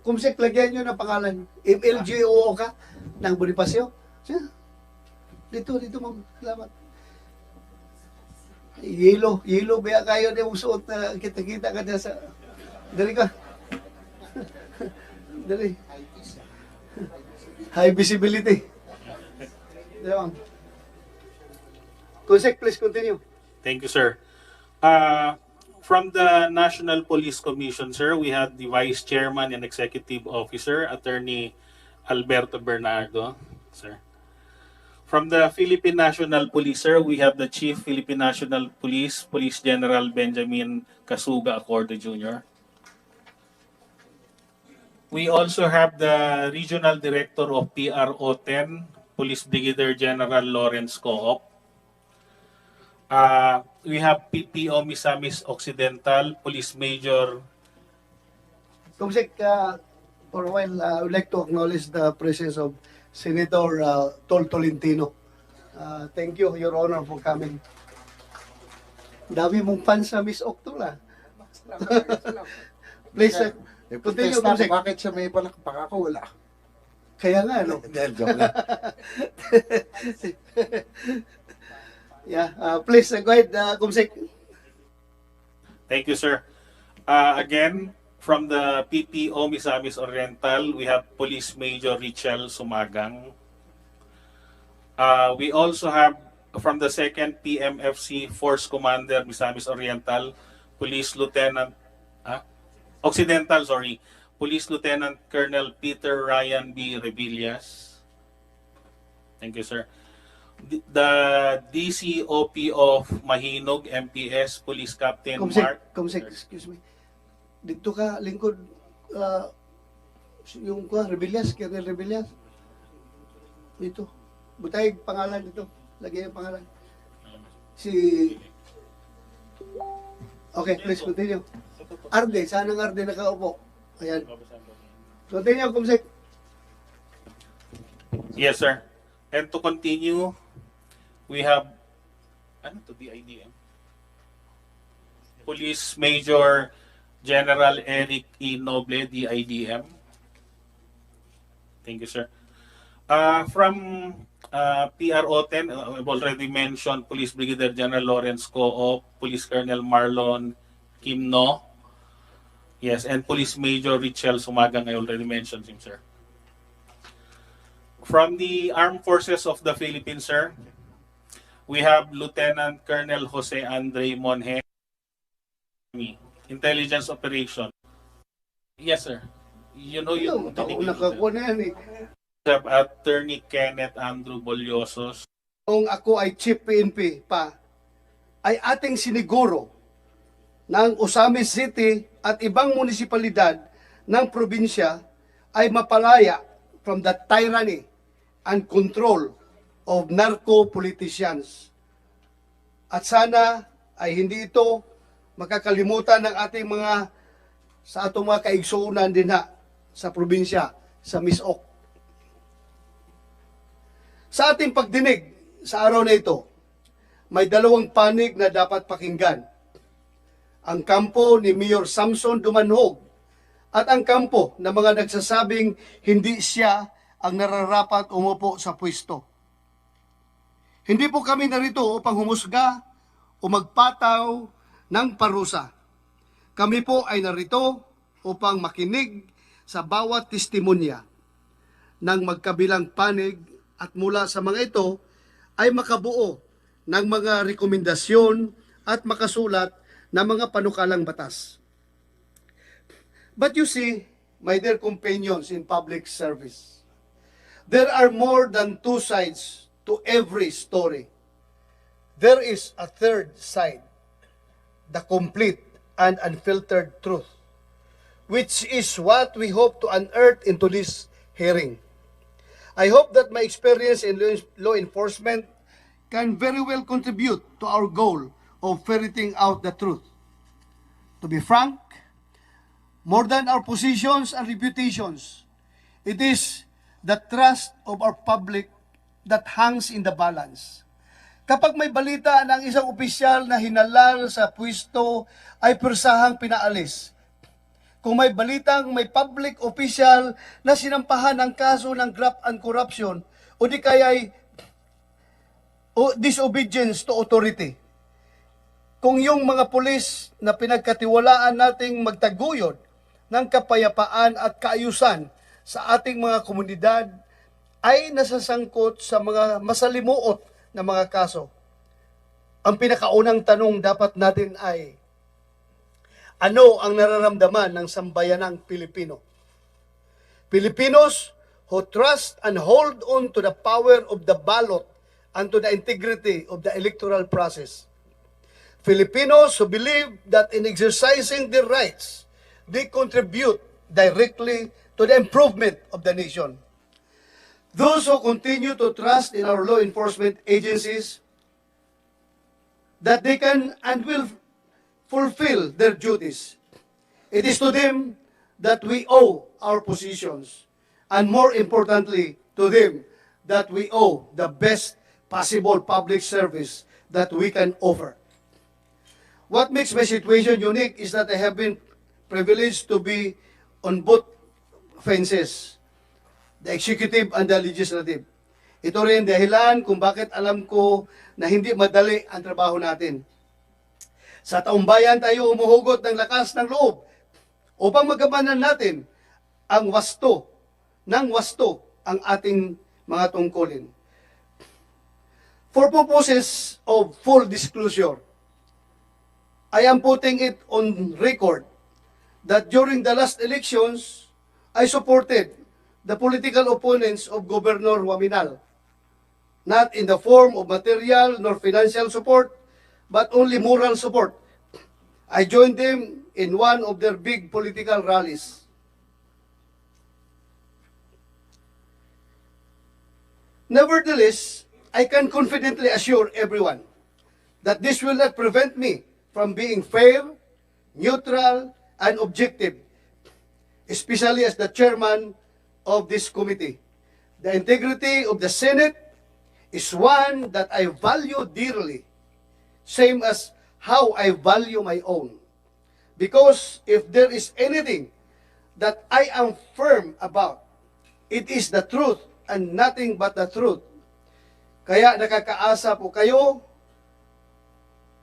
Kumsek, lagyan nyo ng pangalan. MLGO ka ng Bonifacio. Dito, ma'am. Salamat. Yellow ba kayo na yung suot na kita-kita ka dyan sa... Dali ka. Dali. High visibility. Dali, ma'am. Kumsek, please continue. Thank you, sir. From the National Police Commission, sir, we have the Vice Chairman and Executive Officer, Attorney Alberto Bernardo, sir. From the Philippine National Police, sir, we have the Chief Philippine National Police, Police General Benjamin Casuga Acorde Jr. We also have the Regional Director of PRO 10, Police Brigadier General Lawrence Coop. We have PPO Misamis Occidental, Police Major. Kumsek, for a while, I would like to acknowledge the presence of Senator Tol Tolentino. Thank you, Your Honor, for coming. Dami mong fans sa Miss Octol, ah. Please, continue, Kumsek. Bakit siya may palakpak ako? Wala. Kaya nga, no? Dahil joke lang. Yeah, please, go ahead, Kumsek. Thank you, sir. Again, from the PPO Misamis Oriental, we have Police Major Richel Sumagang. We also have from the 2nd PMFC Force Commander Misamis Oriental, Police Lieutenant Occidental, sorry, Police Lieutenant Colonel Peter Ryan B. Rebillas. Thank you, sir. The DCOP of Mahinog, MPS, Police Captain Mark. Kumsek, excuse me. Dito ka, lingkod, yung Rebillas, Colonel Rebillas. Dito. Butay pangalan dito. Lagyan yung pangalan. Okay, please continue. Arde, saan ang Arde nakaupo? Ayan. Continue, Kumsek. Yes, sir. And to continue, we have DIDM? Police Major General Eric E. Noble, DIDM. Thank you, sir. From PRO 10, I've already mentioned Police Brigadier General Lawrence Coop, Police Colonel Marlon Kimno. Yes, and Police Major Richel Sumagang, I already mentioned him, sir. From the Armed Forces of the Philippines, sir, we have Lieutenant Colonel Jose Andre Monje, Intelligence Operation. Yes, sir. You know yung nakakuha na yan, eh. Attorney Kenneth Andrew Bolyosos. Kung ako ay Chief PNP pa, ay ating siniguro ng Osamis City at ibang munisipalidad ng probinsya ay mapalaya from the tyranny and control of narco-politicians. At sana ay hindi ito makakalimutan ng ating sa atong mga kaigsuunan din sa probinsya, sa Misok. Sa ating pagdinig sa araw na ito, may dalawang panig na dapat pakinggan. Ang kampo ni Mayor Samson Dumanhog at ang kampo ng mga nagsasabing hindi siya ang nararapat umupo sa pwesto. Hindi po kami narito upang humusga o magpataw ng parusa. Kami po ay narito upang makinig sa bawat testimonya ng magkabilang panig at mula sa mga ito ay makabuo ng mga rekomendasyon at makasulat ng mga panukalang batas. But you see, my dear companions in public service, there are more than two sides to every story. There is a third side, the complete and unfiltered truth, which is what we hope to unearth into this hearing. I hope that my experience in law enforcement can very well contribute to our goal of ferreting out the truth. To be frank, more than our positions and reputations, it is the trust of our public that hangs in the balance. Kapag may balita ng isang opisyal na hinalal sa pwesto ay persahang pinaalis, kung may balitang may public official na sinampahan ng kaso ng graft and corruption o di kaya'y disobedience to authority. Kung yung mga pulis na pinagkatiwalaan nating magtaguyod ng kapayapaan at kaayusan sa ating mga komunidad ay nasasangkot sa mga masalimuot na mga kaso, ang pinakaunang tanong dapat natin ay, ano ang nararamdaman ng sambayanang Pilipino? Filipinos who trust and hold on to the power of the ballot and to the integrity of the electoral process. Filipinos who believe that in exercising their rights, they contribute directly to the improvement of the nation. Those who continue to trust in our law enforcement agencies that they can and will fulfill their duties. It is to them that we owe our positions, and more importantly, to them that we owe the best possible public service that we can offer. What makes my situation unique is that I have been privileged to be on both fences, the executive and the legislative. Ito rin dahilan kung bakit alam ko na hindi madali ang trabaho natin. Sa taumbayan tayo umuhugot ng lakas ng loob upang magabanan natin ang wasto ang ating mga tungkulin. For purposes of full disclosure, I am putting it on record that during the last elections, I supported the political opponents of Governor Waminal, not in the form of material nor financial support, but only moral support. I joined them in one of their big political rallies. Nevertheless, I can confidently assure everyone that this will not prevent me from being fair, neutral, and objective, especially as the chairman of this committee. The integrity of the Senate is one that I value dearly, same as how I value my own. Because if there is anything that I am firm about, it is the truth and nothing but the truth. Kaya nakakaasa po kayo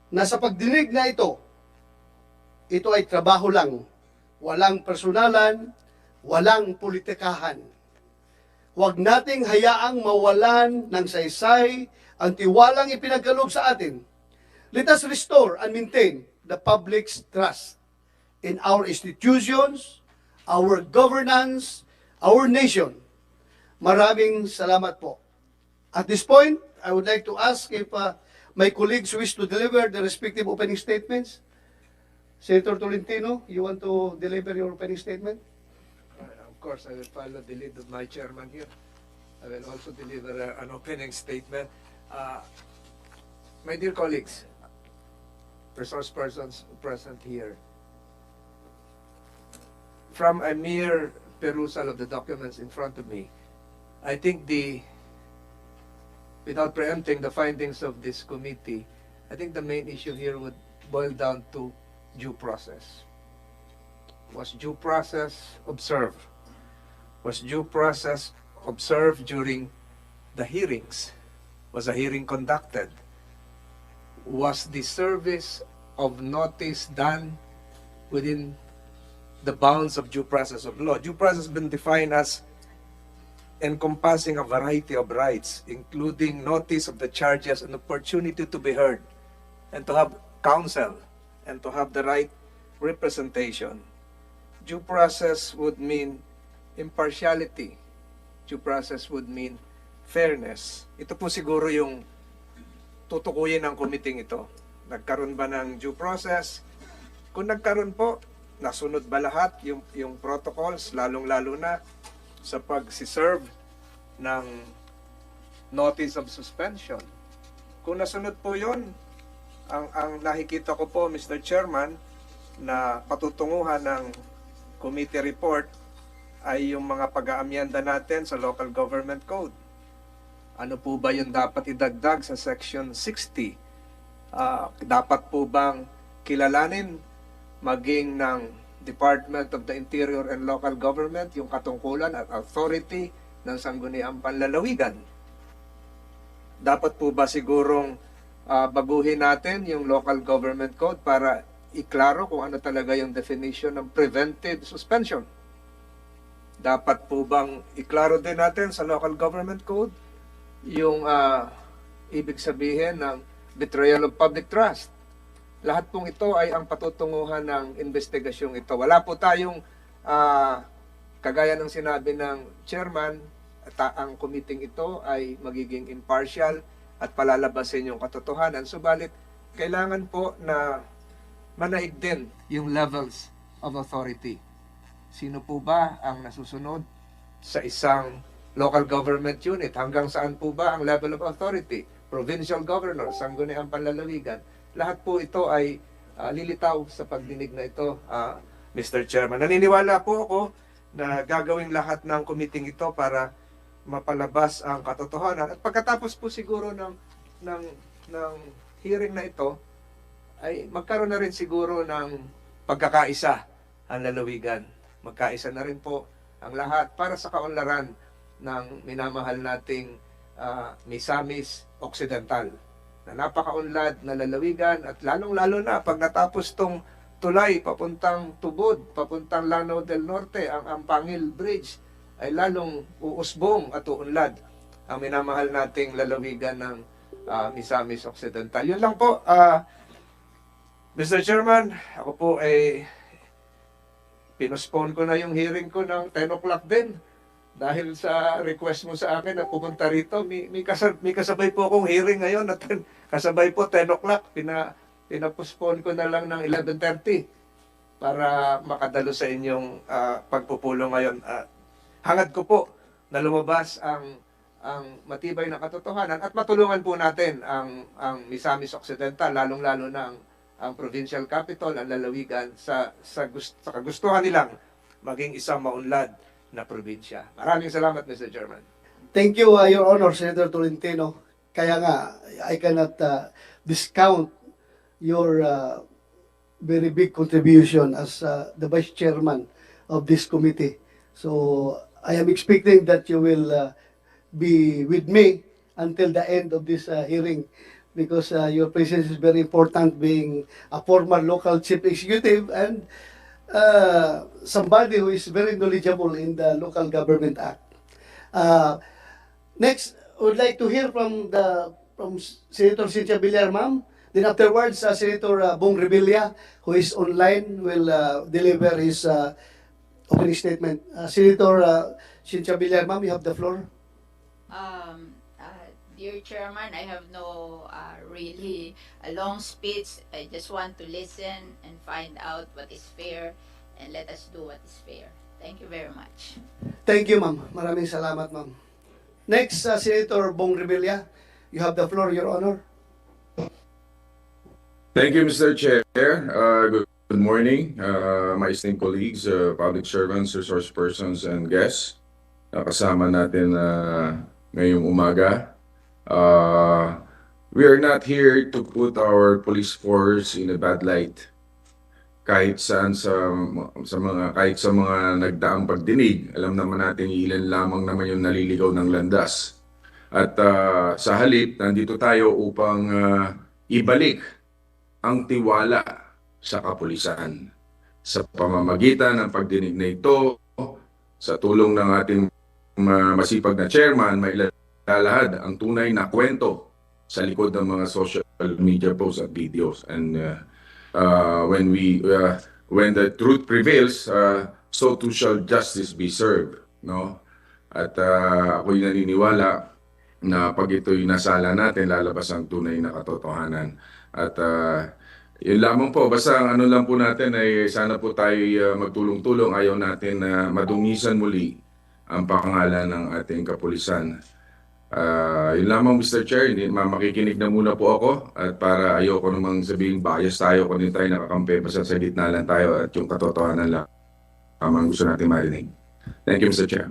na sa pagdinig na ito ay trabaho lang, walang personalan, walang politikahan. Huwag nating hayaang mawalan ng saysay ang tiwalang ipinagkaloob sa atin. Let us restore and maintain the public's trust in our institutions, our governance, our nation. Maraming salamat po. At this point, I would like to ask if my colleagues wish to deliver the respective opening statements. Senator Tolentino, you want to deliver your opening statement? Of course, I will follow the lead of my chairman here. I will also deliver an opening statement. My dear colleagues, resource persons present here, from a mere perusal of the documents in front of me, I think without preempting the findings of this committee, I think the main issue here would boil down to due process. Was due process observed? Was due process observed during the hearings? Was a hearing conducted? Was the service of notice done within the bounds of due process of law? Due process has been defined as encompassing a variety of rights, including notice of the charges and opportunity to be heard, and to have counsel, and to have the right representation. Due process would mean impartiality. Due process would mean fairness. Ito po siguro yung tutukuyin ng committee ito. Nagkaroon ba ng due process? Kung nagkaroon po, nasunod ba lahat yung protocols, lalong-lalo na sa pag-serve ng notice of suspension? Kung nasunod po yon, ang nakikita ko po, Mr. Chairman, na patutunguhan ng committee report ay yung mga pag-aamyenda natin sa Local Government Code. Ano po ba yung dapat idagdag sa Section 60? Dapat po bang kilalanin maging ng Department of the Interior and Local Government yung katungkulan at authority ng Sangguniang Panlalawigan. Dapat po ba sigurong baguhin natin yung Local Government Code para iklaro kung ano talaga yung definition ng preventive suspension? Dapat po bang iklaro din natin sa Local Government Code yung ibig sabihin ng betrayal of public trust? Lahat pong ito ay ang patutunguhan ng investigasyong ito. Wala po tayong kagaya ng sinabi ng chairman, ang committee ito ay magiging impartial at palalabasin yung katotohanan. Subalit, kailangan po na manaig din yung levels of authority. Sino po ba ang nasusunod sa isang local government unit? Hanggang saan po ba ang level of authority? Provincial governor, Sangguniang Panlalawigan. Lahat po ito ay lilitaw sa pagdinig na ito, Mr. Chairman. Naniniwala po ako na gagawin lahat ng committee ito para mapalabas ang katotohanan. At pagkatapos po siguro ng hearing na ito, ay magkaroon na rin siguro ng pagkakaisa ang lalawigan. Magkaisa na rin po ang lahat para sa kaunlaran ng minamahal nating misamis occidental, na napakaunlad na lalawigan, at lalong-lalo na pag natapos tong tulay papuntang Tubod, papuntang Lanao del Norte, ang Ampangil Bridge, ay lalong uusbong at uunlad ang minamahal nating lalawigan ng misamis occidental. Yun lang po, Mr. Chairman, ako po ay pinospone ko na yung hearing ko ng 10 o'clock din. Dahil sa request mo sa akin na pumunta rito, may kasabay po akong hearing ngayon at kasabay po 10 o'clock. Pinapospone ko na lang ng 11:30 para makadalo sa inyong pagpupulong ngayon. Hangad ko po na lumabas ang matibay na katotohanan at matulungan po natin ang Misamis Occidental, lalong-lalo na ang provincial capital, ang lalawigan, sa kagustuhan nilang maging isang maunlad na probinsya. Maraming salamat, Mr. Chairman. Thank you, Your Honor, Senator Tolentino. Kaya nga, I cannot discount your very big contribution as the Vice Chairman of this committee. So, I am expecting that you will be with me until the end of this hearing, because your presence is very important, being a former local chief executive and somebody who is very knowledgeable in the Local Government Act. Next, I would like to hear from Senator Cynthia Villar, ma'am. Then afterwards, Senator Bong Revilla, who is online, will deliver his opening statement. Senator Cynthia Villar, ma'am, you have the floor. Dear Chairman, I have no really a long speech. I just want to listen and find out what is fair and let us do what is fair. Thank you very much. Thank you, ma'am. Maraming salamat, ma'am. Next, Senator Bong Revilla, you have the floor, Your Honor. Thank you, Mr. Chair. Good morning, my esteemed colleagues, public servants, resource persons, and guests. Kasama natin ngayong umaga. We are not here to put our police force in a bad light. Kahit saan sa mga nagdaang pagdinig, alam naman natin ilan lamang naman yung naliligaw ng landas. At sa halip, nandito tayo upang ibalik ang tiwala sa kapulisan. Sa pamamagitan ng pagdinig na ito, sa tulong ng ating masipag na chairman, may lalahad ang tunay na kwento sa likod ng mga social media posts at videos. And when the truth prevails, so too shall justice be served, no? At ako'y naniniwala na pag ito'y nasala natin, lalabas ang tunay na katotohanan. At yun lamang po, basta ang ano lang po natin ay sana po tayo magtulong-tulong. Ayaw natin na madungisan muli ang pangalan ng ating kapulisan. Yun lamang, Mr. Chair, makikinig na muna po ako, at para ayoko namang sabihin bias tayo kung hindi tayo nakakampi, basta sa gitna lang tayo at yung katotohanan lang ang gusto natin marinig. Thank you, Mr. Chair.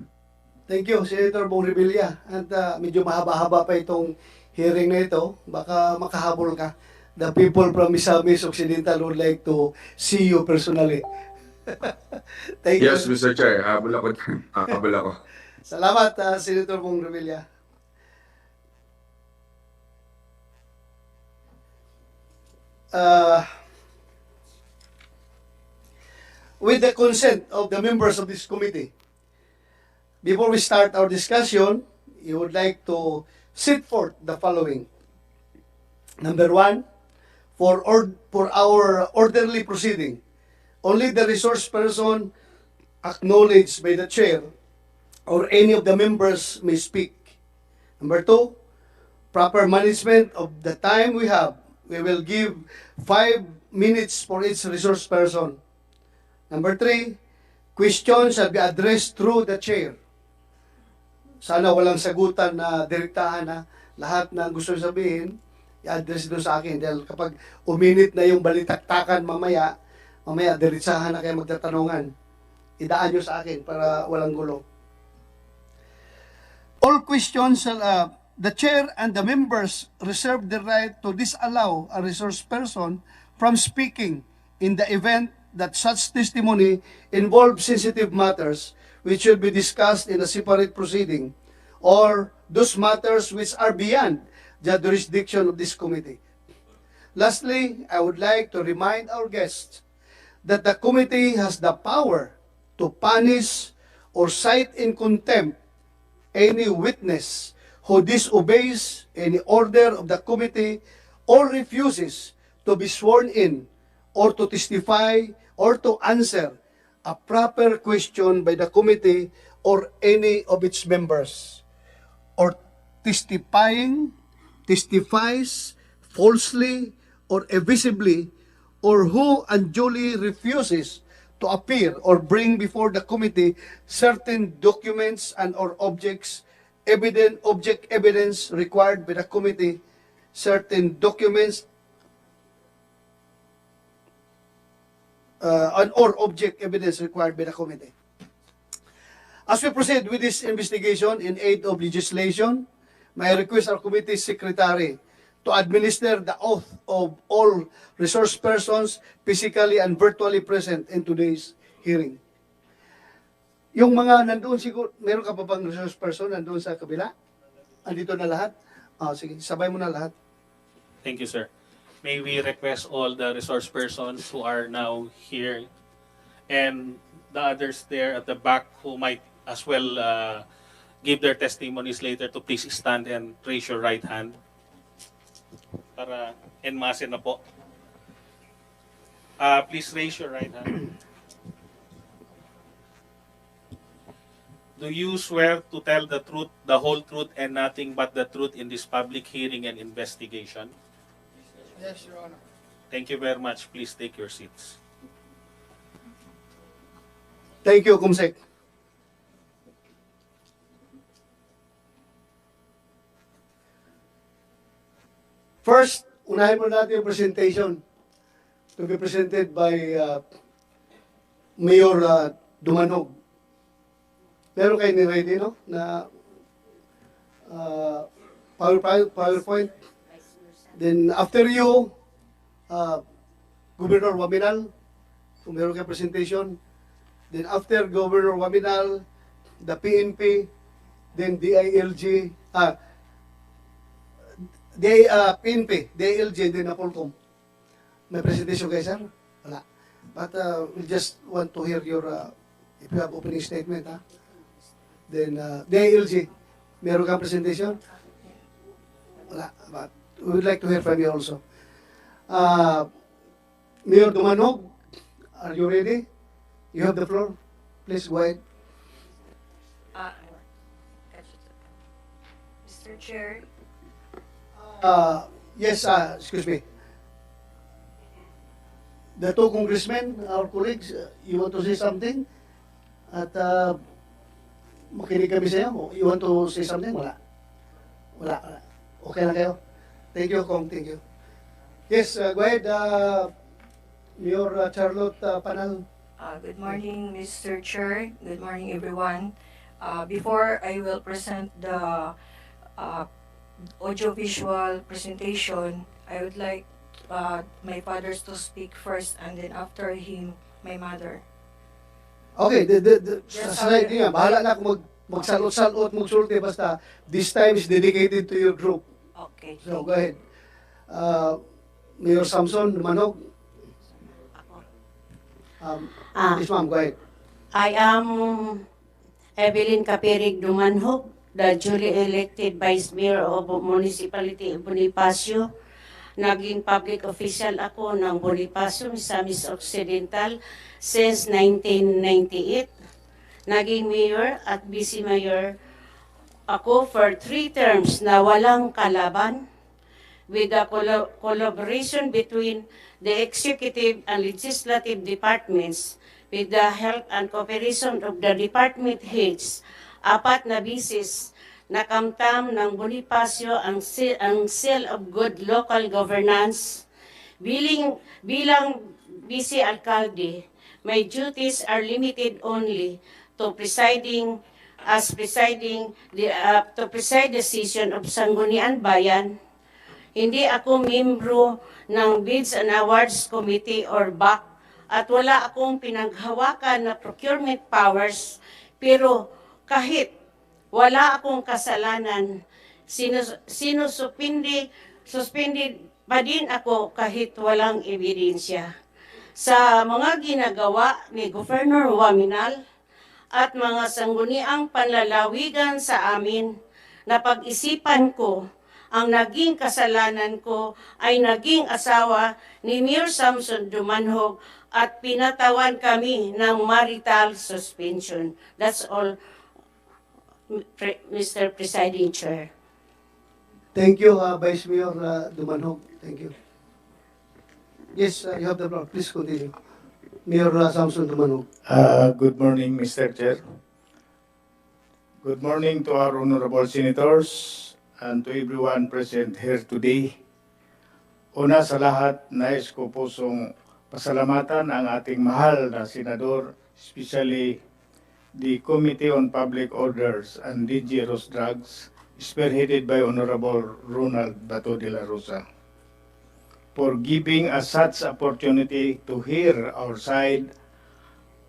Thank you, Senator Bong Revilla. At medyo mahaba-haba pa itong hearing na ito. Baka makahabol ka. The people from Misamis Occidental would like to see you personally. Thank you. Yes, Mr. Chair, habol ako. Habol ako. Salamat, Senator Bong Revilla. Uh, with the consent of the members of this committee, before we start our discussion, you would like to set forth the following. Number one, for our orderly proceeding, only the resource person acknowledged by the chair or any of the members may speak. Number two, proper management of the time we have. We will give 5 minutes for each resource person. Number three, questions shall be addressed through the chair. Sana walang sagutan na direktahan na lahat na gusto sabihin, i-address doon sa akin. Dahil kapag uminit na yung balitaktakan mamaya diretsahan na kayo magtatanungan. Idaan nyo sa akin para walang gulo. All questions shall, the chair and the members reserve the right to disallow a resource person from speaking in the event that such testimony involves sensitive matters which should be discussed in a separate proceeding, or those matters which are beyond the jurisdiction of this committee. Lastly, I would like to remind our guests that the committee has the power to punish or cite in contempt any witness who disobeys any order of the committee or refuses to be sworn in or to testify or to answer a proper question by the committee or any of its members, or testifies falsely or evisibly, or who unduly refuses to appear or bring before the committee certain documents and or object evidence required by the committee, certain documents or object evidence required by the committee. As we proceed with this investigation in aid of legislation, may I request our committee secretary to administer the oath of all resource persons physically and virtually present in today's hearing. Yung mga nandoon siguro, meron ka pa bang resource person nandoon sa kabila? Andito na lahat? Sige, sabay mo na lahat. Thank you, sir. May we request all the resource persons who are now here and the others there at the back who might as well give their testimonies later to please stand and raise your right hand para en masse na po. Please raise your right hand. Do you swear to tell the truth, the whole truth, and nothing but the truth in this public hearing and investigation? Yes, Your Honor. Thank you very much. Please take your seats. Thank you, Kumsek. First, unahin mo natin yung presentation to be presented by Mayor Dumanog. Meron kayo ni-ready, no? Na PowerPoint. Then after you, Governor Waminal, kung meron kayo presentation. Then after Governor Waminal, the PNP, then DILG, PNP, DILG, then Apolcom. May presentation kayo, sir? Wala. But we just want to hear your, if you have opening statement, ha? Then DILG, meron kang presentation? Wala. But we would like to hear from you also. Mayor Dumanog, are you ready? You have the floor. Please go ahead. Mr. Chair, Yes, excuse me. The two congressmen, our colleagues, you want to say something? At makinig kami sa iyo. You want to say something? Wala. Wala. Okay lang kayo? Thank you, Kong. Thank you. Yes, go ahead, Mayor Charlotte Panal. good morning, Mr. Chair. Good morning, everyone. Before I will present the audiovisual presentation, I would like my fathers to speak first, and then after him, my mother. Okay, Yes, sa side niya, bahala na kung magsalot-salot, magsulti, basta this time is dedicated to your group. Okay. So, go ahead. Mayor Samson Dumanog. Yes, ma'am, go ahead. I am Evelyn Kapirig Dumanhog, the duly elected Vice Mayor of Municipality of Bonifacio. Naging public official ako ng Bonifacio, misamis Occidental since 1998. Naging mayor at vice mayor ako for 3 terms na walang kalaban with the collaboration between the executive and legislative departments with the help and cooperation of the department heads. 4 na bisis nakamtam ng Bonifacio ang seal of good local governance. Bilang vice-alkalde, my duties are limited only to to preside the session of Sangguniang Bayan. Hindi ako membro ng Bids and Awards Committee or BAC at wala akong pinaghawakan na procurement powers, pero kahit wala akong kasalanan, suspended pa din ako kahit walang ebidensya. Sa mga ginagawa ni Governor Waminal at mga sangguniang panlalawigan sa amin, napag-isipan ko ang naging kasalanan ko ay naging asawa ni Mayor Samson Dumanhog at pinatawan kami ng marital suspension. That's all, Mr. Presiding Chair. Thank you, Vice Mayor Dumanhog. Thank you. Yes, you have the floor. Please continue. Mayor Samson Dumanhog. Good morning, Mr. Chair. Good morning to our honorable senators and to everyone present here today. Una sa lahat, nais ko pusong pasalamatan ang ating mahal na senador, especially the Committee on Public Orders and Dangerous Drugs, spearheaded by Honorable Ronald Bato de la Rosa, for giving us such opportunity to hear our side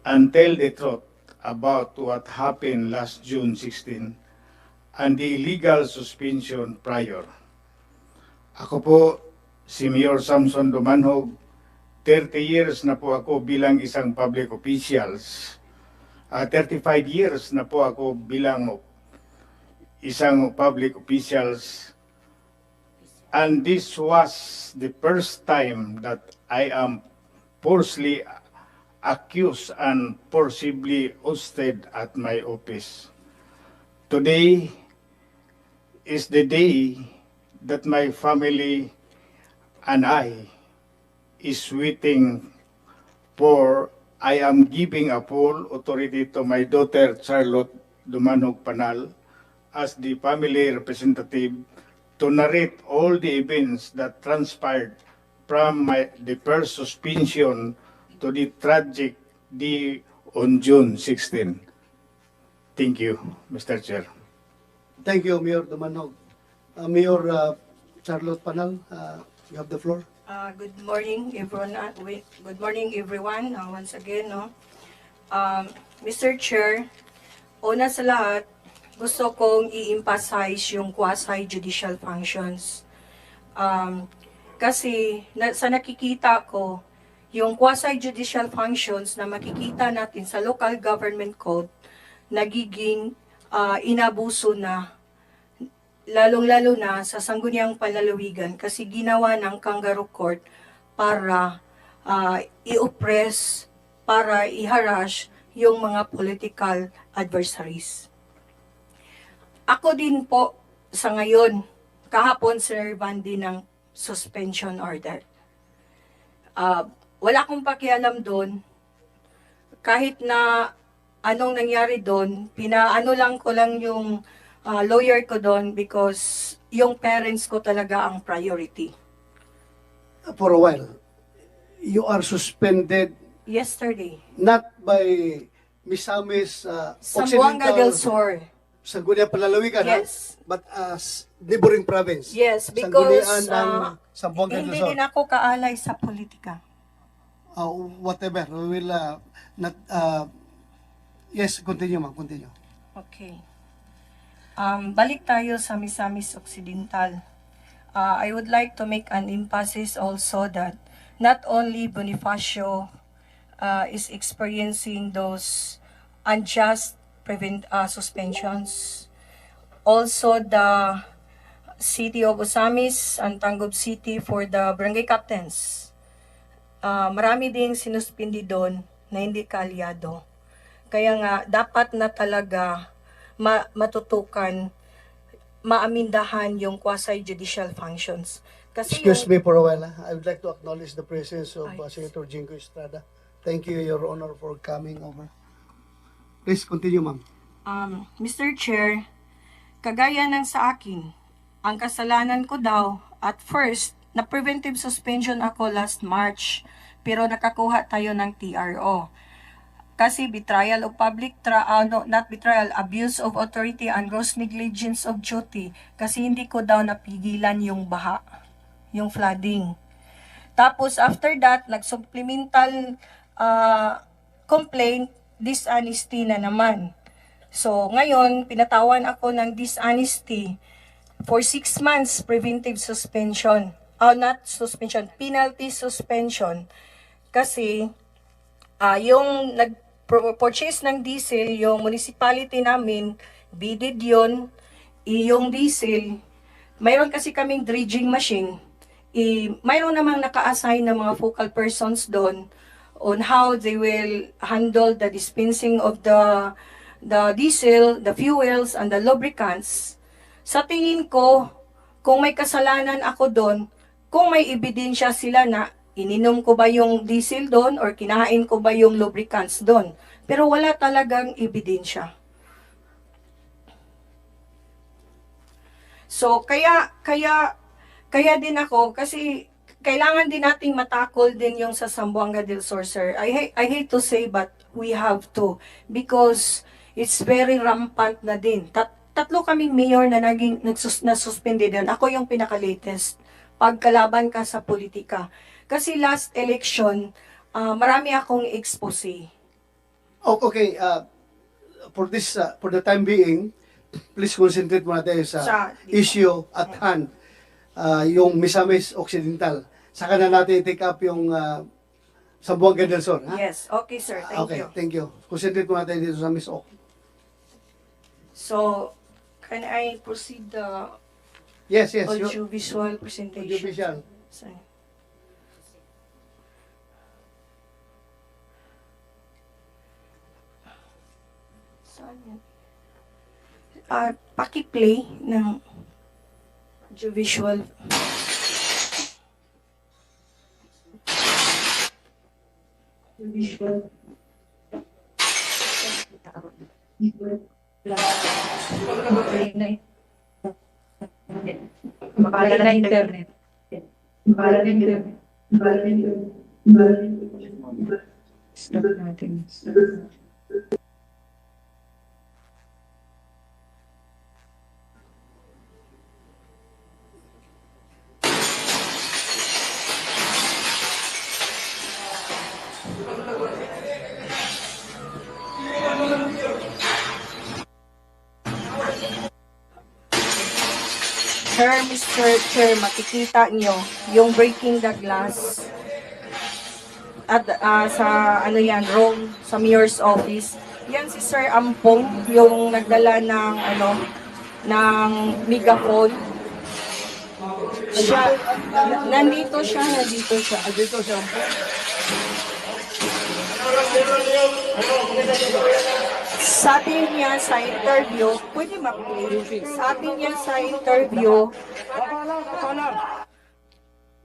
and tell the truth about what happened last June 16 and the illegal suspension prior. Ako po si Mayor Samson Dumanhog. 30 years na po ako bilang isang public officials. 35 years na po ako bilang isang public officials. And this was the first time that I am falsely accused and forcibly ousted at my office. Today is the day that my family and I is waiting for. I am giving a full authority to my daughter Charlotte Dumanhog Panal as the family representative to narrate all the events that transpired from the first suspension to the tragic day on June 16. Thank you, Mr. Chair. Thank you, Mayor Dumanhog. Mayor Charlotte Panal, you have the floor. Good morning, everyone. Good morning, everyone. Once again, no. Mr. Chair, una sa lahat, gusto kong i-emphasize yung quasi-judicial functions. Kasi sa nakikita ko, yung quasi-judicial functions na makikita natin sa local government code, nagiging inabuso na, lalong-lalo na sa sangguniang panlalawigan kasi ginawa ng kangaroo court para i-oppress, para i-harass yung mga political adversaries. Ako din po sa ngayon, kahapon sinirban din ng suspension order. Wala akong pakialam doon. Kahit na anong nangyari doon, pinaano lang ko lang yung lawyer ko doon because yung parents ko talaga ang priority. For a while, you are suspended Yesterday, not by misamis Zamboanga del Occidental Sur. Sangguniang Panlalawigan, Yes. but as neighboring province. Yes, Sanggunian because ng Zamboanga del hindi Sur. din ako kaalay sa politika. Whatever, we will not Yes, continue ma'am, continue. Okay. Balik tayo sa Misamis Occidental. I would like to make an emphasis also that not only Bonifacio is experiencing those unjust suspensions, also the City of Osamis and Tangub City for the barangay captains. Marami ding sinuspindi doon na hindi kaalyado. Kaya nga, dapat na talaga matutukan, maamindahan yung quasi-judicial functions. Kasi Excuse yung, me for a while. I would like to acknowledge the presence of Ay. Senator Jingo Estrada. Thank you, Your Honor, for coming over. Please continue, ma'am. Mr. Chair, kagaya ng sa akin, ang kasalanan ko daw, at first, na preventive suspension ako last March, pero nakakuha tayo ng TRO. Kasi betrayal of not betrayal, abuse of authority and gross negligence of duty. Kasi hindi ko daw napigilan yung baha, yung flooding. Tapos after that, nag-supplemental complaint, dishonesty na naman. So ngayon, pinatawan ako ng dishonesty for 6 months preventive suspension. Not suspension, penalty suspension. Kasi yung nag-purchase ng diesel, yung municipality namin, bidid yun, yung diesel, mayroon kasi kaming dredging machine, mayroon namang naka-assign na mga focal persons doon on how they will handle the dispensing of the diesel, the fuels, and the lubricants. Sa tingin ko, kung may kasalanan ako doon, kung may ebidensya sila na ininom ko ba yung diesel doon or kinain ko ba yung lubricants doon. Pero wala talagang ebidensya. So, kaya din ako, kasi kailangan din nating matakol din yung sa Zamboanga del Sur, sir. I hate to say, but we have to. Because it's very rampant na din. Tatlo kaming mayor na nasuspended din. Ako yung pinaka-latest. Pagkalaban ka sa politika. Kasi last election, marami akong expose. Oh, okay, for the time being, please concentrate muna tayo sa issue at hand, yung Misamis Occidental. Saka na natin take up yung Zamboanga del Sur. Ha? Yes, okay sir, thank you. Thank you. Concentrate muna tayo dito sa Miss Oc. So, can I proceed the Yes. audiovisual presentation? Audiovisual. Sorry. Saan yan? Paki-play ng audiovisual. Audiovisual. Makala na internet. Stop natin. Sir, Mr. Chair, makikita nyo yung breaking the glass at sa ano yan, room sa mayor's office. Yan si Sir Ampong, yung nagdala ng ng megaphone. Siya, nandito siya. Dito siya. Sabi niya sa interview, pwede ma-play. Sabi niya sa interview,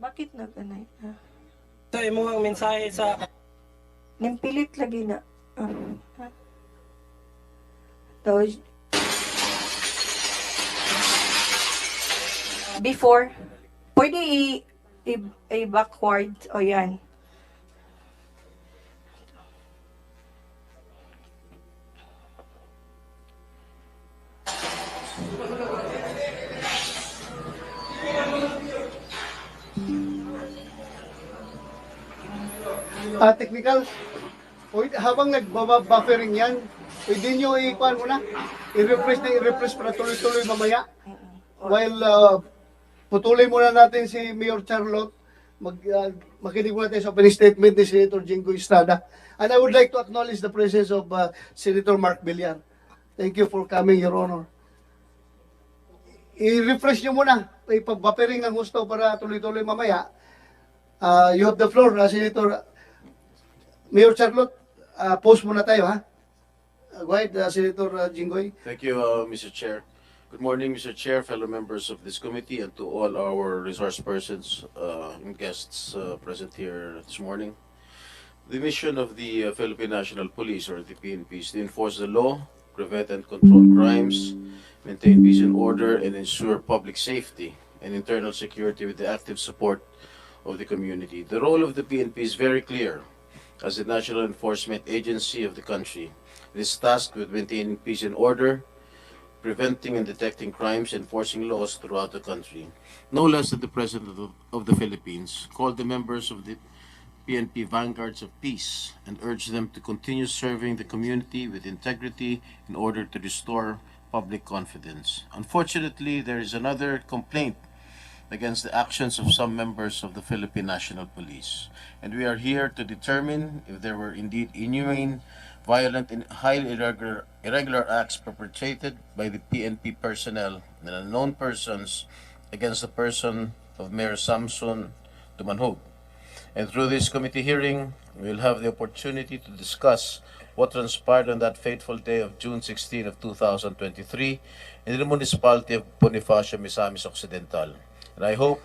bakit na ganay? Sa imong mensahe sa Nimpilit lagi na. Before, pwede i-backward. O yan. Technical, habang nagbuffering yan, pwede nyo i-kuhan muna, i-refresh para tuloy-tuloy mamaya. While putulin muna natin si Mayor Charlotte, makinig muna tayo sa opening statement ni Senator Jingo Estrada. And I would like to acknowledge the presence of Senator Mark Villar. Thank you for coming, Your Honor. I-refresh nyo muna, ipag-buffering ng gusto para tuloy-tuloy mamaya. You have the floor, Senator. Mayor Charlotte, post muna tayo, ha? Go ahead, Senator Jinggoy. Thank you, Mr. Chair. Good morning, Mr. Chair, fellow members of this committee, and to all our resource persons and guests present here this morning. The mission of the Philippine National Police, or the PNP, is to enforce the law, prevent and control crimes, maintain peace and order, and ensure public safety and internal security with the active support of the community. The role of the PNP is very clear. As the national enforcement agency of the country, it is tasked with maintaining peace and order, preventing and detecting crimes, enforcing laws throughout the country. No less than the President of the Philippines called the members of the PNP vanguards of peace and urged them to continue serving the community with integrity in order to restore public confidence. Unfortunately, there is another complaint against the actions of some members of the Philippine National Police, and we are here to determine if there were indeed inhumane, violent, and highly irregular acts perpetrated by the PNP personnel and unknown persons against the person of Mayor Samson Dumanhog. And through this committee hearing, we will have the opportunity to discuss what transpired on that fateful day of June 16 of 2023 in the municipality of Bonifacio, Misamis Occidental. And I hope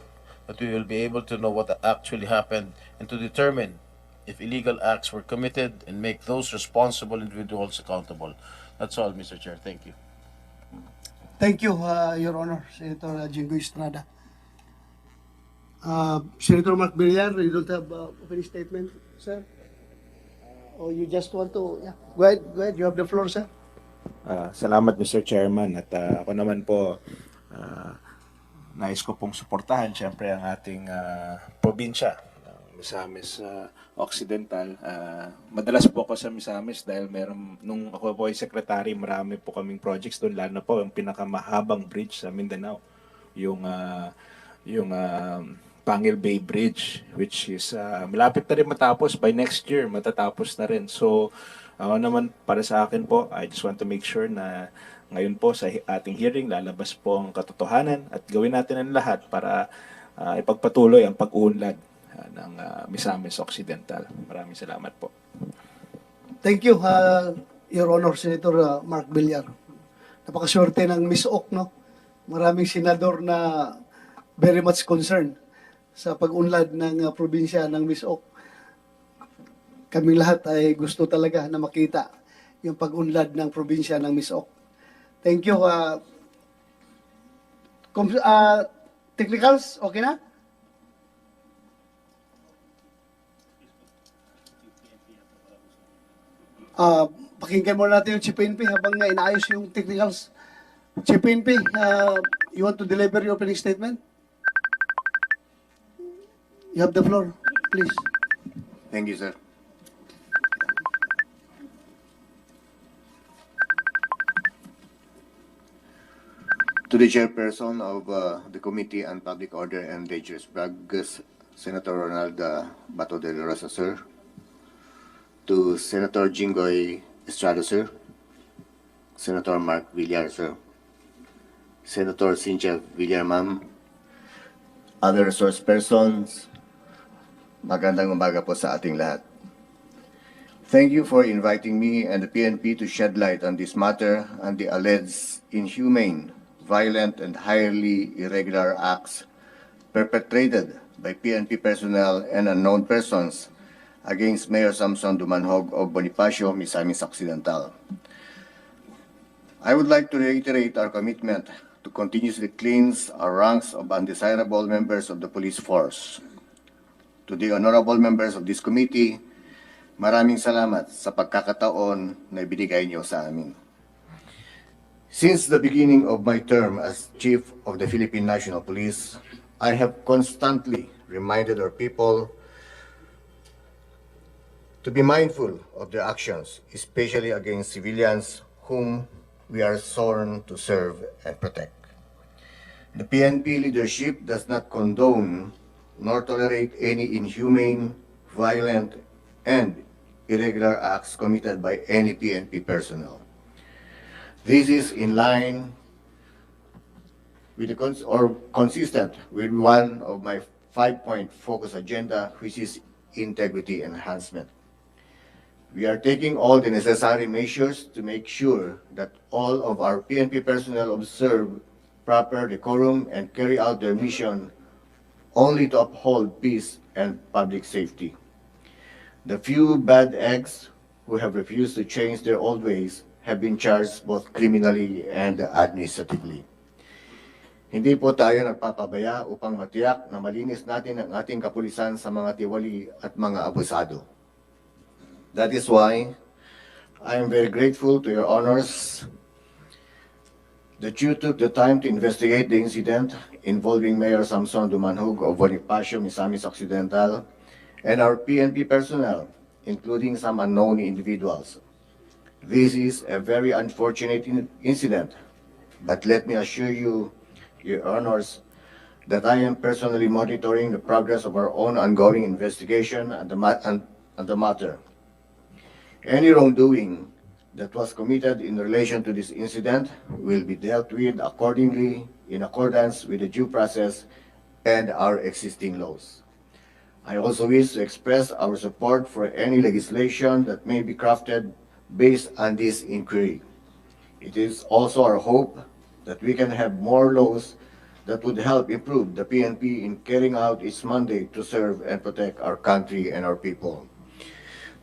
that we will be able to know what actually happened and to determine if illegal acts were committed and make those responsible individuals accountable. That's all, Mr. Chair. Thank you. Thank you, Your Honor, Senator Jingo Estrada. Senator Mark Villar, you don't have opening statement, sir? Or you just want to, yeah. Go ahead, you have the floor, sir. Salamat, Mr. Chairman. At ako naman po, nais ko pong suportahan siyempre ang ating probinsya, Misamis Occidental. Madalas po ako sa Misamis dahil nung ako po ay secretary, marami po kaming projects doon, lalo na po yung pinakamahabang bridge sa Mindanao, yung Pangil Bay Bridge, which is malapit na rin matapos. By next year, matatapos na rin. So, ako naman, para sa akin po, I just want to make sure na ngayon po sa ating hearing, lalabas po ang katotohanan at gawin natin ang lahat para ipagpatuloy ang pag-uunlad ng Misamis Occidental. Maraming salamat po. Thank you, Your Honor, Senator Mark Villar. Napakaswerte ng Miss Ok, no? Maraming senador na very much concerned sa pag-unlad ng probinsya ng Miss Ok. Kaming lahat ay gusto talaga na makita yung pag-unlad ng probinsya ng Miss Ok. Thank you. Technicals, okay na? Pakinggan muna natin yung Chief PNP habang inaayos yung technicals. Chief PNP, you want to deliver your opening statement? You have the floor, please. Thank you, sir. To the chairperson of the Committee on Public Order and Dangerous Drugs, Senator Ronald Bato de la Rosa, sir. To Senator Jingoy Estrada, sir. Senator Mark Villar, sir. Senator Cynthia Villar, ma'am. Other resource persons, magandang umaga po sa ating lahat. Thank you for inviting me and the PNP to shed light on this matter and the alleged inhumane, violent, and highly irregular acts perpetrated by PNP personnel and unknown persons against Mayor Samson Dumanhog of Bonifacio, Misamis Occidental. I would like to reiterate our commitment to continuously cleanse our ranks of undesirable members of the police force. To the honorable members of this committee, maraming salamat sa pagkakataon na ibinigay niyo sa amin. Since the beginning of my term as Chief of the Philippine National Police, I have constantly reminded our people to be mindful of their actions, especially against civilians whom we are sworn to serve and protect. The PNP leadership does not condone nor tolerate any inhumane, violent, and irregular acts committed by any PNP personnel. This is in line with consistent with one of my 5-point focus agenda, which is integrity enhancement. We are taking all the necessary measures to make sure that all of our PNP personnel observe proper decorum and carry out their mission only to uphold peace and public safety. The few bad eggs who have refused to change their old ways have been charged both criminally and administratively. Hindi po tayo nagpapabaya upang matiyak na malinis natin ang ating kapulisan sa mga tiwali at mga abusado. That is why I am very grateful to your honors that you took the time to investigate the incident involving Mayor Samson Dumanhog of Bonifacio, Misamis Occidental, and our PNP personnel, including some unknown individuals. This is a very unfortunate incident, but let me assure you, your honors, that I am personally monitoring the progress of our own ongoing investigation and the matter. Any wrongdoing that was committed in relation to this incident will be dealt with accordingly in accordance with the due process and our existing laws. I also wish to express our support for any legislation that may be crafted based on this inquiry. It is also our hope that we can have more laws that would help improve the PNP in carrying out its mandate to serve and protect our country and our people.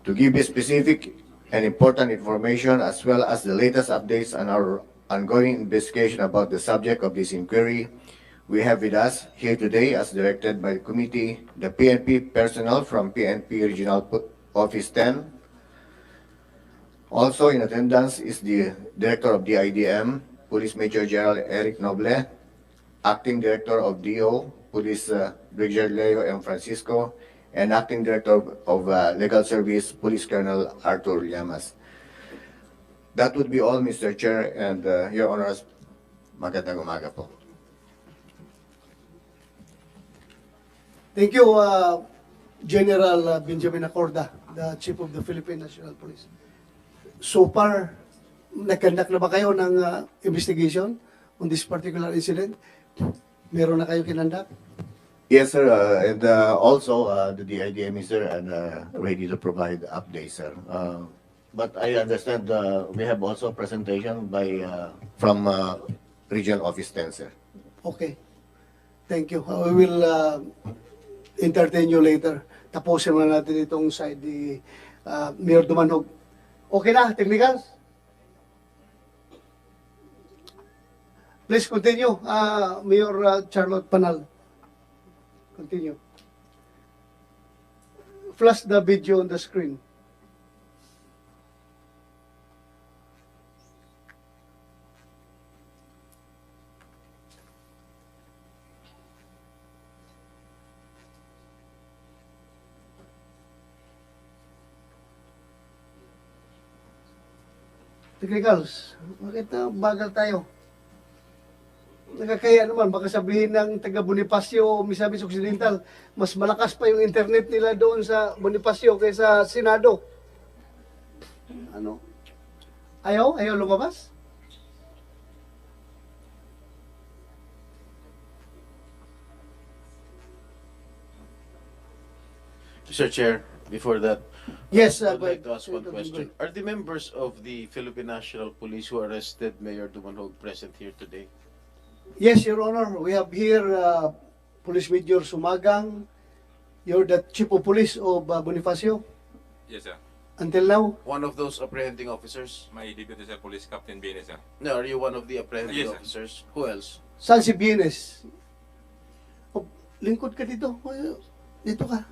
To give you specific and important information as well as the latest updates on our ongoing investigation about the subject of this inquiry, we have with us here today, as directed by the committee, the PNP personnel from PNP Regional Office 10. Also in attendance is the Director of the IDM, Police Major General Eric Noble, Acting Director of DO, Police Brigadier Leo M. Francisco, and Acting Director of Legal Service, Police Colonel Arthur Llamas. That would be all, Mr. Chair, and Your Honors, magandang umaga po. Thank you, General Benjamin Acorda, the Chief of the Philippine National Police. So far, nag-conduct na ba kayo ng investigation on this particular incident? Meron na kayo kinandak? Yes, sir, and also the DIDM is there and ready to provide updates, sir. But I understand we have also a presentation from Regional Office 10, sir. Okay. Thank you. We will entertain you later. Tapusin na natin itong side ni Mayor Dumanhog. Okay na, technicals? Please continue, Mayor Charlotte Panal. Continue. Flash the video on the screen. Technicals, bakit na bagal tayo? Nakakaya naman, baka sabihin ng taga Bonifacio, Misamis Occidental, mas malakas pa yung internet nila doon sa Bonifacio kaysa Senado. Ano? Ayaw? Ayaw lumabas? Mr. Chair, before that, Yes, I would like to ask one question. Are the members of the Philippine National Police who arrested Mayor Dumanhog present here today? Yes, Your Honor. We have here Police Major Sumagang. You're the Chief of Police of Bonifacio. Yes, sir. Until now? One of those apprehending officers? My deputy sir, Police Captain Bene, sir. No, are you one of the apprehending Yes, sir. officers? Who else? Saan si Bienes? Oh, lingkod ka dito. Dito ka.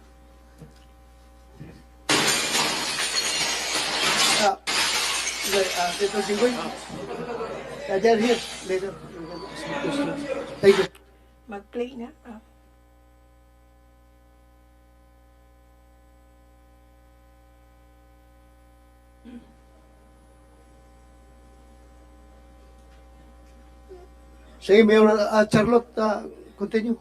Dito Jinggoy. They're here. Later. Thank you. Mag-play na. Sige, Mayor Charlotte, continue.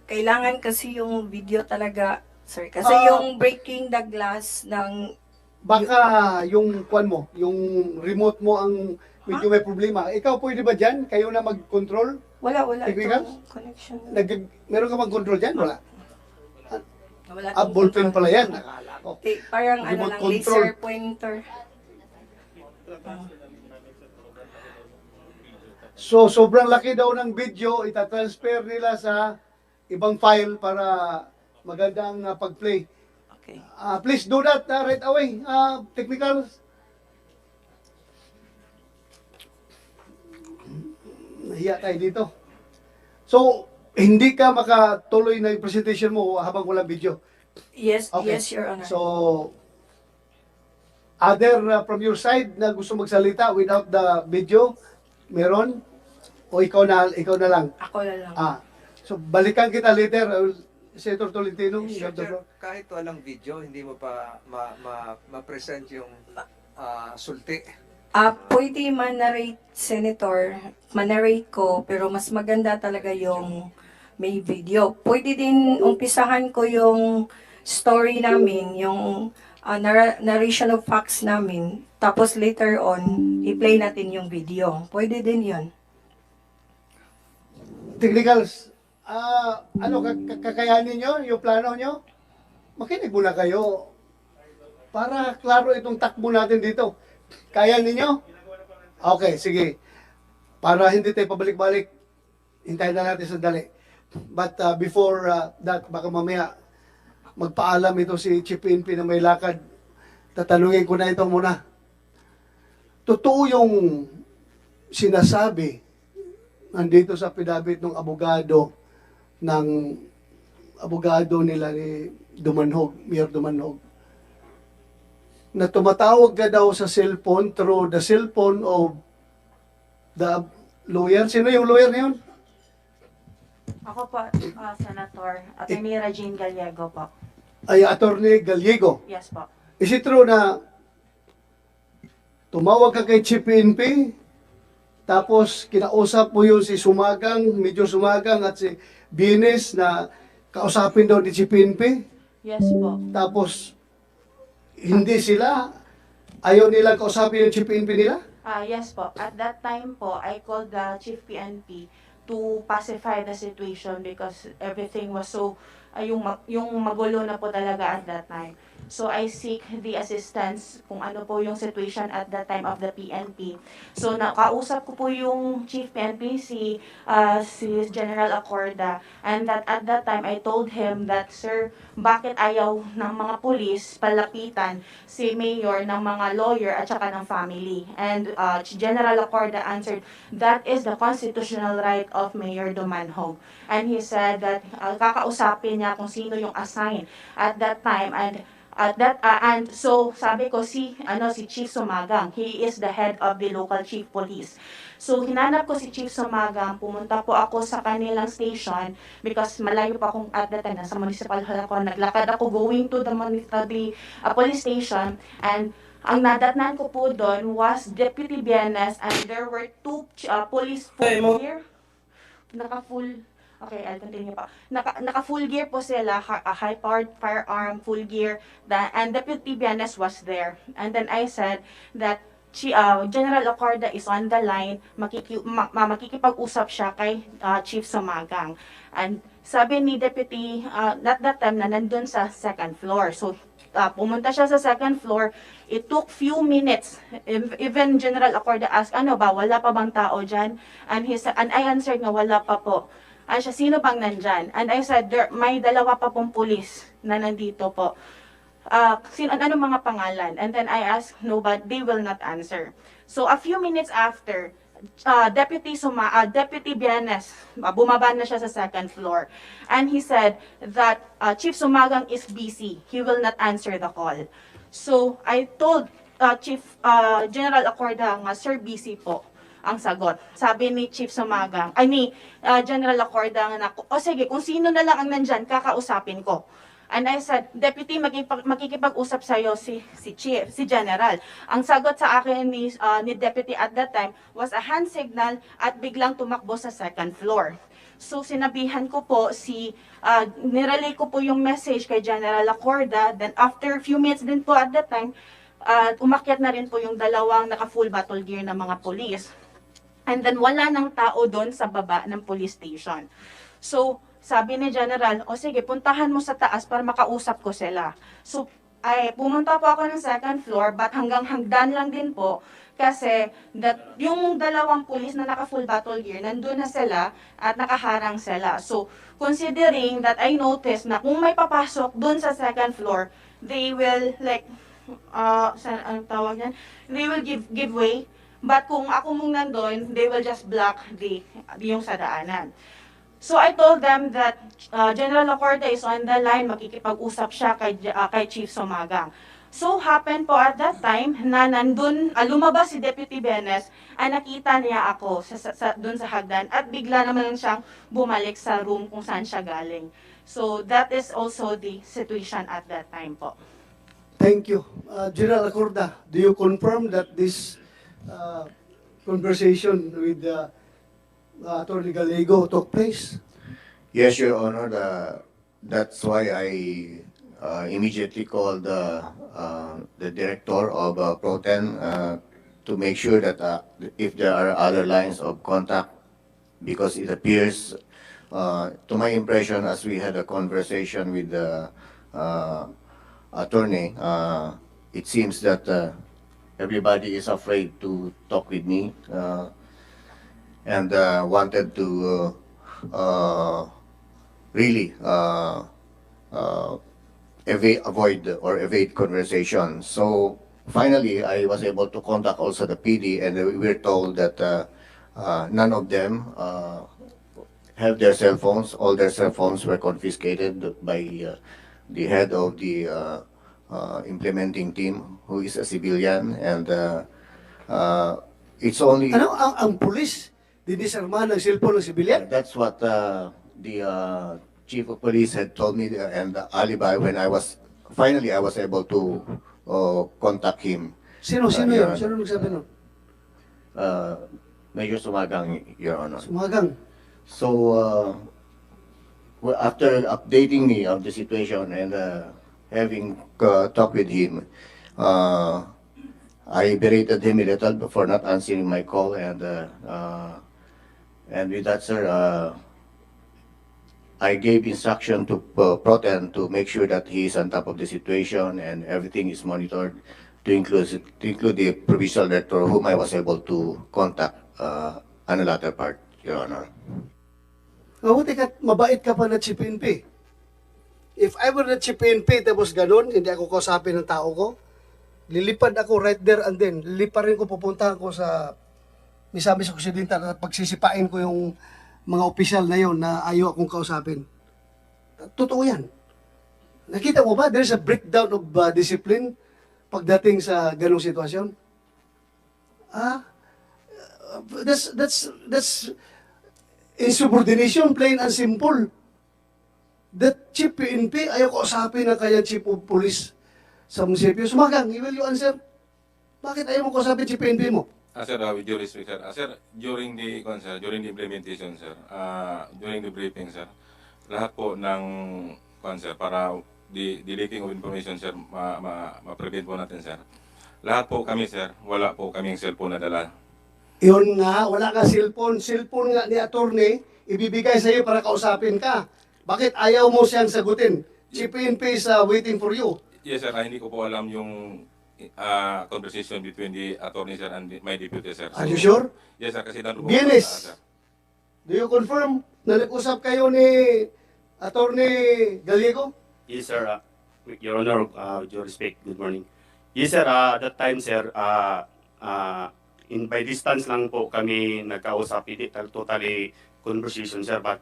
Kailangan kasi yung video talaga, sir. Kasi yung breaking the glass ng... Baka yung kwan mo, yung remote mo ang medyo may problema. Ikaw pwede ba dyan? Kayo na mag-control? Wala Technical? itong connection. Meron ka mag-control dyan? Wala. Wala Ballpen pala yan. Nakala ko. Parang Remote lang, control. laser pointer. So, sobrang laki daw ng video, itatransfer nila sa ibang file para magandang pag-play. Okay. Please do that right away. Technicals. Nahiya tayo dito. So, hindi ka makatuloy na yung presentation mo habang walang video. Yes, Okay. yes, Your Honor. So, other from your side na gusto magsalita without the video, meron? O ikaw na lang? Ako na lang. So, balikan kita later, Senator Tolentino. you have the floor. Kahit walang video, hindi mo pa ma-present yung sulti. Pwede man-narrate, Senator, man-narrate ko, pero mas maganda talaga yung may video. Pwede din umpisahan ko yung story namin, yung narration of facts namin, tapos later on, i-play natin yung video. Pwede din yun. Technicals, kakayanin nyo, yung plano nyo? Makinig muna kayo para klaro itong takbo natin dito. Kaya ninyo? Okay, sige. Para hindi tayo pabalik-balik, hintayin na natin sandali. But before that, baka mamaya magpaalam ito si Chief PNP na may lakad. Tatanungin ko na ito muna. Totoo yung sinasabi nandito sa pidabit ng abogado nila ni Dumanhog, Mayor Dumanhog, na tumatawag ka daw sa cellphone through the cellphone of the lawyer. Sino yung lawyer na yun? Ako po, Senator, Attorney Regine Gallego po. Ay, Attorney Gallego. Yes po. Is it true na tumawag ka kay Chief PNP, tapos kinausap mo yung si Sumagang, medyo Sumagang at si Bines na kausapin daw ni Chief PNP? Yes po. Tapos, hindi sila, ayaw nila kausapin yung Chief PNP nila? Yes po. At that time po, I called the Chief PNP to pacify the situation because everything was so, yung magulo na po talaga at that time. So I seek the assistance kung ano po yung situation at that time of the PNP. So nakausap ko po yung Chief PNP, si General Acorda, and that at that time I told him that, sir, bakit ayaw ng mga pulis palapitan si Mayor ng mga lawyer at saka ng family? And General Acorda answered, that is the constitutional right of Mayor Dumanhog. And he said that kakausapin niya kung sino yung assign at that time, and so sabi ko si Chief Sumagang, he is the head of the local chief police. So hinanap ko si Chief Sumagang, pumunta po ako sa kanilang station because malayo pa akong at that time, nasa municipal hall ako, naglakad ako going to the police station, and ang nadatnan ko po doon was Deputy Bienes, and there were two police here, naka-full. Okay, I'll continue pa. Naka-full gear po sila, high-powered firearm, full gear, and Deputy Bienes was there. And then I said that General Acorda is on the line, makikipag-usap siya kay Chief Sumagang. And sabi ni Deputy, at that time na nandun sa second floor. So, pumunta siya sa second floor. It took few minutes. Even General Acorda asked, ano ba, wala pa bang tao dyan? And I answered nga, wala pa po. Ay siya, sino bang nandyan? And I said, may dalawa pa pong pulis na nandito po. Ano mga pangalan? And then I asked, no, but they will not answer. So a few minutes after, Deputy Bienes, bumaba na siya sa second floor. And he said that Chief Sumagang is busy. He will not answer the call. So I told General Acorda nga, sir, busy po. Ang sagot. Sabi ni Chief Sumagang, ni General Acorda na, sige, kung sino na lang ang nandyan, kakausapin ko. And I said, Deputy, makikipag-usap sa'yo si Chief, si General. Ang sagot sa akin ni Deputy at that time was a hand signal at biglang tumakbo sa second floor. So sinabihan ko po nirelay ko po yung message kay General Acorda. Then after few minutes din po at that time, umakyat na rin po yung dalawang naka-full battle gear na mga police. And then wala nang tao doon sa baba ng police station. So sabi ni General, o sige, puntahan mo sa taas para makausap ko sila. So pumunta po ako ng second floor, but hanggang hagdan lang din po. Kasi yung dalawang pulis na naka-full battle gear, nandun na sila at nakaharang sila. So, considering that I noticed na kung may papasok dun sa second floor, they will anong tawag yan? They will give way. But kung ako mong nandun, they will just block yung sa daanan. So I told them that General Acorda is on the line, makikipag-usap siya kay Chief Sumagang. So happened po at that time na nandun, lumabas si Deputy Benes, nakita niya ako dun sa hagdan at bigla naman siyang bumalik sa room kung saan siya galing. So that is also the situation at that time po. Thank you. General Acorda, do you confirm that this conversation with Attorney Gallego took place? Yes, Your Honor. That's why I immediately called the director of Proten to make sure that if there are other lines of contact, because it appears, to my impression, as we had a conversation with the attorney, it seems that everybody is afraid to talk with me and wanted to really evade conversation. So finally, I was able to contact also the PD, and we were told that none of them have their cell phones. All their cell phones were confiscated by the head of the implementing team, who is a civilian, and it's only... Ang pulis, dinisarmahan ng cellphone ng civilian? That's what the chief of police had told me, and the alibi when I was able to contact him. Sino yun? Sino nagsabi nun? Major Sumagang, Your Honor. Sumagang. So, after updating me of the situation and having talked with him, I berated him a little for not answering my call, and with that, sir, I gave instruction to Proten to make sure that he is on top of the situation and everything is monitored, to include the provincial director, whom I was able to contact on the latter part, Your Honor. Mabuti ka, mabait ka pa na Chief PNP. If I were the Chief PNP, tapos ganun, hindi ako kausapin ng tao ko, lilipad ako right there and then, liliparin ko, pupuntahan ko sa misamis occidental at pagsisipain ko yung mga opisyal na yon na ayaw akong kausapin. Totoo yan. Nakita mo ba, there's a breakdown of discipline pagdating sa ganong sitwasyon? That's insubordination, plain and simple. That Chief PNP, ayaw ko usapin ng kaya Chief of Police sa munisipyo. Sumagang, will you answer? Bakit ayaw mo kausapin Chief PNP mo? Sir, with due respect, sir. Sir, during the implementation, sir, during the briefing, sir, lahat po ng, sir, para the leaking of information, sir, ma-prevent po natin, sir. Lahat po kami, sir, wala po kaming cellphone na dala. Yun nga, wala ka cellphone. Cellphone nga ni attorney, ibibigay sa iyo para kausapin ka. Bakit ayaw mo siyang sagutin? Chief PNP is waiting for you. Yes, sir, hindi ko po alam yung conversation between the attorney, sir, and my deputy, sir. Are you sure? Yes, sir, kasi Guinness, do you confirm na nag-usap kayo ni Attorney Gallego? Yes, sir. Your Honor, with your respect, good morning. Yes, sir. At that time, sir, by distance lang po kami nagkausap. Hindi totally conversation, sir. But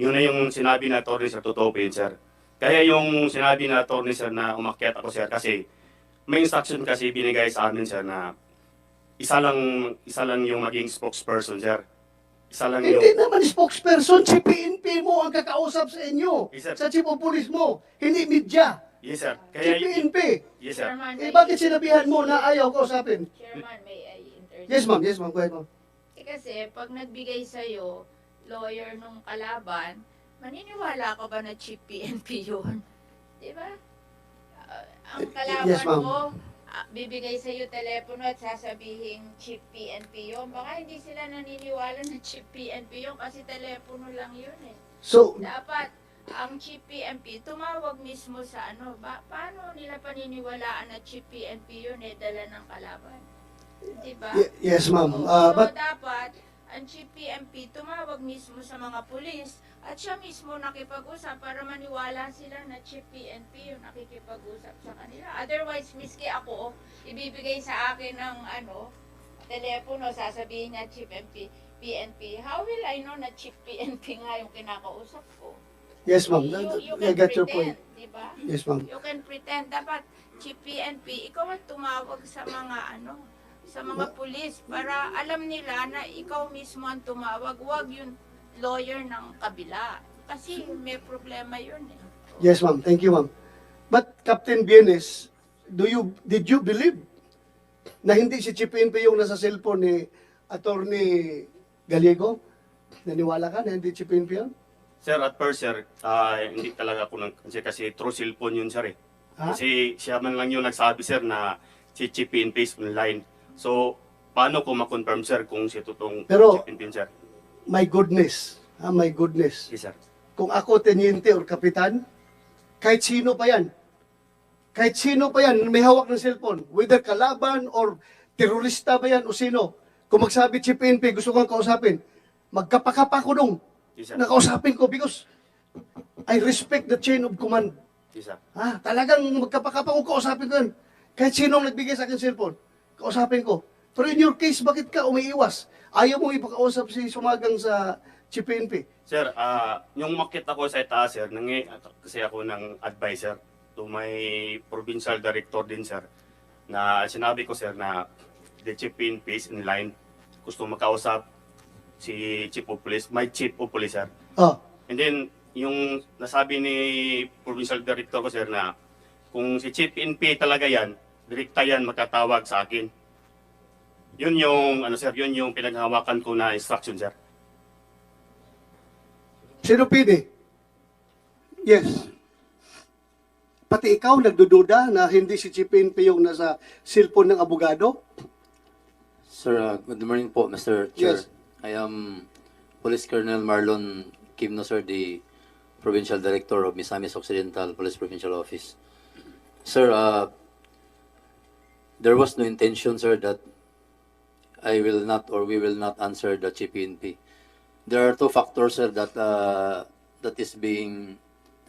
yun na yung sinabi na attorney, sir, totoo po yun, sir. Kaya yung sinabi na attorney, sir, na umakyat ako, sir, kasi may instruction kasi binigay sa amin, sir, na isa lang yung maging spokesperson, sir. isa lang yung... Hindi naman spokesperson, si PNP mo ang kakausap sa inyo. Yes, sir. Sa chief of police mo. Hindi media. Yes, sir. Si PNP. Yes, sir. Chairman, Bakit sinabihan mo na ayaw kausapin? Chairman, may I interject? Yes, ma'am. Yes, ma'am. Go ahead, ma'am. Kasi pag nagbigay sa'yo, lawyer nung kalaban, maniniwala ka ba na chief PNP yun? Di ba? Ang kalaban Yes, ma'am. mo, bibigay sa'yo telepono at sasabihin chief PNP yun. Baka hindi sila naniniwala na chief PNP yun kasi telepono lang yun eh. So, Dapat, ang chief PNP, tumawag mismo sa ano, paano nila paniniwalaan na chief PNP yun eh, dala ng kalaban? Diba? yes, ma'am. So, But dapat, ang chief PNP tumawag mismo sa mga pulis at siya mismo nakipag-usap para maniwala sila na chief PNP yung nakikipag-usap sa kanila. Otherwise, miski ako, ibibigay sa akin ng telepono, sasabihin niya chief PNP. How will I know na chief PNP nga yung kinakausap ko? yes, ma'am. You I can got your point. pretend, diba? Yes, ma'am. You can pretend. Dapat, chief PNP, ikaw ang tumawag sa mga sa mga pulis para alam nila na ikaw mismo ang tumawag, wag yung lawyer ng kabila. Kasi may problema yun eh. Yes, ma'am. Thank you, ma'am. But, Captain Bienes, did you believe na hindi si Chief PNP yung nasa cellphone ni Attorney Gallego? Naniwala ka na hindi Chief PNP yun? Sir, at first, sir, hindi talaga ako kasi through cellphone yun, sir eh. Ha? Kasi siya man lang yung nagsabi, sir, na si Chief PNP is online. So, paano ko ma-confirm, sir, kung si totoong Pero- Chief PNP, sir? My goodness. My goodness. Yes, sir. Kung ako tenyente or kapitan, kahit sino pa yan, may hawak ng cellphone, whether kalaban or terorista ba yan o sino, kung magsabi Chief PNP, gusto kang kausapin, magkapakapa ko nung Yes, sir. nakausapin ko because I respect the chain of command. Yes, sir. Talagang magkapakapa ko, kausapin ko yan. Kahit sinong nagbigay sa akin cellphone, kausapin ko. Pero in your case, bakit ka umiiwas? Ayaw mong ipakausap si sumagang sa Chief PNP. Sir, yung makita ko sa itaas, sir, kasi ako ng advisor to my provincial director din, sir, na sinabi ko, sir, na the Chief PNP is in line. Gusto makausap si Chief of Police, my Chief of Police, sir. Oh. And then, yung nasabi ni provincial director ko, sir, na kung si Chief PNP talaga yan, direkta yan makatawag sa akin. Yun yung, sir, yun yung pinaghawakan ko na instruction, sir. Sino pili? Yes. Pati ikaw nagdududa na hindi si Chief PNP yung nasa cellphone ng abogado? Sir, good morning po, Mr. Chair. Yes. I am Police Colonel Marlon Kimno, sir, the Provincial Director of Misamis Occidental Police Provincial Office. Sir, there was no intention, sir, that I will not or we will not answer the Chief PNP. There are two factors, sir, that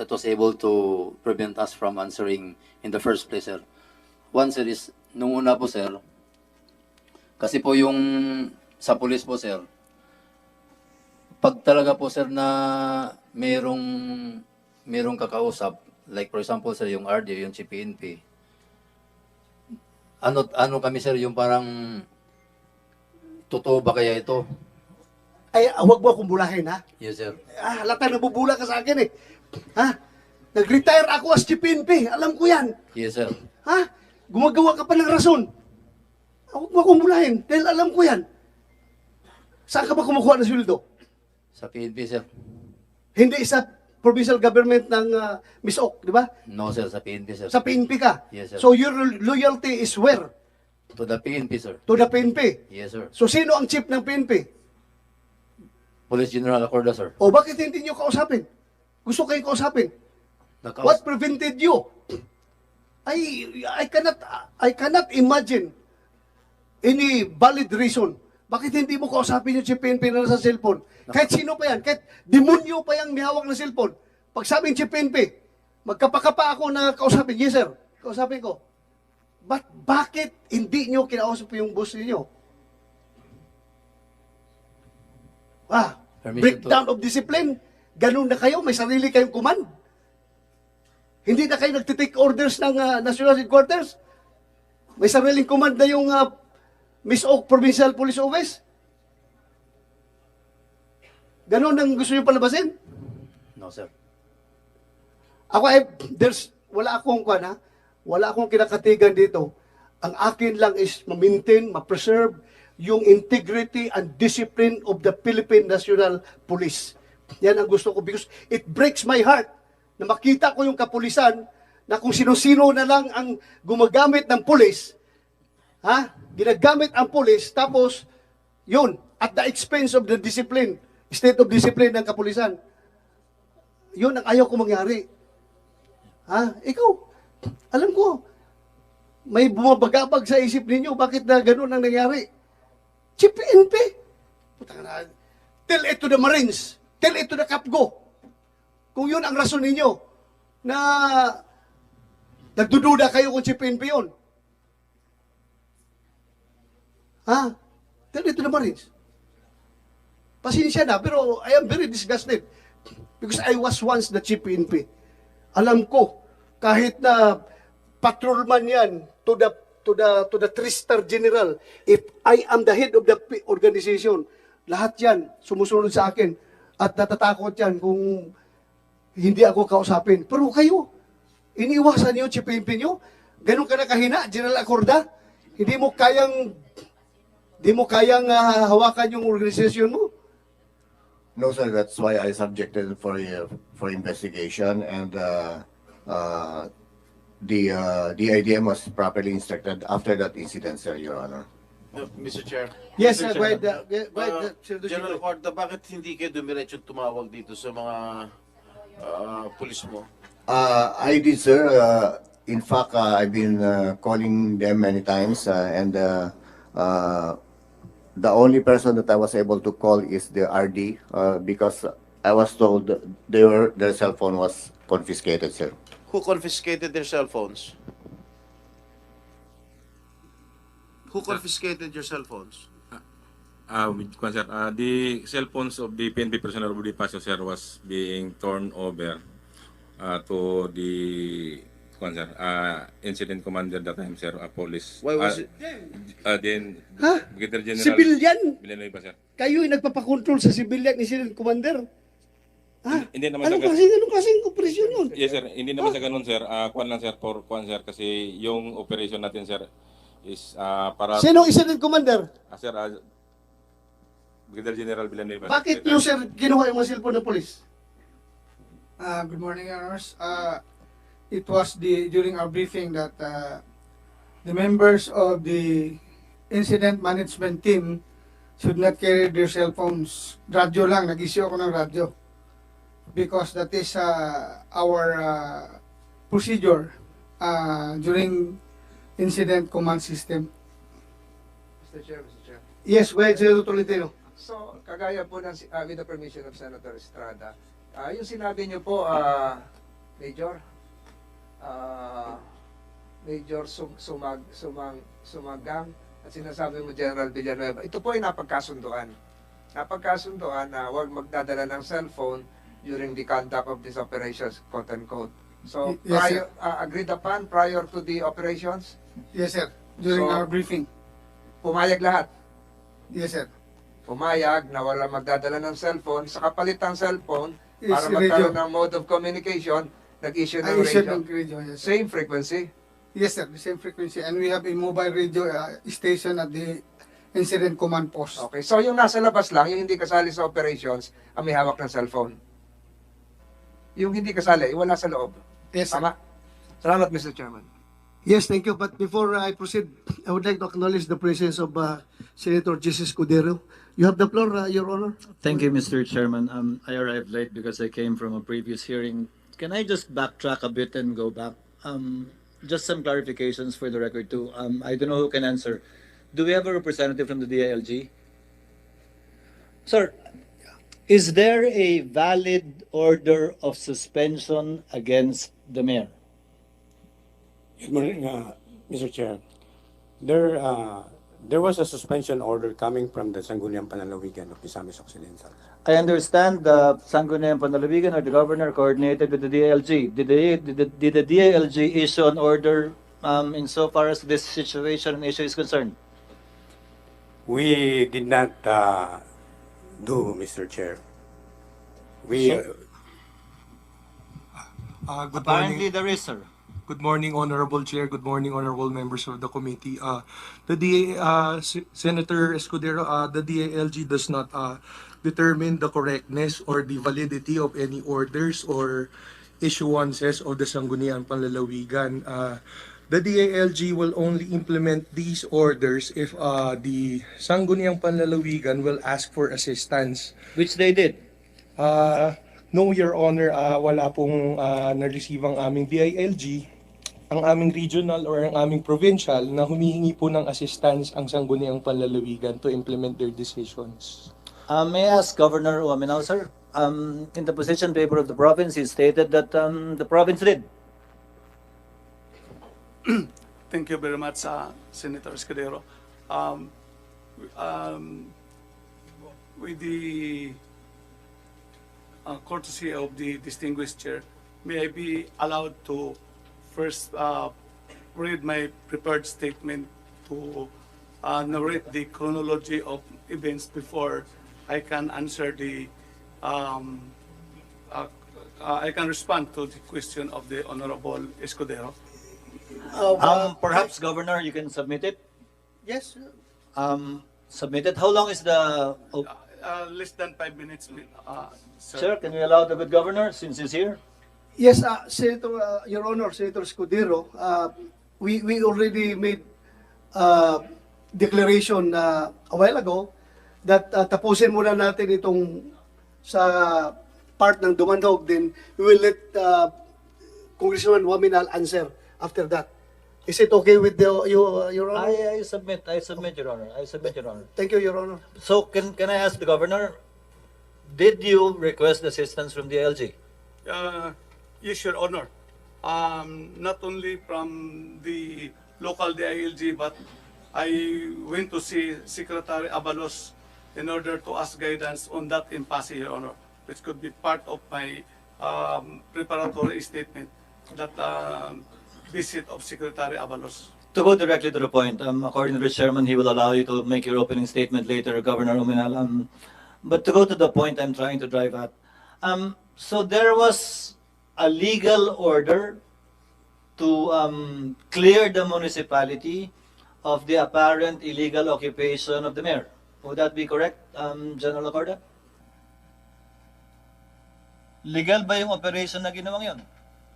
was able to prevent us from answering in the first place, sir. One, sir, is nung una po, sir, kasi po yung sa police po, sir, pag talaga po, sir, na merong kakausap, like for example, sir, yung RD, yung Chief PNP, ano kami, sir, yung parang totoo ba kaya ito? Ay, huwag mo akong bulahin, ha? Yes, sir. Halata nabubula ka sa akin, eh. Ha? Nag-retire ako as Chief PNP. Alam ko yan. Yes, sir. Ha? Gumagawa ka pa ng rason. Huwag mo akong bulahin. Dahil alam ko yan. Saan ka ba kumukuha ng sweldo? Sa PNP, sir. Hindi sa provincial government ng Miss Oak, di ba? No, sir. Sa PNP, sir. Sa PNP ka. Yes, sir. So your loyalty is where? To the PNP, sir. To the PNP. Yes, sir. So sino ang chief ng PNP? Police General Acorda, sir. O bakit hindi nyo kausapin? Gusto kayo kausapin? What prevented you? I cannot imagine any valid reason. Bakit hindi mo kausapin yung Chief PNP na nasa cellphone? Kahit sino pa yan, kahit demonyo pa yung may hawak na cellphone. Pag sabing Chief PNP, magkapakapa ako na kausapin. Yes, sir. Kausapin ko. Bakit hindi nyo kinausap yung boss ninyo? Breakdown of discipline. Ganun na kayo, may sarili kayong command. Hindi na kayo nagtitake orders ng National Headquarters. May sariling command na yung Miss Oak Provincial Police Office. Ganon ang gusto niyo palabasin? No, sir. Ako, wala akong kinakatigan dito. Ang akin lang is ma-maintain, ma-preserve yung integrity and discipline of the Philippine National Police. Yan ang gusto ko because it breaks my heart na makita ko yung kapulisan na kung sino-sino na lang ang gumagamit ng pulis, ginagamit ang pulis, tapos, yun, at the expense of the discipline, state of discipline ng kapulisan. Yun ang ayaw ko mangyari. Ikaw, alam ko, may bumabagabag sa isip ninyo, bakit na ganun ang nangyari? Chief PNP. Tell it to the Marines. Tell it to the Capgo. Kung yun ang rason ninyo, na nagdududa kayo kung Chief PNP yun. Tell it to the Marines. Pasensya na, pero I am very disgusted. Because I was once the Chief PNP. Alam ko, kahit na patrolman yan to the 3-star general, if I am the head of the organization, lahat yan sumusunod sa akin at natatakot yan kung hindi ako kausapin. Pero kayo, iniiwasan niyo, Chief PNP niyo, ganun ka na kahina, General Acorda, hindi mo kayang hawakan yung organisasyon mo. No, sir. That's why I subjected for investigation, and the IDM was properly instructed after that incident, sir, Your Honor. Mr. Chair. Yes, sir. General Corda, bakit hindi kayo dumiretso tumawag dito sa mga pulis mo? I did, sir. In fact, I've been calling them many times, and the only person that I was able to call is the RD, because I was told that their cell phone was confiscated, sir. Who confiscated their cell phones? Who confiscated your cell phones? Sir, the cell phones of the PNP personnel of Bonifacio, sir, was being torn over to the incident commander that time, sir, police. Why was it? Then, Brigadier General Civilian? Villanueva, sir. Kayo yung nagpapakontrol sa civilian incident commander. Hindi naman Anong klaseng operasyon yun? Yes, sir. Hindi naman sa ganun, sir. Kuan lang, sir, sir, kasi yung operation natin, sir, is para... Sino incident commander? Sir, Brigadier General Villanueva. Bakit nyo, sir, kinuha yung mga cellphone ng polis? Good morning, Your Honors. It was during our briefing that the members of the incident management team should not carry their cell phones. Radyo lang, nag-issue ako ng radyo. Because that is our procedure during incident command system. Mr. Chair. Yes, well, Senator Tolentino. So, kagaya po ng, with the permission of Senator Estrada, yung sinabi niyo po, Major Sumagang, at sinasabi mo General Villanueva, ito po ay napagkasunduan. Napagkasunduan na huwag magdadala ng cellphone during the conduct of these operations, quote unquote. So, Yes, agreed upon prior to the operations? Yes, sir. During our briefing. Pumayag lahat? Yes, sir. Pumayag na wala magdadala ng cellphone, sa kapalit ng cellphone, Is para radio. magkaroon ng mode of communication, nag-issue ng radio. Yes, sir. Same frequency? Yes, sir. The same frequency. And we have a mobile radio station at the incident command post. Okay, so yung nasa labas lang, yung hindi kasali sa operations, ang may hawak ng cellphone. Yung hindi kasali, wala sa loob. Yes, sir. Tama? Salamat, Mr. Chairman. Yes, thank you. But before I proceed, I would like to acknowledge the presence of Senator Jesus Cudero. You have the floor, Your Honor. Thank you, Mr. Chairman. I arrived late because I came from a previous hearing. Can I just backtrack a bit and go back? Just some clarifications for the record too. I don't know who can answer. Do we have a representative from the DILG? Sir, is there a valid order of suspension against the mayor? Good morning, Mr. Chair. There was a suspension order coming from the Sangguniang Panlalawigan of Misamis Occidental. I understand the Sangguniang Panlalawigan or the governor coordinated with the DILG. Did the DILG issue an order insofar as this situation and issue is concerned? We did not do, Mr. Chair. We, Good Apparently morning. there is, sir. Good morning, Honorable Chair. Good morning, honorable members of the committee. The DA, Senator Escudero, the DALG does not determine the correctness or the validity of any orders or issuances of the Sangguniang Panlalawigan. The DALG will only implement these orders if the Sangguniang Panlalawigan will ask for assistance. Which they did. No, Your Honor, wala pong na-receive ang aming DILG, ang aming regional or ang aming provincial na humihingi po ng assistance ang Sangguniang Panlalawigan to implement their decisions. May I ask Governor Uaminaw, sir? In the position paper of the province, he stated that the province did. Thank you very much, Senator Escudero. With the courtesy of the distinguished chair, may I be allowed to first read my prepared statement to narrate the chronology of events before I can answer the I can respond to the question of the Honorable Escudero. Perhaps, Governor, you can submit it. Yes. Submit it. How long is the... Less than 5 minutes, sir. Sir, can we allow the good governor since he's here? Yes, Senator, Your Honor, Senator Escudero, we already made declaration a while ago that tapusin muna natin itong sa part ng Dumanhog, then we will let Congressman Waminal answer after that. Is it okay with Your Honor? I submit, Your Honor. I submit, Your Honor. Thank you, Your Honor. So, can I ask the governor, did you request assistance from the LG? Yes, Your Honor. Not only from the local DILG, but I went to see Secretary Abalos in order to ask guidance on that impasse, Your Honor, which could be part of my preparatory statement, that visit of Secretary Abalos. To go directly to the point, according to the chairman, he will allow you to make your opening statement later, Governor Uminal. But to go to the point I'm trying to drive at, so there was a legal order to clear the municipality of the apparent illegal occupation of the mayor. Would that be correct, General Acorda? Legal ba yung operation na ginawang yun?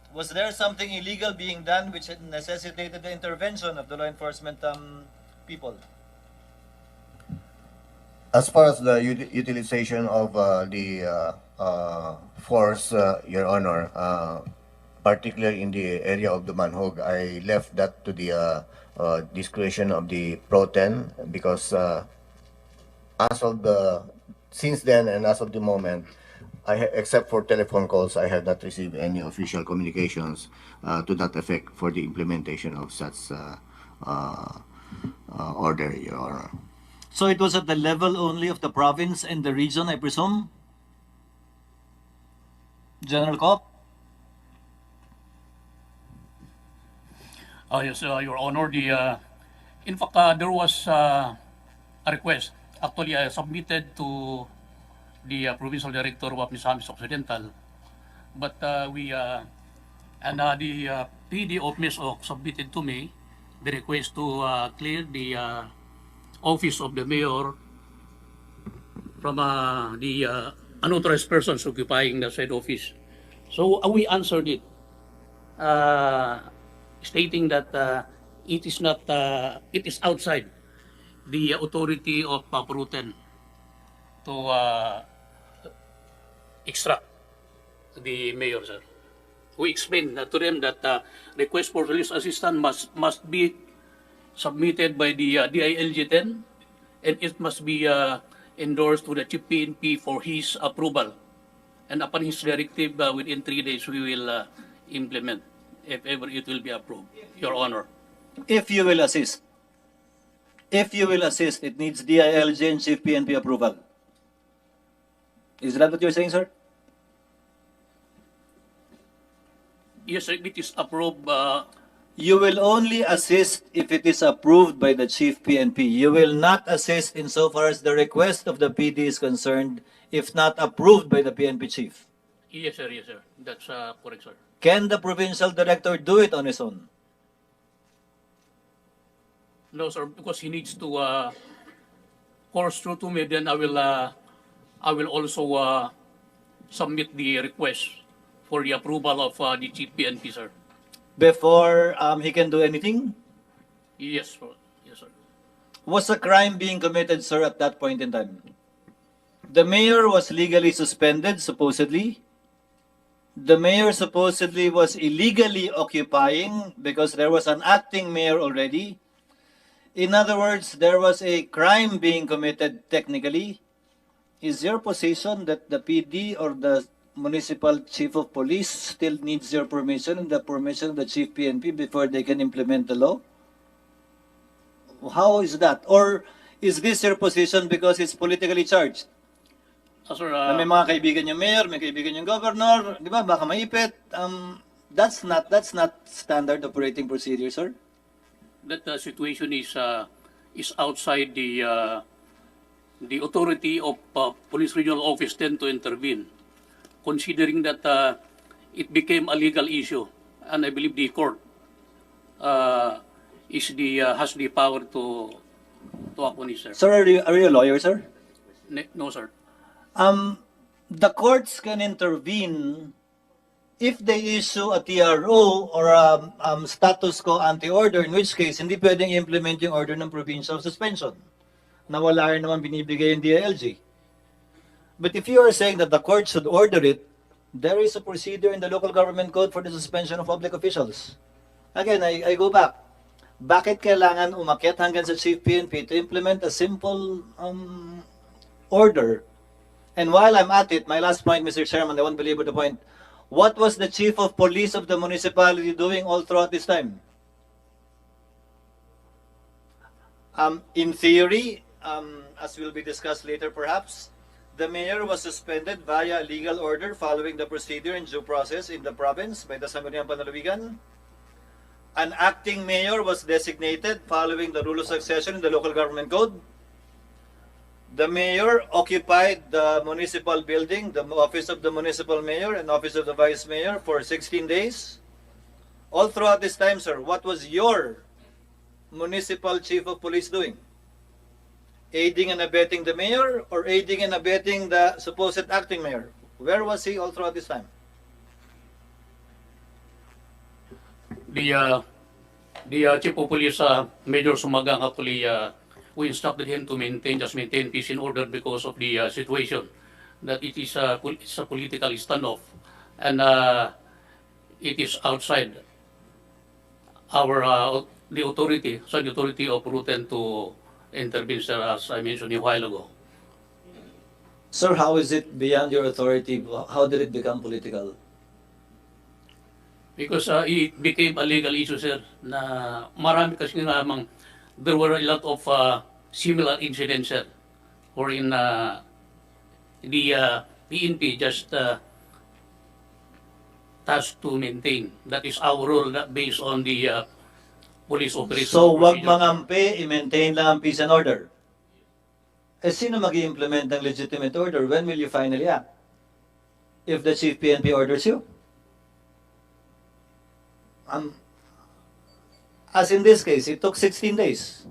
Was there something illegal being done which necessitated the intervention of the law enforcement people? As far as the utilization of the force, Your Honor, particularly in the area of the Manhog, I left that to the discretion of the Pro-Ten because since then and as of the moment, except for telephone calls, I have not received any official communications to that effect for the implementation of such order, Your Honor. So it was at the level only of the province and the region, I presume? General Kopp? Yes, Your Honor. In fact, there was a request. Actually, I submitted to the provincial director of misamis occidental, but the PD of MISOC submitted to me the request to clear the office of the mayor from the unauthorized persons occupying the said office. So we answered it, stating that it is not, it is outside the authority of Pro-Ten to extract the mayor, sir. We explained to them that request for police assistance must be submitted by the DILG-10, and it must be endorsed to the Chief PNP for his approval. And upon his directive, within 3 days, we will implement, if ever it will be approved, Your Honor. If you will assist, it needs DILG and Chief PNP approval. Is that what you're saying, sir? Yes, sir, it is approved. You will only assist if it is approved by the Chief PNP. You will not assist insofar as the request of the PD is concerned if not approved by the PNP Chief. Yes, sir. Yes, sir. That's correct, sir. Can the provincial director do it on his own? No, sir, because he needs to course through to me. Then I will also submit the request for the approval of the Chief PNP, sir. Before he can do anything? Yes, sir. Yes, sir. Was a crime being committed, sir, at that point in time? The mayor was legally suspended, supposedly. The mayor supposedly was illegally occupying because there was an acting mayor already. In other words, there was a crime being committed technically. Is your position that the PD or the municipal chief of police still needs your permission and the permission of the chief PNP before they can implement the law? How is that? Or is this your position because it's politically charged? Sir, Na may mga kaibigan yung mayor, may kaibigan yung governor, di ba? Baka maipit. That's not standard operating procedure, sir. that situation is outside the authority of police regional office then to intervene, considering that it became a legal issue, and I believe the court has the power to act on it, sir. Sir, are you a lawyer, sir? No, sir. The courts can intervene if they issue a TRO or a status quo anti-order, in which case, hindi pwedeng i-implement yung order ng provincial suspension. Na wala rin naman binibigay yung DILG. But if you are saying that the court should order it, there is a procedure in the local government code for the suspension of public officials. Again, I go back. Bakit kailangan umakyat hanggang sa Chief PNP to implement a simple order? And while I'm at it, my last point, Mr. Chairman, I won't belabor the point. What was the chief of police of the municipality doing all throughout this time? In theory, as will be discussed later perhaps, the mayor was suspended via legal order following the procedure and due process in the province by the Sangguniang Panlalawigan. An acting mayor was designated following the rule of succession in the local government code. The mayor occupied the municipal building, the office of the municipal mayor and office of the vice mayor for 16 days. All throughout this time, sir, what was your municipal chief of police doing? Aiding and abetting the mayor or aiding and abetting the supposed acting mayor? Where was he all throughout this time? The chief of police, Major Sumagang, actually, we instructed him to maintain peace in order because of the situation that it's a political standoff, and it is outside the authority, so the authority of Ruten to intervene, sir, as I mentioned a while ago. Sir, how is it beyond your authority? How did it become political? Because it became a legal issue, sir, na marami kasi namang there were a lot of similar incidents, sir, wherein the PNP just tasked to maintain. That is our role based on the police operation. So, wag mangampi, i-maintain lang ang peace and order. Eh, sino mag-i-implement ng legitimate order? When will you finally act? If the Chief PNP orders you? As in this case, it took 16 days.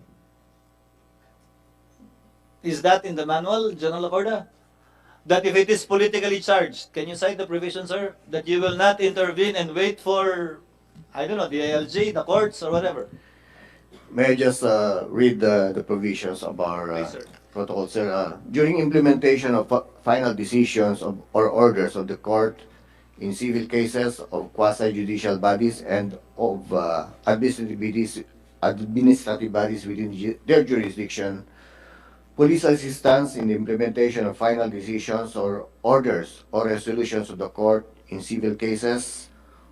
Is that in the manual, General Lacorda? That if it is politically charged, can you cite the provision, sir? That you will not intervene and wait for, I don't know, the ALG, the courts, or whatever? May I just read the provisions of our protocol, sir? During implementation of final decisions or orders of the court in civil cases of quasi-judicial bodies and of administrative bodies within their jurisdiction, police assistance in the implementation of final decisions or orders or resolutions of the court in civil cases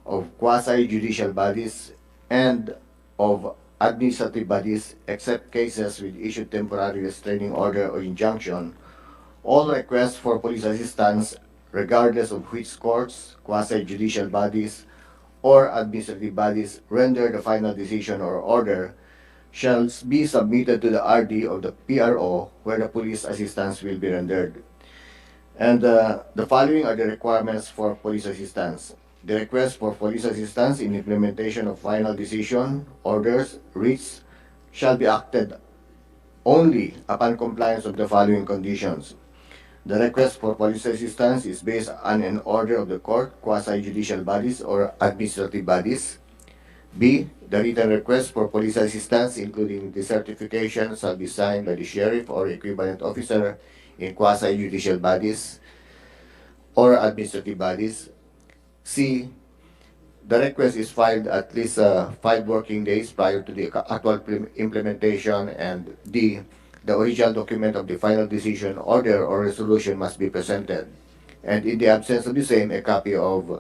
of quasi-judicial bodies and of administrative bodies, except cases with issued temporary restraining order or injunction. All requests for police assistance, regardless of which courts, quasi-judicial bodies, or administrative bodies render the final decision or order shall be submitted to the RD of the PRO where the police assistance will be rendered. And the following are the requirements for police assistance. The request for police assistance in implementation of final decision, orders, writs shall be acted only upon compliance of the following conditions. The request for police assistance is based on an order of the court, quasi-judicial bodies, or administrative bodies. B. The written request for police assistance, including the certification, shall be signed by the sheriff or equivalent officer in quasi-judicial bodies or administrative bodies. C. The request is filed at least 5 working days prior to the actual implementation. And D. The original document of the final decision, order, or resolution must be presented. And in the absence of the same, a copy of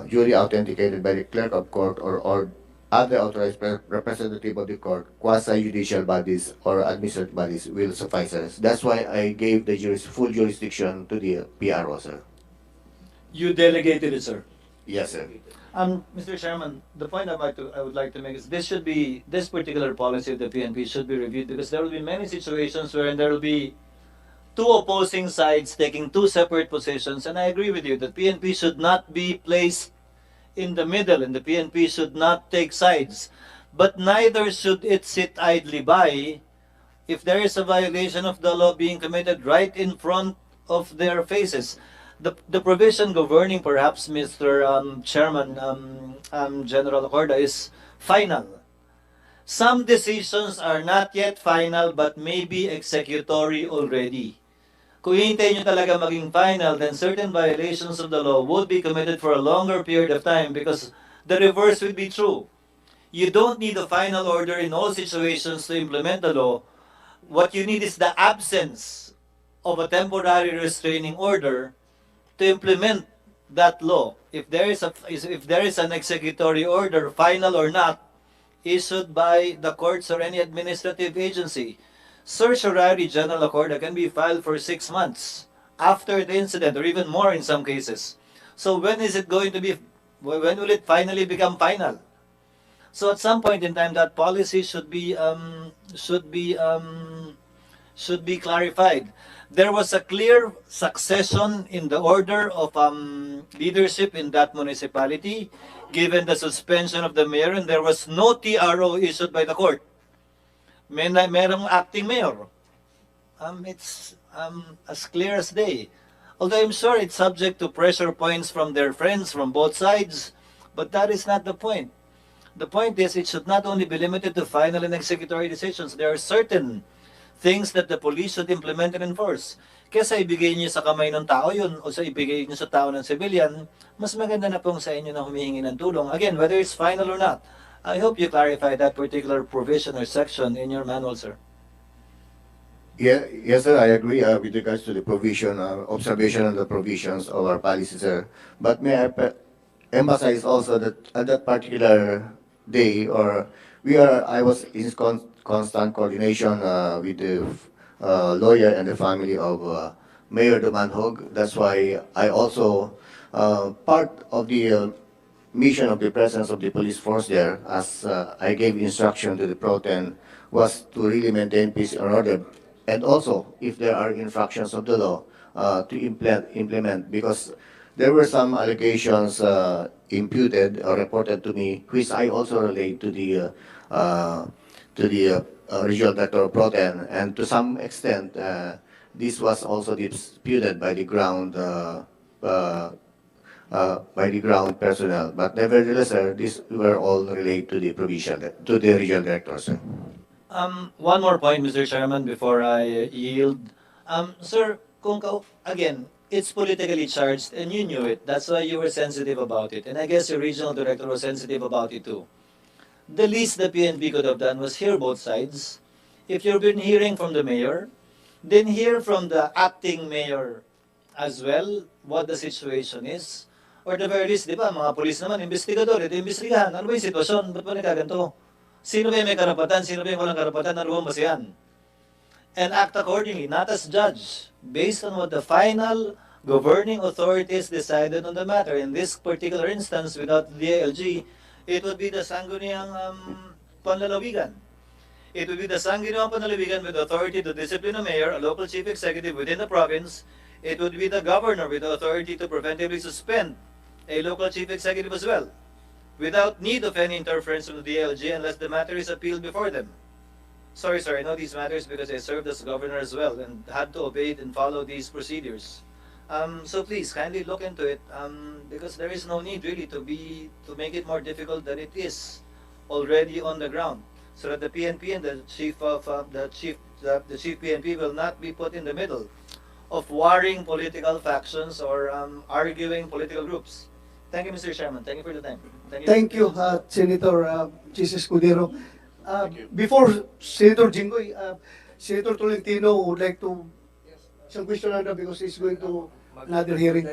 duly authenticated by the clerk of court or other authorized representative of the court, quasi-judicial bodies or administrative bodies will suffice us. That's why I gave the full jurisdiction to the PRO, sir. You delegated it, sir. Yes, sir. Mr. Chairman, the point I would like to make is this particular policy of the PNP should be reviewed, because there will be many situations where there will be two opposing sides taking two separate positions, and I agree with you that PNP should not be placed in the middle, and the PNP should not take sides. But neither should it sit idly by if there is a violation of the law being committed right in front of their faces. The provision governing, perhaps, Mr. Chairman, General Acorda, is final. Some decisions are not yet final but may be executory already. Kung hintayin nyo talaga maging final, then certain violations of the law would be committed for a longer period of time, because the reverse would be true. You don't need a final order in all situations to implement the law. What you need is the absence of a temporary restraining order to implement that law. If there is an executory order, final or not, issued by the courts or any administrative agency, certiorari general accorda can be filed for 6 months after the incident, or even more in some cases. So when is it going to be? When will it finally become final? So at some point in time, that policy should be clarified. There was a clear succession in the order of leadership in that municipality, given the suspension of the mayor, and there was no TRO issued by the court. Merong acting mayor. It's as clear as day. Although I'm sure it's subject to pressure points from their friends from both sides, but that is not the point. The point is, it should not only be limited to final and executory decisions. There are certain things that the police should implement and enforce. Kesa ibigay niyo sa kamay ng tao yun, o sa ibigay niyo sa tao ng civilian, mas maganda na pong sa inyo na humihingi ng tulong. Again, whether it's final or not, I hope you clarify that particular provision or section in your manual, sir. Yeah, yes, sir, I agree with regards to the provision, observation of the provisions of our policy, sir. But may I emphasize also that at that particular day, I was in constant coordination with the lawyer and the family of Mayor Dumanhog. That's why I also, part of the mission of the presence of the police force there, as I gave instruction to the Pro-Ten, was to really maintain peace and order. And also, if there are infractions of the law, to implement, because there were some allegations imputed or reported to me, which I also relate to the regional director of Pro-Ten, and to some extent, this was also disputed by the ground personnel. But nevertheless, sir, these were all related to the regional director, sir. One more point, Mr. Chairman, before I yield. Sir, again, it's politically charged, and you knew it. That's why you were sensitive about it. And I guess your regional director was sensitive about it too. The least the PNP could have done was hear both sides. If you've been hearing from the mayor, then hear from the acting mayor as well what the situation is. Or the very least, di ba, mga polis naman, investigador, ito investigahan. Ano ba yung sitwasyon? Ba't ba nagkaganto? Sino ba yung may karapatan? Sino ba yung walang karapatan? Ano ba basihan? And act accordingly, not as judge, based on what the final governing authorities decided on the matter. In this particular instance, without the DILG, it would be the Sangguniang Panlalawigan. It would be the Sangguniang Panlalawigan with authority to discipline a mayor, a local chief executive within the province. It would be the governor with the authority to preventively suspend a local chief executive as well, without need of any interference from the DILG unless the matter is appealed before them. Sorry, sir, I know these matters because I served as governor as well and had to obey and follow these procedures. So please kindly look into it because there is no need really to make it more difficult than it is already on the ground, so that the PNP and the chief PNP will not be put in the middle of warring political factions or arguing political groups. Thank you, Mr. Chairman. Thank you for the time. Thank you, Senator Chis Escudero. Before Senator Jinggoy, Senator Tolentino would like to some question because he's going to another hearing.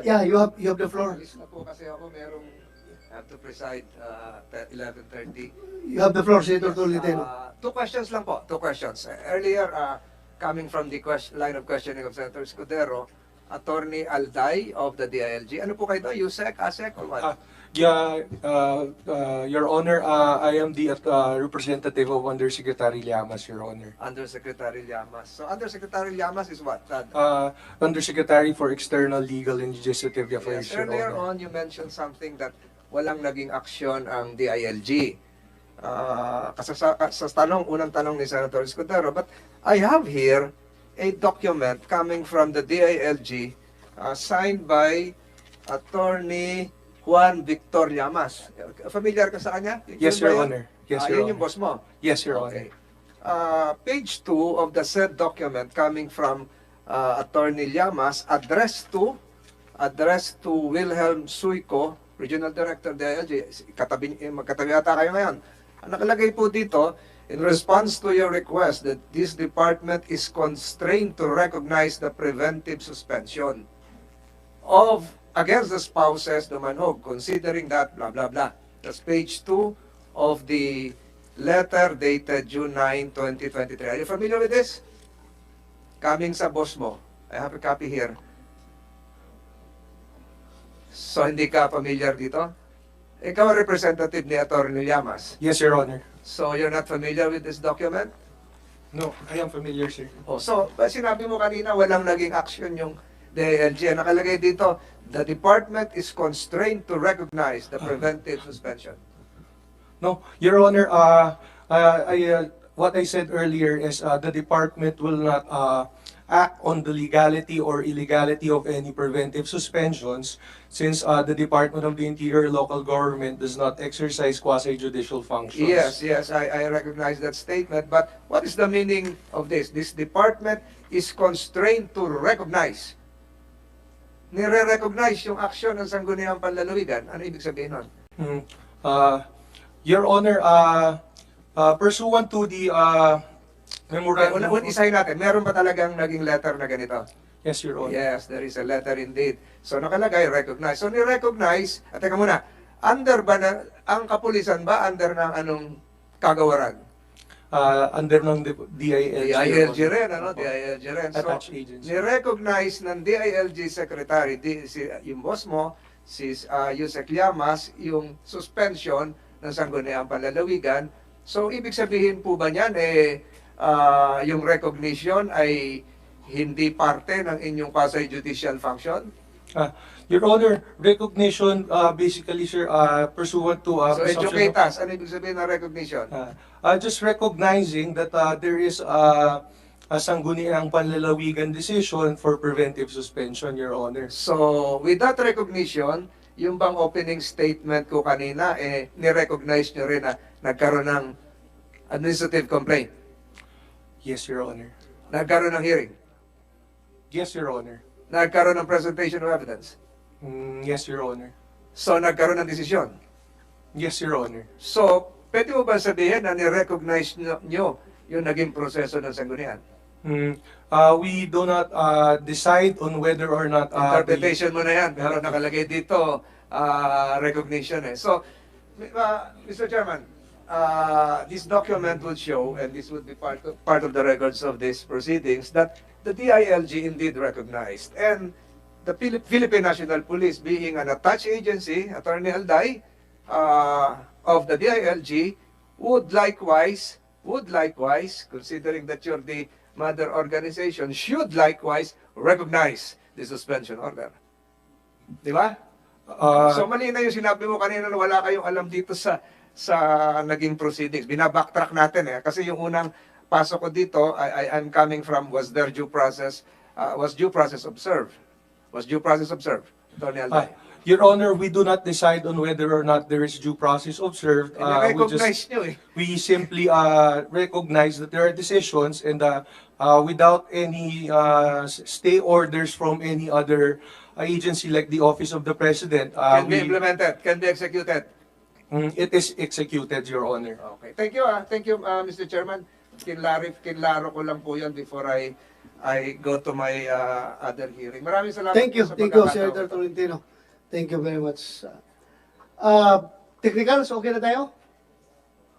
Yeah, you have the floor. I have to preside at 11:30. You have the floor, Senator Tolentino. Two questions lang po. Two questions. Earlier, coming from the line of questioning of Senator Escudero, Attorney Alday of the DILG. Ano po kayo doon? USEC, ASEC, or what? Your Honor, I am the representative of Undersecretary Llamas, Your Honor. Undersecretary Llamas. So Undersecretary Llamas is what? Undersecretary for External Legal and Legislative Affairs, Yes, Your earlier Honor. on, you mentioned something that walang naging aksyon ang DILG. Sa unang tanong ni Senator Escudero, but I have here a document coming from the DILG signed by Attorney Juan Victor Llamas. Familiar ka sa kanya? Yes, Your Honor. Yes, Your Yun yung Honor. boss mo? Yes, Your Okay. Honor. Page 2 of the said document coming from Attorney Llamas addressed to Wilhelm Suico, Regional Director DILG. Magkatabi ata kayo ngayon. Ang nakalagay po dito, in response to your request that this department is constrained to recognize the preventive suspension against the spouses ng manhog, considering that blah blah blah. That's page 2 of the letter dated June 9, 2023. Are you familiar with this? Coming sa boss mo. I have a copy here. So hindi ka familiar dito? Ikaw ang representative ni Attorney Llamas. Yes, Your Honor. So you're not familiar with this document? No, I am familiar, sir. So, sinabi mo kanina, walang naging action yung DILG. Nakalagay dito, the department is constrained to recognize the preventive suspension. No, Your Honor, what I said earlier is the department will not act on the legality or illegality of any preventive suspensions since the Department of the Interior local government does not exercise quasi-judicial functions. Yes, I recognize that statement. But what is the meaning of this? This department is constrained to recognize. Nire-recognize yung aksyon ng Sangguniang Panlalawigan. Ano ibig sabihin nun? Your Honor, pursuant to the memorandum... Isahin natin, meron ba talagang naging letter na ganito? Yes, Your Honor. Yes, there is a letter indeed. So nakalagay, recognize. So ni-recognize, teka muna, under ba na, ang kapulisan ba under ng anong kagawaran? Under ng DILG. DILG rin, ano? DILG rin. So, Attached agency. ni-recognize ng DILG Secretary, yung boss mo, si Yusek Llamas, yung suspension ng Sangguniang Panlalawigan. So, ibig sabihin po ba niyan, yung recognition ay hindi parte ng inyong quasi-judicial function? Your Honor, recognition basically, sir, pursuant to... So, educate us. Ano ibig sabihin ng recognition? Just recognizing that there is a Sangguniang Panlalawigan decision for preventive suspension, Your Honor. So, with that recognition, yung bang opening statement ko kanina, ni-recognize nyo rin na nagkaroon ng administrative complaint? Yes, Your Honor. Nagkaroon ng hearing? Yes, Your Honor. Nagkaroon ng presentation of evidence? Yes, Your Honor. So, nagkaroon ng desisyon? Yes, Your Honor. So, pwede mo ba sabihin na ni-recognize nyo yung naging proseso ng sanggunian? We do not decide on whether or not... Interpretation mo na yan, pero nakalagay dito recognition. So, Mr. Chairman, this document would show, and this would be part of the records of these proceedings, that the DILG indeed recognized. And the Philippine National Police, being an attached agency, Attorney Alday, of the DILG, would likewise, considering that you're the mother organization, should likewise recognize the suspension order. Di ba? So mali na yung sinabi mo kanina na wala kayong alam dito sa naging proceedings. Binabacktrack natin kasi yung unang pasok ko dito, I'm coming from, was there due process, was due process observed? Was due process observed? Attorney Alday. Your Honor, we do not decide on whether or not there is due process observed. We simply recognize that there are decisions, and without any stay orders from any other agency like the Office of the President, Can be implemented, can be executed. It is executed, Your Honor. Okay. Thank you, Mr. Chairman. Kinlaro ko lang po yan before I go to my other hearing. Maraming salamat Thank you, po sa thank you, pagkakataon. Senator Tolentino. Thank you very much. Technicals, okay na tayo?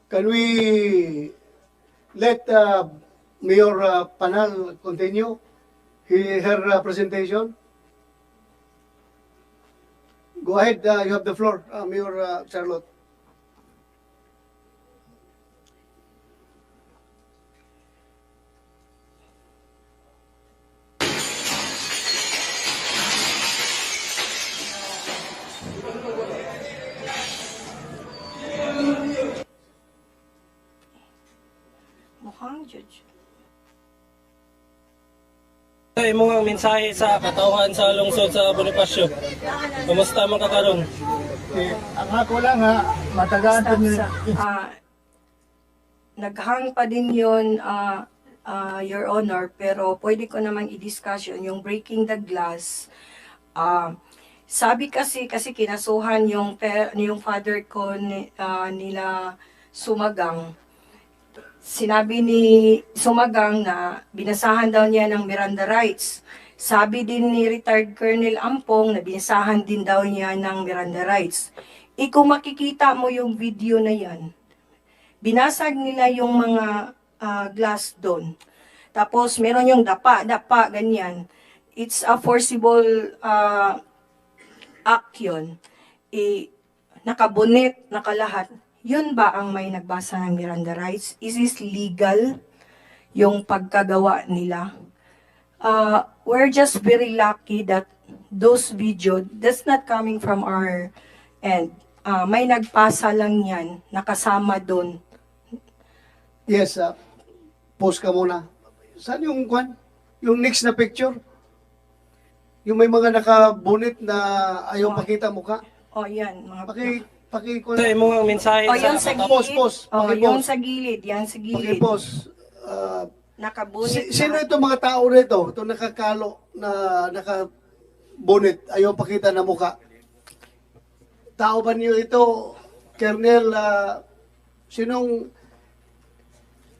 Can we let Mayor Panal continue her presentation? Go ahead, you have the floor, Mayor Charlotte. Mukhang judge. Imo nga mensahe sa katawhan sa lungsod sa Bonifacio. Kumusta man kakaron? Ang ako lang ha, matagaan pa nila. Naghang pa din yun, Your Honor, pero pwede ko namang i-discussion yung breaking the glass. Sabi kasi kinasuhan yung father ko nila Sumagang. Sinabi ni Sumagang na binasahan daw niya ng Miranda rights. Sabi din ni retired Colonel Ampong na binasahan din daw niya ng Miranda rights. Kung makikita mo yung video na yan, binasag nila yung mga glass doon. Tapos meron yung dapa, ganyan. It's a forcible act yun. Nakabunit, nakalahat. Yun ba ang may nagbasa ng Miranda rights? Is this legal yung pagkagawa nila? We're just very lucky that those video, that's not coming from our end. May nagpasa lang yan, nakasama doon. Yes, post ka muna. Saan yung kwan? Yung next na picture? Yung may mga nakabunit na ayaw pakita mukha? Yan. Mga Ito mo ang mensahe yung sa gilid. Post. Yung sa gilid. Yan sa gilid. Post. Nakabunit Sino itong mga tao rito? Itong nakakalo na nakabunit, ayaw pakita na mukha. Tao ba niyo ito, Colonel, sinong...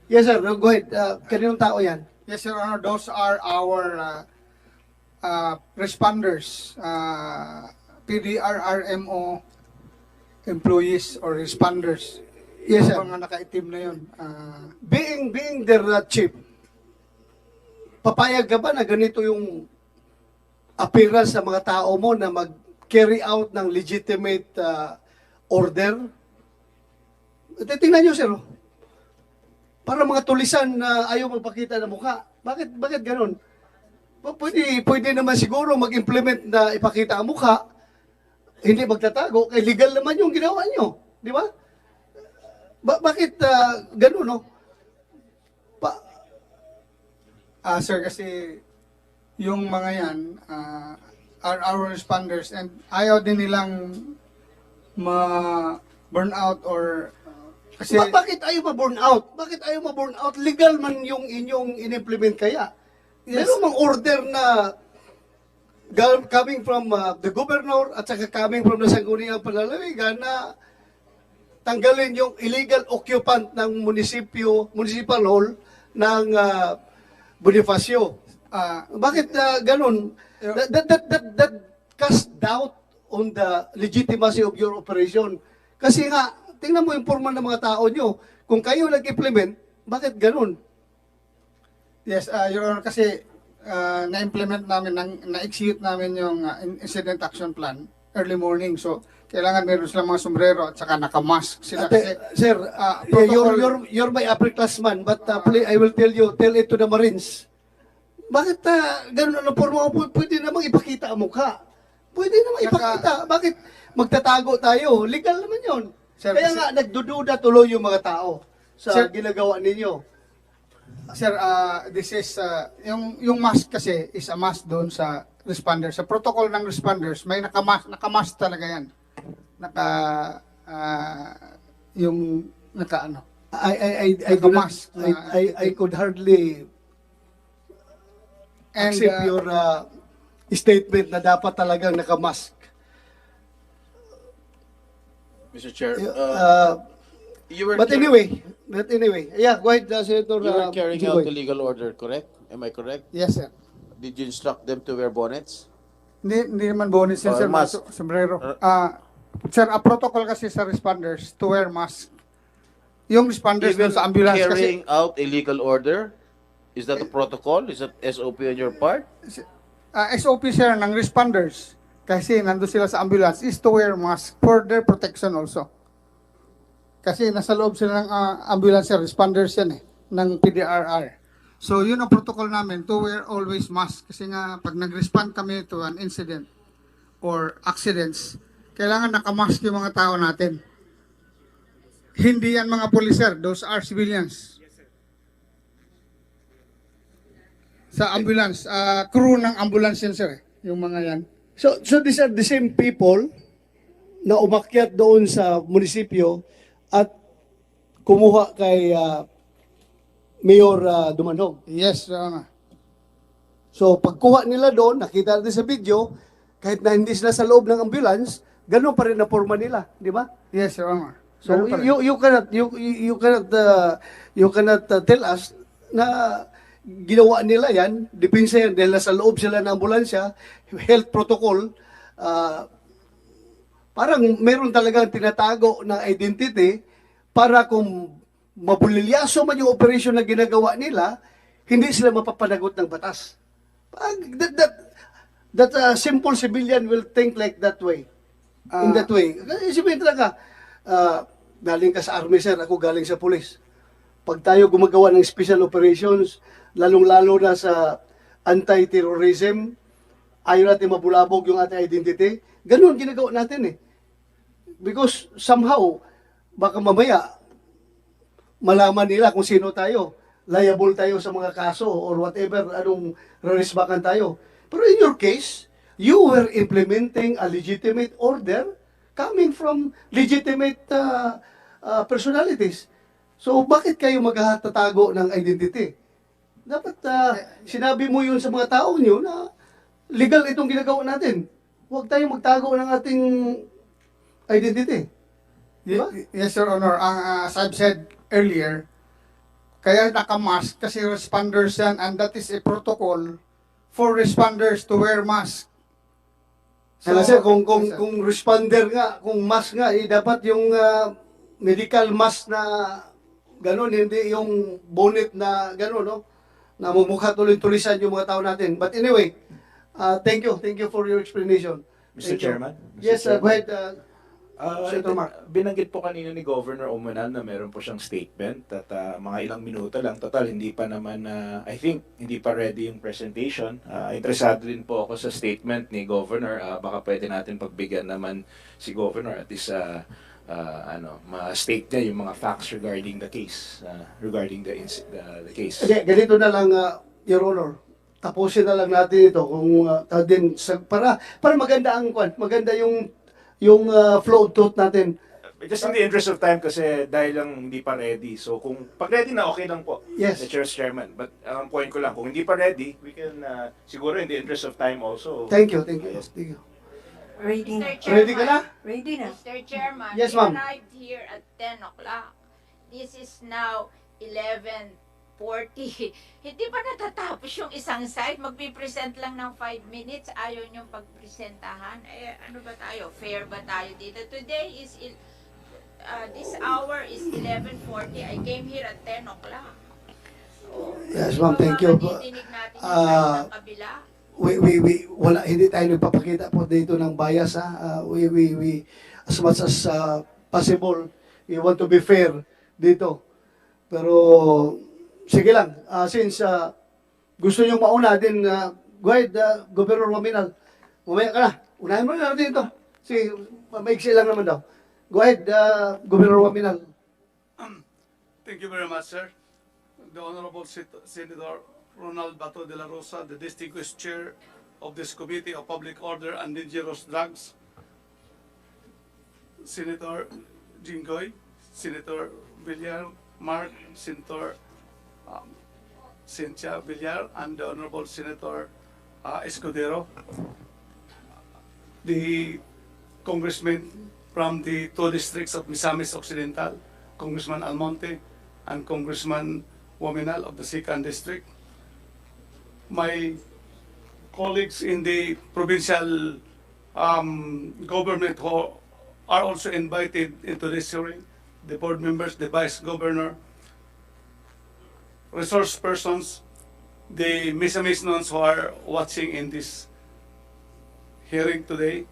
Yes, sir. Go ahead. Kaninong tao yan? Yes, Your Honor, those are our responders, PDRRMO employees or responders. Yes, sir. Mga nakaitim na yun. Being their chief, papayag ka ba na ganito yung appearance sa mga tao mo na mag-carry out ng legitimate order? Tingnan nyo, sir. Para mga tulisan na ayaw magpakita ng mukha. Bakit ganun? Pwede naman siguro mag-implement na ipakita ang mukha, hindi magtatago, kaya legal naman yung ginawa nyo. Di ba? Bakit ganun, no? Sir, kasi yung mga yan are our responders and ayaw din nilang ma-burn out or kasi... Bakit ayaw ma-burn out? Bakit ayaw ma-burn out? Legal man yung inyong in-implement kaya. Yes. Meron mang order na coming from the governor at saka coming from the Sangguniang Panlalawigan na tanggalin yung illegal occupant ng municipal hall ng Bonifacio. Bakit ganun? That cast doubt on the legitimacy of your operation. Kasi nga, tingnan mo yung forma ng mga tao nyo. Kung kayo nag-implement, bakit ganun? Yes, Your Honor, kasi na-implement namin, na-execute namin yung incident action plan early morning. So, kailangan meron silang mga sombrero at saka nakamask sila. Kasi, Sir, protocol- you're my upper-classman, but please, I will tell it to the Marines. Bakit ganun ang forma mo? Pwede namang ipakita ang mukha. Pwede namang ipakita. Bakit magtatago tayo? Legal naman yun. Sir, Kaya kasi- nga, nagdududa tuloy yung mga tao sa Sir- ginagawa ninyo. Sir, this is, yung mask kasi is a mask doon sa responders. Sa protocol ng responders, may nakamask talaga yan. I could hardly accept your statement na dapat talagang nakamask. Mr. Chair, you were But anyway, yeah, go ahead, Senator. you were carrying Jigoy. out the legal order, correct? Am I correct? Yes, sir. Did you instruct them to wear bonnets? Hindi naman bonus yan, Oh, sir. mask. Sombrero. Sir, a protocol kasi sa responders to wear mask. Yung responders Even doon sa ambulance kasi, carrying out a legal order, is that a protocol? Is that SOP on your part? SOP, sir, ng responders, kasi nandun sila sa ambulance, is to wear mask for their protection also. Kasi nasa loob sila ng ambulance, sir, responders yan ng PDRR. So, yun ang protocol namin, to wear always mask. Kasi nga, pag nag-respond kami to an incident or accidents, kailangan nakamask yung mga tao natin. Hindi yan mga police, sir. Those are civilians. Sa ambulance, crew ng ambulance yan, sir. Yung mga yan. So these are the same people na umakyat doon sa munisipyo at kumuha kay Mayor Dumanog. Yes, Your Honor. So pagkuha nila doon, nakita natin sa video, kahit na hindi sila sa loob ng ambulance, ganun pa rin na forma nila, di ba? Yes, Your Honor. So you cannot tell us na ginawa nila yan, depensa yan dahil nasa loob sila ng ambulansya, health protocol, parang meron talagang tinatago na identity para kung mapulilyaso man yung operation na ginagawa nila, hindi sila mapapanagot ng batas. That simple civilian will think like that way. In that way. Isipin talaga, galing ka sa army, sir, ako galing sa police. Pag tayo gumagawa ng special operations, lalong-lalo na sa anti-terrorism, ayaw natin mabulabog yung ating identity. Ganun ginagawa natin eh. Because somehow, baka mamaya, malaman nila kung sino tayo. Liable tayo sa mga kaso or whatever, anong rarisbakan tayo. Pero in your case, you were implementing a legitimate order coming from legitimate personalities. So, bakit kayo maghatatago ng identity? Dapat sinabi mo yun sa mga tao nyo na legal itong ginagawa natin. Huwag tayong magtago ng ating identity. Diba? Yes, Your Honor. As I've said earlier, kaya nakamask kasi responders yan and that is a protocol for responders to wear mask. Kasi kung responder nga, kung mask nga, dapat yung medical mask na gano'n, hindi yung bonnet na gano'n, no? Na mumukha tuloy-tulisan yung mga tao natin. But anyway, thank you for your explanation. Mr. Thank you. Chairman? Yes, Mr. go ahead. Senator Mark. Binanggit po kanina ni Governor Umanal na meron po siyang statement at mga ilang minuto lang. Total, hindi pa naman, I think, hindi pa ready yung presentation. Interesado din po ako sa statement ni Governor. Baka pwede natin pagbigyan naman si Governor at least ma-state niya yung mga facts regarding the case, regarding the case. Okay, ganito na lang, Your Honor. Tapusin na lang natin ito kung para maganda ang maganda yung flow of thought natin. Just in the interest of time kasi dahil lang hindi pa ready. So kung pag ready na, okay lang po. Yes. The Chairman. But ang point ko lang, kung hindi pa ready, we can siguro in the interest of time also. Thank you. Ready na. Ready ka na? Ready na. Mr. Chairman, Yes, we ma'am. arrived here at 10 o'clock. This is now 11:40. Hindi pa natatapos yung isang side. Magpipresent lang ng 5 minutes. Ayaw niyong pagpresentahan. Ano ba tayo? Fair ba tayo dito? Today is this hour is 11:40. I came here at 10 o'clock. Yes, ma'am, thank you. Dinig natin yung side ng kabila. Wala, hindi tayo nagpapakita po dito ng bias, ha. We, as much as possible, we want to be fair dito. Pero, sige lang, since gusto nyo mauna din, go ahead, Governor Waminal. Mamaya ka na, unahin mo na natin ito. Sige, maiksi lang naman daw. Go ahead, Governor Waminal. Thank you very much, sir. The Honorable Senator Ronald Bato de la Rosa, the distinguished chair of this Committee of Public Order and Dangerous Drugs, Senator Jinggoy, Senator Villar, Mark, Senator Cynthia Villar, and the Honorable Senator Escudero, the congressmen from the 2 districts of Misamis Occidental, Congressman Almonte, and Congressman Wominal of the 2nd District, my colleagues in the provincial government who are also invited into this hearing, the board members, the vice governor, resource persons, the misamis who are watching in this hearing today.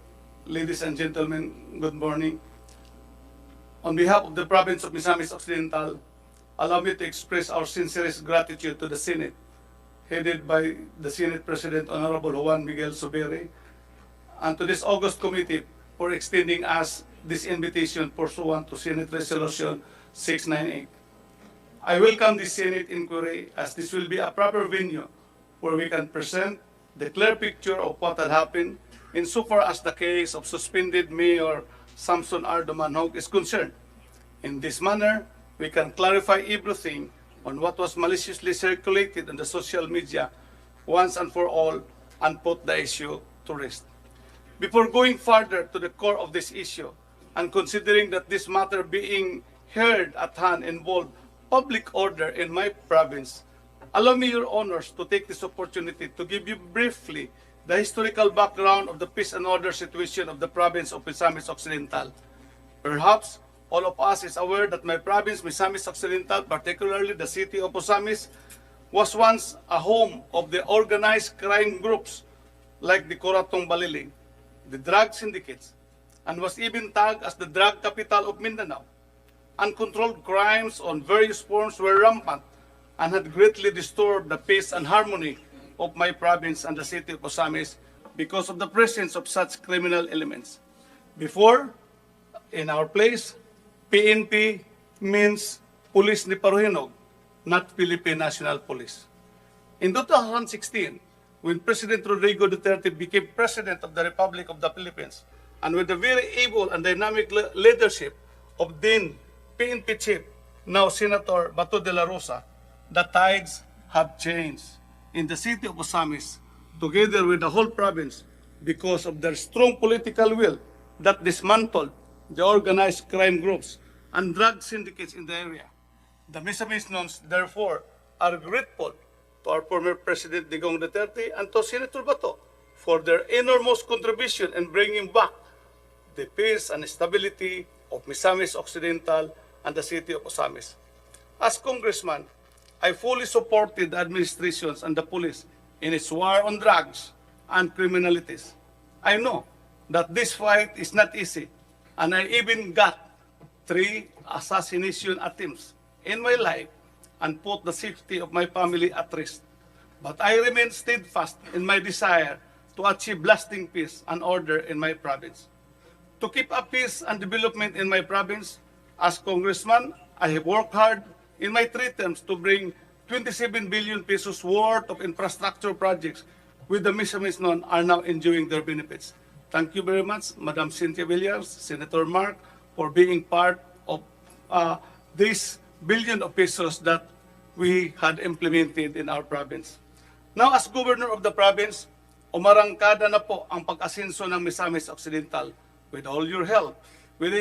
Ladies and gentlemen, good morning. On behalf of the province of Misamis Occidental, allow me to express our sincerest gratitude to the Senate, headed by the Senate President Honorable Juan Miguel Zubiri, and to this August Committee for extending us this invitation pursuant to Senate Resolution 698. I welcome this Senate inquiry as this will be a proper venue where we can present the clear picture of what had happened insofar as the case of suspended Mayor Samson R. Dumanhog is concerned. In this manner, we can clarify everything on what was maliciously circulated in the social media once and for all and put the issue to rest. Before going further to the core of this issue, and considering that this matter being heard at hand involved public order in my province, allow me, Your Honors, to take this opportunity to give you briefly the historical background of the peace and order situation of the province of Misamis Occidental. Perhaps all of us is aware that my province, Misamis Occidental, particularly the city of Osamis, was once a home of the organized crime groups like the Coratong Baliling, the drug syndicates, and was even tagged as the drug capital of Mindanao. Uncontrolled crimes on various forms were rampant and had greatly disturbed the peace and harmony of my province and the city of Osamis because of the presence of such criminal elements. Before, in our place, PNP means Police ni Paruhinog, not Philippine National Police. In 2016, when President Rodrigo Duterte became President of the Republic of the Philippines, and with the very able and dynamic leadership of then PNP chief, now Senator Bato de la Rosa, the tides have changed in the city of Osamis, together with the whole province, because of their strong political will that dismantled the organized crime groups and drug syndicates in the area. The Misamisnons, therefore, are grateful to our former President Digong Duterte and to Senator Bato for their enormous contribution in bringing back the peace and stability of Misamis Occidental and the city of Osamis. As Congressman, I fully supported the administrations and the police in its war on drugs and criminalities. I know that this fight is not easy, and I even got 3 assassination attempts in my life and put the safety of my family at risk. But I remain steadfast in my desire to achieve lasting peace and order in my province. To keep up peace and development in my province, as Congressman, I have worked hard in my 3 terms to bring 27 billion pesos worth of infrastructure projects with the Misamisnon are now enjoying their benefits. Thank you very much, Madam Cynthia Villar, Senator Mark, for being part of this billion of pesos that we had implemented in our province. Now, as Governor of the province, umarangkada na po ang pag-asenso ng Misamis Occidental with all your help, with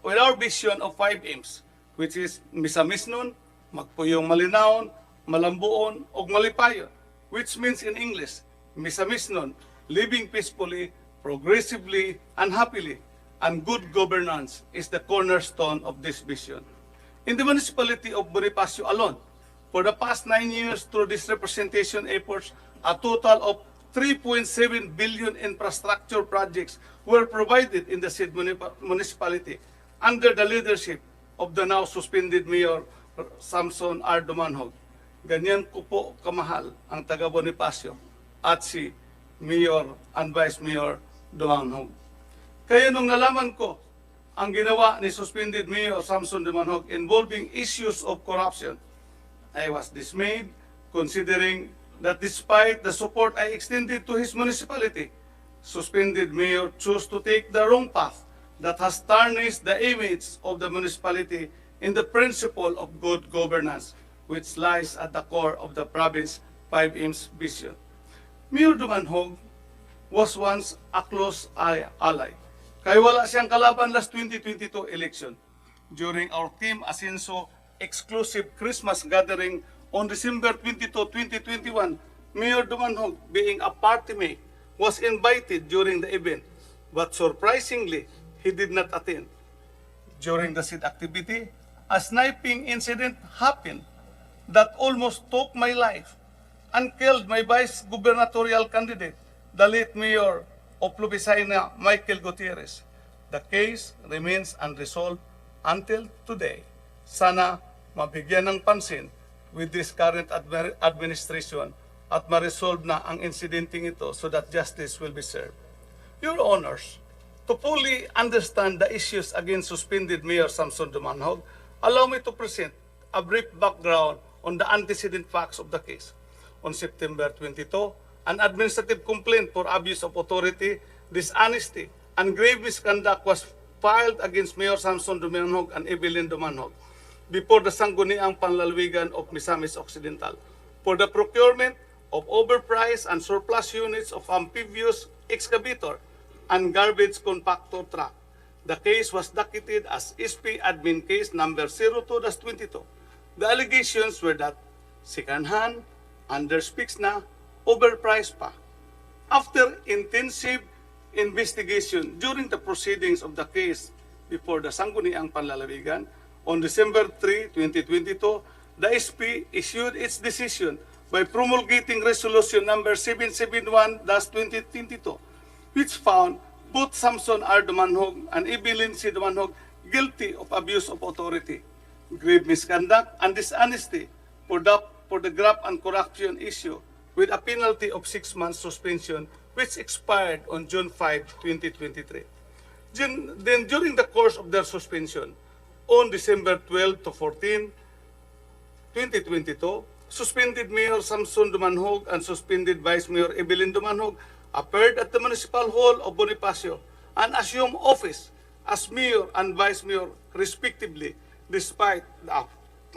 our vision of 5 aims, which is Misamisnon, Magpuyong Malinaon, Malambuon, ug Malipayon, which means in English, Misamisnon, living peacefully, progressively, and happily, and good governance is the cornerstone of this vision. In the municipality of Bonifacio alone, for the past 9 years through this representation efforts, a total of 3.7 billion infrastructure projects were provided in the said municipality under the leadership of the now suspended Mayor Samson R. Dumanhog. Ganyan ko po kamahal ang taga Bonifacio at si Mayor and Vice Mayor Dumanhog. Kaya nung nalaman ko ang ginawa ni suspended Mayor Samson Dumanhog involving issues of corruption, I was dismayed considering that despite the support I extended to his municipality, suspended mayor chose to take the wrong path that has tarnished the image of the municipality in the principle of good governance, which lies at the core of the province 5M's vision. Mayor Dumanhog was once a close ally. Kaya wala siyang kalaban last 2022 election. During our Team Asenso exclusive Christmas gathering on December 22, 2021, Mayor Dumanhog, being a party mate, was invited during the event, but surprisingly, he did not attend. During the said activity, a sniping incident happened that almost took my life and killed my vice gubernatorial candidate, the late Mayor of Lubisayna, Michael Gutierrez. The case remains unresolved until today. Sana mabigyan ng pansin with this current administration at ma-resolve na ang incidenting ito so that justice will be served. Your Honors, to fully understand the issues against suspended Mayor Samson Dumanhog, allow me to present a brief background on the antecedent facts of the case. On September 22, an administrative complaint for abuse of authority, dishonesty, and grave misconduct was filed against Mayor Samson Dumanhog and Evelyn Dumanhog before the Sangguniang Panlalawigan of Misamis Occidental for the procurement of overpriced and surplus units of amphibious excavator and garbage compactor truck. The case was docketed as SP Admin Case number 02-22. The allegations were that second-hand, underspeaks na, overpriced pa. After intensive investigation during the proceedings of the case before the Sangguniang Panlalawigan, on December 3, 2022, the SP issued its decision by promulgating Resolution number 771-2022, which found both Samson R. Dumanhog and Evelyn C. Dumanhog guilty of abuse of authority, grave misconduct, and dishonesty for the graft and corruption issue with a penalty of 6 months suspension, which expired on June 5, 2023. Then during the course of their suspension, on December 12 to 14, 2022, suspended Mayor Samson Dumanhog and suspended Vice Mayor Evelyn Dumanhog appeared at the Municipal Hall of Bonifacio and assumed office as Mayor and Vice Mayor respectively, despite the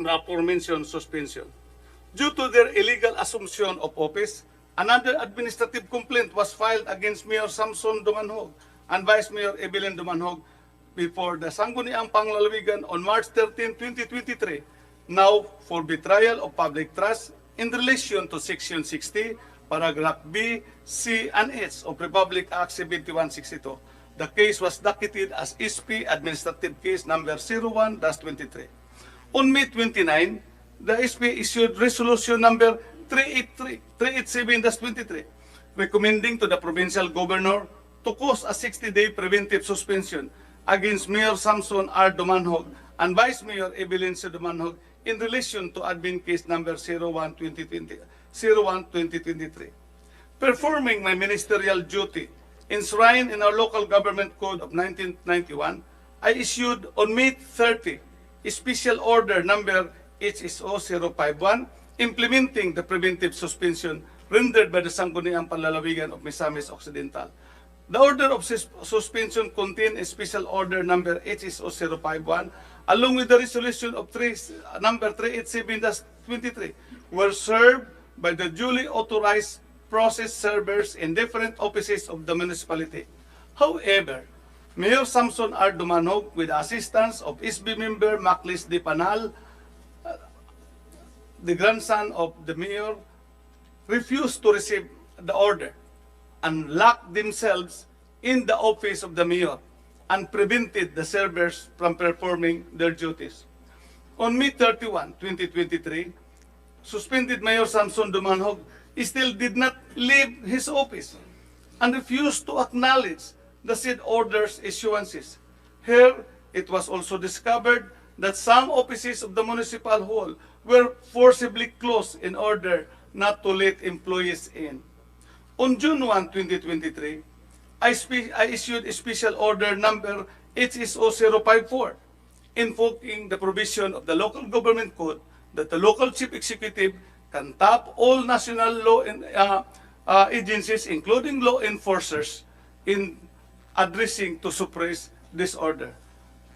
aforementioned suspension. Due to their illegal assumption of office, another administrative complaint was filed against Mayor Samson Dumanhog and Vice Mayor Evelyn Dumanhog before the Sangguniang Panlalawigan on March 13, 2023, now for betrayal of public trust in relation to Section 60, Paragraph B, C, and H of Republic Act 7162. The case was docketed as SP Administrative Case number 01-23. On May 29, the SP issued Resolution number 387-23, recommending to the Provincial Governor to cause a 60-day preventive suspension against Mayor Samson R. Dumanhog and Vice Mayor Evelyn C. Dumanhog in relation to Admin Case number 01-2023. Performing my ministerial duty enshrined in our Local Government Code of 1991, I issued on May 30 a Special Order number HSO 051 implementing the preventive suspension rendered by the Sangguniang Panlalawigan of Misamis Occidental. The order of suspension contained a Special Order number HSO 051 along with the resolution of number 387-23 were served by the duly authorized process servers in different offices of the municipality. However, Mayor Samson R. Dumanhog, with the assistance of SB member Maclis de Panal, the grandson of the mayor, refused to receive the order and locked themselves in the office of the mayor and prevented the servers from performing their duties. On May 31, 2023, suspended Mayor Samson Dumanhog still did not leave his office and refused to acknowledge the said orders issuances. Here, it was also discovered that some offices of the municipal hall were forcibly closed in order not to let employees in. On June 1, 2023, I issued a special order number HSO 054, invoking the provision of the local government code that the local chief executive can tap all national law agencies, including law enforcers, in addressing to suppress this order,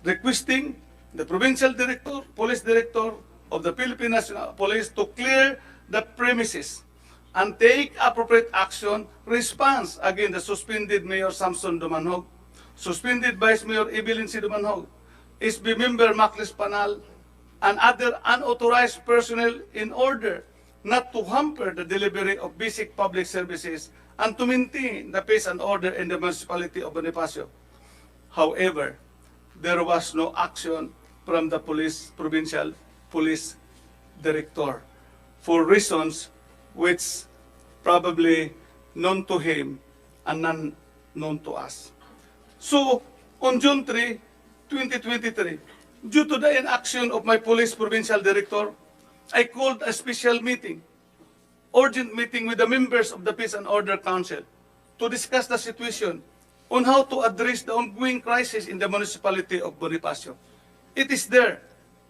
requesting the provincial director, police director of the Philippine National Police to clear the premises and take appropriate action response against the suspended Mayor Samson Dumanhog, suspended Vice Mayor Evelyn C. Dumanhog, SB member Maclis Panal, and other unauthorized personnel in order not to hamper the delivery of basic public services and to maintain the peace and order in the municipality of Bonifacio. However, there was no action from the provincial police director for reasons which probably known to him and none known to us. So, on June 3, 2023, due to the inaction of my police provincial director, I called a special meeting, urgent meeting with the members of the Peace and Order Council to discuss the situation on how to address the ongoing crisis in the municipality of Bonifacio. It is there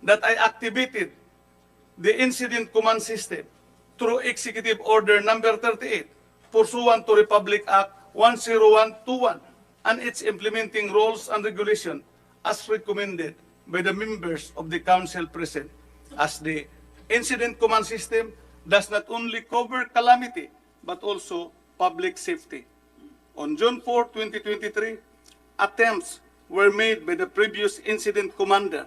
that I activated the Incident Command System through Executive Order Number 38, pursuant to Republic Act 10121 and its implementing rules and regulation as recommended by the members of the council present, as the Incident Command System does not only cover calamity but also public safety. On June 4, 2023, attempts were made by the previous incident commander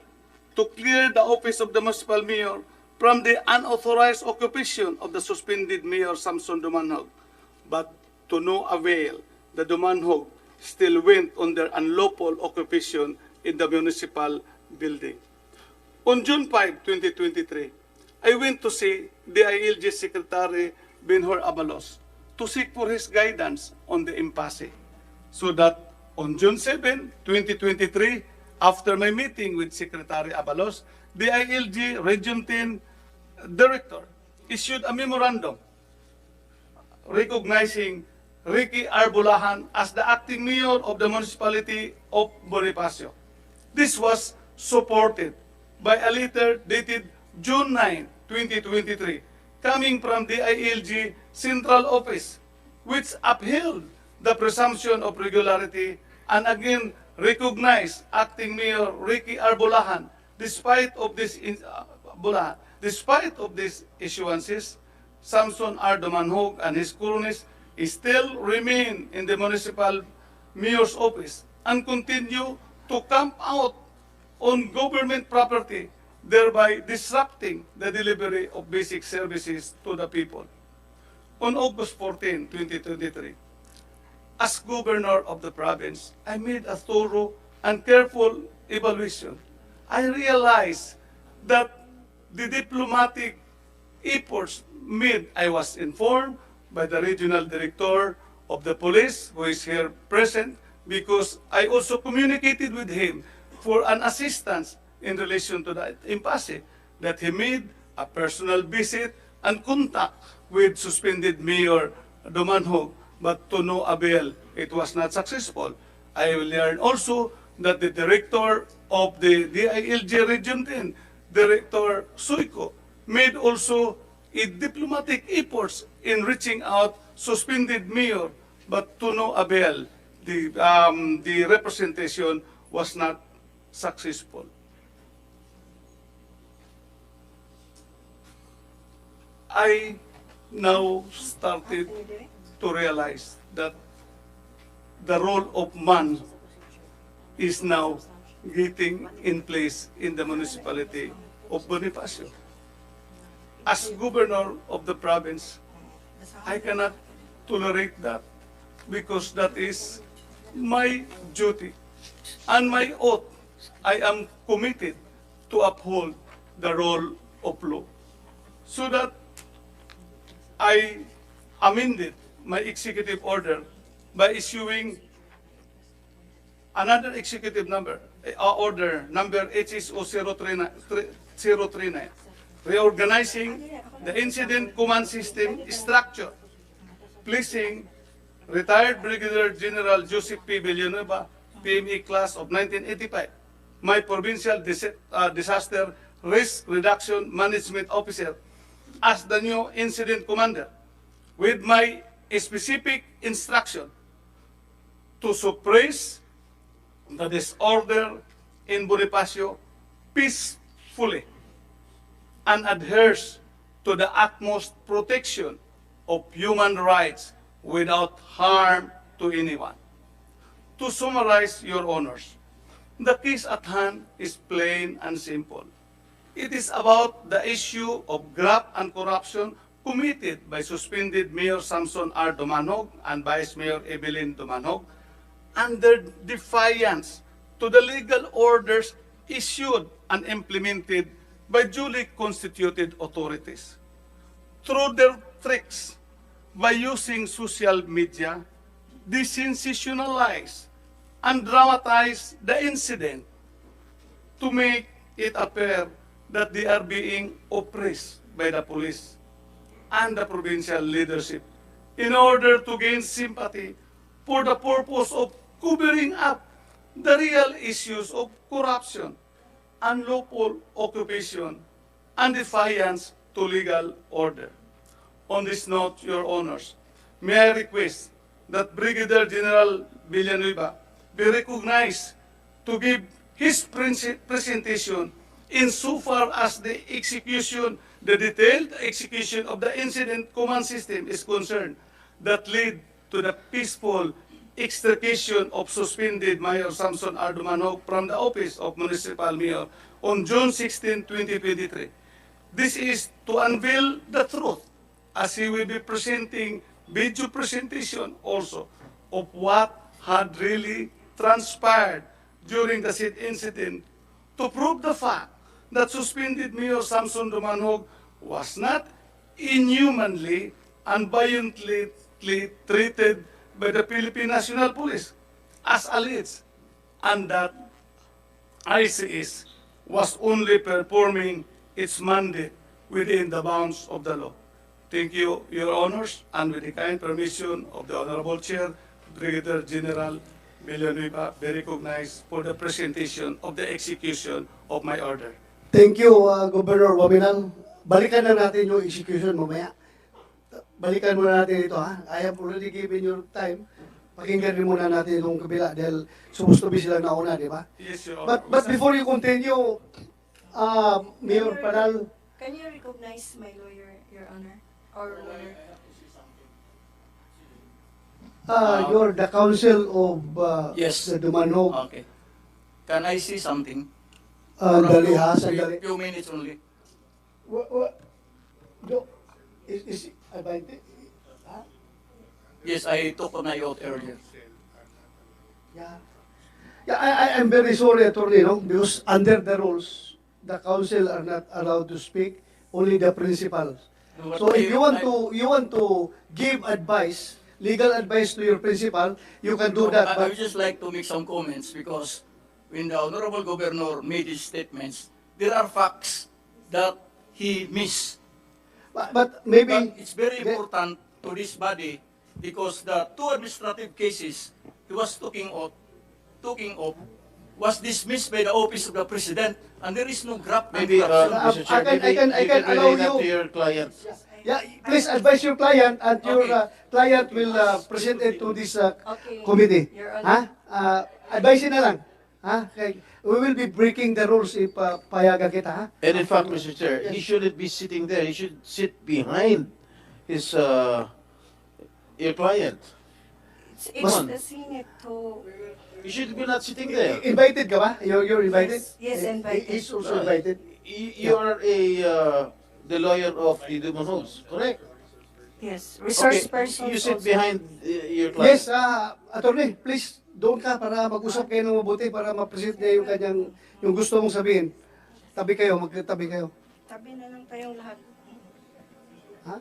to clear the office of the municipal mayor from the unauthorized occupation of the suspended Mayor Samson Dumanhog, but to no avail, the Dumanhog still went under unlawful occupation in the municipal building. On June 5, 2023, I went to see the ILG Secretary Benhur Abalos to seek for his guidance on the impasse, so that on June 7, 2023, after my meeting with Secretary Abalos, the ILG Region 10 Director issued a memorandum recognizing Ricky Arbulahan as the acting mayor of the municipality of Bonifacio. This was supported by a letter dated June 9, 2023, coming from the ILG Central Office, which upheld the presumption of regularity and again recognized acting mayor Ricky Arbulahan. Despite of these issuances, Samson R. Dumanhog and his cronies still remain in the municipal mayor's office and continue to camp out on government property, thereby disrupting the delivery of basic services to the people. On August 14, 2023, as governor of the province, I made a thorough and careful evaluation. I realized that the diplomatic efforts made, I was informed by the regional director of the police, who is here present, because I also communicated with him for an assistance in relation to the impasse, that he made a personal visit and contact with suspended Mayor Dumanhog, but to no avail. It was not successful. I learned also that the director of the DILG Region 10, Director Suiko, made also a diplomatic efforts in reaching out suspended mayor, but to no avail. The representation was not successful. I now started to realize that the role of man is now getting in place in the municipality of Bonifacio. As governor of the province, I cannot tolerate that, because that is my duty and my oath, I am committed to uphold the rule of law. So that I amended my executive order by issuing another executive order number HSO 039, reorganizing the incident command system structure, placing retired Brigadier General Joseph P. Villanueva, PME class of 1985, my provincial disaster risk reduction management officer, as the new incident commander, with my specific instruction to suppress the disorder in Bonifacio peacefully and adheres to the utmost protection of human rights without harm to anyone. To summarize, Your Honors, the case at hand is plain and simple. It is about the issue of graft and corruption committed by suspended Mayor Samson R. Dumanog and Vice Mayor Evelyn Dumanog under defiance to the legal orders issued and implemented by duly constituted authorities. Through their tricks, by using social media, they sensationalize and dramatize the incident to make it appear that they are being oppressed by the police and the provincial leadership in order to gain sympathy for the purpose of covering up the real issues of corruption, unlawful occupation, and defiance to legal order. On this note, Your Honors, may I request that Brigadier General Villanueva be recognized to give his presentation insofar as the detailed execution of the incident command system is concerned that led to the peaceful extrication of suspended Mayor Samson R. Dumanog from the office of Municipal Mayor on June 16, 2023. This is to unveil the truth, as he will be presenting video presentation also of what had really transpired during the said incident to prove the fact that suspended Mayor Samson Dumanog was not inhumanly and violently treated by the Philippine National Police as alleged, and that ICS was only performing its mandate within the bounds of the law. Thank you, Your Honors, and with the kind permission of the Honorable Chair, Brigadier General Villanueva be recognized for the presentation of the execution of my order. Thank you, Governor Wabinan. Balikan na natin yung execution mamaya. Balikan muna natin ito, ha? I have already given you time. Pakinggan rin muna natin yung kabila dahil supposed to be silang nauna, di ba? Yes, Your Honor. But before you continue, Mayor Panal, Can you recognize my lawyer, Your Honor? Or lawyer? you're the counsel of Yes. the Dumanog. Okay. Can I see something? Dali ha, sandali. Few minutes only. Is invited? Yes, I took my oath earlier. Yeah. Yeah, I'm very sorry, Attorney, no? Because under the rules, the council are not allowed to speak, only the principals. No, So if you want to give advice, legal advice to your principal, you can do that. I would just like to make some comments because when the Honorable Governor made his statements, there are facts that he missed. But maybe But it's very important to this body because the two administrative cases he was talking of was dismissed by the office of the president, and there is no graft and Maybe, corruption. Mr. Chair, I can allow relay that you. to your client. Yeah, please advise your client, and your Okay. client will present it to this Okay. committee. Your Honor. Ha? Advise na lang. Ha? Okay. We will be breaking the rules if payagan kita, ha? And in fact, Mr. Chair, he shouldn't be sitting there. He should sit behind his your client. It's on. the Senate to... You should be not sitting there. Invited ka ba? You're invited? Yes, invited. He's also invited. You are the lawyer of the Dumanos, correct? Yes, resource Okay, person you sit also. behind your client. Yes, attorney, please doon ka para mag-usap kayo ng mabuti para ma-present niya yung kanyang, yung gusto mong sabihin. Tabi kayo, magtabi kayo. Tabi na lang tayong lahat. Ha?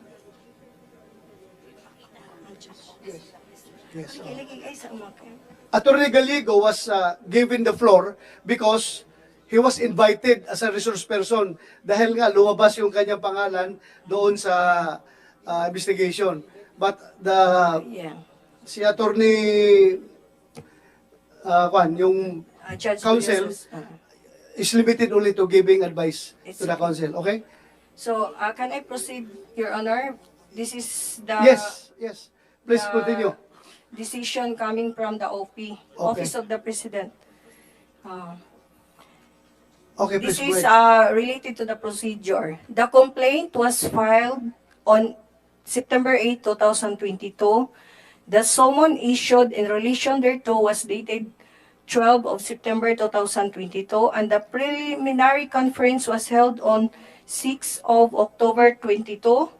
Yes. Ilagay kayo sa umakay. Attorney Galigo was given the floor because he was invited as a resource person dahil nga lumabas yung kanyang pangalan doon sa investigation. But si Attorney yung Judge counsel Villas, is limited only to giving advice to the counsel. Okay? So, can I proceed, Your Honor? This is the Yes. Please continue. Decision coming from the OP, Office of the President. Okay, please This go is ahead. related to the procedure. The complaint was filed on September 8, 2022. The summon issued in relation thereto was dated 12 of September 2022, and the preliminary conference was held on 6 of October 22.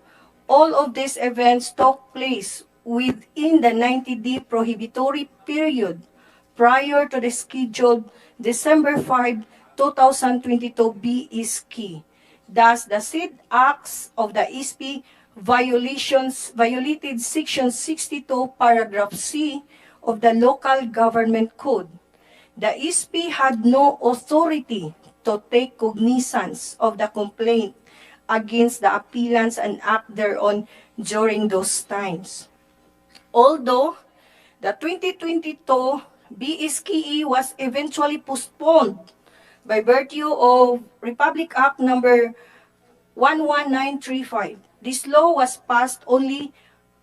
All of these events took place within the 90-day prohibitory period prior to the scheduled December 5, 2022 is key. Thus, the said acts of the ESP violated Section 62, Paragraph C of the Local Government Code. The ESP had no authority to take cognizance of the complaint against the appellants and act thereon during those times. Although the 2022 BSKE was eventually postponed by virtue of Republic Act number 11935. This law was passed only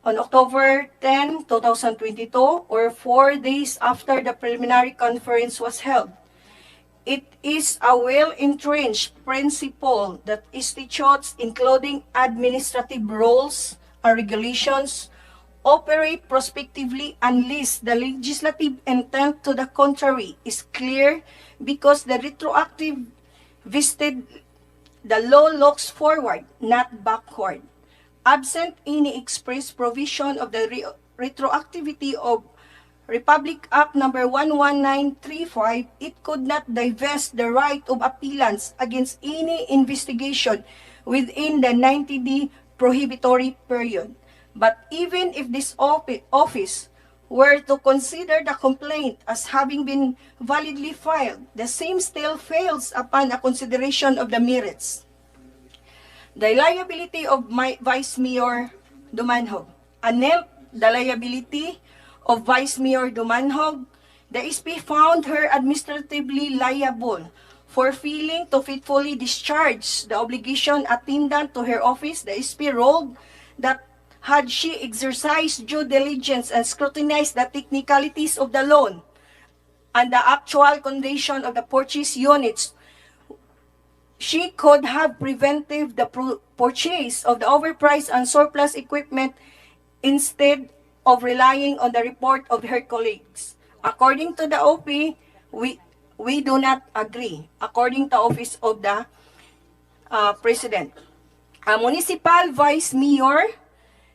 on October 10, 2022, or 4 days after the preliminary conference was held. It is a well-entrenched principle that institutes, including administrative rules and regulations, operate prospectively unless the legislative intent to the contrary is clear, because the retroactive vested the law looks forward, not backward. Absent any express provision of the retroactivity of Republic Act number 11935, it could not divest the right of appellants against any investigation within the 90-day prohibitory period. But even if this office were to consider the complaint as having been validly filed, the same still fails upon a consideration of the merits. The liability of Vice Mayor Dumanhog. Anent the liability of Vice Mayor Dumanhog, the SP found her administratively liable for failing to faithfully discharge the obligation attendant to her office. The SP ruled that had she exercised due diligence and scrutinized the technicalities of the loan and the actual condition of the purchase units, she could have prevented the purchase of the overpriced and surplus equipment instead of relying on the report of her colleagues. According to the OP, we do not agree. According to Office of the President, a municipal vice mayor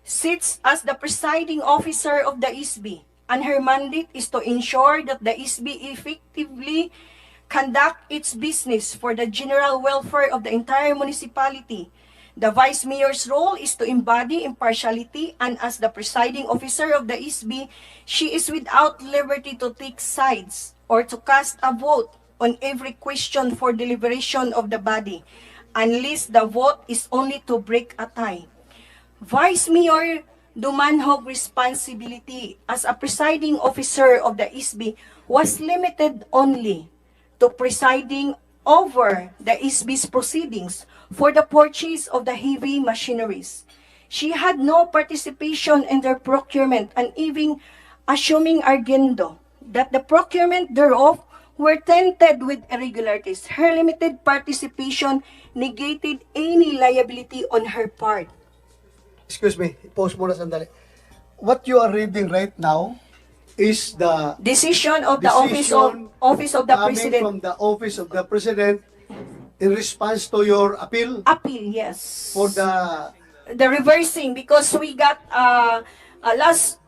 sits as the presiding officer of the ISB, and her mandate is to ensure that the ISB effectively conduct its business for the general welfare of the entire municipality. The vice mayor's role is to embody impartiality, and as the presiding officer of the ISB, she is without liberty to take sides or to cast a vote on every question for deliberation of the body, unless the vote is only to break a tie. Vice Mayor Dumanhog's responsibility as a presiding officer of the ISB was limited only to presiding over the ISB's proceedings for the purchase of the heavy machineries. She had no participation in their procurement, and even assuming arguendo that the procurement thereof were tainted with irregularities, her limited participation negated any liability on her part. Excuse me, pause muna sandali. What you are reading right now is the decision of the Office of the coming President. from the Office of the President in response to your appeal Appeal, yes. for the The reversing, because we got last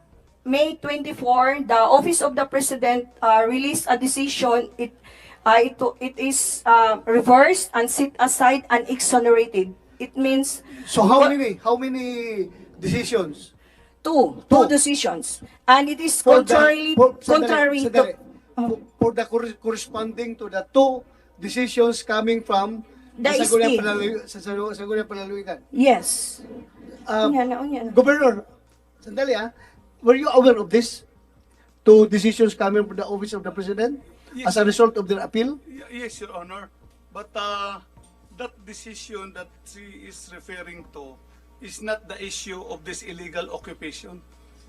May 24, the Office of the President released a decision. It is reversed and set aside and exonerated. It means So how many decisions? two decisions, and it is For contrary to for the corresponding to the two decisions coming from The Sangguniang ST. Sangguniang Panlalawigan. Yes. Um, Unya na. Governor, sandali were you aware of this? Two decisions coming from the Office of the President as a result of their appeal? Yes, Your Honor. But that decision that she is referring to is not the issue of this illegal occupation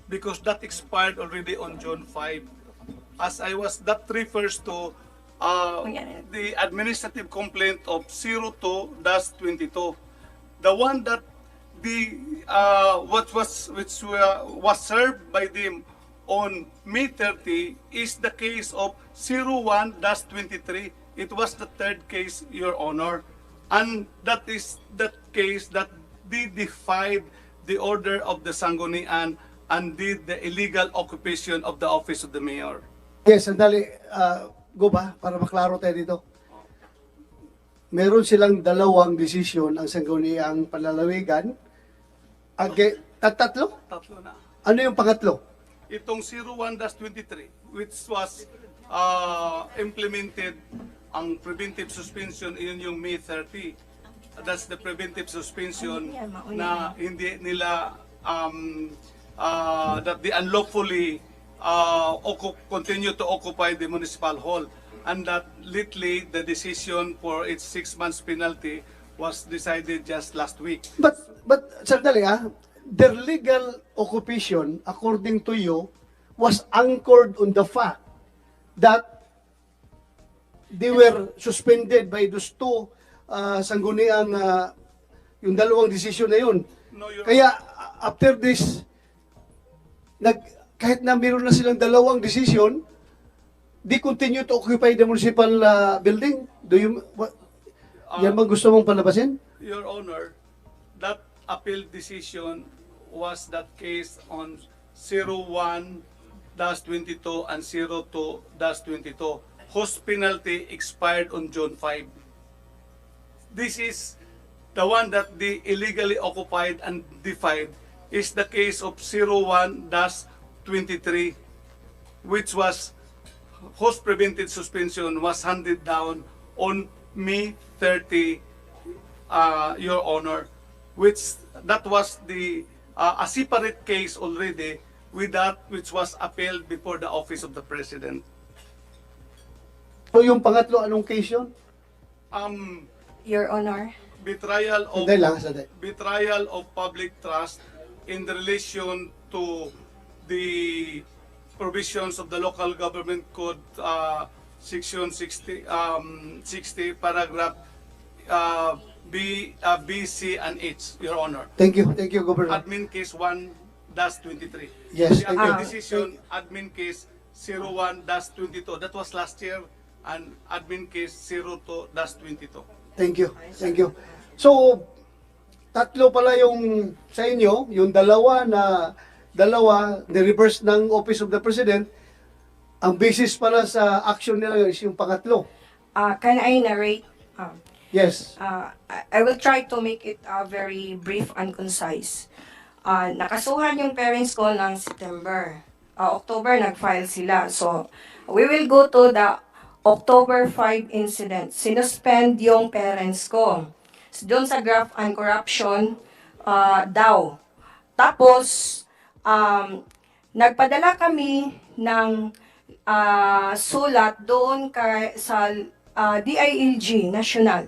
because that expired already on June 5. That refers to the administrative complaint of 02-22. The one that which was served by them on May 30 is the case of 01-23. It was the third case, Your Honor. And that is that case that they defied the order of the Sanggunian and did the illegal occupation of the office of the mayor. Yes, sandali. Go ba? Para maklaro tayo dito. Meron silang dalawang desisyon ang Sangguniang Panlalawigan. Tatlo? Tatlo na. Ano yung pangatlo? Itong 01-23, which was implemented ang preventive suspension, yun yung May 30. That's the preventive suspension na hindi nila that they unlawfully continue to occupy the municipal hall, and that lately the decision for its 6 months penalty was decided just last week. But sandali their legal occupation, according to you, was anchored on the fact that they were suspended by those two sangguniang yung dalawang desisyon na yun. Kaya after this, kahit na meron na silang dalawang desisyon, they continue to occupy the municipal building. Yan bang gusto mong palabasin? Your Honor, that appeal decision was that case on 01-22 and 02-22, whose penalty expired on June 5. This is the one that they illegally occupied and defied is the case of 01-23, whose preventive suspension was handed down on May 30, Your Honor, that was a separate case already with that which was appealed before the office of the President. So yung pangatlo, anong case yun? Your Honor. Betrayal of public trust in relation to the provisions of the Local Government Code, Section 60, paragraph B, C, and H, Your Honor. Thank you, Governor. Admin case 1-23. Yes, the thank you. decision, admin case 01-22. That was last year, and admin case 02-22. Thank you. So, tatlo pala yung sa inyo, yung dalawa, reverse ng Office of the President, ang basis pala sa action nila is yung pangatlo. Can I narrate? Yes. I will try to make it very brief and concise. Nakasuhan yung parents ko ng September. October, nag-file sila. So, we will go to the October 5 incident. Sinuspend yung parents ko. Doon sa graft and corruption daw. Tapos, nagpadala kami ng sulat doon sa DILG National.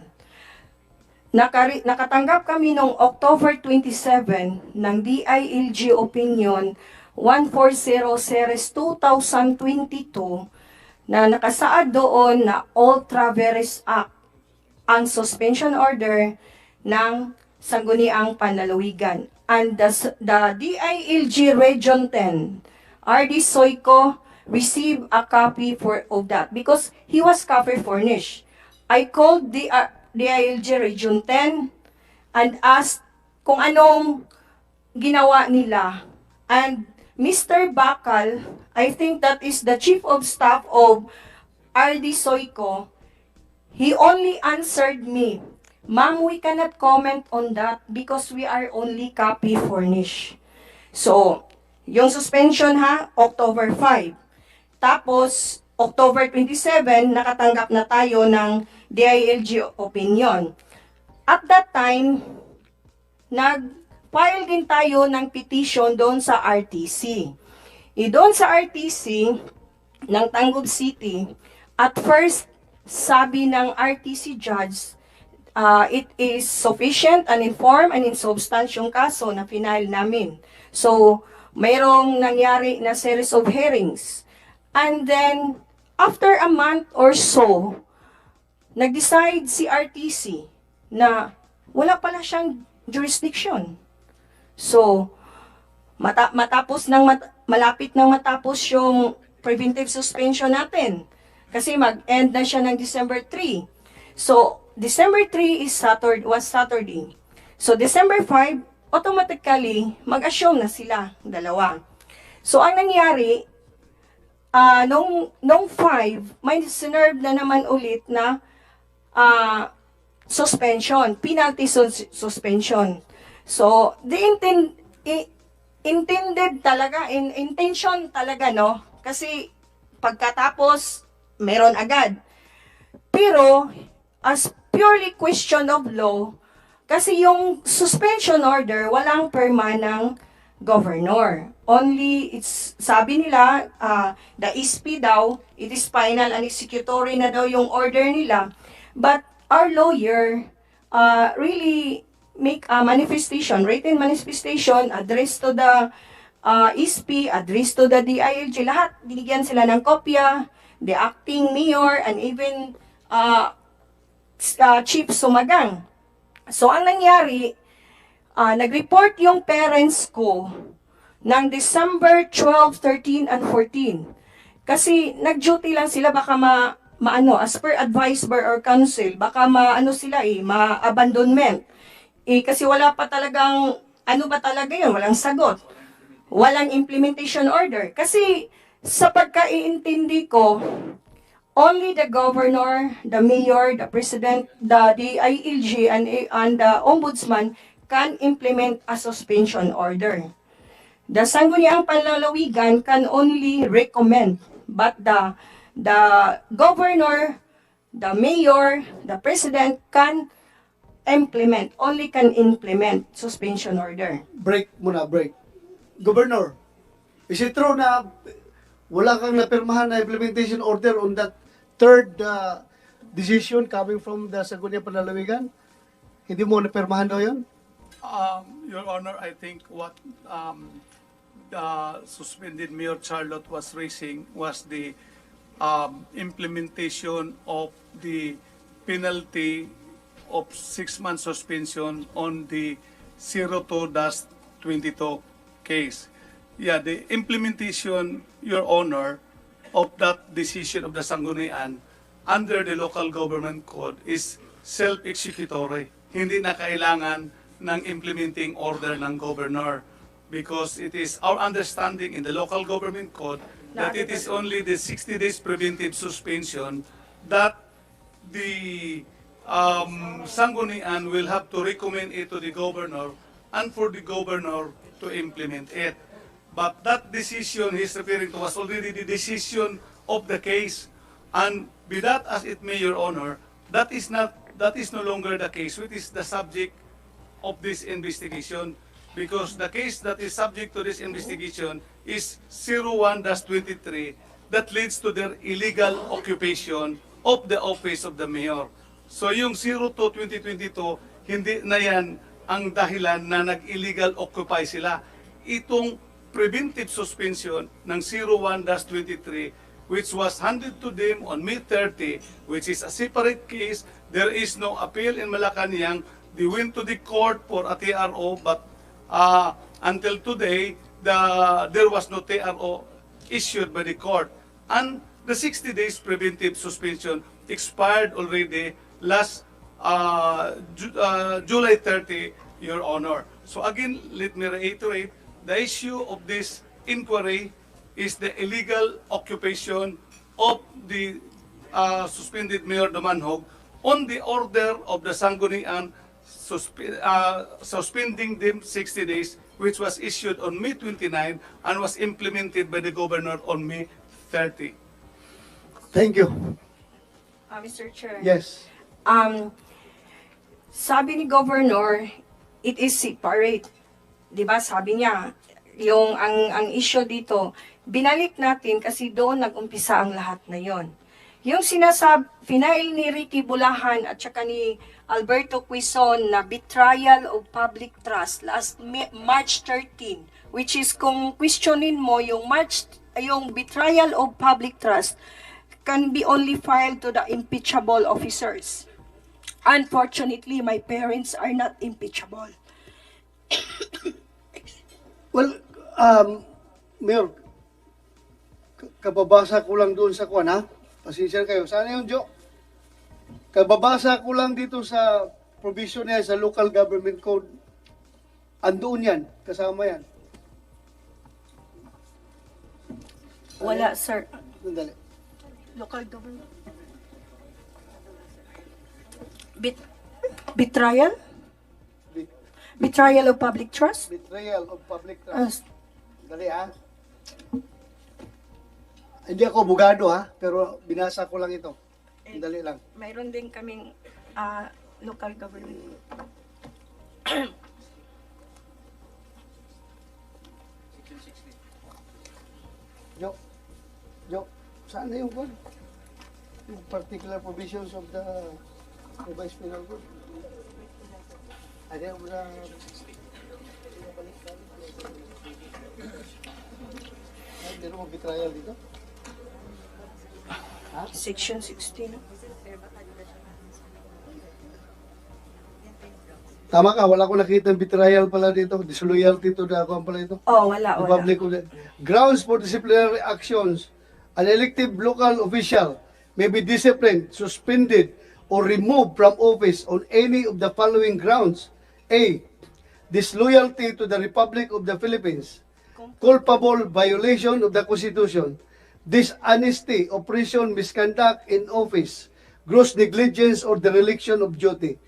Nakatanggap kami noong October 27 ng DILG Opinion 140 Series 2022 na nakasaad doon na All Travelers Act ang suspension order ng Sangguniang Panlalawigan. And the DILG Region 10, RD Soyko, received a copy of that because he was copy furnished. I called the DILG Region 10 and asked kung anong ginawa nila. And Mr. Bakal, I think that is the chief of staff of RD Soyco, he only answered me, "Ma'am, we cannot comment on that because we are only copy furnished." So, yung suspension ha, October 5. Tapos, October 27, nakatanggap na tayo ng DILG opinion. At that time, nag-file din tayo ng petition doon sa RTC. Doon sa RTC ng Tangub City, at first, sabi ng RTC judge, it is sufficient and informed and insubstantial yung kaso na final namin. So, mayroong nangyari na series of hearings. And then, after a month or so, nag-decide si RTC na wala pala siyang jurisdiction. So, malapit nang matapos yung preventive suspension natin. Kasi mag-end na siya ng December 3. So, December 3 was Saturday. So, December 5, automatically, mag-assume na sila, dalawa. So, ang nangyari, nung 5, may sinerve na naman ulit na suspension, penalty suspension. So, intended talaga, intention talaga, no? Kasi, pagkatapos, meron agad. Pero, as purely question of law, kasi yung suspension order, walang perma ng governor. Only, sabi nila, the SP daw, it is final and executory na daw yung order nila. But our lawyer really make a manifestation, written manifestation, address to the SP, address to the DILG, lahat, binigyan sila ng kopya, the acting mayor, and even Chief Sumagang. So, ang nangyari, nag-report yung parents ko ng December 12, 13, and 14. Kasi nag-duty lang sila, baka as per advice by our council, baka ma-abandonment. Kasi wala pa talagang, ano ba talaga yun? Walang sagot. Walang implementation order. Kasi sa pagkaiintindi ko, only the governor, the mayor, the president, the DILG, and the ombudsman can implement a suspension order. The Sangguniang Panlalawigan can only recommend, but the governor, the mayor, the president can implement, only can implement suspension order. Break muna, break. Governor, is it true na wala kang napirmahan na implementation order on that third decision coming from the Sangguniang Panlalawigan? Hindi mo napirmahan daw yun? Your Honor, I think what the suspended Mayor Charlotte was raising was the implementation of the penalty of 6-month suspension on the 02-22 case. Yeah, the implementation, Your Honor, of that decision of the Sanggunian under the local government code is self-executory. Hindi na kailangan ng implementing order ng governor because it is our understanding in the local government code that it is only the 60 days preventive suspension that the Sanggunian will have to recommend it to the governor and for the governor to implement it. But that decision he's referring to was already the decision of the case, and be that as it may, Your Honor, that is no longer the case, which is the subject of this investigation, because the case that is subject to this investigation is 01-23 that leads to their illegal occupation of the office of the mayor. So yung 02-2022, hindi na yan ang dahilan na nag-illegal occupy sila. Itong preventive suspension ng 01-23, which was handed to them on May 30, which is a separate case. There is no appeal in Malacanang. They went to the court for a TRO, but until today, there was no TRO issued by the court. And the 60 days preventive suspension expired already last July 30, Your Honor. So again, let me reiterate, the issue of this inquiry is the illegal occupation of the suspended Mayor Dumanhog on the order of the Sangguniang suspending them 60 days, which was issued on May 29 and was implemented by the governor on May 30. Thank you. Mr. Chair. Yes. Sabi ni Governor, it is separate. 'Di ba? Sabi niya, yung ang issue dito, binalik natin kasi doon nag-umpisa ang lahat na 'yon. Yung final ni Ricky Bulahan at saka ni Alberto Quizon na betrayal of public trust last March 13, which is kung questionin mo yung betrayal of public trust can be only filed to the impeachable officers. Unfortunately, my parents are not impeachable. Well, Mayor, kababasa ko lang doon sa kuwan, ha? Pasensya kayo. Sana yung Jo? Kababasa ko lang dito sa provision niya sa local government code. Andoon yan. Kasama yan. Wala, sir. Sandali. Local government. Betrayal? Betrayal of public trust? Betrayal of public trust. Dali, ha? Hindi ako abogado, ha? Pero binasa ko lang ito. Dali lang. Mayroon din kaming local government. Jo, saan na yung code? Yung particular provisions of the revised penal code? Ano mo na... Meron mo betrayal dito? Section 16. Tama ka, wala ko nakita ng betrayal pala dito. Disloyalty to the ako pala ito. Oh, wala. Grounds for disciplinary actions. An elected local official may be disciplined, suspended, or removed from office on any of the following grounds. A. Disloyalty to the Republic of the Philippines. Culpable violation of the Constitution. Dishonesty, oppression, misconduct in office. Gross negligence or dereliction of duty.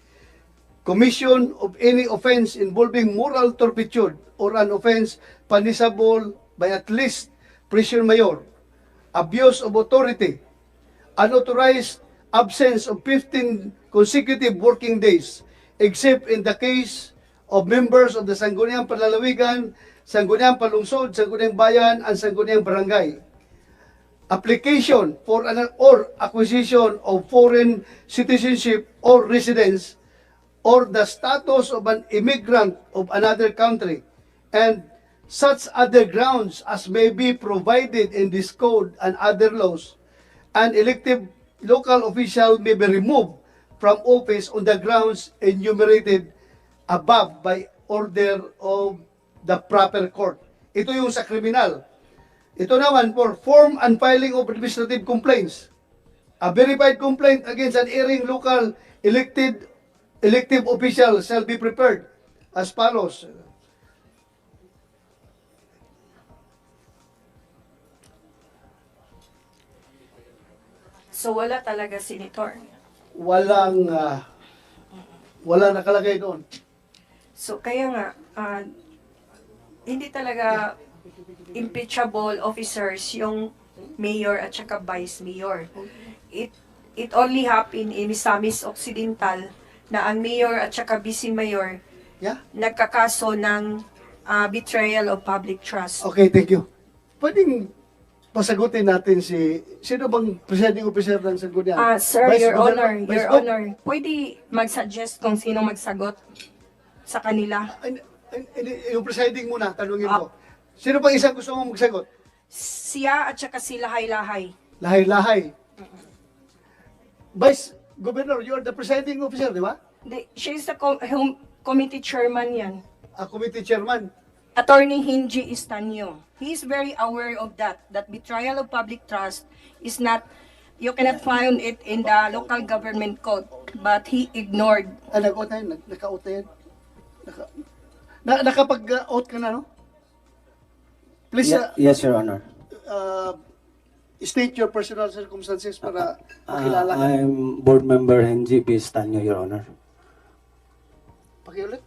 Commission of any offense involving moral turpitude or an offense punishable by at least prison mayor. Abuse of authority. Unauthorized absence of 15 consecutive working days, except in the case of members of the Sangguniang Panlalawigan, Sangguniang Palungsod, Sangguniang Bayan, and Sangguniang Barangay. Application for an or acquisition of foreign citizenship or residence or the status of an immigrant of another country, and such other grounds as may be provided in this code and other laws. An elected local official may be removed from office on the grounds enumerated above by order of the proper court. Ito yung sa kriminal. Ito naman for form and filing of administrative complaints. A verified complaint against an erring local elective official shall be prepared as follows. So wala talaga, Senator. Wala nakalagay doon. So kaya nga, hindi talaga impeachable officers yung mayor at saka vice mayor. It only happened in misamis occidental na ang mayor at saka vice mayor nagkakaso ng betrayal of public trust. Okay, thank you. Pwedeng pasagutin natin sino bang presiding officer ng Sangguniang? Sir, Your Honor, pwede mag-suggest kung sino magsagot sa kanila? Yung presiding muna, tanungin mo. Sino bang isang gusto mong magsagot? Siya at saka si Lahay-Lahay. Lahay-Lahay. Vice Governor, you are the presiding officer, di ba? She is the committee chairman yan. Committee chairman. Attorney Hinji Istanyo. He is very aware of that betrayal of public trust is not, you cannot find it in the local government code, but he ignored. Nag-out na yun? Naka-out na yun? Nakapag-out ka na, no? Please, Yes, Your Honor. uh, state your personal circumstances para makilala ka. I'm Board Member Henji B. Estanyo, Your Honor. Pakiulit.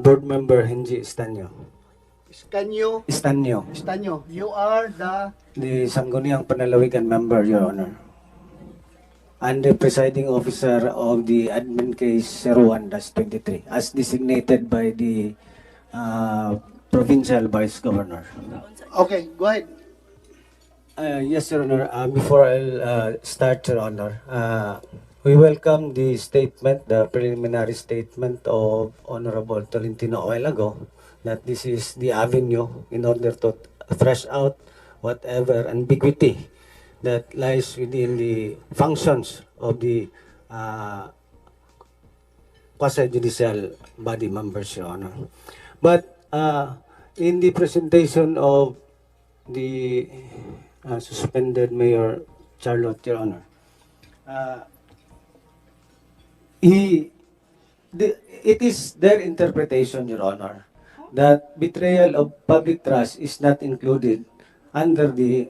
Board Member Henji Estanyo. Estanyo. Estanyo. You are The Sangguniang Panalawigan member, Your Honor. And the presiding officer of the admin case 01-23 as designated by the provincial vice governor. Okay, go ahead. Yes, Your Honor. Before I'll start, Your Honor, we welcome the statement, the preliminary statement of Honorable Tolentino a while ago, that this is the avenue in order to thresh out whatever ambiguity that lies within the functions of the quasi-judicial body members, Your Honor. But in the presentation of the suspended Mayor Charlotte, Your Honor, it is their interpretation, Your Honor, that betrayal of public trust is not included under the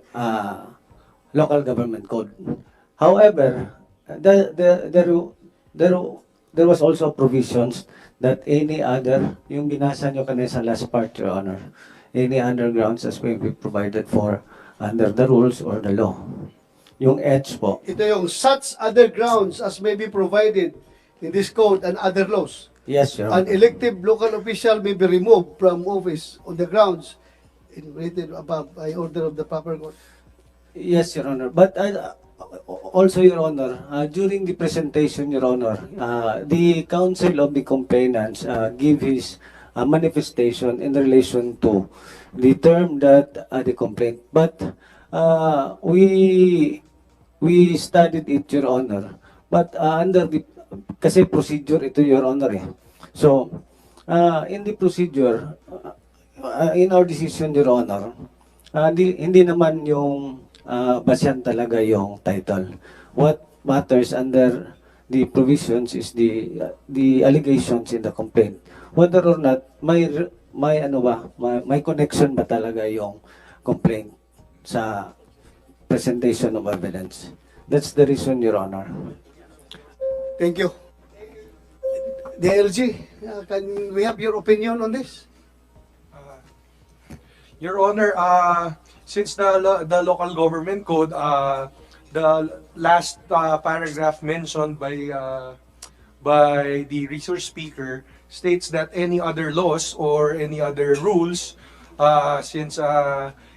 local government code. However, there was also provisions that any other, yung binasa nyo kanina sa last part, Your Honor, any other grounds as may be provided for under the rules or the law. Yung edge po. Ito yung such other grounds as may be provided in this code and other laws. Yes, Your An Honor. elective local official may be removed from office on the grounds enumerated above by order of the proper court. Yes, Your Honor. But also, Your Honor, during the presentation, Your Honor, the counsel of the complainants give his manifestation in relation to the term that the complaint. But we studied it, Your Honor. But under the, kasi procedure ito, Your Honor eh. So, in the procedure, in our decision, Your Honor, hindi naman yung basyan talaga yung title. What matters under the provisions is the allegations in the complaint. Whether or not may connection ba talaga yung complaint sa presentation of evidence. That's the reason, Your Honor. Thank you. The LG, can we have your opinion on this? Your Honor, since the local government code, the last paragraph mentioned by the resource speaker states that any other laws or any other rules, since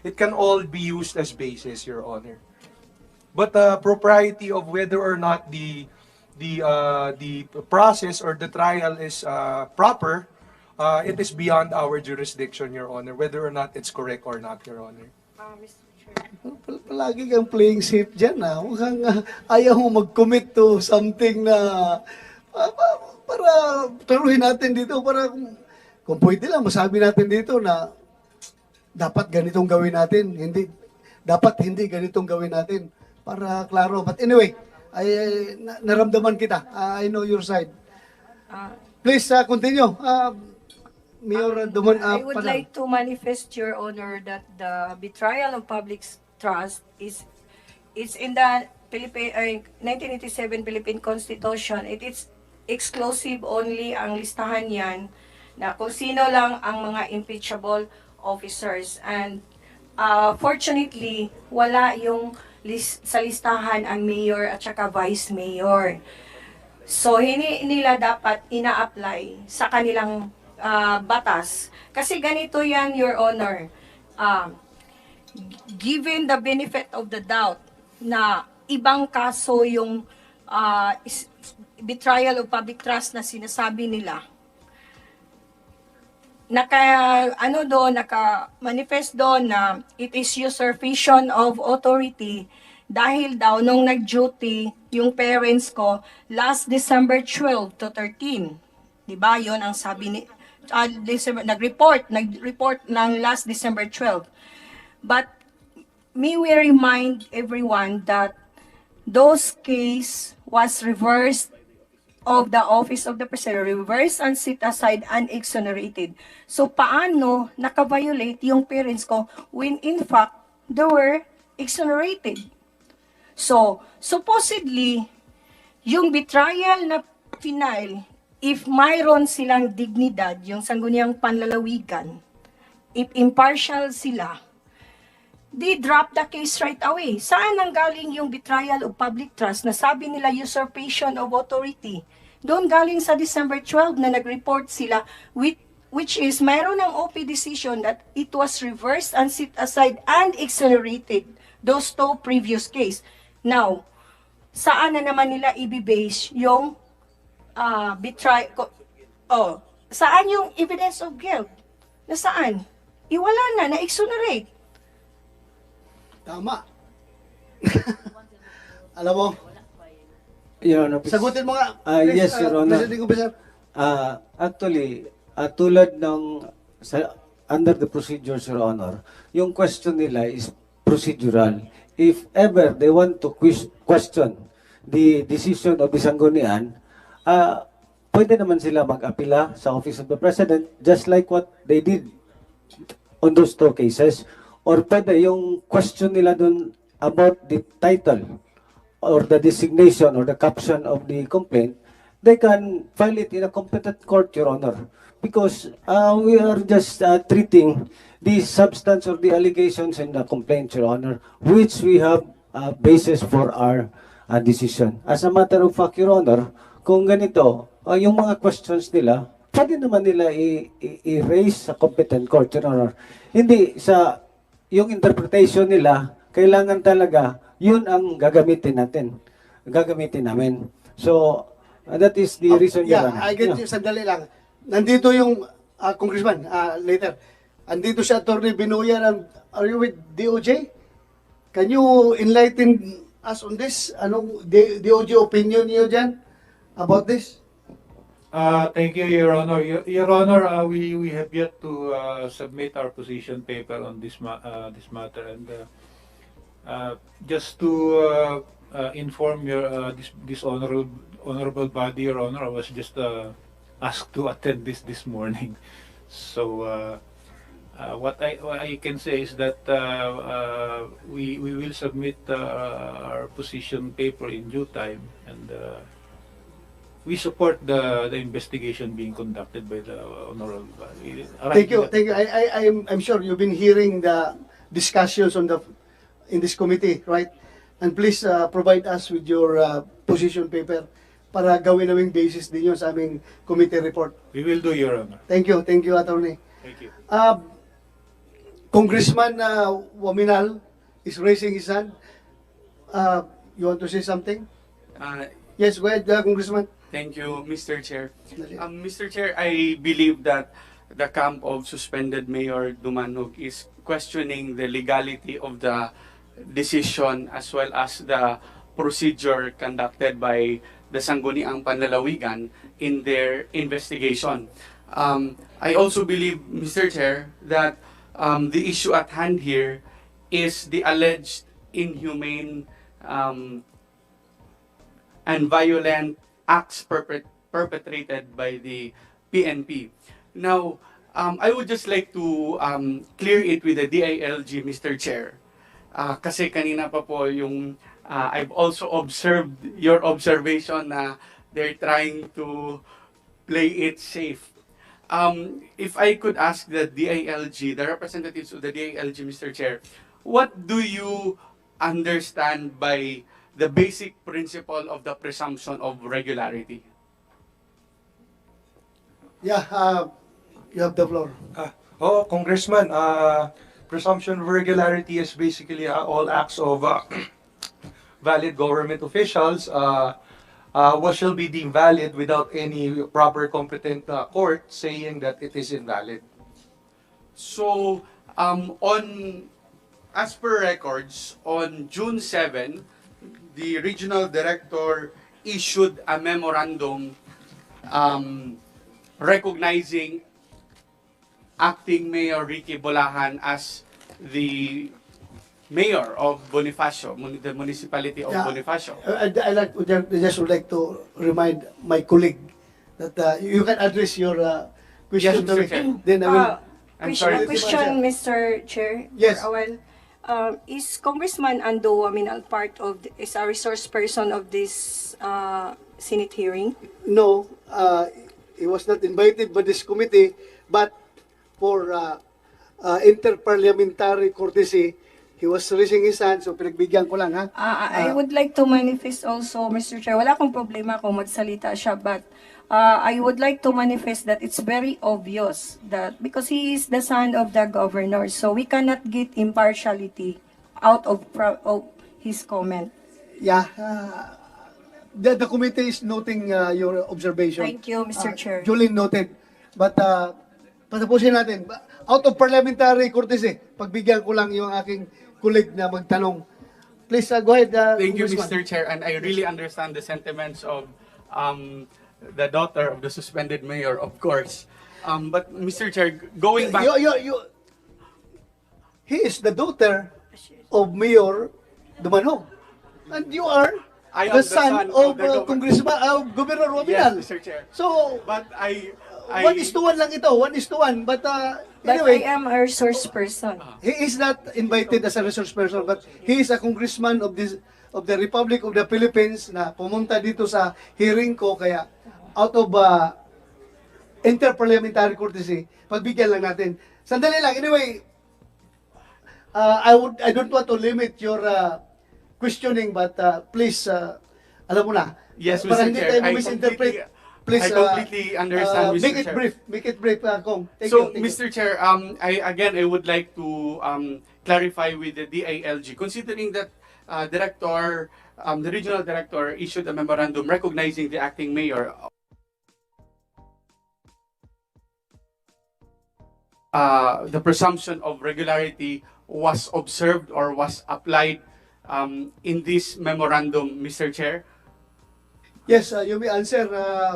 it can all be used as basis, Your Honor. But the propriety of whether or not the process or the trial is proper, it is beyond our jurisdiction, Your Honor, whether or not it's correct or not, Your Honor. Palagi kang playing safe dyan, ha? Mukhang ayaw mo mag-commit to something na para taruhin natin dito, para kung pwede lang, masabi natin dito na dapat ganitong gawin natin, dapat hindi ganitong gawin natin, para klaro. But anyway, naramdaman kita. I know your side. Please, continue. Mayor Duman, I would like to manifest, Your Honor, that the betrayal of public trust is in the 1987 Philippine Constitution. It is exclusive only ang listahan yan na kung sino lang ang mga impeachable officers. And fortunately, wala yung sa listahan ang mayor at saka vice mayor. So, hindi nila dapat ina-apply sa kanilang batas. Kasi ganito yan, Your Honor. Given the benefit of the doubt na ibang kaso yung betrayal of public trust na sinasabi nila, naka-manifest doon na it is usurpation of authority dahil daw nung nag-duty yung parents ko last December 12 to 13. Diba? Yun ang sabi ni nag-report ng last December 12. But may we remind everyone that those case was reversed of the office of the president reversed and set aside and exonerated. So paano naka-violate yung parents ko when in fact they were exonerated? So supposedly, yung betrayal na final, if mayroon silang dignidad, yung sangguniang panlalawigan, if impartial sila, they drop the case right away. Saan nanggaling yung betrayal of public trust na sabi nila usurpation of authority? Doon galing sa December 12 na nag-report sila which is mayroon ng OP decision that it was reversed and set aside and exonerated those two previous case. Now, saan na naman nila ibibase yung saan yung evidence of guilt? Nasaan? Iwala na exonerate. Tama. Alam mo, Your Honor, sagutin mo nga. Yes, Your Honor. Presiding Officer. Actually, tulad ng under the procedures, Your Honor, yung question nila is procedural. If ever they want to question the decision of the Sangguniang, pwede naman sila mag-apila sa Office of the President just like what they did on those two cases. Or pwede yung question nila dun about the title or the designation or the caption of the complaint, they can file it in a competent court, Your Honor. Because we are just treating the substance of the allegations in the complaint, Your Honor, which we have basis for our decision. As a matter of fact, Your Honor, kung ganito, yung mga questions nila, pwede naman nila i-raise sa competent court, Your Honor. Hindi sa yung interpretation nila, kailangan talaga, yun ang gagamitin namin. So, that is the reason, Your Honor. I get you, sandali lang. Nandito yung congressman, later. Andito si Atty. Binuya are you with DOJ? Can you enlighten us on this? Anong DOJ opinion niyo dyan about this? Thank you, Your Honor. Your Honor, we have yet to submit our position paper on this matter, and just to inform your this honorable body, Your Honor, I was just asked to attend this morning. So what I can say is that we will submit our position paper in due time, and we support the investigation being conducted by the honorable body. Thank you. I'm sure you've been hearing the discussions in this committee, right? And please provide us with your position paper para gawin naming basis din yun sa aming committee report. We will do, Your Honor. Thank you, Attorney. Thank you. Congressman Waminal is raising his hand. You want to say something? Yes, go ahead, Congressman. Thank you, Mr. Chair. Mr. Chair, I believe that the camp of suspended Mayor Dumanog is questioning the legality of the decision as well as the procedure conducted by the Sangguniang Panlalawigan in their investigation. I also believe, Mr. Chair, that the issue at hand here is the alleged inhumane and violent acts perpetrated by the PNP. Now, I would just like to clear it with the DILG, Mr. Chair. Kasi kanina pa po yung I've also observed your observation na they're trying to play it safe. If I could ask the DILG, the representatives of the DILG, Mr. Chair, what do you understand by the basic principle of the presumption of regularity? Yeah, you have the floor. Congressman, presumption of regularity is basically all acts of valid government officials what shall be deemed valid without any proper competent court saying that it is invalid. So, as per records, on June 7, the regional director issued a memorandum recognizing acting Mayor Ricky Bolahan as the mayor of Bonifacio, the municipality of Yeah. Bonifacio. Just would like to remind my colleague that you can address your question Yes, to Mr. me. Chair. Then I will. I'm sorry. Question, Mr. Chair. Yes. For a while. Is Congressman Ando Aminal part of, is a resource person of this Senate hearing? No, he was not invited by this committee, but for interparliamentary courtesy, he was raising his hand, so pinagbigyan ko lang ha. I would like to manifest also, Mr. Chair, wala akong problema kung magsalita siya, but I would like to manifest that it's very obvious that because he is the son of the governor, so we cannot get impartiality out of his comment. Yeah, the committee is noting your observation. Thank you, Mr. Chair. Duly noted. But patapusin natin. Out of parliamentary courtesy, pagbigyan ko lang yung aking colleague na magtanong. Please go ahead. Thank you, Congressman. Mr. Chair, and I really understand the sentiments of the daughter of the suspended mayor, of course. But Mr. Chair, going back... He is the daughter of Mayor Dumanhog. And you are I am the the son son of of the Congressman, Governor Rominal. Yes, Mr. Chair. So, But I 1:1 lang ito, 1:1. But But anyway, I am a resource person. he is not invited as a resource person, but he is a congressman of the Republic of the Philippines na pumunta dito sa hearing ko, kaya out of interparliamentary courtesy, pagbigyan lang natin. Sandali lang. Anyway, I don't want to limit your questioning, but please, alam mo na. Yes, Para Mr. hindi Chair, tayo I misinterpret. Please, I completely understand, Mr. Make it Chair. brief. Make it brief, Kong. Thank So, you. Mr. Chair, I would like to clarify with the DILG, considering that the regional director issued a memorandum recognizing the acting mayor. The presumption of regularity was observed or was applied in this memorandum, Mr. Chair. Yes, you may answer.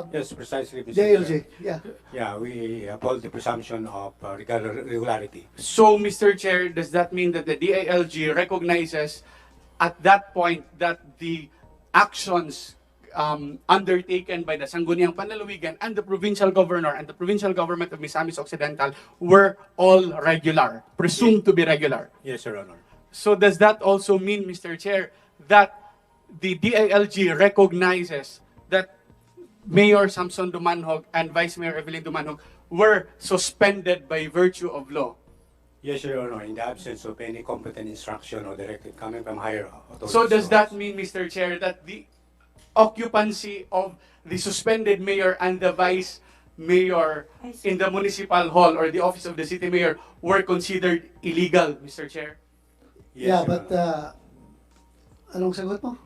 Yes, precisely, Mr. DILG. Chair. Yeah. Yeah, we uphold the presumption of regularity. So, Mr. Chair, does that mean that the DILG recognizes at that point that the actions undertaken by the Sangguniang Panlalawigan and the provincial governor and the provincial government of Misamis Occidental were all regular, presumed to be regular? Yes, Your Honor. So does that also mean, Mr. Chair, that the DILG recognizes that Mayor Samson Dumanhog and Vice Mayor Evelyn Dumanhog were suspended by virtue of law? Yes, Your Honor, in the absence of any competent instruction or directive coming from higher authorities. So does that mean, Mr. Chair, that the occupancy of the suspended mayor and the vice mayor in the municipal hall or the office of the city mayor were considered illegal, Mr. Chair? Yeah, but anong sagot mo?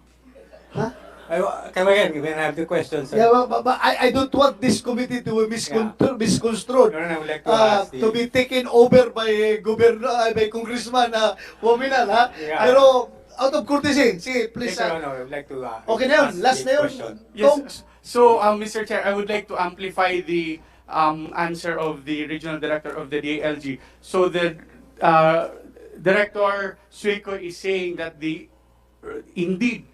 Come again, when I have the question, sir. Yeah, but I don't want this committee to be misconstrued, I would like to ask to be taken over by by Congressman Wominal, ha? Yeah. Pero out of courtesy, sige, please. Yes, Your Honor, I would like to Okay na yun, ask last the na yun. question. Yes. So, Mr. Chair, I would like to amplify the answer of the regional director of the DILG. So the Director Suico is saying that indeed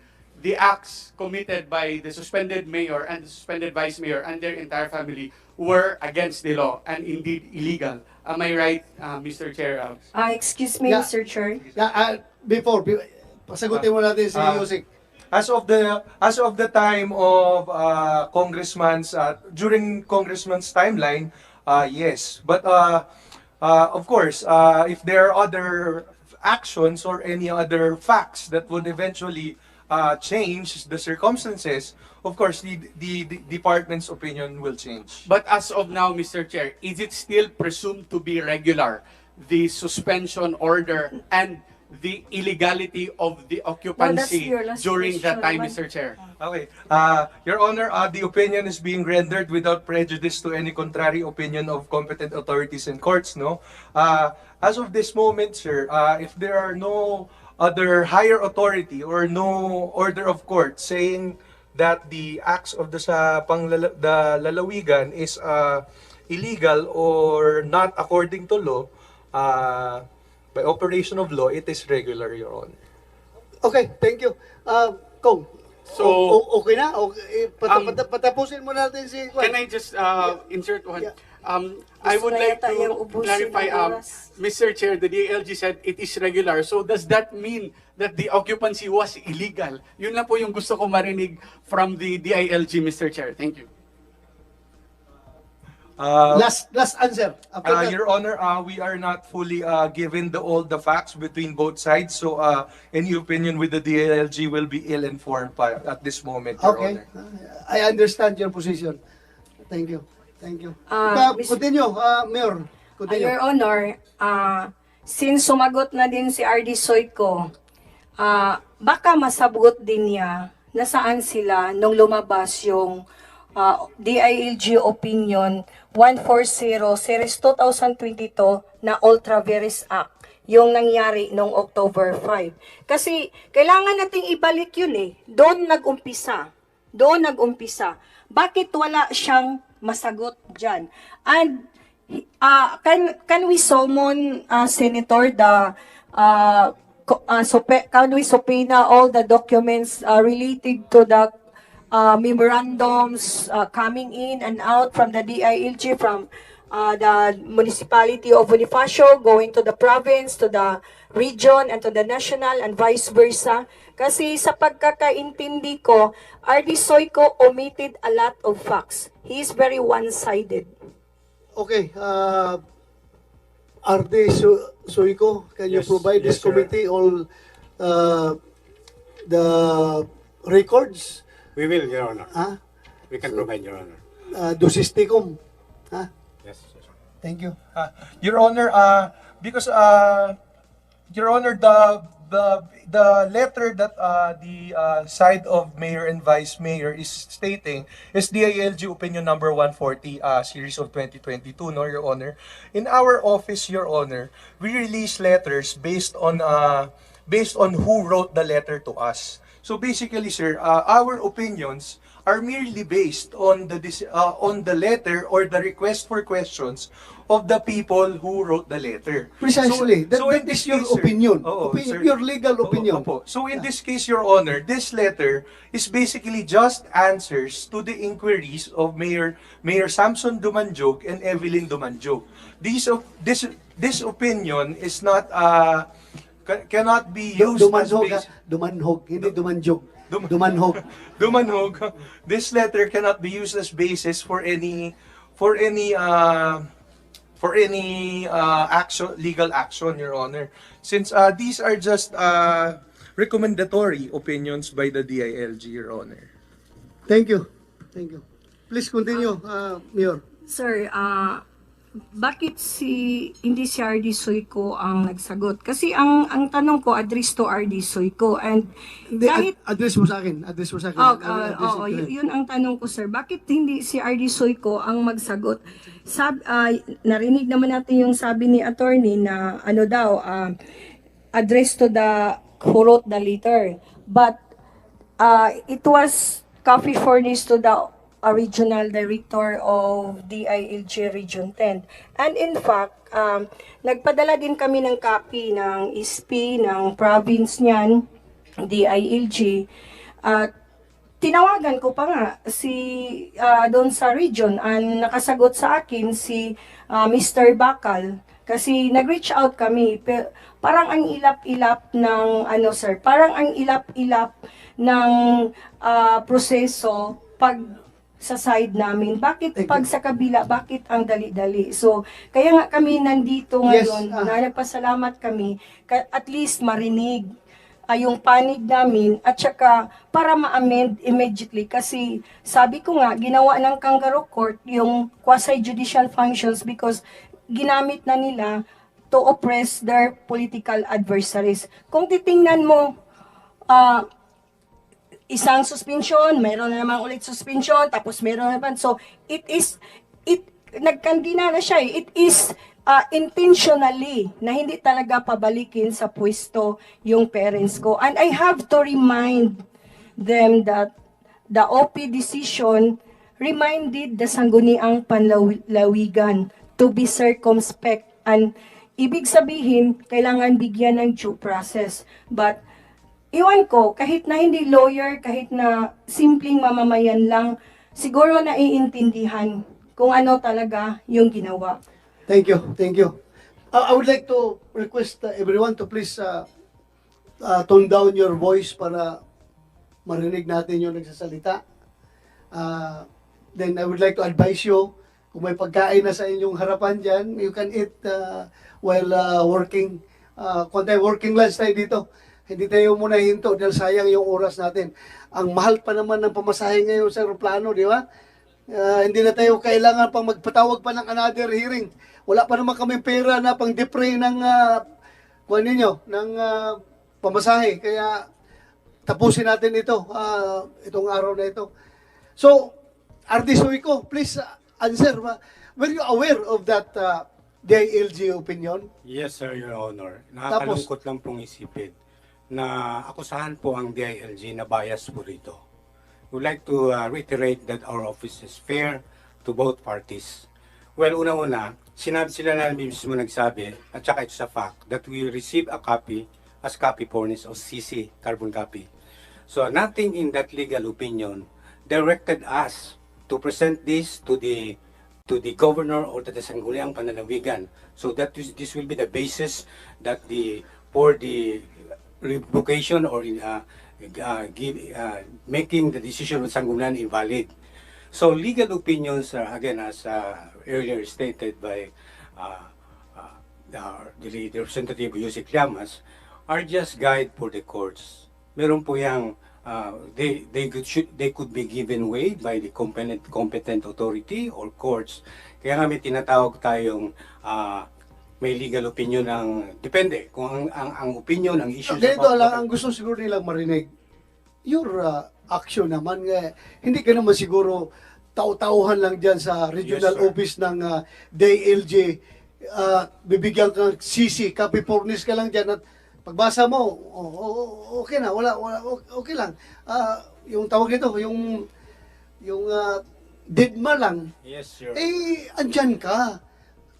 the acts committed by the suspended mayor and the suspended vice mayor and their entire family were against the law and indeed illegal. Am I right, Mr. Chair? Excuse me, Yeah. Mr. Chair. Before, pasagutin mo natin si Yusik. As of the time of during congressman's timeline, yes. But of course, if there are other actions or any other facts that would eventually change the circumstances, of course, the department's opinion will change. But as of now, Mr. Chair, is it still presumed to be regular, the suspension order and the illegality of the occupancy during that time, Mr. Chair? Okay. Your Honor, the opinion is being rendered without prejudice to any contrary opinion of competent authorities and courts, no? As of this moment, sir, if there are no other higher authority or no order of court saying that the acts of the lalawigan is illegal or not according to law, By operation of law, it is regular, Your Honor. Okay, thank you. Kong, So, okay na? Okay, patapusin mo natin si... Can I just insert one? Yeah. I Gusto would na like yata yung to ubusin clarify, ng oras. Mr. Chair, the DLG said it is regular. So does that mean that the occupancy was illegal? Yun lang po yung gusto ko marinig from the DILG, Mr. Chair. Thank you. Last answer. After that. Your Honor, we are not fully given all the facts between both sides, so any opinion with the DILG will be ill-informed at this moment, Your Okay. Honor. I understand your position. Thank you. Thank you. Continue, Mayor. Continue. Your Honor, since sumagot na din si RD Soyko, baka masagot din niya na saan sila nung lumabas yung DILG Opinion 140 Series 2022 na Ultra Vires Act, yung nangyari noong October 5. Kasi kailangan nating ibalik yun eh. Doon nag-umpisa. Bakit wala siyang masagot dyan? And can we summon, Senator, can we subpoena all the documents related to the memorandums coming in and out from the DILG, from the municipality of Bonifacio, going to the province, to the region, and to the national, and vice versa? Kasi sa pagkakaintindi ko, RD Soyko omitted a lot of facts. He is very one-sided. Okay. RD Soyko, can you provide this sir. committee all the records? We will, Your Honor. Ha? We can provide, Your Honor. Dosisticum. Ha? Yes, sir. Thank you. Your Honor, because Your Honor, the letter that the side of Mayor and Vice Mayor is stating is DILG Opinion number 140, series of 2022, no, Your Honor. In our office, Your Honor, we release letters based on who wrote the letter to us. So basically, sir, our opinions are merely based on the letter or the request for questions of the people who wrote the letter. Precisely. That in is this your case, sir, opinion. sir. Your legal opinion. So in this case, Your Honor, this letter is basically just answers to the inquiries of Mayor Samson Dumanjog and Evelyn Dumanjog. This opinion is not cannot be used as Dumanhog, hindi Dumanjog. Dumanhog. Dumanhog. This letter cannot be used as basis for any legal action, Your Honor. Since these are just recommendatory opinions by the DILG, Your Honor. Thank you. Thank you. Please continue, Mayor. Sir, bakit hindi si RD Soyko ang nagsagot? Kasi ang tanong ko, address to RD Soyko. And kahit... Address mo sa akin. Yun ang tanong ko, sir. Bakit hindi si RD Soyko ang magsagot? Narinig naman natin yung sabi ni attorney na address to the who wrote the letter. But it was copy furnished to the regional director of DILG Region 10. And in fact, nagpadala din kami ng copy ng ISP ng province niyan, DILG. Tinawagan ko pa nga doon sa region. Ang nakasagot sa akin si Mr. Bakal. Kasi nag-reach out kami. Parang ang ilap-ilap ng sir, parang ang ilap-ilap ng proseso pag sa side namin. Bakit pag sa kabila, bakit ang dali-dali? So, kaya nga kami nandito ngayon, na nagpasalamat kami, at least marinig yung panig namin, at saka para ma-amend immediately. Kasi sabi ko nga, ginawa ng kangaroo court yung quasi-judicial functions because ginamit na nila to oppress their political adversaries. Kung titingnan mo, isang suspension, mayroon na naman ulit suspension, tapos mayroon na naman. So, nagkandina na siya. It is intentionally na hindi talaga pabalikin sa pwesto yung parents ko. And I have to remind them that the OP decision reminded the Sangguniang Panlawigan to be circumspect. And ibig sabihin, kailangan bigyan ng due process. But, iwan ko, kahit na hindi lawyer, kahit na simpleng mamamayan lang, siguro naiintindihan kung ano talaga yung ginawa. Thank you, thank you. I would like to request everyone to please tone down your voice para marinig natin yung nagsasalita. Then I would like to advise you, kung may pagkain na sa inyong harapan dyan, you can eat while working. Kung tayo working lunch tayo dito, hindi tayo muna hinto dahil sayang yung oras natin. Ang mahal pa naman ng pamasahe ngayon sa aeroplano, di ba? Hindi na tayo kailangan pang magpatawag pa ng another hearing. Wala pa naman kami pera na pang defray ng kuha ninyo, ng pamasahe. Kaya tapusin natin ito, itong araw na ito. So, Ardisuico, please answer. Were you aware of that DILG opinion? Yes, sir, Your Honor. Nakakalungkot lang pong isipin na akusahan po ang DILG na bias po rito. We would like to reiterate that our office is fair to both parties. Well, una-una, sila na mismo nagsabi, at saka it's a fact, that we receive a copy as copy furnished o CC, carbon copy. So nothing in that legal opinion directed us to present this to the governor or to the Sangguniang Panlalawigan. So that this will be the basis that for the revocation or making the decision of Sangguniang invalid. So legal opinions are, again, as earlier stated by the Representative Yusik Llamas, are just guide for the courts. Meron po yang they could be given way by the competent authority or courts. Kaya nga may tinatawag tayong may legal opinion ng depende kung ang opinion, ang issue. Ganito lang ang gusto siguro nilang marinig. Your action naman, hindi ka naman siguro tau-tauhan lang dyan sa regional office ng DILG. Bibigyan ka ng CC, copy furnish ka lang dyan at pagbasa mo, okay na, okay lang. Yung tawag nito, yung deadma lang. Yes, sir. Andyan ka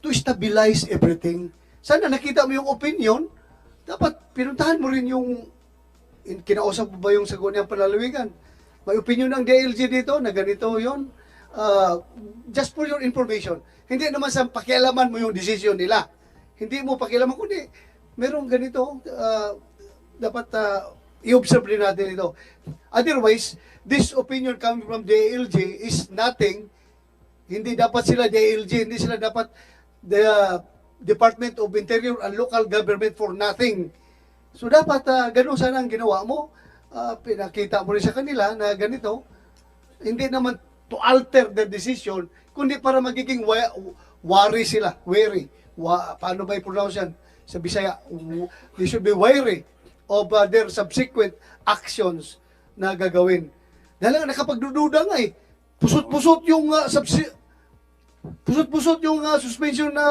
to stabilize everything. Sana nakita mo yung opinion, dapat pinuntahan mo rin yung kinausap mo ba yung Sangguniang Panlalawigan? May opinion ng DILG dito na ganito yon. Just for your information. Hindi naman sa pakialaman mo yung decision nila. Hindi mo pakialaman, kundi merong ganito, dapat i-observe din natin ito. Otherwise, this opinion coming from DILG is nothing. Hindi dapat sila DILG, hindi sila dapat the Department of Interior and Local Government for nothing. So dapat ganun sana ang ginawa mo. Pinakita mo rin sa kanila na ganito. Hindi naman to alter the decision, kundi para magiging wary sila. Wary. Paano ba i-pronounce yan? Sa Bisaya, they should be wary of their subsequent actions na gagawin. Dahil nga nakapagdududa nga pusot-pusot yung suspension na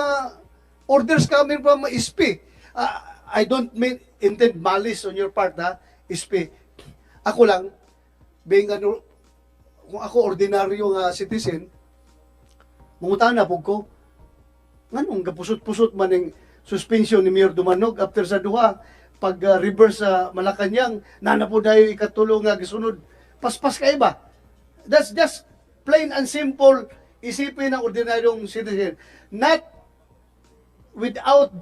orders coming from SP. I don't intend malice on your part, SP. Ako lang, being kung ako ordinaryong citizen, mangutana po ko, nganong gapusot-pusot man yung suspension ni Mayor Dumanog after sa duha pag reverse sa Malacanang nana po dayo ikatulo nga gisunod paspas kay ba. That's just plain and simple isipin ng ordinaryong citizen, not without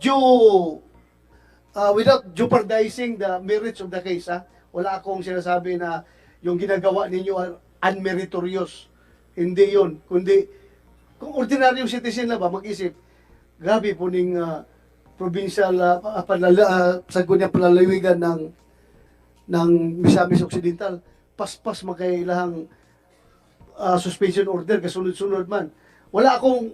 jeopardizing the merits of the case. Wala akong sinasabi na yung ginagawa ninyo unmeritorious, hindi yun, kundi kung ordinaryong citizen na ba mag-isip, grabe po ning provincial Sangguniang Panlalawigan ng Misamis Occidental, paspas magkailahang suspension order kasunod-sunod man. Wala akong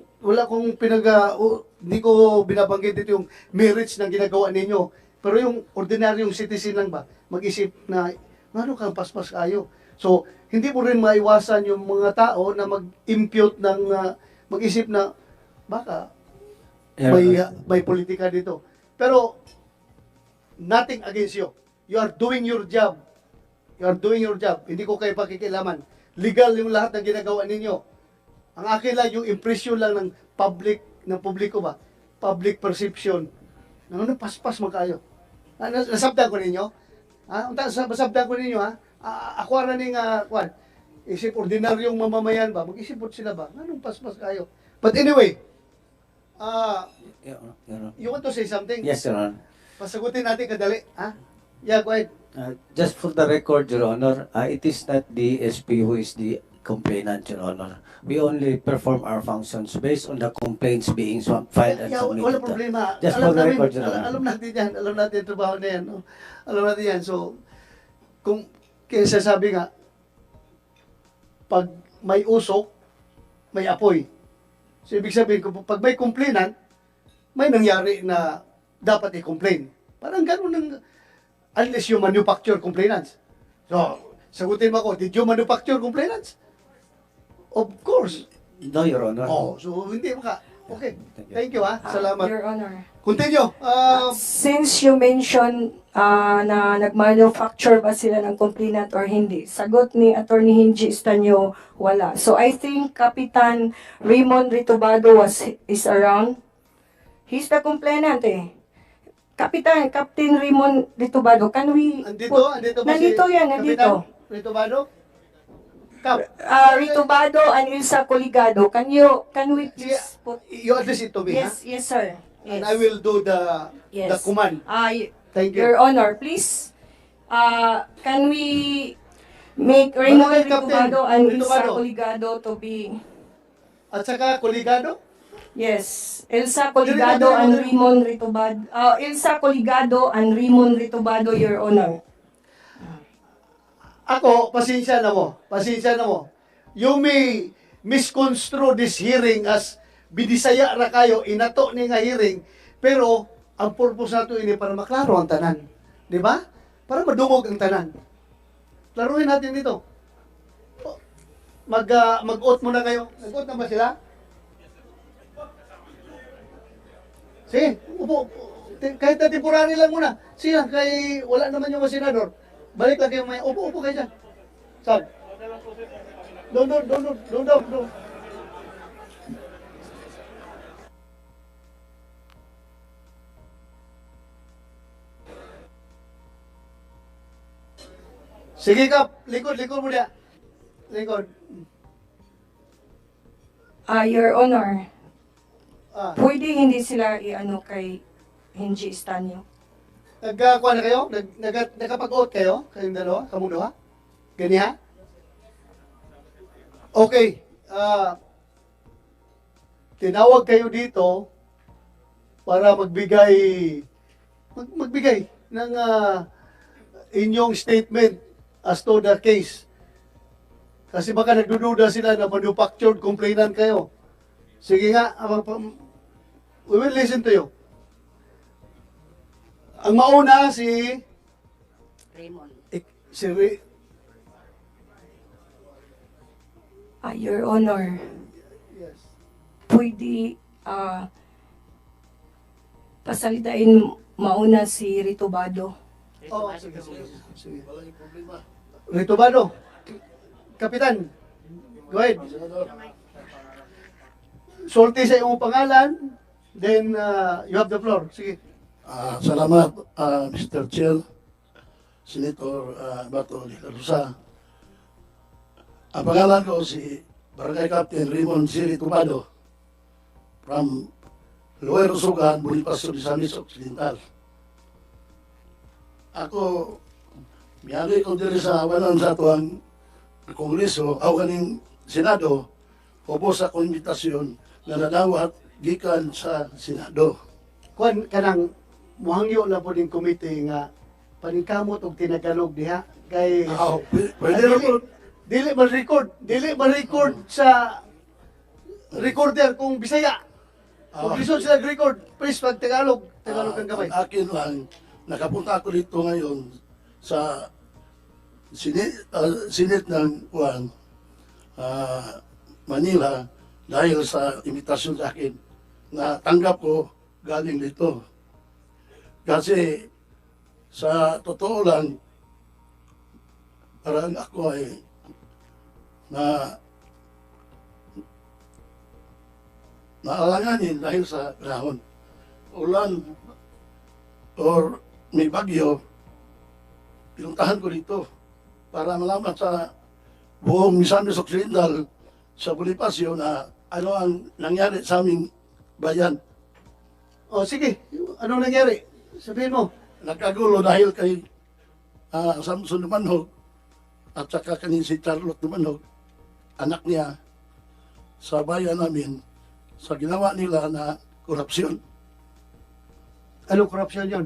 hindi ko binabanggit dito yung merits ng ginagawa ninyo. Pero yung ordinaryong citizen lang ba mag-isip na ano kang paspas kayo. So hindi mo rin maiwasan yung mga tao na mag-impute ng mag-isip na baka may politika dito. Pero, nothing against you. You are doing your job. You are doing your job. Hindi ko kayo pakikilaman. Legal yung lahat ng ginagawa ninyo. Ang akin lang, yung impression lang ng publiko ba? Public perception Ano paspas mo kayo? Nasabdan ko ninyo? Nasabdan ko ninyo ha? Ako ara ning kwan. Isip ordinaryong mamamayan ba? Mag-isip po sila ba? Anong paspas kayo? But anyway, Your Honor. you want to say something? Yes, Your Honor. Pasagutin natin kadali, ha? Yeah, go ahead. Just for the record, Your Honor, it is not the SP who is the complainant, Your Honor. We only perform our functions based on the complaints being filed and Yeah, submitted. wala problema. Just Alam for the namin, record, Your Honor. alam natin yan. Alam natin yung trabaho na yan. No? Alam natin yan. So, kung kaya sasabi nga, pag may usok, may apoy. So, ibig sabihin, pag may complainant, may nangyari na dapat i-complain. Parang ganun ng, unless you manufacture complainants. So, sagutin mo ako, did you manufacture complainants? Of course. No, Your Honor. Oh, so hindi mo ka. Okay. Thank you, ha. Salamat. Your Honor. Continue. Since you mentioned na nag-manufacture ba sila ng complainant or hindi, sagot ni Attorney Hinji Estanyo, wala. So I think Kapitan Raymond Ritobado is around. He's the complainant eh. Captain Raymond Ritobado, can we... Andito ba nandito si yan, nandito. Kapitan Ritobado? Ritobado and Ilsa Coligado, can we please put... You address it to me, Yes, yes sir. Yes. And I will do the command. Thank you. Your Honor, please, can we make Raymond Barangay Captain Ritobado and Ilsa Ritobado. Coligado to be... At saka Coligado? Yes, Elsa Coligado and Raymond Ritobado. Elsa Coligado and Raymond Ritobado, Your Honor. Ako, pasensya na mo. Pasensya na mo. You may misconstrue this hearing as bidisaya ra kayo, inato ni nga hearing, pero ang purpose nato ini para maklaro ang tanan. Di ba? Para madungog ang tanan. Klaruhin natin dito. Mag-oath muna kayo. Nag-oath na ba sila? Sige, upo. Kahit na temporary lang muna. Siya, kay wala naman yung mga senador. Balik lang kayo may upo kayo dyan. Saan? Doon. Sige Kap, likod mo dia. Likod. Your Honor, pwede hindi sila i-ano kay Hinji Estanyo? Nagkakuha na kayo? Nakapag-oath kayo? Kayong dalawa? Kamong dalawa? Ganyan? Okay. Tinawag kayo dito para magbigay ng inyong statement as to the case. Kasi baka nagdududa sila na manufactured complainant kayo. Sige nga, we will listen to you. Ang mauna si Raymond. Your Honor, pwede pasalitain mauna si Ritobado. Oh, sige. Ritobado. Kapitan, go ahead. Sulti sa iyong pangalan, then you have the floor. Sige. Salamat, Mr. Chair, Senator Bato de la Rosa. Ang pangalan ko si Barangay Captain Raymond Siri Tubado from Lower Usugan, Bonifacio, Misamis, Occidental. Ako, miyagi ko diri sa wanan sa tuwang Kongreso, o kaning Senado, upo sa konbitasyon na nadawat gikan sa Senado. Kuan kanang muhangyo na po din committee nga paningkamot og tinagalog diha kay pwede na po. Dili man record sa recorder kung Bisaya. Kung gusto sila record, please pag Tagalog ang gamay. Ang akin lang, nakapunta ako dito ngayon sa Senate ng Manila dahil sa imitasyon sa akin na tanggap ko galing dito. Kasi sa totoo lang, parang ako ay naalanganin dahil sa grahon. Ulan, or may bagyo, pinuntahan ko dito para malaman sa buong Misamis Occidental sa Bonifacio na ano ang nangyari sa aming bayan. O sige, ano nangyari? Sabihin mo. Nagkagulo dahil kay Samson Dumanhog at saka kanin si Charlotte Dumanhog, anak niya, sa bayan namin sa ginawa nila na korupsyon. Anong korupsyon yun?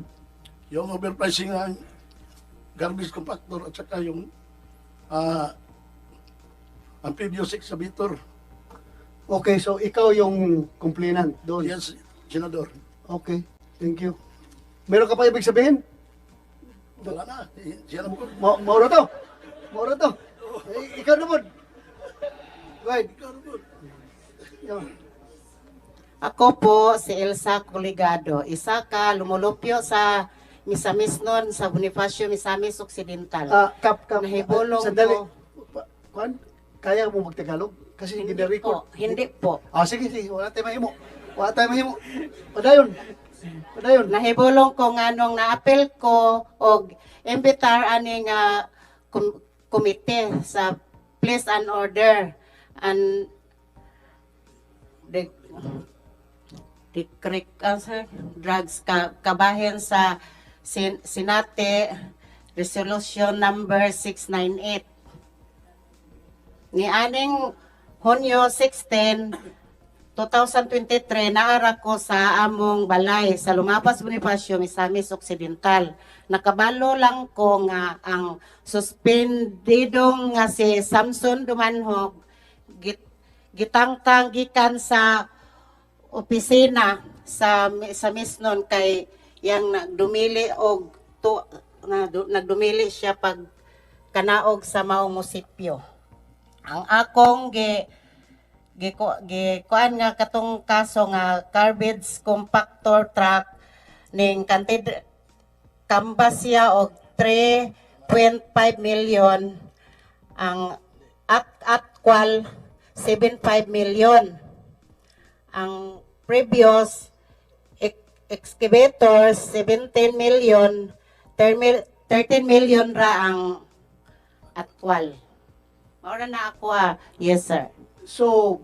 Yung overpricing ng garbage compactor at saka yung amphibious excavator. Okay, so ikaw yung complainant doon? Yes, Senador. Okay, thank you. Meron ka pa ibig sabihin? Wala na. Siya na mo. Mauro to. Mauro to. Ikaw naman. Right. Ikaw naman. Yan. Ako po si Elsa Coligado, isa ka lumulupyo sa misamis nun sa Bonifacio Misamis Occidental. Kap. Nahibulong Sandali. ko. Kwan? Kaya mo magtagalog? Kasi hindi record. Hindi po. Sige. Wala tayo mahimo. Wala tayo mahimo. Padayon. Nahibulong ko nga nung na-apel ko og imbitar ani nga komite sa place and order and the drugs kabahin sa Sinate Resolution number 698. Ni aning Hunyo 16, 2023, naara ko sa among balay sa Lumapas Bonifacio, Misamis Occidental. Nakabalo lang ko nga ang suspendidong nga si Samson Dumanhog gitangtang gikan sa opisina sa misnon kay yang nagdumili og nagdumili siya pag kanaog sa maong munisipyo. Ang akong kuan nga katong kaso nga garbage compactor truck ning kambas siya og 3.5 million, ang actual 7.5 million. Ang previous excavators 17 million, 13 million ra ang actual. Maura na ako Yes, sir. So,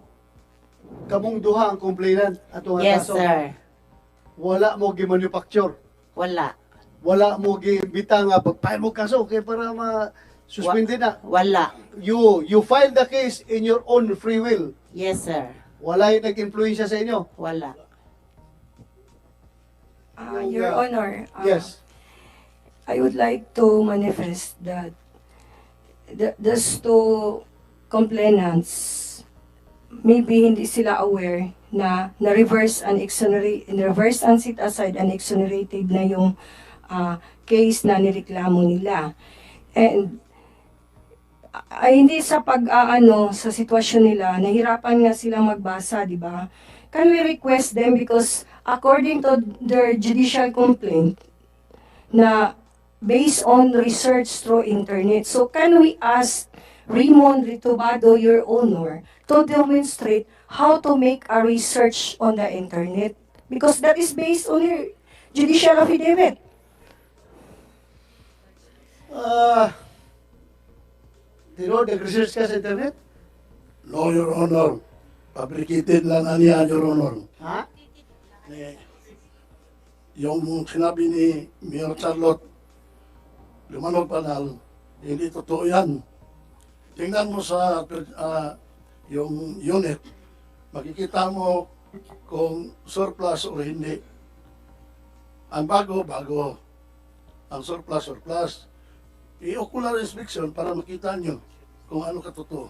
kamong duha ang complainant ato nga Yes, kaso? sir. Wala mo gi-manufacture? Wala. Wala mo gi-bita nga pag-file mo kaso kaya para ma-suspende na? Wala. You filed the case in your own free will? Yes, sir. Wala yung nag-influensya sa inyo? Wala. Your Honor, yes. I would like to manifest that those two complainants, maybe hindi sila aware na na-reverse and set aside and exonerated na yung case na nireklamo nila. And hindi sa sa sitwasyon nila, nahirapan nga sila magbasa, di ba? Can we request them because according to their judicial complaint na based on research through internet, so can we ask Raymond Ritobado, Your Honor, to demonstrate how to make a research on the internet? Because that is based on your judicial affidavit. Tino, nag-research ka sa internet? No, Your Honor. Fabricated lang niya, Your Honor. Ha? Yung sinabi ni Mayor Charlotte Dumanhog Panal, hindi totoo yan. Tingnan mo sa yung unit, makikita mo kung surplus o hindi. Ang bago. Ang surplus. I-ocular inspection para makita nyo kung ano katotoo.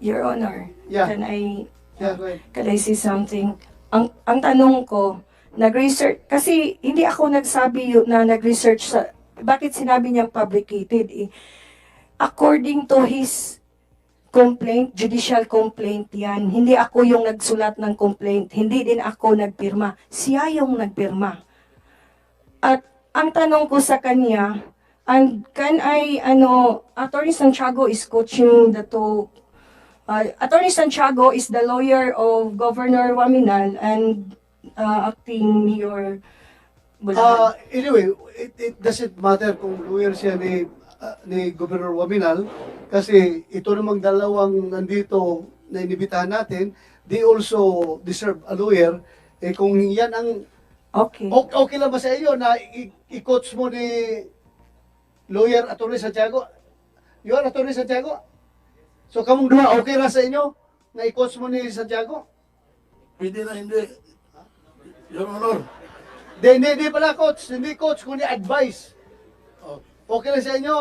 Your Honor, Yeah. can I go ahead. can I say something? Ang tanong ko, nag-research, kasi hindi ako nagsabi na nag-research sa, bakit sinabi niyang fabricated eh? According to his complaint, judicial complaint yan, hindi ako yung nagsulat ng complaint, hindi din ako nagpirma, siya yung nagpirma. At ang tanong ko sa kanya, and Attorney Santiago is coaching the two, Attorney Santiago is the lawyer of Governor Waminal, and Acting Mayor Bulacan? Anyway, it doesn't matter kung lawyer siya ni Governor Waminal kasi ito namang dalawang nandito na inibitahan natin, they also deserve a lawyer. Eh kung yan ang okay lang ba sa iyo na i-coach mo ni lawyer Atty. Santiago? You are Atty. Santiago? So kamong duha okay ra sa inyo na i-coach mo ni Santiago? Pwede na hindi. Your Honor. Hindi pala coach, hindi coach, kundi advice. Okay lang sa inyo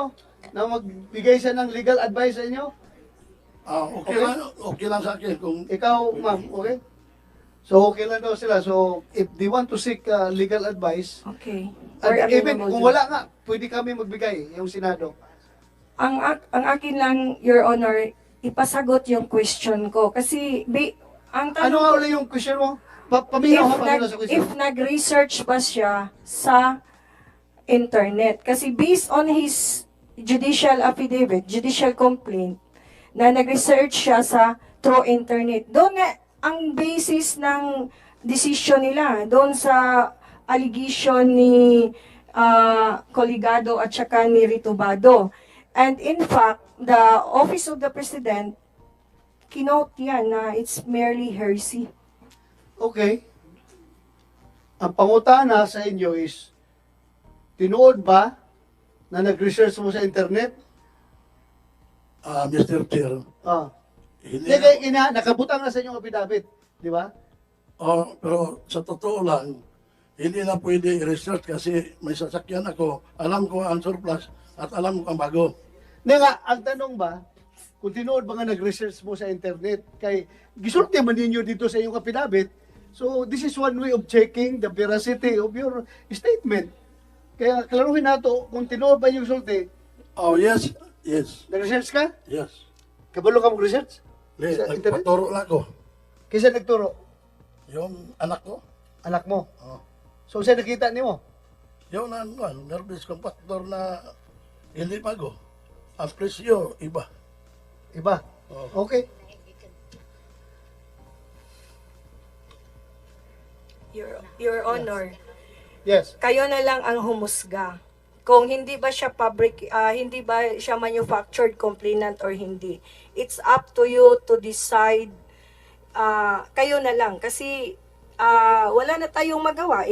na magbigay siya ng legal advice sa inyo? Okay lang sa akin kung ikaw, ma'am, okay? So okay lang daw sila. So if they want to seek legal advice, okay. And even kung wala nga, pwede kami magbigay yung Senado. Ang akin lang, Your Honor, ipasagot yung question ko kasi ang tanong Ano nga ulit yung question mo? Paminaw sa question. If nag-research ba siya sa internet. Kasi based on his judicial affidavit, judicial complaint, na nag-research siya sa through internet. Doon nga, ang basis ng decision nila, doon sa allegation ni Coligado at saka ni Ritubado. And in fact, the Office of the President, kinote yan na it's merely heresy. Okay. Ang pangutana sa inyo is, tinuod ba na nag-research mo sa internet? Mr. Chair. Hindi kayo nakabutang na sa inyong affidavit, di ba? Pero sa totoo lang, hindi na pwede i-research kasi may sasakyan ako. Alam ko ang surplus at alam ko ang bago. Hindi nga, ang tanong ba, kung tinuod ba nga nag-research mo sa internet, kay gisulti man ninyo dito sa iyong affidavit, so this is one way of checking the veracity of your statement. Kaya klaruhin nato kung tinuod ba yung sulti. Yes. Yes. Nag-research ka? Yes. Kabalo ka mag-research? Sa internet? Nagpaturo lang ako. Kisa nagturo? Yung anak ko. Anak mo? So siya nakita ni mo? Yung nervous compactor na hindi bago. Ang presyo, iba. Iba? Okay. Your Honor. Yes. Kayo na lang ang humusga. Kung hindi ba siya hindi ba siya manufactured complainant or hindi. It's up to you to decide. Kayo na lang kasi wala na tayong magawa.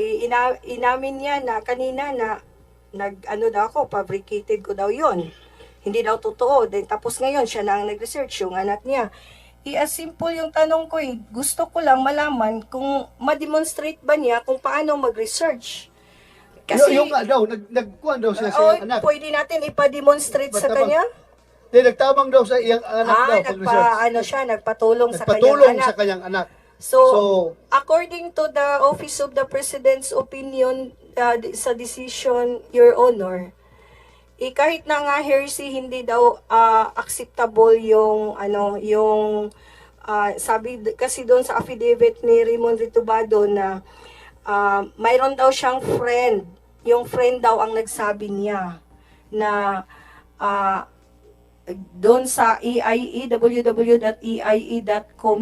Inamin niya na kanina na daw ako, fabricated ko daw 'yon. Hindi daw totoo. Then tapos ngayon siya na ang nag-research yung anak niya. As simple yung tanong ko gusto ko lang malaman kung ma-demonstrate ba niya kung paano mag-research. Kasi yung daw, nagkuhan daw siya sa iyang anak. Pwede natin ipa-demonstrate sa kanya? Nagtabang daw sa iyang anak daw pag-research. Nagpatulong sa kanyang anak. So, according to the Office of the President's opinion sa decision, Your Honor, kahit na nga heresy, hindi daw acceptable yung sabi kasi doon sa affidavit ni Raymond Ritubado na mayroon daw siyang friend. Yung friend daw ang nagsabi niya na doon sa EIE, www.eie.com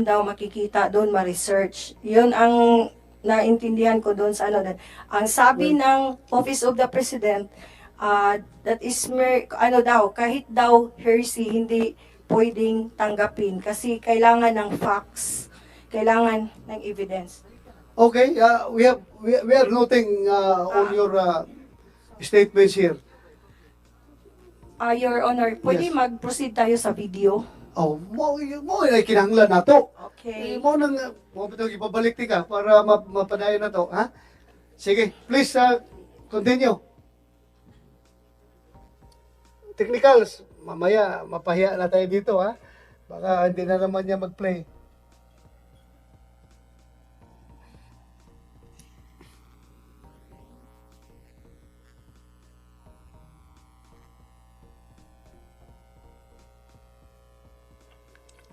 daw makikita doon ma-research. Yun ang naintindihan ko doon sa ang sabi ng Office of the President, that is kahit daw heresy, hindi pwedeng tanggapin kasi kailangan ng facts, kailangan ng evidence. Okay, we are noting all your statements here. Your Honor, pwede mag-proceed tayo sa video? Mo ay kinahanglan nato. Okay. Mo nang ipabalik ka para mapadayon na to, ha? Sige, please continue. Technicals, mamaya mapahiya na tayo dito, ha? Baka hindi na naman niya mag-play.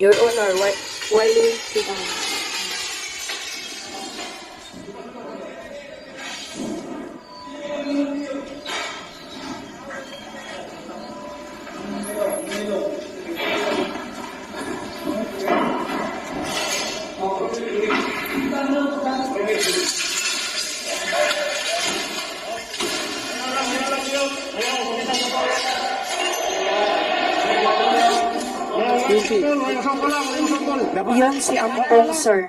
Your Honor, while waiting. Yan si Ampong, sir.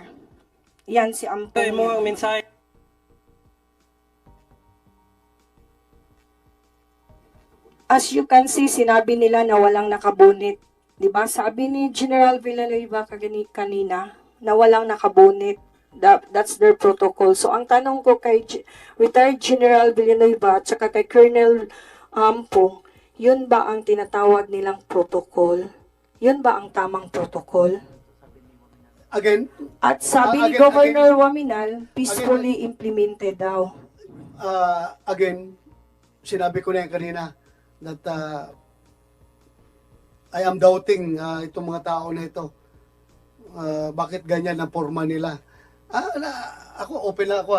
Yan si Ay mo Ampong. ang mensahe. As you can see, sinabi nila na walang nakabunit. Diba? Sabi ni General Villanueva kanina na walang nakabunit. That's their protocol. So, ang tanong ko kay retired General Villanueva at saka kay Colonel Ampong, yun ba ang tinatawag nilang protocol? Yun ba ang tamang protocol? Again, At sabi ni Governor Waminal, peacefully implemented daw. Again, sinabi ko na yan kanina that I am doubting itong mga tao na ito. Bakit ganyan ang forma nila? Ako, open lang ako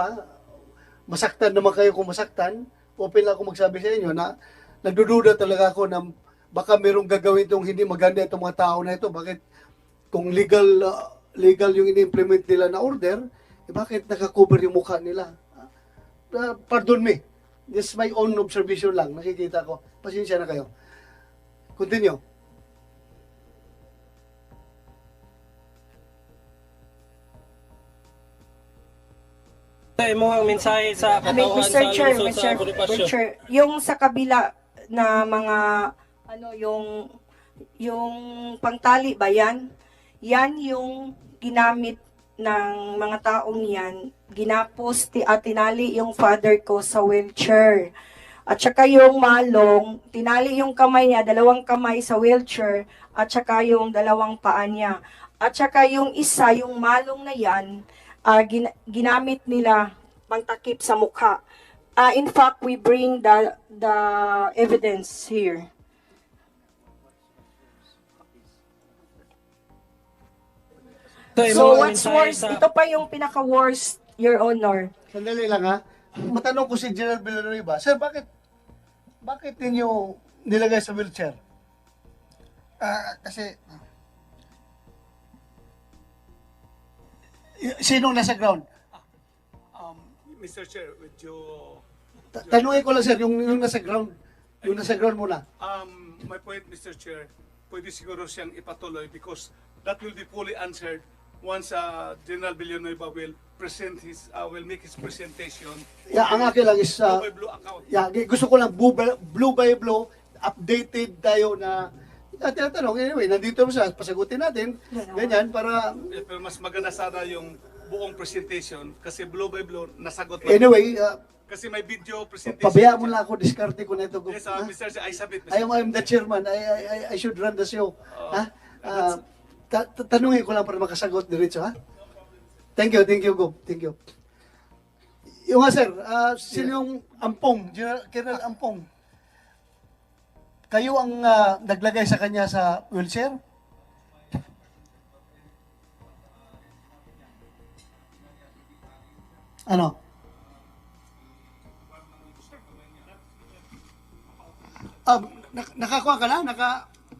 Masaktan naman kayo kung masaktan. Open lang ako magsabi sa inyo na nagdududa talaga ako na baka merong gagawin itong hindi maganda itong mga tao na ito. Bakit kung legal yung ini-implement nila na order, bakit nakakover yung mukha nila? Pardon me. This is my own observation lang. Nakikita ko. Pasensya na kayo. Continue. Ay mo ang mensahe sa katauhan sa lungsod sa Bonifacio. Mr. Yung sa kabila na mga yung pangtali ba yan? Yan yung ginamit ng mga taong yan. Ginapos at tinali yung father ko sa wheelchair. At saka yung malong, tinali yung kamay niya, dalawang kamay sa wheelchair, at saka yung dalawang paa niya. At saka yung isa, yung malong na yan, ginamit nila pangtakip sa mukha. In fact, we bring the evidence here. So what's worse, ito pa yung pinaka-worst, Your Honor. Sandali lang Matanong ko si General Villanueva, Sir, bakit ninyo nilagay sa wheelchair? Kasi Sinong nasa ground? Mr. Chair, with your... Tanungin ko lang, sir, yung nasa ground. Yung nasa ground muna. My point, Mr. Chair, pwede siguro siyang ipatuloy because that will be fully answered once General Villanueva will make his presentation. Yeah, ang akin lang is, blue by blue account. gusto ko lang blue by blue, updated tayo na tinatanong. Anyway, nandito mo siya, pasagutin natin, ganyan, para... Pero mas maganda sana yung buong presentation kasi blue by blue, nasagot na. Anyway, kasi may video presentation. pabayaan mo lang ako, diskarte ko na ito. Yes, Mr. Chair, I submit. I'm the chairman, I should run the show. Tanungin ko lang para makasagot diretso, Thank you, Go. Thank you. Yung sir, sino yung Ampong, General Ampong? Kayo ang naglagay sa kanya sa wheelchair? Ano? Nakakuha ka na?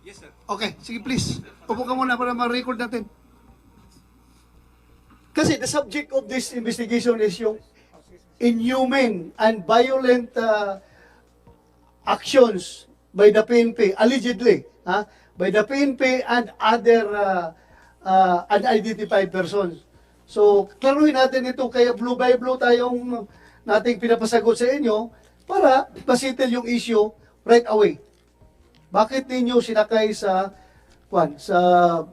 Yes, sir. Okay, sige please. Upo ka muna para ma-record natin. Kasi the subject of this investigation is yung inhumane and violent actions by the PNP, allegedly, by the PNP and other unidentified persons. So, klaruhin natin ito, kaya blue by blue tayong nating pinapasagot sa inyo para masettle yung issue right away. Bakit ninyo sinakay sa wheelchair?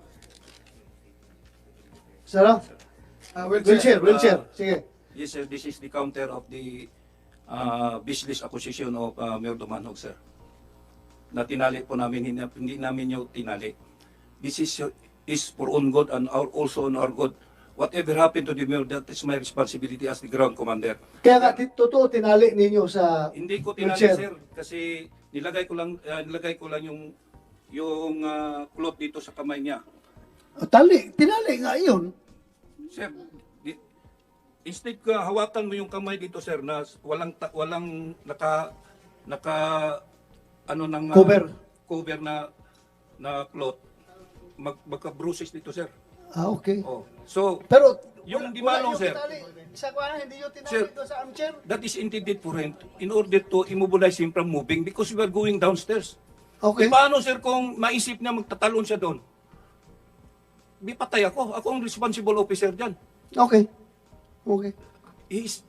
Sige. Yes, sir. This is the counter of the business acquisition of Mayor Dumanhog, sir. Na tinali po namin, hindi namin yung tinali. This is for own good and also on our good. Whatever happened to the mayor, that is my responsibility as the ground commander. Kaya nga, totoo tinali ninyo sa Hindi ko tinali, wheelchair. sir, kasi nilagay ko lang yung cloth dito sa kamay niya. Tinali nga yun. Sir, instead hawakan mo yung kamay dito, sir, na walang Cover. Cover na cloth. Magka-bruises dito, sir. Okay. Oh. So, Pero yung wala Dimalong, yung sir, tali. Sa kuha, hindi yung tinali Sir, doon sa armchair. that is intended for him in order to immobilize him from moving because we are going downstairs. Okay. E paano, sir, kung maisip niya magtatalon siya doon? Di patay ako. Ako ang responsible officer dyan. Okay. Okay.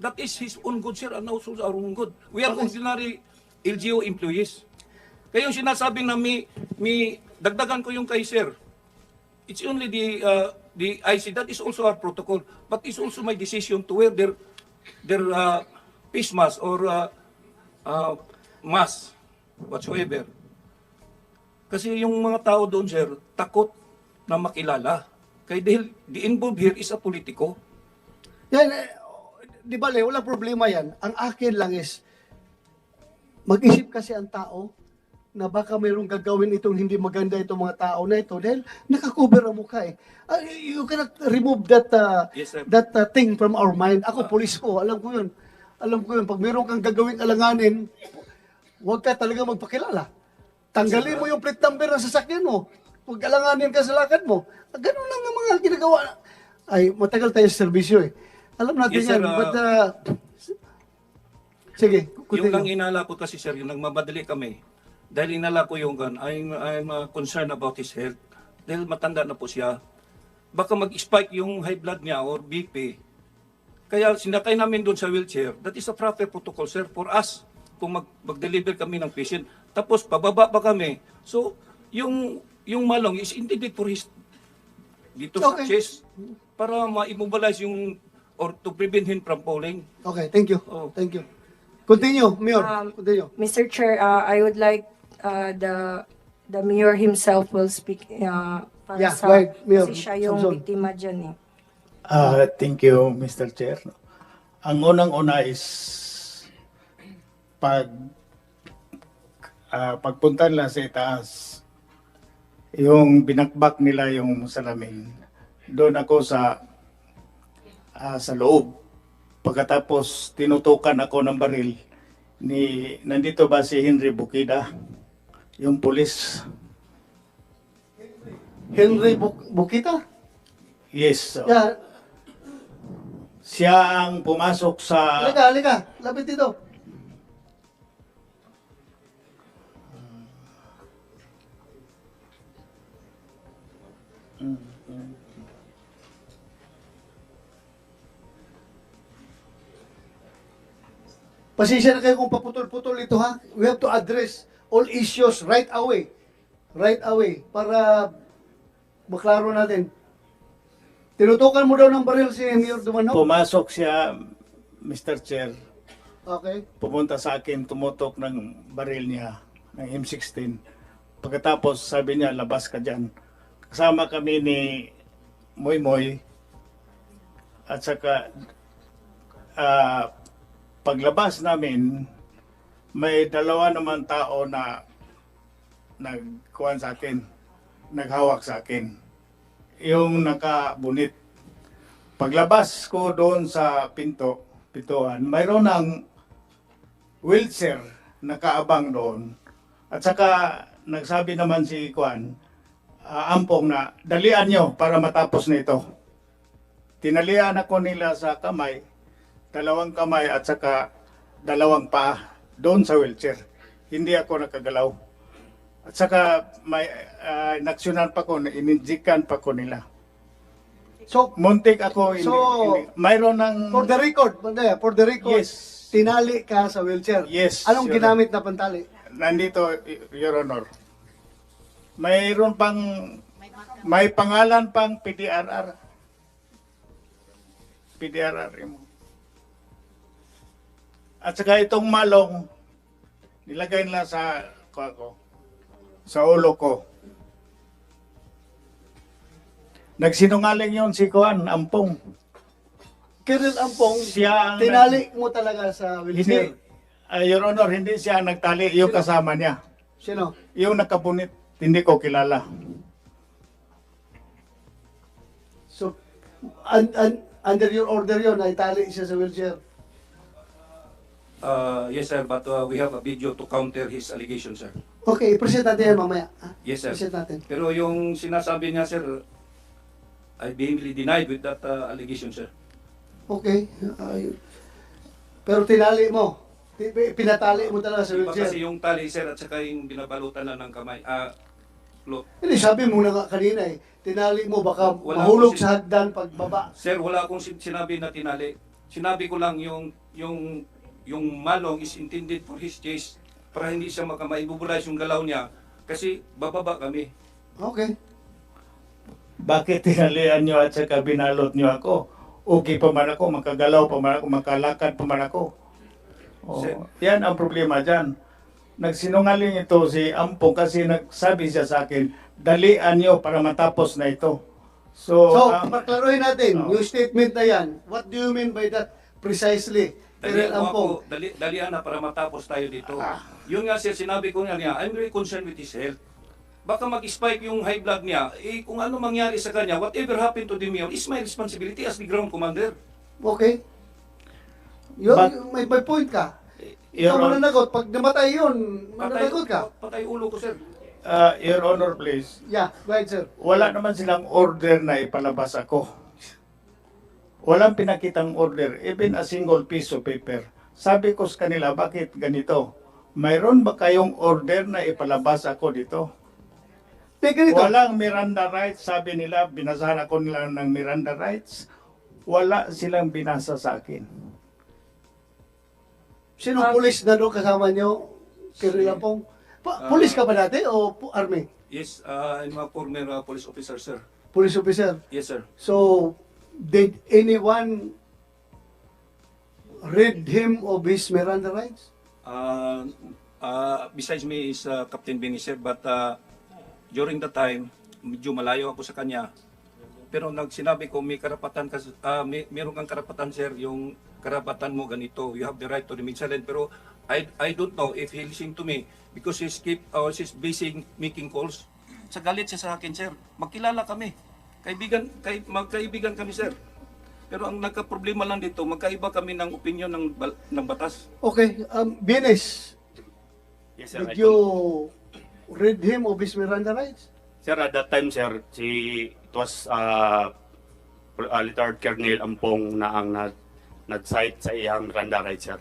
That is his own good, sir, and also our own good. We are ordinary LGU employees. Kaya yung sinasabing na may dagdagan ko yung kay sir, it's only the IC, that is also our protocol, but it's also my decision to wear their face mask or mask, whatsoever. Kasi yung mga tao doon, sir, takot na makilala. Kaya dahil the involved here is a politiko. Yan, di ba, Le, walang problema yan. Ang akin lang is, mag-isip kasi ang tao na baka mayroong gagawin itong hindi maganda itong mga tao na ito dahil nakakover ang mukha eh. You cannot remove that Yes, sir. thing from our mind. Ako, police ko, alam ko yun. Alam ko yun. Pag mayroong kang gagawin alanganin, huwag ka talaga magpakilala. Tanggalin mo yung plate number ng sasakyan mo. Huwag alanganin ka sa lakad mo. Ganun lang ang mga ginagawa. Ay, matagal tayo sa serbisyo eh. Alam natin Yes, sir, yan. But, sige, Yung lang continue. inala ko kasi, sir, yung nagmamadali kami, dahil inala ko yung gun, I'm concerned about his health. Dahil matanda na po siya. Baka mag-spike yung high blood niya or BP. Kaya sinakay namin doon sa wheelchair. That is a proper protocol, sir, for us. Kung mag-deliver kami ng patient. Tapos, pababa pa kami. So, yung malong is intended for his dito sa Okay. chest para ma-immobilize yung or to prevent him from falling. Okay, thank you. Oh. Thank you. Continue, Mayor. Continue. Mr. Chair, I would like the mayor himself will speak para Yeah, sa right, Mayor kasi siya yung Samson. biktima dyan eh. Thank you, Mr. Chair. Ang unang-una is pagpunta nila sa itaas, yung binakbak nila yung salamin. Doon ako sa loob. Pagkatapos tinutukan ako ng baril nandito ba si Henry Bukida, yung pulis. Henry Bukita? Yes. Yeah. Siya ang pumasok sa... Halika. Lapit dito. Pasensya na kayo kung paputol-putol ito ha. We have to address all issues right away. Right away. Para maklaro natin. Tinutukan mo daw ng baril si Mayor Dumano? Pumasok siya, Mr. Chair. Okay. Pumunta sa akin, tumutok ng baril niya, ng M16. Pagkatapos sabi niya, labas ka dyan. Kasama kami ni Moy Moy. At saka, paglabas namin, may dalawa naman tao na nagkuhan sa akin, naghawak sa akin. Yung nakabunit. Paglabas ko doon sa pintuan, mayroon ng wheelchair nakaabang doon. At saka nagsabi naman si Kwan, Ampong na, dalian nyo para matapos nito. Tinalian ako nila sa kamay, dalawang kamay at saka dalawang paa doon sa wheelchair. Hindi ako nakagalaw. At saka may naksyonan pa ko, ininjikan pa ko nila. So, muntik ako, mayroon ng... For the record, yes. Tinali ka sa wheelchair. Yes. Anong Your ginamit na pantali? Nandito, Your Honor. Mayroon pang, may pangalan pang PDRR. PDRR mo. At saka itong malong, nilagay nila sa ulo ko. Nagsinungaling yon si Kuan, Ampong. Colonel Ampong, siya ang tinali mo talaga sa wheelchair. Hindi, Your Honor, hindi siya ang nagtali, yung kasama niya. Sino? Yung nakabunit, hindi ko kilala. So, under your order yon na itali siya sa wheelchair. Yes, sir, but we have a video to counter his allegation, sir. Okay, i-present natin yan mamaya. Yes, sir. Present natin. Pero yung sinasabi niya, sir, I vehemently denied with that allegation, sir. Okay. Pero tinali mo. Pinatali mo talaga sa Iba wheelchair. kasi yung tali, sir, at saka yung binabalutan na ng kamay. Float. Hindi, sabi mo na nga kanina eh. Tinali mo, baka Wala mahulog akong sa hagdan pagbaba. Sir, wala akong sinabi na tinali. Sinabi ko lang yung malong is intended for his chase para hindi siya maibubulais yung galaw niya kasi bababa kami. Okay. Bakit tinalian nyo at saka binalot nyo ako? Okay pa man ako, makagalaw pa man ako, makalakad pa man ako. Oh, yan ang problema dyan. Nagsinungaling ito si Ampong kasi nagsabi siya sa akin, dalian nyo para matapos na ito. So paklaruhin natin, yung statement na yan, what do you mean by that precisely? Dalian Colonel mo Ampong. ako, dalian na para matapos tayo dito. Yun nga sir, sinabi ko niya, I'm very concerned with his health. Baka mag-spike yung high blood niya, kung ano mangyari sa kanya, whatever happened to the mayor is my responsibility as the ground commander. Okay. May point ka. Ikaw mananagot. Pag namatay yun, mananagot ka. Patay ulo ko, sir. Your Honor, please. Yeah, go ahead, sir. Wala naman silang order na ipalabas ako. Walang pinakitang order, even a single piece of paper. Sabi ko sa kanila, bakit ganito? Mayroon ba kayong order na ipalabas ako dito? Walang Miranda rights, sabi nila, binasahan ako nila ng Miranda rights. Wala silang binasa sa akin. Sino pulis na doon kasama nyo? Colonel Ampong? Pulis ka ba dati o army? Yes, I'm a former police officer, sir. Police officer? Yes, sir. So, did anyone read him of his Miranda rights? Besides me is Captain Benny, sir, but during the time, medyo malayo ako sa kanya. Pero sinabi ko, may karapatan, meron kang karapatan, sir, yung karapatan mo ganito. You have the right to remain silent. Pero I don't know if he listened to me because he's busy making calls. Sa galit siya sa akin, sir. Magkilala kami. Magkaibigan kami, sir. Pero ang nagka-problema lang dito, magkaiba kami ng opinion ng batas. Okay, Bienes. Yes, sir. Did you read him of his Miranda rights? Sir, at that time, sir, it was retired Colonel Ampong na ang nag-cite sa iyang Miranda rights, sir.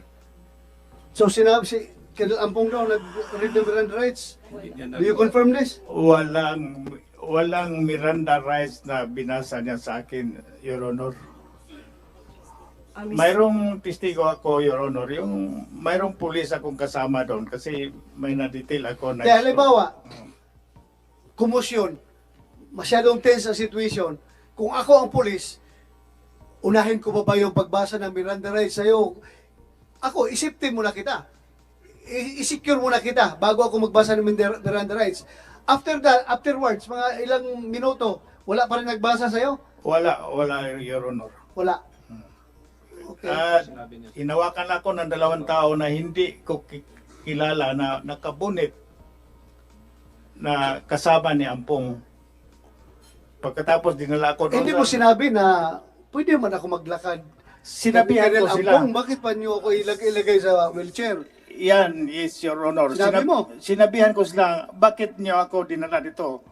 So sinabi si Colonel Ampong daw nag-read the Miranda rights? Do you confirm this? Walang Miranda rights na binasa niya sa akin, Your Honor. Mayroong testigo ako, Your Honor. Yung mayroong pulis akong kasama doon kasi may na-detail ako. Kaya halimbawa, kumusyon, masyadong tense ang situation. Kung ako ang pulis, unahin ko ba yung pagbasa ng Miranda rights sa'yo? Ako, isipin muna kita. I-secure muna kita bago ako magbasa ng Miranda rights. Afterwards, mga ilang minuto, wala pa rin nagbasa sa'yo? Wala, Your Honor. Wala. Okay. Inawakan ako ng 2 tao na hindi ko kilala na nakabunit na kasama ni Ampong. Pagkatapos dinala ako doon. Hindi mo sinabi na pwede man ako maglakad. Sinabihan ko sila. Ampong, bakit pa niyo ako ilagay sa wheelchair? Yan, yes, Your Honor. Sinabi mo? Sinabihan ko sila, bakit niyo ako dinala dito?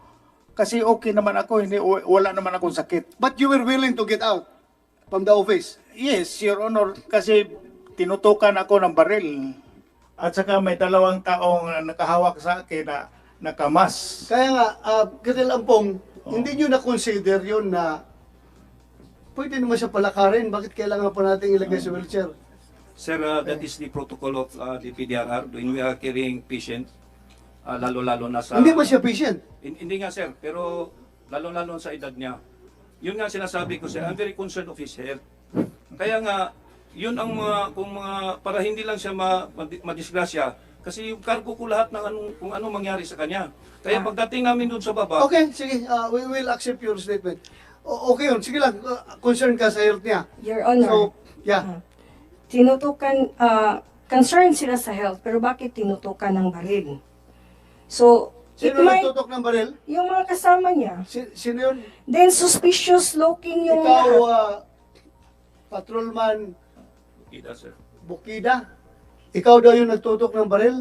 Kasi okay naman ako, wala naman akong sakit. But you were willing to get out from the office? Yes, Your Honor, kasi tinutukan ako ng baril. At saka may 2 taong nakahawak sa akin na nakamas. Kaya nga, Colonel Ampong, hindi nyo na-consider yun na pwede naman siya palakarin. Bakit kailangan pa natin ilagay sa wheelchair? Sir, that is the protocol of the PDRR when we are carrying patient, lalo-lalo na sa... Hindi ba siya patient? Hindi nga, sir, pero lalo-lalo sa edad niya. Yun nga sinasabi ko, sir, I'm very concerned of his health. Kaya nga, yun ang para hindi lang siya madisgrasya, kasi yung cargo ko lahat ng kung ano mangyari sa kanya. Kaya pagdating namin doon sa baba... Okay, sige, we will accept your statement. Okay yun, sige lang, concern ka sa health niya. Your Honor. So, yeah. Tinutukan, concerned sila sa health, pero bakit tinutukan ng baril? So, Sino nagtutok ng baril? Yung mga kasama niya. Sino yun? Then suspicious looking yung Ikaw, lahat. patrolman Bukida, sir. Bukida? Ikaw daw yung nagtutok ng baril?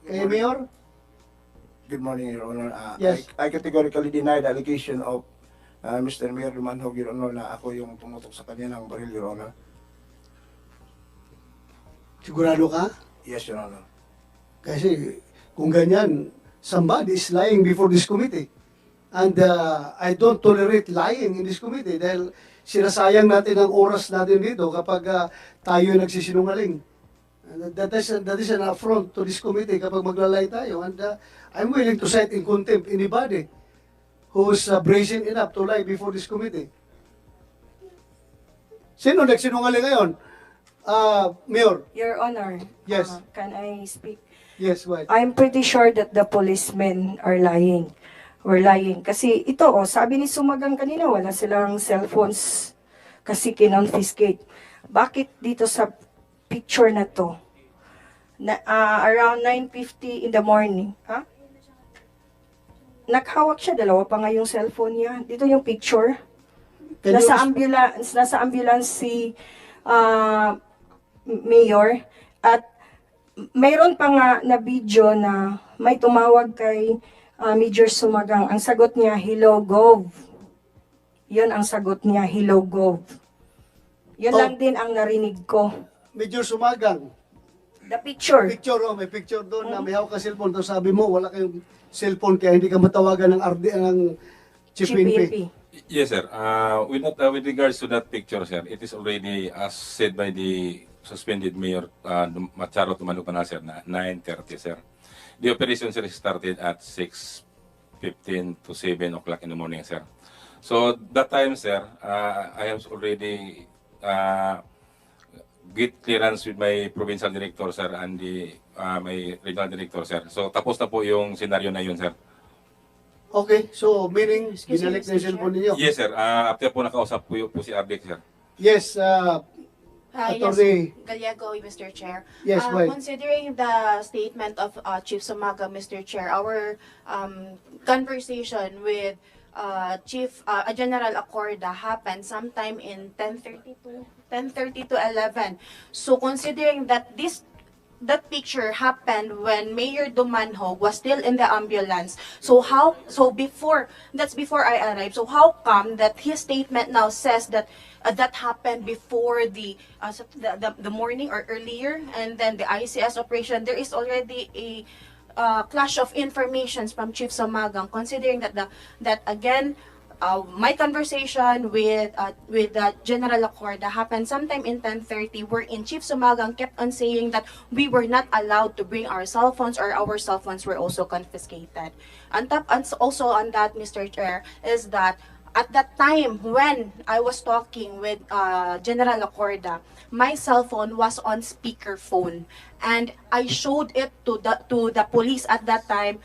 Kay Mayor? Good morning, Your Honor. Yes. I categorically deny the allegation of Mr. Mayor Dumanhog, Your Honor, na ako yung tumutok sa kanya ng baril, Your Honor. Sigurado ka? Yes, Your Honor. Kasi kung ganyan, somebody is lying before this committee. And I don't tolerate lying in this committee dahil sinasayang natin ang oras natin dito kapag tayo nagsisinungaling. And that is an affront to this committee kapag maglalay tayo. And I'm willing to cite in contempt anybody who's brazen enough to lie before this committee. Sino nagsinungaling ngayon? Mayor. Your Honor, Yes. can I speak? Yes, go ahead. I'm pretty sure that the policemen are lying. Were lying. Kasi ito, sabi ni Sumagang kanina, wala silang cellphones kasi kinonfiscate. Bakit dito sa picture na to, around 9:50 in the morning, naghawak siya, dalawa pa nga yung cellphone niya. Dito yung picture. Nasa ambulance si Mayor at mayroon pa nga na video na may tumawag kay Major Sumagang. Ang sagot niya, hello, Gov. Yun ang sagot niya, hello, Gov. Yun lang din ang narinig ko. Major Sumagang. The picture. Picture, may picture doon na may hawak ka cellphone. Tapos sabi mo, wala kayong cellphone kaya hindi ka matawagan ng ng Chief PNP. Yes, sir. With regards to that picture, sir, it is already, as said by the suspended Mayor Macharo Tumalupan, sir, na 9:30, sir. The operation, sir, started at 6:15 to 7 o'clock in the morning, sir. So, that time, sir, I have already get clearance with my provincial director, sir, and my regional director, sir. So, tapos na po yung senaryo na yun, sir. Okay, so meaning, binalik na yung cellphone ninyo? Yes, sir. After po nakausap po si Ardic, sir. Yes, Attorney. Yes, Gallego, Mr. Chair. Yes, go ahead. Considering the statement of Chief Sumaga, Mr. Chair, our conversation with General Acorda happened sometime in 10:30 to 11. So considering that that picture happened when Mayor Dumanhog was still in the ambulance. So before I arrived. So how come that his statement now says that that happened before the morning or earlier, and then the ICS operation? There is already a clash of informations from Chief Sumagang, considering that again. My conversation with General Acorda happened sometime in 10:30, wherein Chief Sumagang kept on saying that we were not allowed to bring our cell phones, or our cell phones were also confiscated. And also on that, Mr. Chair, is that at that time when I was talking with General Acorda, my cell phone was on speakerphone, and I showed it to the police at that time.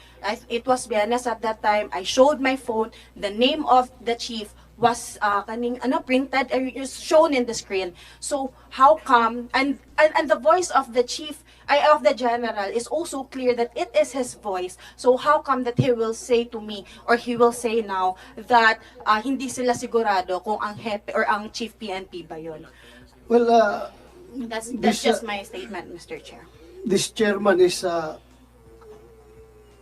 It was Bienes at that time. I showed my phone. The name of the chief was printed or is shown in the screen. So how come and the voice of the chief of the general is also clear that it is his voice. So how come that he will say to me, or he will say now, that hindi sila sigurado kung ang hepe or ang chief PNP ba yun? Well, that's just my statement, Mr. Chair. This chairman is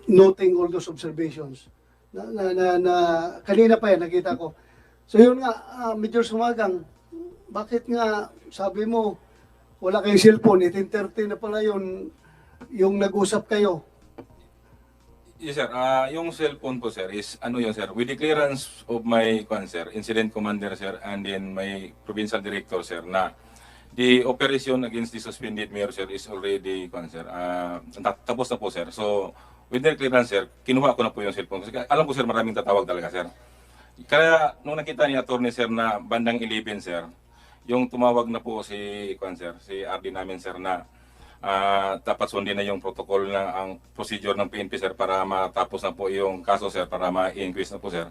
noting all those observations. Kanina pa yan, nakita ko. So yun nga, Major Sumagang, bakit nga sabi mo, wala kayong cellphone, 18:30 na pala yung nag-usap kayo? Yes, sir. Yung cellphone po, sir, is yun, sir, with the clearance of my incident commander, sir, and then my provincial director, sir, na the operation against the suspended mayor, sir, is already, tapos na po, sir. So, with their clearance, sir, kinuha ko na po yung cellphone. Kasi alam ko, sir, maraming tatawag talaga, sir. Kaya, nung nakita ni attorney, sir, na bandang 11, sir, yung tumawag na po si RD namin, sir, na dapat sundin na yung protocol na ang procedure ng PNP, sir, para matapos na po yung kaso, sir, para ma-increase na po, sir.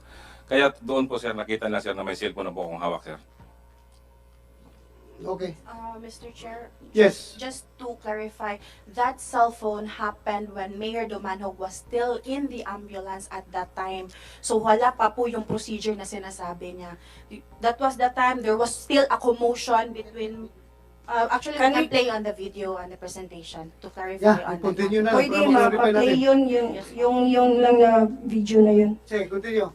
Kaya doon po, sir, nakita na, sir, na may cellphone na po akong hawak, sir. Okay. Mr. Chair, yes. Just to clarify, that cell phone happened when Mayor Dumanhog was still in the ambulance at that time. So wala pa po yung procedure na sinasabi niya. That was the time there was still a commotion between actually, we can play on the video and the presentation to clarify on continue na. Pwede ma-play yung lang na video na yun. Sige, continue.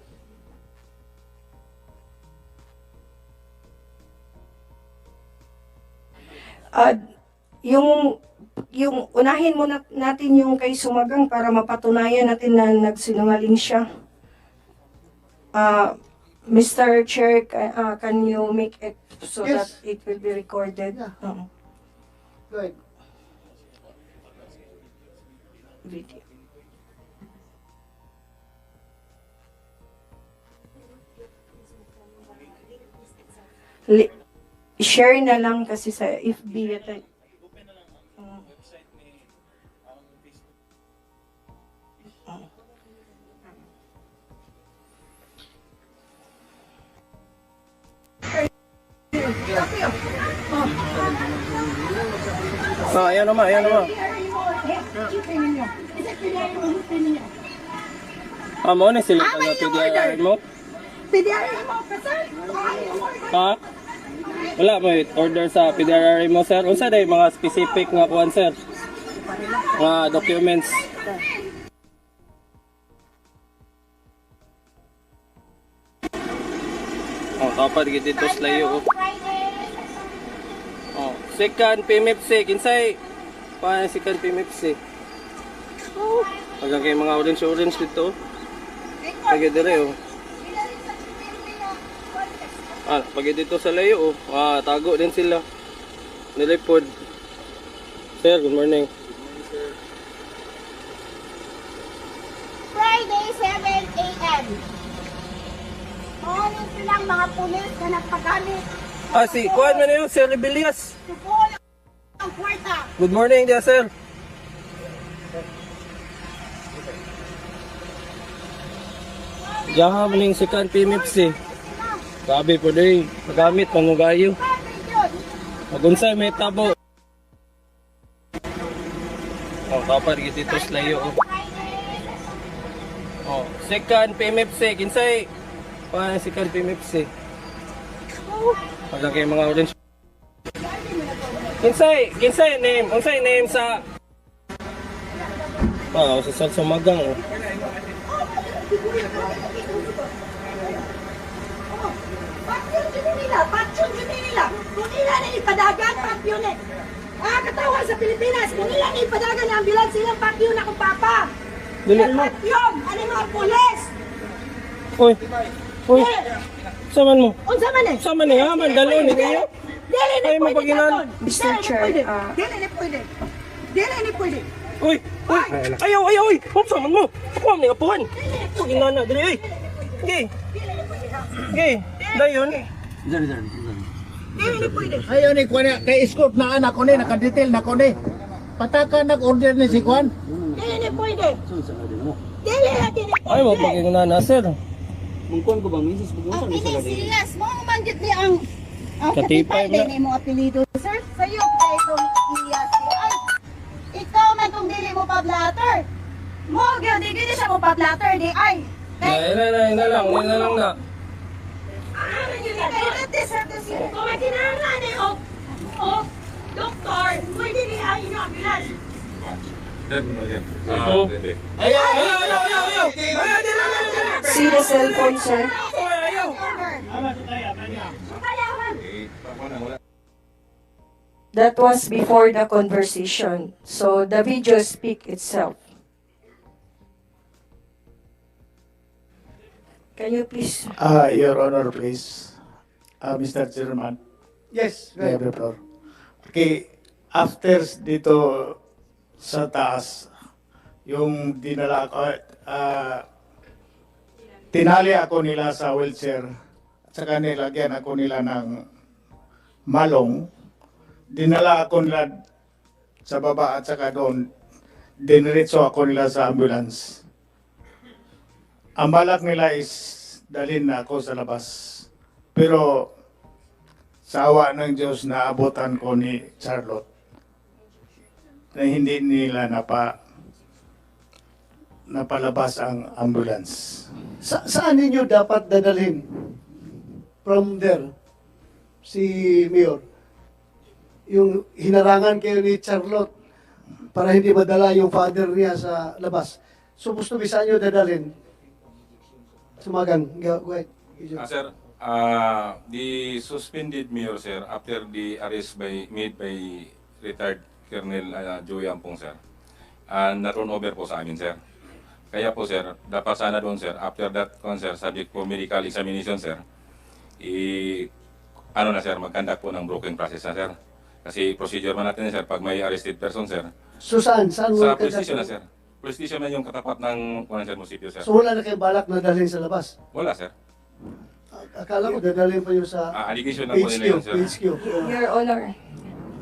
Yung unahin muna natin yung kay Sumagang para mapatunayan natin na nagsinungaling siya. Mr. Chair, can you make it so that Yes. it will be recorded? Go ahead. Video. Share na lang kasi sa FB yata. Ayan naman, ayan naman. Mo na sila taga PDR mo? PDR mo, sir? Ha? Wala mo order sa PDR mo, sir. Unsa day mga specific nga kuan, sir? Mga documents. Kapag dito slayo. Second PMFC, kinsay paano second PMFC? Pagka kayo mga orange dito. Pagka dire pag dito sa layo tago din sila. Nilipod. Sir, good morning. Friday, 7 a.m. Ano silang mga pulis na nagpagamit. Si kuan man yun, Sir Rebellious. Ang kwarta. Good morning, dear sir. Diyan maning second PMFC. Sabi po day, magamit pangugayo. Magunsay may tabo. Kapag dito slayo. Second PMFC, kinsay paano second PMFC? Pagka kayo mga orange. Kinsay name? Unsay name sa sa Sumagang. Patsyon nila. Kung nila na ipadagan, pakyo na. Katawan sa Pilipinas, kung nila na ipadagan ang ambulance silang pakyo na kung papa. Pakyon, ano mga pulis? Uy. Saman mo? Unsa man eh? Saman eh, haman dalo ni kayo. Dili ni pwede katon. Mr. Chair, Dili ni pwede. Dili ni pwede. Uy! Ayaw! Huwag mo! Huwag ni apuhan! Huwag inana, dali! Okay! Dayon! Dili ni pwede. Ayaw ni Kwan, kay escort na anak ko ni, nakadetail na ko ni. Pataka nag-order ni si Kwan. Dili ni pwede. Dili na dili. Ay, huwag maging inana, sir. Mungkon ko bang misis mo sa silas mo manggit ni ang Katipay katipay ni mo apelido sir sayo kay kung iyas ay ikaw man kung dili mo pa blatter mo gyud di gid siya mo pa blatter di ay Na lang na. kung may kinahanglan ni doktor pwede ni ay ino ambulance See the cellphone, sir. That was before the conversation. So the video speak itself. Can you please? Your Honor, please. Mr. Chairman. Yes, go ahead. Okay, after dito sa taas, yung dinala ko, tinali ako nila sa wheelchair at saka nilagyan ako nila ng malong. Dinala ako nila sa baba at saka doon, diniretso ako nila sa ambulance. Ang balak nila is dalhin na ako sa labas. Pero sa awa ng Diyos, naabutan ko ni Charlotte na hindi nila napalabas ang ambulance. Saan ninyo dapat dadalhin? From there, si Mayor. Yung hinarangan kayo ni Charlotte para hindi madala yung father niya sa labas. So, gusto saan nyo dadalhin? Sumagang. Go ahead. Sir, The suspended mayor, sir, after the arrest made by retired Colonel Joey Ampong, sir, na-turn over po sa amin, sir. Kaya po, sir, dapat sana doon, sir, after that, sir, subject for medical examination, sir, sir, mag-conduct po ng broken process na, sir. Kasi procedure man natin, sir, pag may arrested person, sir. So saan? Saan mo Sa nagkagad- police station na, sir. Police station na yung katapat ng sir, munisipyo, sir. So wala na kayong balak na dalhin sa labas? Wala, sir. Akala ko dadalhin pa yun sa Allegation lang po nila yun, sir. HQ. Your Honor.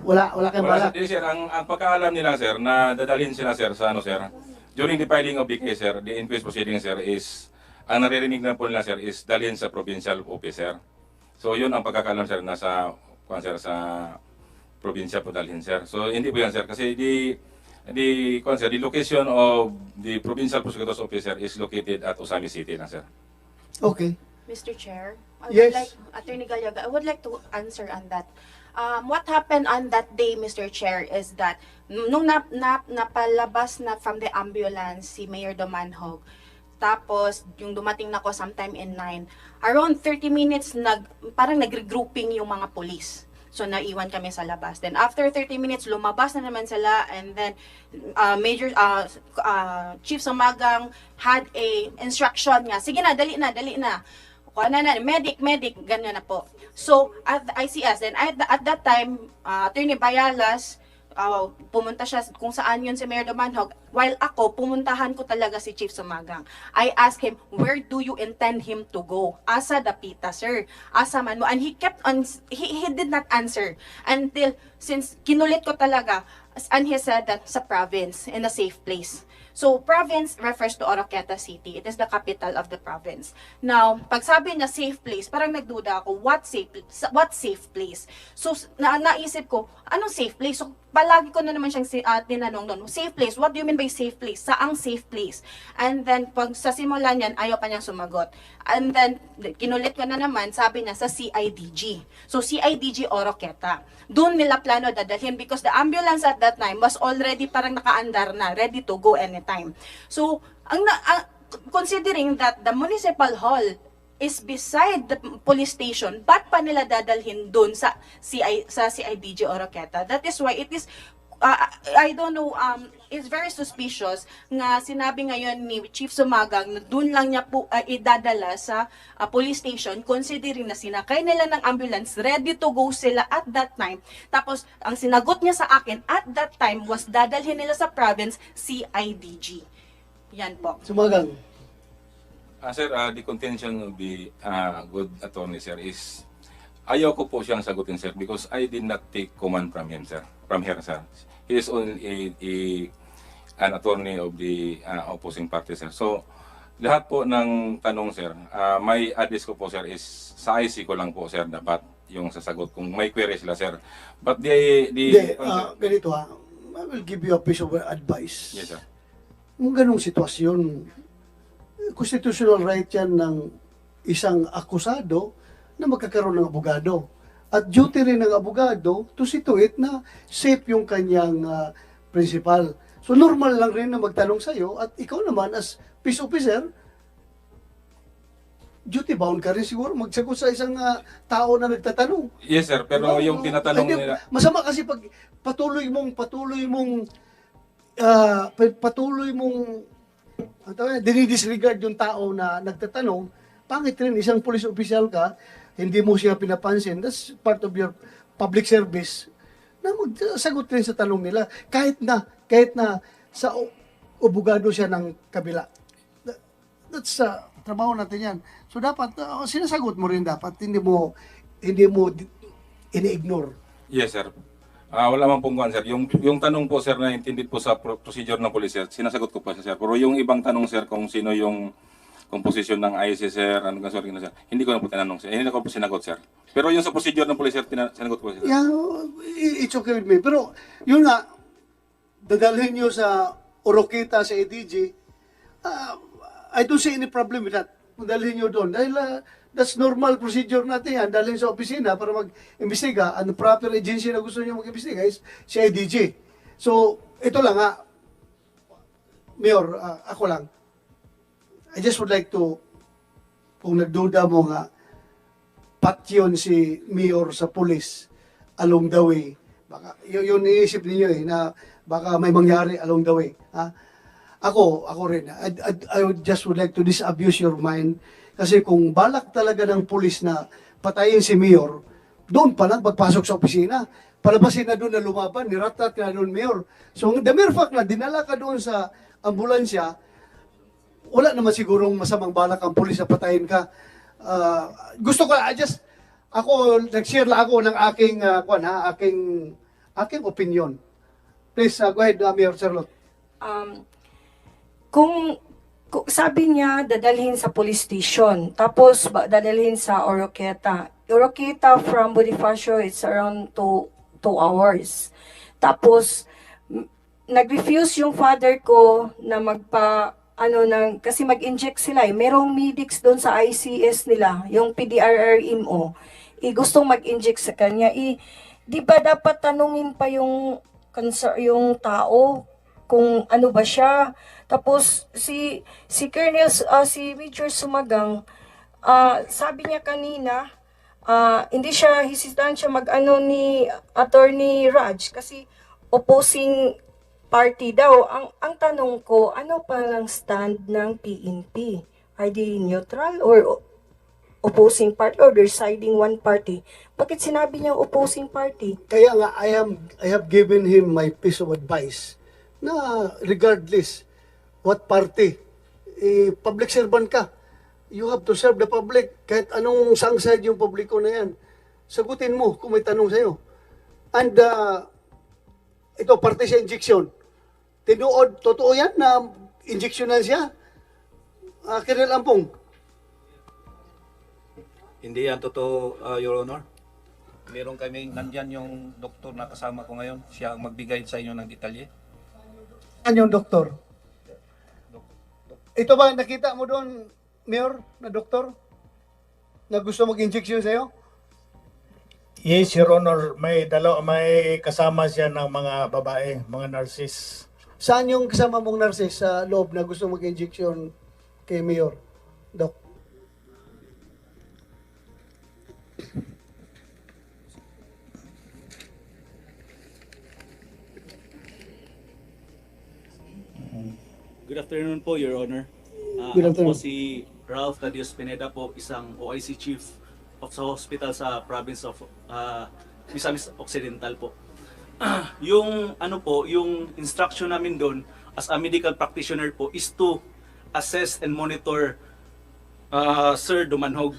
Wala kayong Wala, balak? sir, ang pagkaalam nila, sir, na dadalhin sila, sir, sa sir, during the filing of the case, sir, the inquest proceeding, sir, is, ang naririnig na po nila, sir, is dalhin sa provincial officer. So, yun ang pagkakaalam, sir, nasa, sir, sa probinsya po dalhin, sir. So, hindi po yan, sir, kasi the location of the provincial prosecutor's officer is located at Usami City na, sir. Okay. Mr. Chair, Yes. Attorney Gallego, I would like to answer on that. What happened on that day, Mr. Chair, is that nung napalabas na from the ambulance si Mayor Domanhog, tapos yung dumating na ko sometime in 9, around 30 minutes parang nag-regrouping yung mga police. So naiwan kami sa labas. Then after 30 minutes, lumabas na naman sila, and then Chief Sumagang had a instruction nga, sige na, dali na. Kuha na, medic, ganyan na po. So, at the ICS, then at that time, Attorney Bayalas, pumunta siya kung saan yun si Mayor Domanhog, while ako, pumuntahan ko talaga si Chief Sumagang. I asked him, where do you intend him to go? Asa dapita, sir. Asa man mo. And he kept on, he did not answer until, since kinulit ko talaga, and he said that sa province, in a safe place. So, province refers to Oroquieta City. It is the capital of the province. Now, pag sabi niya safe place, parang nagduda ako, what safe place? So, naisip ko, anong safe place? So, palagi ko na naman siyang tinanong doon, safe place, what do you mean by safe place? Saang safe place? And then, pag sa simula niyan, ayaw pa niyang sumagot. And then, kinulit ko na naman, sabi niya sa CIDG. So, CIDG Oroquieta. Doon nila plano dadalhin because the ambulance at that time was already parang nakaandar na, ready to go anytime. So, considering that the municipal hall is beside the police station, ba't pa nila dadalhin doon sa CIDG Oroquieta? That is why it is, I don't know, it's very suspicious nga sinabi ngayon ni Chief Sumagang na doon lang niya po idadala sa police station, considering na sinakay nila ng ambulance, ready to go sila at that time. Tapos, ang sinagot niya sa akin at that time was dadalhin nila sa province, CIDG. Yan po. Sumagang. Sir, the contention of the good attorney, sir, is ayaw ko po siyang sagutin, sir, because I did not take command from him, sir. From her, sir. He is only an attorney of the opposing party, sir. So, lahat po ng tanong, sir, may address ko po, sir, is sa IC ko lang po, sir, dapat yung sasagot kung may query sila, sir. But ganito I will give you a piece of advice. Yes, sir. Kung ganong sitwasyon, constitutional right yan ng isang akusado na magkakaroon ng abogado. At duty rin ng abogado to see to it na safe yung kanyang principal. So normal lang rin na magtanong sa'yo at ikaw naman as peace officer, duty bound ka rin siguro magsagot sa isang tao na nagtatanong. Yes, sir, pero yung tinatanong nila... Masama kasi pag patuloy mong dinidisregard yung tao na nagtatanong, pangit rin isang police official ka, hindi mo siya pinapansin. That's part of your public service na magsagot rin sa tanong nila kahit na sa abogado siya ng kabila. That's trabaho natin yan. So dapat sinasagot mo rin dapat, hindi mo ini-ignore. Yes, sir. Wala man pong sir. Yung tanong po, sir, na intended po sa procedure ng police, sir, sinasagot ko po, sir. Pero yung ibang tanong, sir, kung sino yung composition ng IC, sir, ano ka, sir, hindi ko na po tinanong, sir. Hindi na ko po sinagot, sir. Pero yung sa procedure ng police, sir, sinagot ko po, sir. Yeah, it's okay with me. Pero, yun nga, dadalhin nyo sa Oroquieta, sa EDG, I don't see any problem with that. Dalhin nyo doon. Dahil that's normal procedure natin yan. Dalhin sa opisina para mag-imbestiga. Ang proper agency na gusto nyo mag-imbestiga is si EDG. So, ito lang Mayor, ako lang. I just would like to, kung nagduda mo nga, patyon si Mayor sa pulis along the way. Baka, yun iniisip ninyo na baka may mangyari along the way. Ha? Ako rin. I would like to disabuse your mind. Kasi kung balak talaga ng pulis na patayin si Mayor, doon pa lang pagpasok sa opisina, palabasin na doon na lumaban, niratat na doon Mayor. So the mere fact na dinala ka doon sa ambulansya, wala naman sigurong masamang balak ang pulis na patayin ka. Gusto ko, nag-share lang ako ng aking opinion. Please, go ahead, Mayor Charlotte. Kung sabi niya dadalhin sa police station, tapos dadalhin sa Oroqueta. Oroqueta from Bonifacio, it's around 2 hours. Tapos nag-refuse yung father ko na kasi mag-inject sila eh. Merong medics doon sa ICS nila, yung PDRRMO. Gustong mag-inject sa kanya. Di ba dapat tanungin pa yung tao kung ano ba siya? Tapos si Colonel, si Major Sumagang, sabi niya kanina, hindi siya hesitant siya mag-ano ni Attorney Raj kasi opposing party daw. Ang tanong ko, ano palang stand ng PNP? Are they neutral or opposing party or they're siding one party? Bakit sinabi niya opposing party? Kaya nga, I have given him my piece of advice na regardless what party, public servant ka. You have to serve the public. Kahit anong sang side yung publiko na yan, sagutin mo kung may tanong sa'yo. And ito, parte sa injection. Tinuod, totoo yan na injectionan siya? Colonel Ampong? Hindi yan totoo, Your Honor. Meron nandyan yung doktor na kasama ko ngayon. Siya ang magbigay sa inyo ng detalye. Ano yung doktor? Ito ba, nakita mo doon, Mayor, na doktor? Na gusto mag-injection sa'yo? Yes, Your Honor. May kasama siya ng mga babae, mga nurses. Saan yung kasama mong nurses sa loob na gusto mag-injection kay Mayor? Dok? Good afternoon po, Your Honor. Good Ako afternoon. po si Ralph Tadios Pineda po, isang OIC Chief of sa hospital sa province of Misamis Occidental po. Yung instruction namin doon as a medical practitioner po is to assess and monitor Sir Dumanhog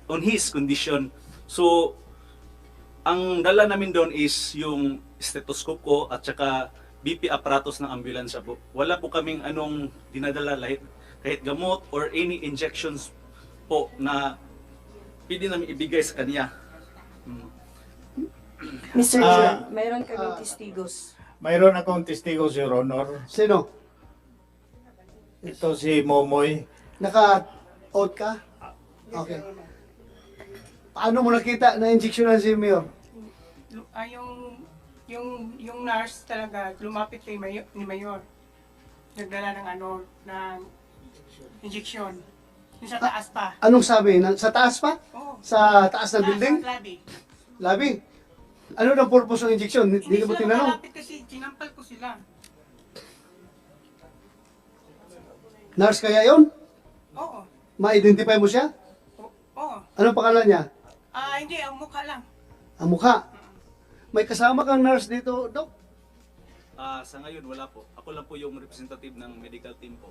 on his condition. So ang dala namin doon is yung stethoscope ko at saka BP apparatus ng ambulansya po. Wala po kaming anong dinadala kahit gamot or any injections po na pwede namin ibigay sa kanya. Mr. Chair, mayroon kaming testigos. Mayroon akong testigos, Your Honor. Sino? Ito si Momoy. Naka-out ka? Okay. Paano mo nakita na injectionan si Mayor? Yung nurse talaga lumapit kay ni Mayor. Nagdala ng injection. Yung sa taas pa. Anong sabi? Sa taas pa? Oo. Sa taas ng building? Sa lobby. Labi? Ano ng purpose ng injection? Hindi mo tinanong? Malapit kasi, sinampal ko sila. Nurse kaya yon? Oo. Ma-identify mo siya? Oo. Anong pangalan niya? Hindi, ang mukha lang. Ang mukha? May kasama kang nurse dito, Dok? Sa ngayon, wala po. Ako lang po yung representative ng medical team po.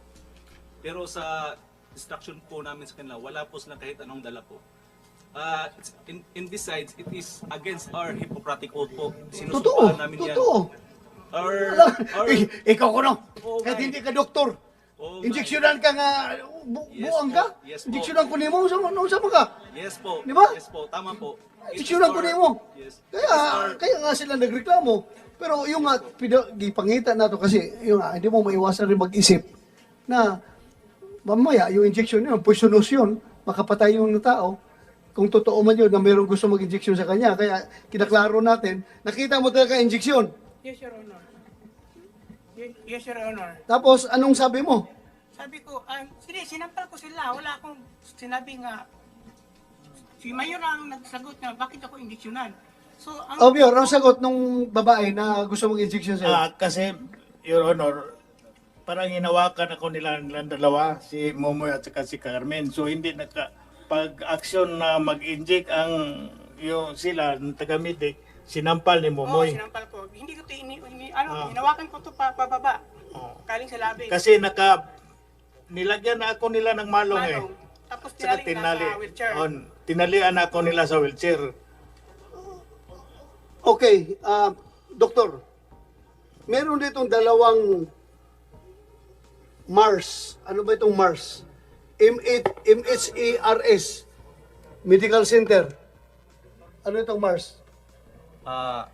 Pero sa instruction po namin sa kanila, wala po silang kahit anong dala po. In this side, it is against our Hippocratic oath po. Sinusumpaan namin yan. Totoo. Ikaw ko no. Kahit hindi ka doktor. Injeksyonan ka nga, buang ka? Yes po. Injeksyonan ko nimo, sama ka? Yes po. Di ba? Yes po, tama po. Injeksyonan ko nimo. Yes. Kaya nga sila nagreklamo. Pero yung nga, gipangita na to kasi, yung nga, hindi mo maiwasan rin mag-isip na mamaya, yung injection yun, poisonous yun, makapatay yung tao. Kung totoo man yun na mayroong gusto mag-injection sa kanya. Kaya kinaklaro natin, nakita mo talaga injection. Yes, Your Honor. Yes, Your Honor. Tapos, anong sabi mo? Sabi ko, sige, sinampal ko sila. Wala akong sinabi nga, Si Mayor ang nagsagot na bakit ako indiksyonan. So, ang... Oh, Mayor, ang sagot nung babae na gusto mag-injection sa'yo? Kasi, Your Honor, parang hinawakan ako nilang dalawa, si Momoy at saka si Carmen. So hindi pag-action na mag-inject ang yung sila, ng taga-medic, sinampal ni Momoy. Sinampal ko. Hindi ko ito hinawakan ko ito pababa. Kaling sa labi. Kasi nilagyan na ako nila ng malong eh. Tapos Saka tinali na sa wheelchair. Tinalian ako nila sa wheelchair. Okay, Doktor, meron ditong dalawang MARS. Ano ba itong MARS? MHARS, Medical Center. Ano itong MARS?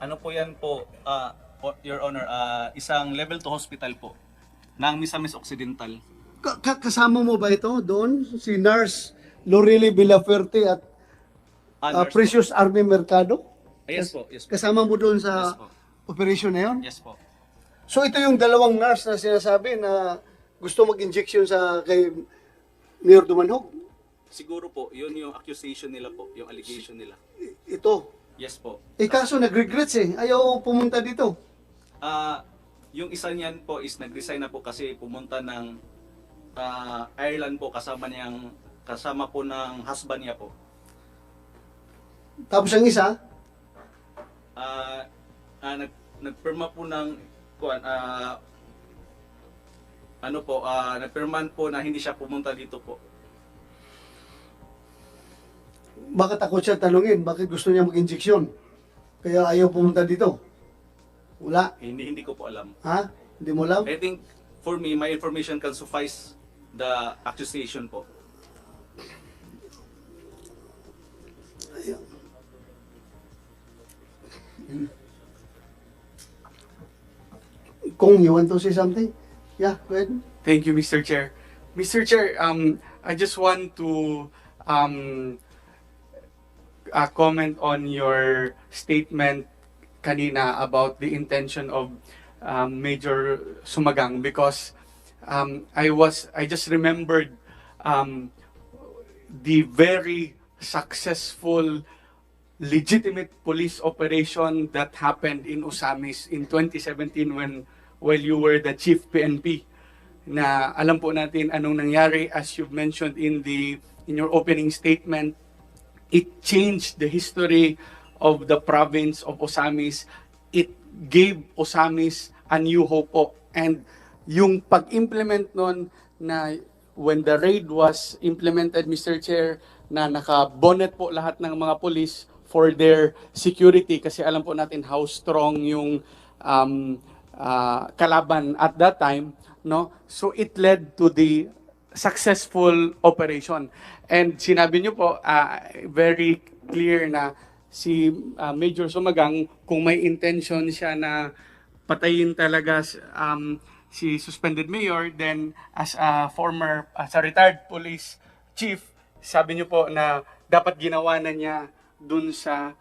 Ano po yan po, Your Honor, isang level 2 hospital po ng Misamis Occidental. Kasama mo ba ito doon? Si Nurse Loreli Villafuerte at Nurse Precious Army Mercado? Yes po, yes po. Kasama mo doon sa operation na yun? Yes po. So ito yung dalawang nurse na sinasabi na gusto mag-injection kay Mayor Dumanhog? Siguro po, yun yung accusation nila po, yung allegation nila. Ito? Yes po. Kaso nag-regrets Ayaw pumunta dito. Yung isa niyan po is nag-resign na po kasi pumunta ng Ireland po kasama po ng husband niya po. Tapos ang isa? Nagpirma po ng nagpirman po na hindi siya pumunta dito po. Bakit takot siya tanungin? Bakit gusto niya mag-injection? Kaya ayaw pumunta dito? Wala? Hindi ko po alam. Ha? Hindi mo alam? I think for me, my information can suffice the accusation po. Kung you want to say something? Yeah, go ahead. Thank you, Mr. Chair. Mr. Chair, I just want to comment on your statement kanina about the intention of Major Sumagang because I just remembered the very successful legitimate police operation that happened in Osamis in 2017 while you were the chief PNP. Na alam po natin anong nangyari, as you've mentioned in your opening statement. It changed the history of the province of Osamis. It gave Osamis a new hope po. And yung pag-implement nun na when the raid was implemented, Mr. Chair, na naka-bonnet po lahat ng mga police for their security kasi alam po natin how strong yung kalaban at that time, no? So it led to the successful operation. And sinabi niyo po very clear na si Major Sumagang kung may intention siya na patayin talaga si suspended mayor, then as a retired police chief, sabi niyo po na dapat ginawa na niya dun sa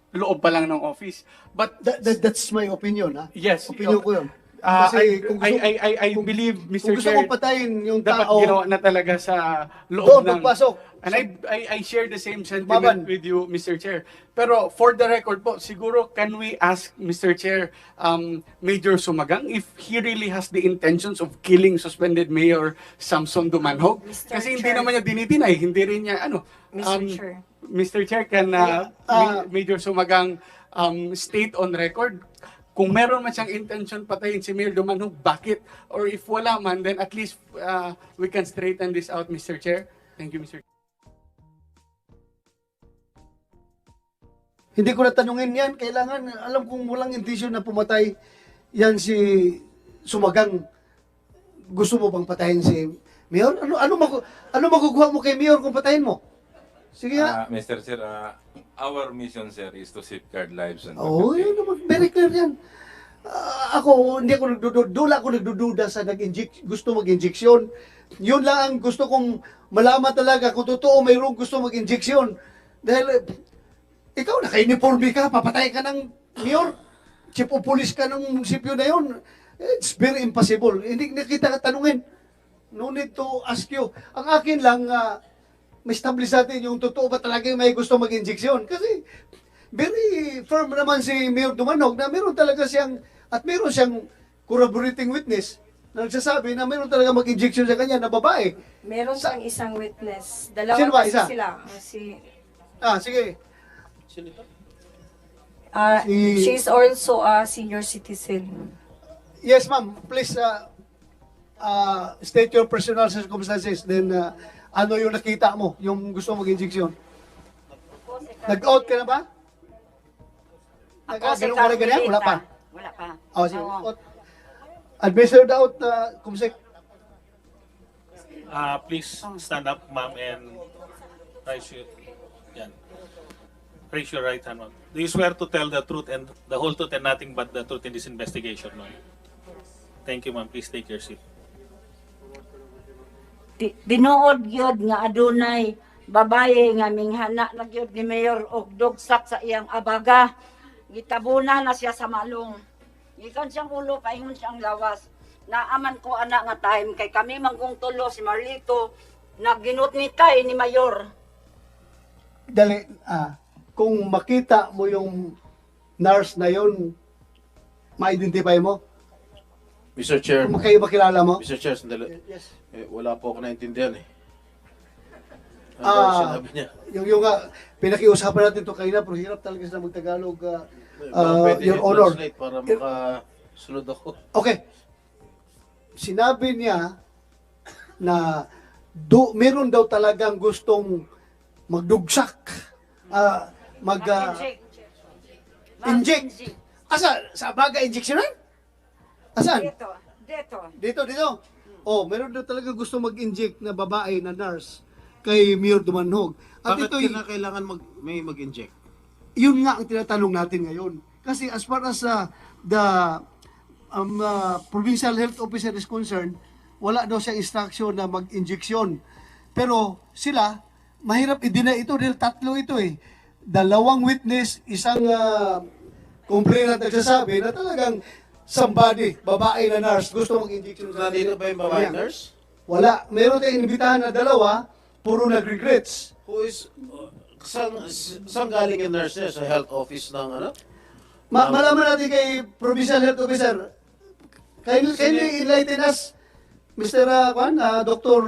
loob pa lang ng office. But that's my opinion, ha? Yes. Opinion ko yun. Kasi I believe, Mr. Kung gusto Chair, kong patayin yung dapat tao, ginawa na talaga sa loob doon ng... magpasok. And I share the same sentiment with you, Mr. Chair. Pero for the record po, siguro can we ask Mr. Chair, Major Sumagang, if he really has the intentions of killing suspended Mayor Samson Dumanhog? Kasi hindi naman niya dinitinay, hindi rin niya, Mr. Chair, can Major Sumagang state on record kung meron man siyang intention patayin si Mayor Dumanhog, bakit? Or if wala man, then at least we can straighten this out, Mr. Chair. Thank you, Mr. Chair. Hindi ko na tanungin yan. Kailangan, alam kong walang intention na pumatay yan si Sumagang. Gusto mo bang patayin si Mayor? Ano maguguha mo kay Mayor kung patayin mo? Sige nga. Mr. Sir, our mission, sir, is to safeguard lives and Yun naman. Very clear yan. Ako, hindi ako nagdududa sa gusto mag-injection. Yun lang ang gusto kong malaman talaga kung totoo mayroong gusto mag-injection. Dahil, ikaw, naka-uniforme ka, papatay ka ng mayor, chief of police ka ng munisipyo na yun. It's very impossible. Hindi kita tanungin. No need to ask you. Ang akin lang, ma-establish natin yung totoo ba talaga yung may gusto mag-injection. Kasi very firm naman si Mayor Dumanog na meron talaga siyang, at meron siyang corroborating witness na nagsasabi na meron talaga mag-injection sa kanya na babae. Meron siyang isang witness. Dalawa Sino ba? kasi Isa? sila. Sige. She's also a senior citizen. Yes, ma'am. Please state your personal circumstances. Then, ano yung nakita mo, yung gusto mag-injection? Nag-out ka na ba? Ako si Ganun ka na ganyan? Wala pa? Wala pa. Oh, sige. Oo. Administered out, Kumsek. Please stand up, ma'am, and raise your, yan. Raise your right hand, ma'am. Do you swear to tell the truth and the whole truth and nothing but the truth in this investigation, ma'am? Thank you, ma'am. Please take your seat. Tinuod gyud nga adunay babaye nga minghana na gyud ni Mayor og dugsak sa iyang abaga. Gitabuna na siya sa malong. Gikan siyang ulo paingon siyang lawas. Naaman ko ana nga time kay kami manggong tulo si Marlito nagginutnitay ni Mayor. Dali, kung makita mo yung nurse na yun, ma-identify mo? Mr. Chair. Kung kayo makilala mo? Mr. Chair, sandali. Yes. Wala po ako naintindihan eh. Ano sinabi niya? Yung pinakiusapan natin ito kanina, pero hirap talaga sila mag-Tagalog. Pwede Your Honor. translate para makasunod ako. Okay. Sinabi niya na meron daw talagang gustong magdugsak, inject. Asa? Sa baga injeksyonan? Asan? Dito. Oh, meron daw talaga gusto mag-inject na babae na nurse kay Mayor Dumanhog. At Bakit ito'y, kailangan may mag-inject? yun nga ang tinatanong natin ngayon. Kasi as far as the provincial health officer is concerned, wala daw siyang instruction na mag-injection. Pero sila, mahirap i-deny ito dahil tatlo ito eh. Dalawang witness, isang complainant nagsasabi na talagang somebody, babae na nurse, gusto mag-injection. Nandito ba yung babae nurse? Wala. Meron tayong inibitahan na dalawa, puro nag-regrets. Who is, saan galing yung nurse niya? Sa health office ng ano? Malaman natin kay Provincial Health Officer. Can you enlighten us, Mr. Dr.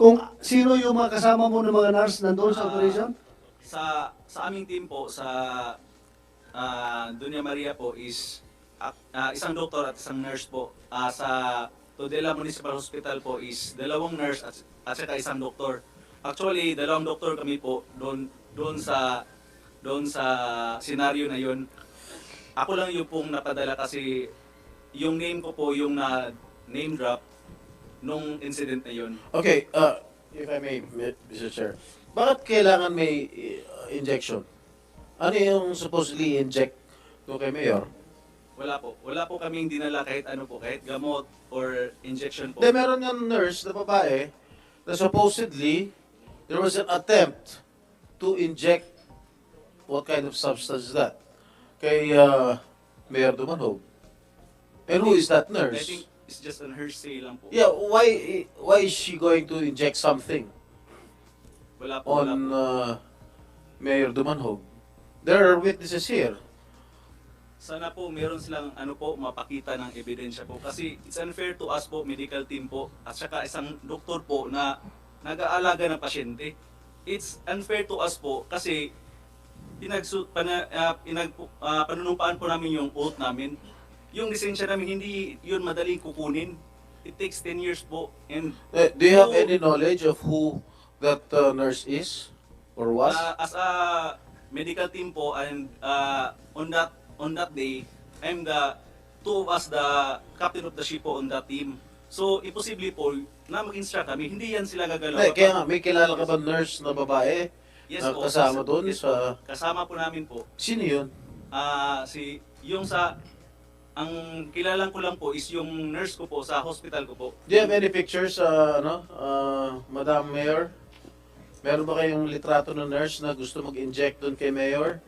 Kung sino yung mga kasama mo ng mga nurse nandoon sa operation? Sa aming team po, sa Dunya Maria po is isang doktor at isang nurse po. Sa Tudela Municipal Hospital po is dalawang nurse at saka isang doktor. Actually, dalawang doktor kami po doon sa senaryo na yun. Ako lang yung pong napadala kasi yung name ko po yung na name drop nung incident na yun. Okay, if I may, Mr. Chair. Bakit kailangan may injection? Ano yung supposedly inject doon kay Mayor? Wala po. Wala po kaming dinala kahit ano po, kahit gamot or injection po. Meron yung nurse na babae na supposedly there was an attempt to inject what kind of substance is that? Kay Mayor Dumanhog. And who is that I nurse? think it's just an hearsay lang po. Yeah, why is she going to inject something Wala po. on Mayor Dumanhog? There are witnesses here. Sana po meron silang mapakita ng ebidensya po kasi it's unfair to us po, medical team po, at saka isang doktor po na nag-aalaga ng pasyente. It's unfair to us po kasi panunumpaan po namin yung oath namin. Yung lisensya namin hindi yun madaling kukunin. It takes 10 years po. And Do you have any knowledge of who that nurse is or was? as a medical team po, and on that day, I'm the two of us the captain of the ship po on that team. So imposible po na mag-instruct kami, hindi yan sila gagalaw. Kaya nga, may kilala ka ba nurse na babae Yes na po. kasama doon Yes sa... po. Kasama po namin po. Sino yun? Ang kilalang ko lang po is yung nurse ko po sa hospital ko po. Do you have any pictures, Madam Mayor? Meron ba kayong litrato ng nurse na gusto mag-inject doon kay Mayor?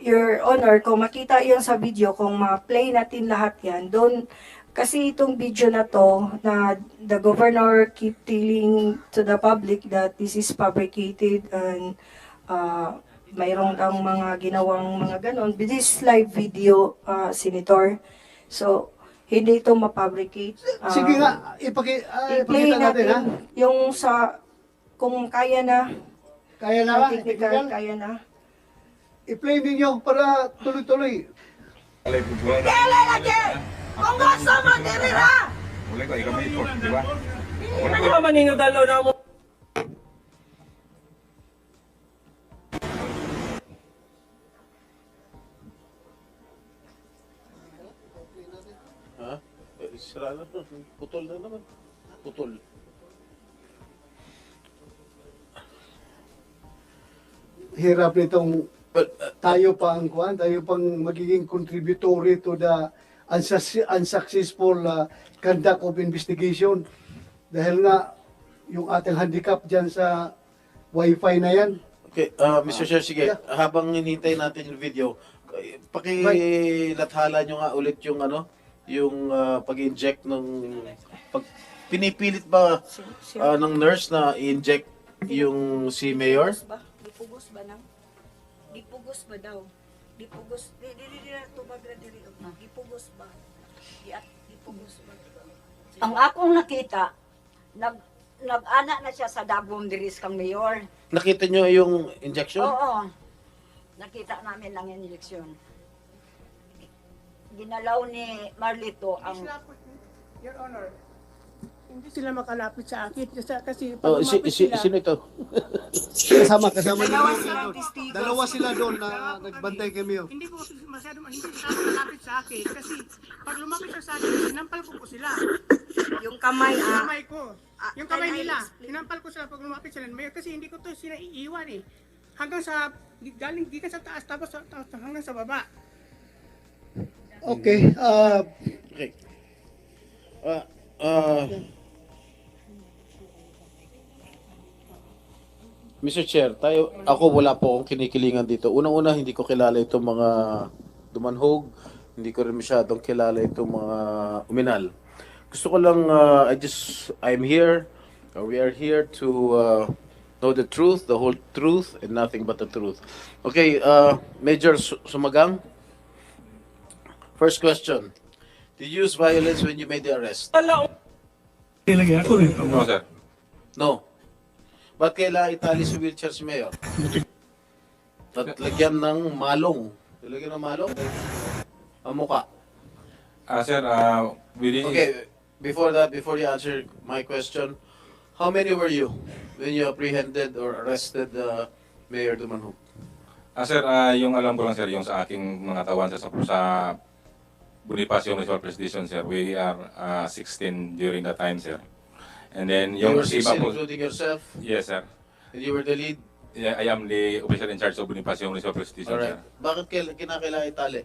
Your Honor, kung makita yan sa video, kung ma-play natin lahat yan, doon Kasi itong video na to, na the governor keep telling to the public that this is fabricated and mayroong ang mga ginawang mga ganon. This is live video, Senator. So, hindi ito mapabricate. Sige nga, I-play ipakita natin, ha? yung sa, kung kaya na, Kaya na ba? technical, kaya na. I-play ninyo para tuloy-tuloy. Dele lagi! Kung gusto mo, dirira! Mulai ko, ikaw may report, di ba? Ano ba manino dalaw na mo? Ha? Sira na. Putol na naman. Putol. Hirap nitong tayo pang magiging contributory to the unsuccessful conduct of investigation. Dahil nga, yung ating handicap dyan sa wifi na yan. Okay, Mr. Chair, sige. Habang hinihintay natin yung video, pakilathala nyo nga ulit yung yung pag-inject ng pinipilit ba ng nurse na i-inject yung si Mayor? Dipugos ba nang? Dipugos ba daw? Dipugos. Di na tumagra diri. Dipugos ba? Dipugos ba? Ang akong nakita, nag-ana na siya sa dagom diris kang mayor. Nakita nyo yung injection? Oo. Nakita namin ang injection. Ginalaw ni Marlito ang... Your Honor, hindi sila makalapit sa akin kasi Oh, pag lumapit sila, sino ito? Kasama ni Dalawa Mayor silang doon. testigos. Dalawa sila doon na nagbantay kay Mayor. hindi ko hindi sila malapit sa akin kasi pag lumapit sila sa akin, sinampal ko sila. Yung kamay, Yung kamay ko. Yung kamay nila. Sinampal ko sila pag lumapit sila. Mayor, kasi hindi ko to sila iiwan eh. Hanggang sa, galing gikan sa taas, tapos hanggang sa baba. Okay. Okay. Mr. Chair, ako wala po akong kinikilingan dito. Unang-una, hindi ko kilala itong mga dumanhog. Hindi ko rin masyadong kilala itong mga uminal. Gusto ko lang, I'm here, we are here to know the truth, the whole truth, and nothing but the truth. Okay, Major Sumagang, first question. Did you use violence when you made the arrest? No, sir. No. Ba't kailangan itali sa wheelchair si Mayor? At lagyan ng malong. Lagyan ng malong? Ang muka. Sir, Okay, before you answer my question, how many were you when you apprehended or arrested Mayor Dumanhog? Sir, yung alam ko lang, sir, yung sa aking mga tawan sa Bonifacio Municipal Police Station, sir, we are 16 during that time, sir. And then, You yung were 16, iba po, including yourself? yes, sir. And you were the lead? Yeah, I am the officer in charge of Bonifacio Municipal Police Station, Alright. sir. Bakit kinakailangan itali?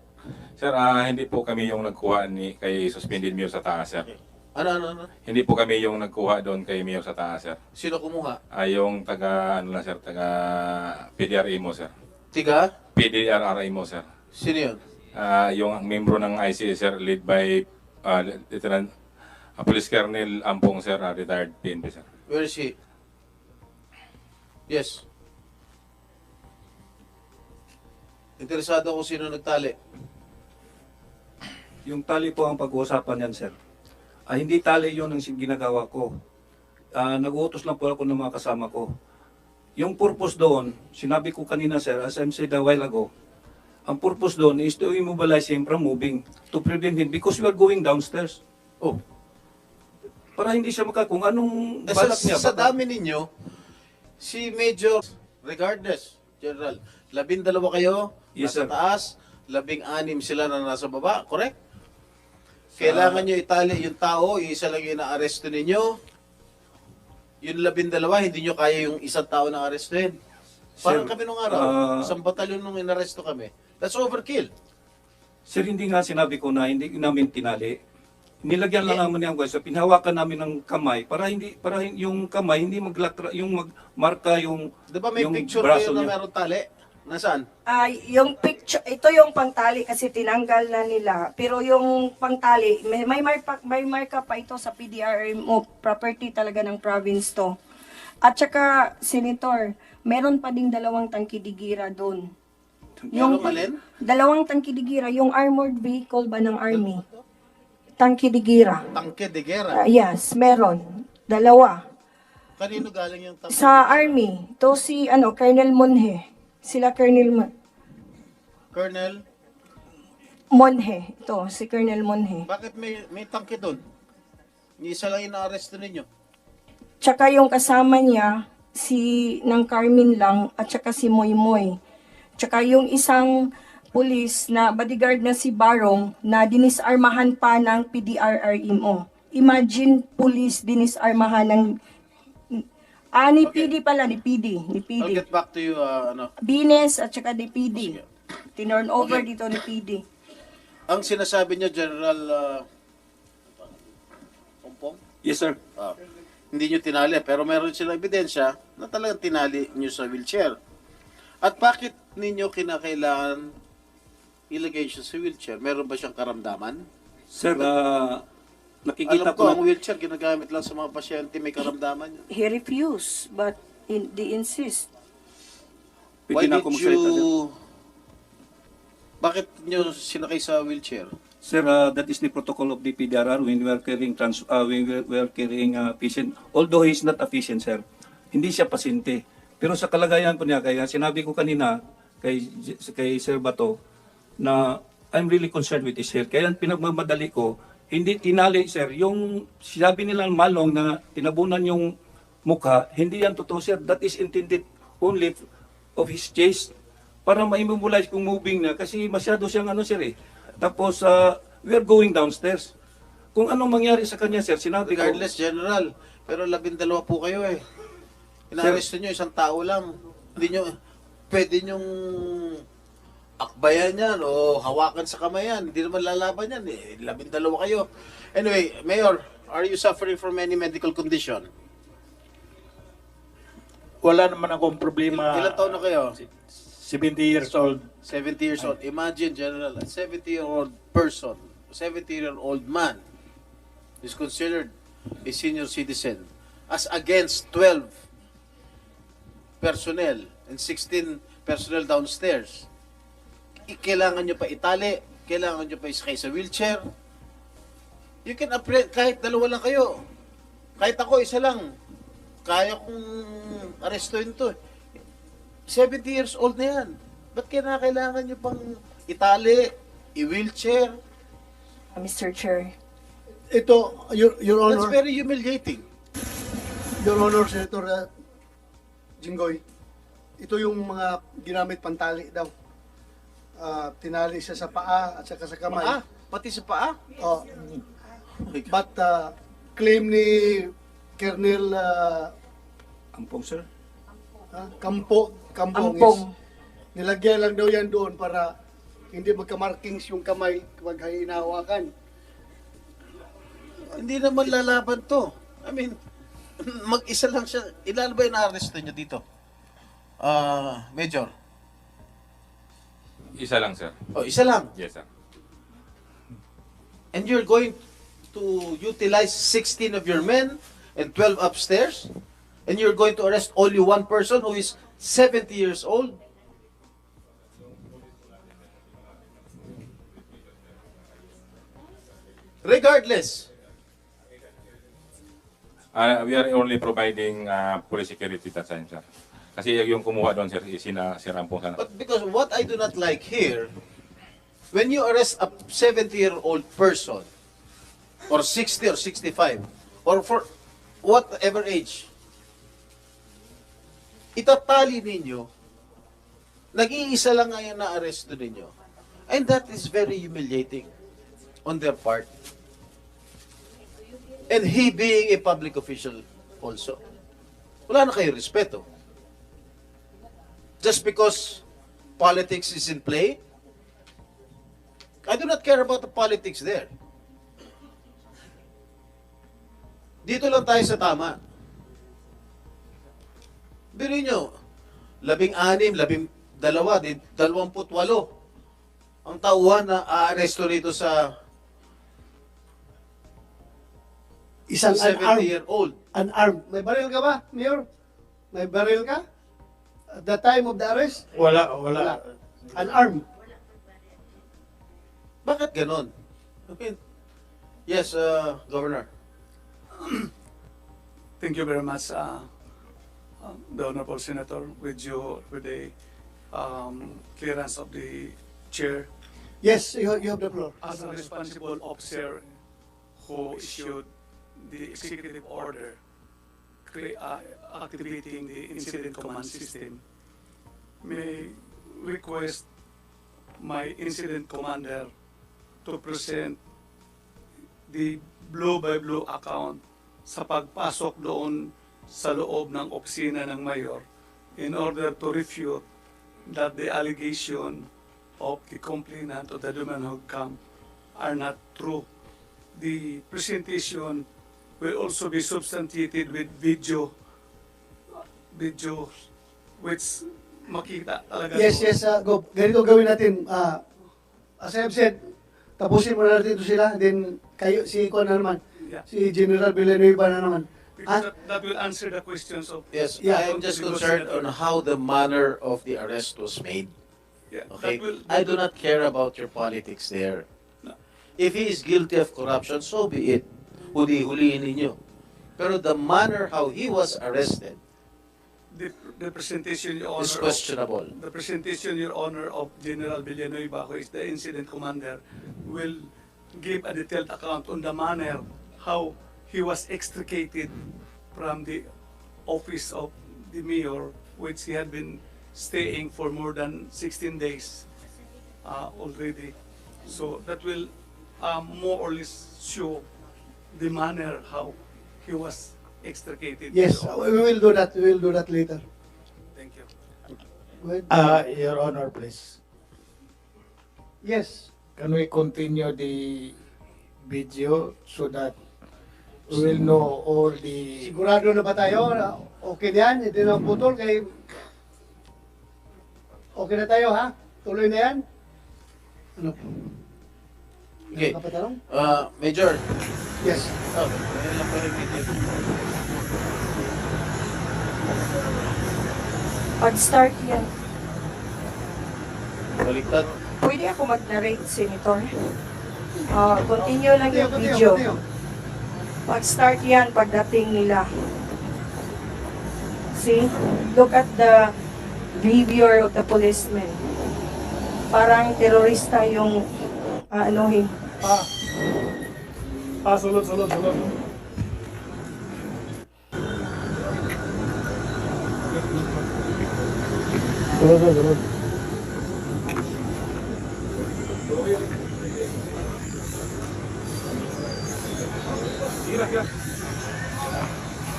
Sir, hindi po kami yung nagkuha kay suspended mayor sa taas, sir. Ano? Hindi po kami yung nagkuha doon kay mayor sa taas, sir. Sino kumuha? Yung taga PDRA mo, sir. Tiga? PDRA mo, sir. Sino yun? Yung membro ng ICA, sir, led by Lieutenant Police Colonel Ampong, sir, retired PNP, sir. Where is he? Yes. Interesado ako sino nagtali. Yung tali po ang pag-uusapan yan, sir. Hindi tali yun ang ginagawa ko. Nag-uutos lang po ako ng mga kasama ko. Yung purpose doon, sinabi ko kanina, sir, as I said a while ago, ang purpose doon is to immobilize him from moving, to prevent him, because we are going downstairs. Oh. Para hindi siya kung anong balak niya. Sa dami ninyo, si Major, regardless, General, 12 kayo, Yes, nasa sir. taas, 16 sila na nasa baba, correct? Kailangan nyo itali yung tao, isa lang yung na-aresto ninyo. Yung 12, hindi nyo kaya yung isang tao na arestuhin. Parang Sir, kami nung araw, isang batalyon nung inaresto kami. That's overkill. Sir, hindi nga sinabi ko na hindi namin tinali. Nilagyan lang naman niya ang pinhawakan namin ng kamay para yung kamay hindi magmarka yung Di ba may yung picture braso kayo na niya. meron tali? Nasaan? Yung picture, ito yung pangtali kasi tinanggal na nila. Pero yung pangtali, may marka pa ito sa PDRMO, property talaga ng province to. At saka, Senator, meron pa ding 2 tangki digira doon. Yung alin? 2 tangki digira, yung armored vehicle ba ng army? Tangki digira. Tangke de guerra. Yes, meron. 2. Kanino galing yung tangke? Sa army, to si Colonel Monhe. Sila Colonel Colonel? Monhe. Ito, si Colonel Monhe. Bakit may tangke doon? Isa lang ina-arresto ninyo. Tsaka yung kasama niya, ng Carmen lang, at tsaka si Moy Moy. Tsaka yung isang pulis na bodyguard na si Barong na dinisarmahan pa ng PDRRMO. Imagine, pulis dinisarmahan ng ni PD pala, ni PD. I'll get back to you, Bines at saka ni PD. Tinurn over dito ni PD. Ang sinasabi niyo, General Pompong? Yes, sir. Hindi niyo tinali, pero meron silang ebidensya na talagang tinali niyo sa wheelchair. At bakit ninyo kinakailangan ilagay siya sa wheelchair? Meron ba siyang karamdaman? Sir, nakikita Alam ko, ko ang wheelchair ginagamit lang sa mga pasyente may karamdaman niya. He refused, but they insist. Why did you... Bakit niyo sinakay sa wheelchair? Sir, that is the protocol of the PDRR when we are carrying patient. Although he is not a patient, sir, hindi siya pasyente. Pero sa kalagayan po niya, kaya sinabi ko kanina kay Sir Bato na I'm really concerned with this, sir. Kaya pinagmamadali ko, hindi tinali, sir. Yung sinabi nila malong na tinabunan yung mukha, hindi yan totoo, sir. That is intended only of his chest para ma-immobilize kung moving na kasi masyado siyang sir eh. Tapos, we are going downstairs. Kung anong mangyari sa kanya, sir, sinabi ko. Regardless, General, pero 12 po kayo eh. Inaresto nyo, isang tao lang. Hindi nyo, pwede nyong akbayan yan o hawakan sa kamay yan. Hindi naman lalaban yan eh. 12 kayo. Anyway, Mayor, are you suffering from any medical condition? Wala naman akong problema. Ilan taon na kayo? 70 years old. 70 years old. Imagine, General, a 70-year-old person, a 70-year-old man is considered a senior citizen as against 12 personnel and 16 personnel downstairs. Kailangan nyo pa itali, kailangan nyo pa isakay sa wheelchair. You can apprehend, kahit 2 lang kayo. Kahit ako, isa lang. Kaya kong arestuin to. 70 years old na yan. Ba't kailangan nyo pang itali, i-wheelchair? Mr. Chair. Ito, Your Honor. That's very humiliating. Your Honor, Senator Jinggoy, ito yung mga ginamit pantali daw. Tinali siya sa paa at saka sa kamay. Paa? Pati sa paa? Oh. But claim ni Colonel Ampong, sir? Kampong. Yes. Nilagyan lang daw yan doon para hindi magka-markings yung kamay kapag hinahawakan. Hindi naman lalaban to. I mean, mag-isa lang siya. Ilan ba yung na-arresto nyo dito? Major? Isa lang, sir. Oh, isa lang? Yes, sir. And you're going to utilize 16 of your men and 12 upstairs? And you're going to arrest only one person who is 70 years old? Regardless, we are only providing police security that time, sir. Kasi yung kumuha doon, sir, si Rampong sana. but because what I do not like here, when you arrest a 70-year-old person, or 60 or 65, or for whatever age, itatali ninyo, nag-iisa lang nga yung na-arresto ninyo. And that is very humiliating on their part. And he being a public official also. Wala na kayo respeto. Just because politics is in play, I do not care about the politics there. Dito lang tayo sa tama. Biro nyo, 16, 28 ang tauhan na aaresto rito sa Isang 70-year-old. Unarmed. May baril ka ba, Mayor? May baril ka? At the time of the arrest? Wala. Unarmed. Bakit ganon? Okay. Yes, Governor. Thank you very much, the Honorable Senator, with the clearance of the chair. Yes, you have the floor. As a responsible officer who issued the executive order activating the incident command system, may request my incident commander to present the blow-by-blow account sa pagpasok doon sa loob ng opisina ng mayor in order to refute that the allegation of the complainant of the Dumanhog camp are not true. The presentation will also be substantiated with video which makita talaga. Yes, go. Ganito gawin natin. As I have said, tapusin muna natin ito sila, then kayo, si Juan na naman, si General Villanueva na naman. Because that will answer the questions of... Yes, I am just concerned on how the manner of the arrest was made. Yeah, Okay, that will- I do not care about your politics there. If he is guilty of corruption, so be it. Huli-huliin ninyo. Pero the manner how he was arrested The presentation, Your Honor, is questionable. The presentation, Your Honor, of General Villanueva, who is the incident commander, will give a detailed account on the manner how he was extricated from the office of the mayor, which he had been staying for more than 16 days already. So that will more or less show the manner how he was extricated. Yes, we will do that. We will do that later. Thank you. Go ahead. Your Honor, please. Yes. Can we continue the video so that we will know all the... Sigurado na ba tayo? Na okay na yan? Hindi na putol kay... Okay na tayo, ha? Tuloy na yan? Ano? Okay. Kapatanong? Major. Yes. Ayun lang po yung video. Pag-start yan. Baliktad. Pwede ako mag-narrate, Senator. Continue lang yung video. Pag-start yan, pagdating nila. See? Look at the behavior of the policemen. Parang terorista yung anuhin. Sulod. Sulod.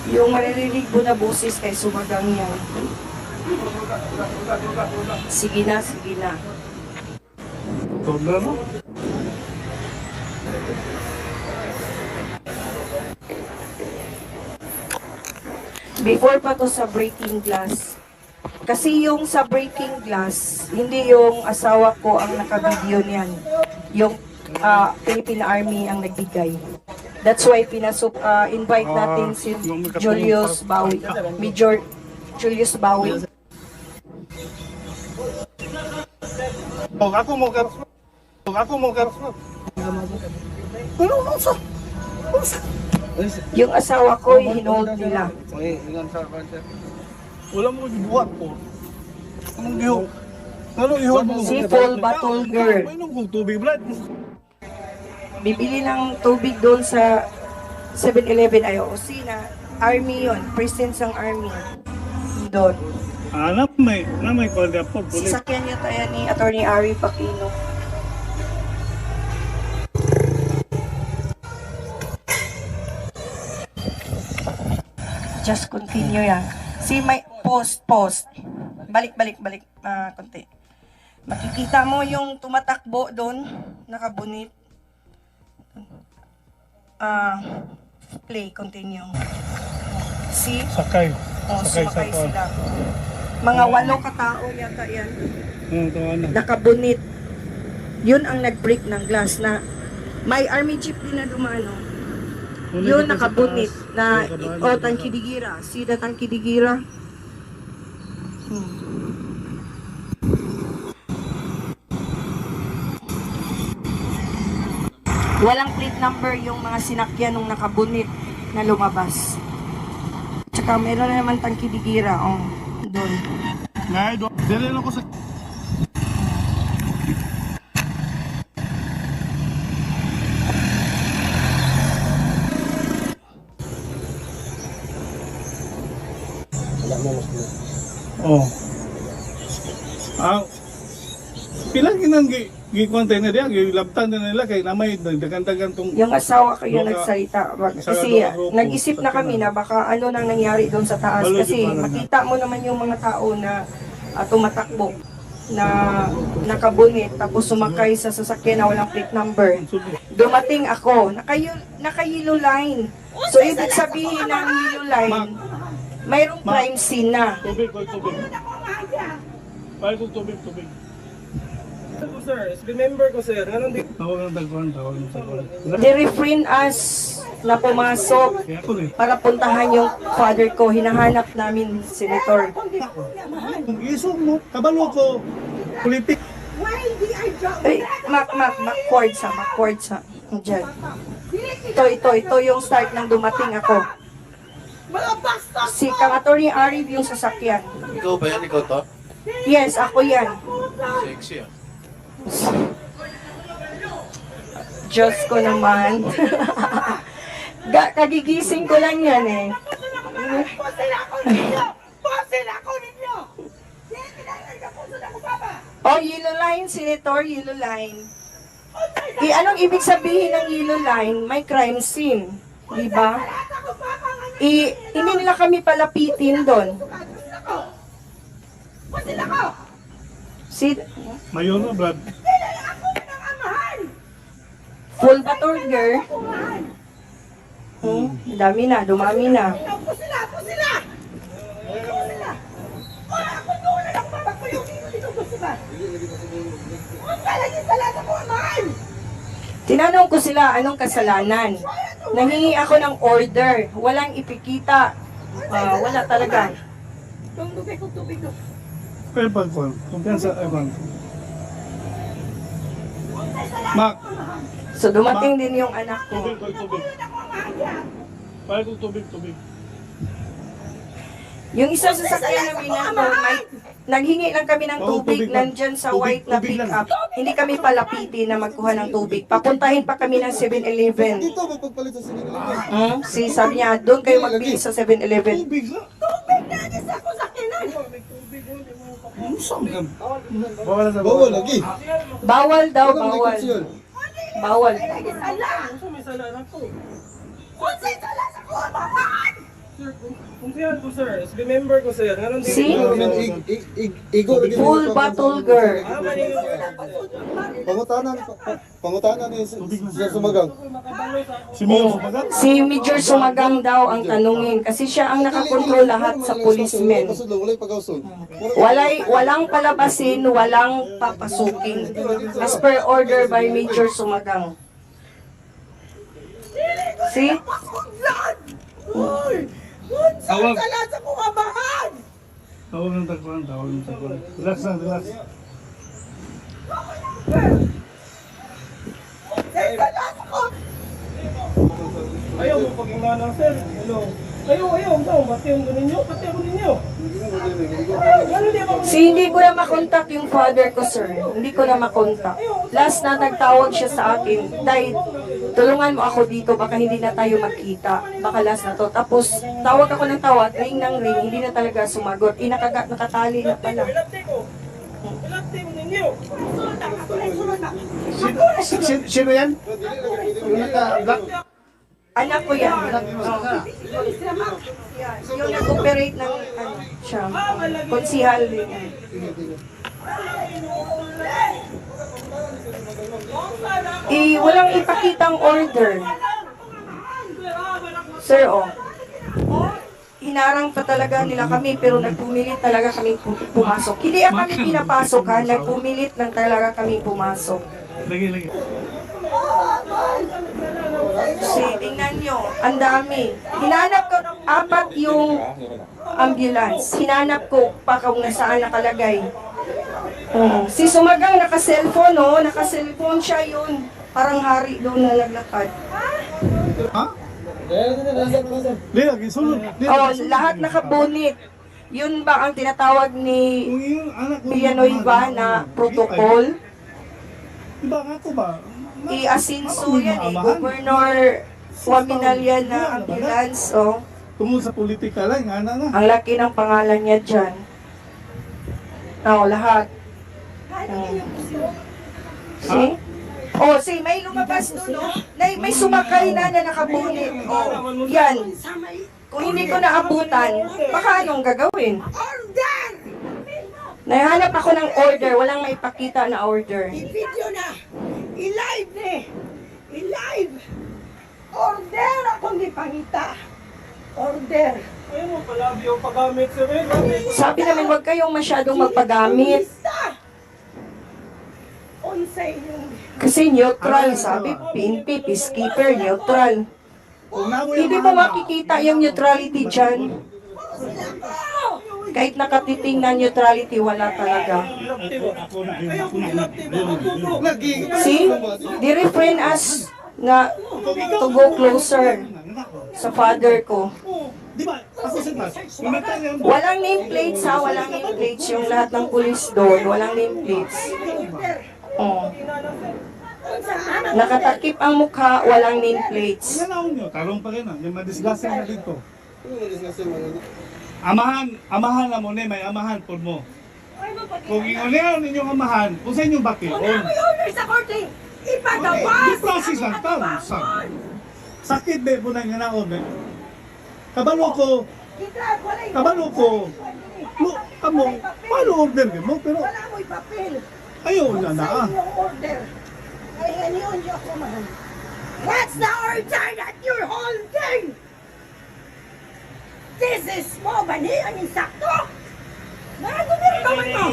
Yung maririnig mo na boses kay sumagang yan. Sige na. Before pa to sa breaking glass. Kasi yung sa breaking glass, hindi yung asawa ko ang naka-video niyan. Yung Philippine Army ang nagbigay. That's why invite natin si Julius Bawi, Major Julius Bawi. Ako mo karos. Yung asawa ko, hinold nila. Wala mo gibuhat po. Anong gihok? Anong ihod mo? Si Full Battle Girl. Mainom kong tubig, Brad. Bibili ng tubig doon sa 7-Eleven ay opisina. Army yon, presence ng Army. Doon. Na may kwalda po. Sasakyan niya tayo ni Attorney Ari Pacino. Just continue yan. See, may post. Balik. Konti. Makikita mo yung tumatakbo doon, nakabunit. Play, continue. See? Sakay. Sumakay sila. Mga 8 katao yata yan. Tawanan. Nakabunit. Yun ang nag-break ng glass na may army jeep din na dumano. Yun nakabunit na tangkidigira. See the tangkidigira? Walang plate number yung mga sinakyan nung nakabunit na lumabas. Tsaka meron na naman tangkidigira. Doon. Dili lang ko sa... Oh. Pilang kinang gi-container diya, gilabtan na nila kay namay dagan-dagan tong Yung asawa ko yung nagsalita. Kasi nag-isip na kami na baka ano nang nangyari doon sa taas. Kasi makita mo naman yung mga tao na tumatakbo na nakabunit tapos sumakay sa sasakyan na walang plate number. Dumating ako, naka-yellow line. So ibig sabihin ng yellow line, mayroong crime scene na. Tubig. Pahal kong tubig. Sir, remember ko sir, ganun din. Tawag ng tagpuan. They refrain us na pumasok para puntahan yung father ko. Hinahanap namin, Senator. Iso mo, kabalo ko, politik. Macord sa. Diyan. Ito yung start ng dumating ako. Si Attorney Arif yung sasakyan. Ikaw ba yan? Ikaw to? Yes, ako yan. Sexy ah. Diyos ko naman. Kagigising ko lang yan eh. Oh, yellow line, Senator, yellow line. Anong ibig sabihin ng yellow line? May crime scene. Diba? Hindi nila kami palapitin doon. Mayon na, Brad. Full baturger. Dami na, dumami na. Tinanong ko sila anong kasalanan. Nanghingi ako ng order. Walang ipikita. Wala talaga. Pero pagkuhan, kumpiyansa, Mac. So dumating din yung anak ko. Tubig. Pahal kong tubig. Yung isa sa sasakyan namin naghingi lang kami ng tubig nandyan sa white na pick-up. Hindi kami palapitin na magkuha ng tubig. Papuntahin pa kami ng 7-Eleven. Dito, magpagpalit sa 7-Eleven. Sabi niya, doon kayo magbili sa 7-Eleven. Tubig na! Bawal lagi. Bawal daw, bawal. Bawal. Kumpiyan ko sir, remember ko sir, ganun din. See? Full bottle girl. Pangutanan ni Sir Sumagang. Si Major Sumagang daw ang tanungin kasi siya ang nakakontrol lahat sa policemen. Walang palabasin, walang papasukin. As per order by Major Sumagang. See? Tawag ng tagpuan. Relax. Ayaw mo pag-ingana sir. Hello. Ayaw daw. Pati ako ninyo. Hindi ko na makontak yung father ko, sir. Hindi ko na makontak. Last na nagtawag siya sa akin, dahil tulungan mo ako dito, baka hindi na tayo magkita. Baka last na to. Tapos, tawag ako ng tawag, ring ng ring, hindi na talaga sumagot. Nakatali na pala. Sino yan? Yung naka-black? Anak ko yan. Yung nag-operate ng siya. Konsihal din. Walang ipakitang order. Sir, hinarang pa talaga nila kami, pero nagpumilit talaga kami pumasok. Hindi kami pinapasok ha, nagpumilit lang talaga kami pumasok. Lagi. Kasi tingnan nyo, ang dami. Hinanap ko, 4 yung ambulance. Hinanap ko pa kung nasaan nakalagay. Si Sumagang naka-cellphone, oh. Naka-cellphone siya yun. Parang hari doon na naglakad. Oh, lahat nakabunit. Yun ba ang tinatawag ni Villanueva na protocol? Diba nga ko ba? I-asinso yan eh. Governor Waminal yan na ambulance, oh. Tungkol sa politika lang, nga. Ang laki ng pangalan niya dyan. Lahat. See? Oh, see, may lumabas doon, no? May sumakay na nakabunit. Oh, yan. Kung hindi ko naabutan, baka anong gagawin? Order! Nahanap ako ng order. Walang maipakita na order. I-video na! I-live eh! I-live! Order akong di pangita! Order! Ayun mo, palabi yung paggamit sa Sabi namin, huwag kayong masyadong magpagamit. Unsay yung... Kasi neutral, sabi, PNP, peacekeeper, neutral. Hindi mo makikita yung neutrality dyan. Kahit nakatiting na neutrality, wala talaga. See? They refrain us na to go closer sa father ko. Walang nameplates ha, walang nameplates. Yung lahat ng pulis doon, walang nameplates. Oh. Nakatakip ang mukha, walang nameplates. Tarong pa rin yung madisgusting na dito. Amahan na mo ne, may amahan po mo. Kung ingunayan ninyong amahan, kung sa inyong bakilon. Kung may order sa korte, ipagawas! Yung process lang tao. Sakit ba po na nga naon? Kabalo ko, kamo, paano order mo? Pero, wala mo'y papel. ayaw na na. Sa inyong order. Ay, ganiyon niyo ako man. What's the order that you're holding? This is mo ba ni? Ang insakto? Nakagumir ka man mo.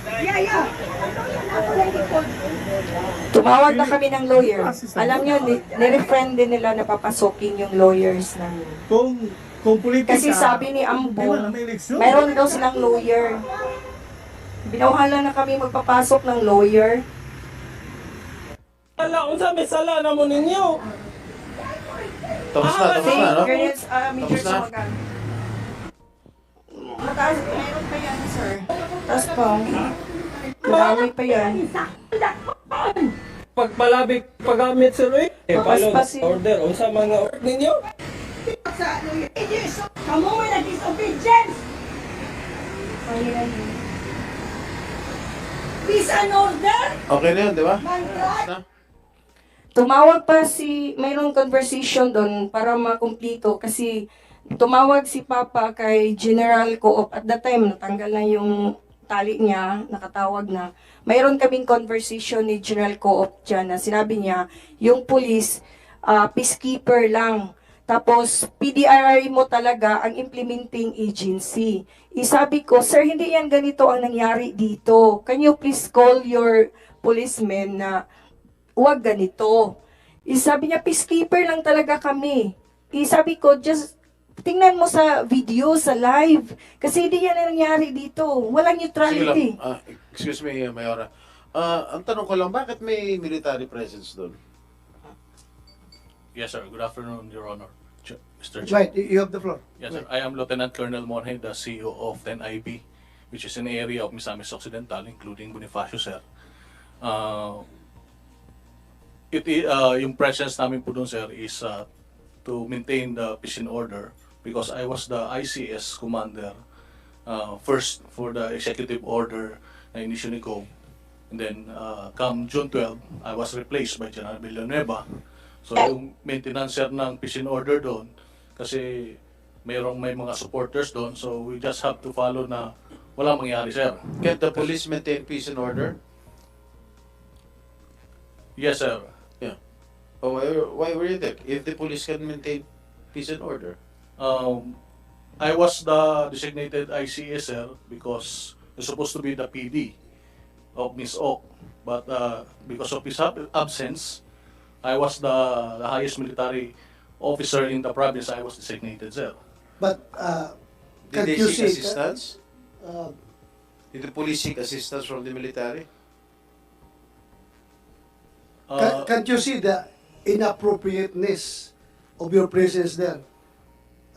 Yeah. Ako lang ikot. Tumawag na kami ng lawyer. Alam nyo, nire-friend din nila na papasokin yung lawyers namin. Kung politika, kasi sabi ni Ambong, mayroon daw silang lawyer. Binawahala na kami magpapasok ng lawyer. Wala, unsa may sala na mo ninyo. Tapos na, no? Major Sumagan. Mataas, mayroon pa yan, sir. Tapos pa, marami pa yan. Pagpalabik paggamit sir eh. Follow Papaspasin. order. Unsa mga order ninyo? Sa lawyers, kamu may nag-disobedience. Peace and order. Okay na yun, di ba? Tumawag pa mayroong conversation doon para makumpleto kasi tumawag si Papa kay General Co-op. At that time, natanggal na yung tali niya, nakatawag na. Mayroon kaming conversation ni General Co-op dyan na sinabi niya, yung police, peacekeeper lang. Tapos, PDRI mo talaga ang implementing agency. Isabi ko, sir, hindi yan ganito ang nangyari dito. Can you please call your policemen na huwag ganito. Sabi niya, peacekeeper lang talaga kami. Sabi ko, just tingnan mo sa video, sa live. Kasi hindi yan nangyari dito. Walang neutrality. Sige lang. Excuse me, Mayora. Ang tanong ko lang, bakit may military presence doon? Yes, sir. Good afternoon, Your Honor. Mr. Chair. Right, you have the floor. Yes, sir. I am Lieutenant Colonel Monhe, the CEO of 10IB, which is an area of Misamis Occidental, including Bonifacio, sir. Yung presence namin po doon, sir, is to maintain the peace and order because I was the ICS commander first for the executive order na initially ko. And then, come June 12, I was replaced by General Villanueva. So, yung maintenance, sir, ng peace and order doon, kasi may mga supporters doon, so we just have to follow na walang mangyari, sir. Can the police maintain peace and order? Yes, sir. Yeah. Oh, why were you there? If the police can maintain peace and order? I was the designated ICS, sir, because it's supposed to be the PD of Miss Oak. But because of his absence, I was the highest military officer in the province. I was designated, sir. But Did can't they you seek see... assistance? uh, Did the police seek assistance from the military? can't you see the inappropriateness of your presence there?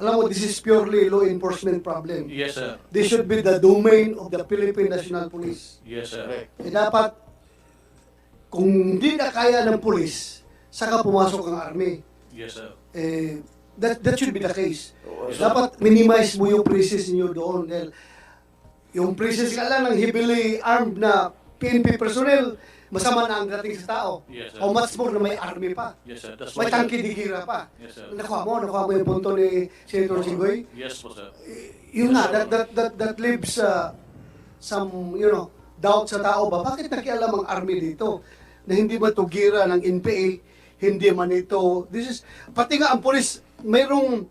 Alam mo, this is purely law enforcement problem. Yes, sir. This should be the domain of the Philippine National Police. Yes, sir. Dapat, kung hindi na kaya ng police, saka pumasok ang army. Yes, sir. That should be the case. Dapat minimize mo yung presence niyo doon. Dahil yung presence ka lang ng heavily armed na PNP personnel, masama na ang dating sa tao. Yes, sir. How much more na may army pa. Yes, sir. That's May why- tangki-digira pa. Yes, sir. Nakuha mo yung punto ni Senator Jinggoy. Yes po, sir. Yun nga, that leaves some, doubt sa tao ba? Bakit nakialam ang army dito? Na hindi ba ito gira ng NPA? Hindi man ito. Pati nga ang police, mayroong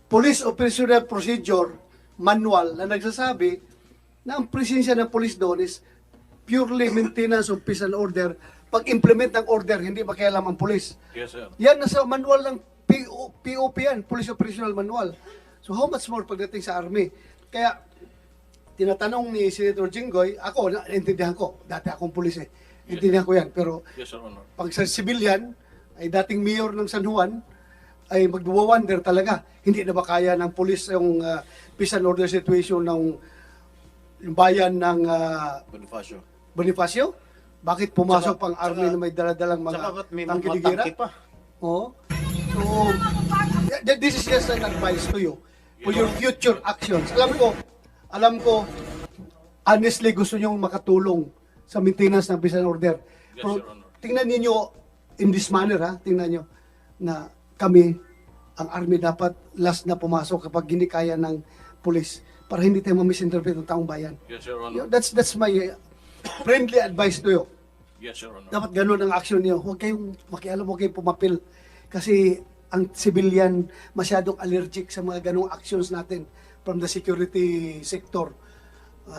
police operational procedure manual na nagsasabi na ang presensya ng police doon is purely maintenance of peace and order. Pag-implement ng order, hindi makialam ang police. Yes, sir. Yan, nasa manual ng POP yan, Police Operational Manual. So how much more pagdating sa army? Kaya, tinatanong ni Senator Jinggoy, ako, naintindihan ko, dati akong pulis eh. Intindihan ko yan, pero Yes, Your Honor. pag sa civilian, ay dating mayor ng San Juan, ay magwa-wonder talaga, hindi na ba kaya ng pulis yung peace and order situation ng bayan ng Bonifacio? Bakit pumasok pang army na may daladalang mga tangki-digira? Oo. So, this is just an advice to you for your future actions. Alam ko, honestly, gusto nyong makatulong sa maintenance ng peace and order. Pero tingnan niyo in this manner, tingnan niyo na kami, ang army dapat last na pumasok kapag hindi kaya ng police para hindi tayo ma-misinterpret ng taong bayan. Yes, Your Honor. That's my friendly advice to you. Yes, Your Honor. Dapat ganun ang action niyo. Huwag kayong makialam, huwag kayong pumapil. Kasi ang civilian masyadong allergic sa mga ganung actions natin from the security sector.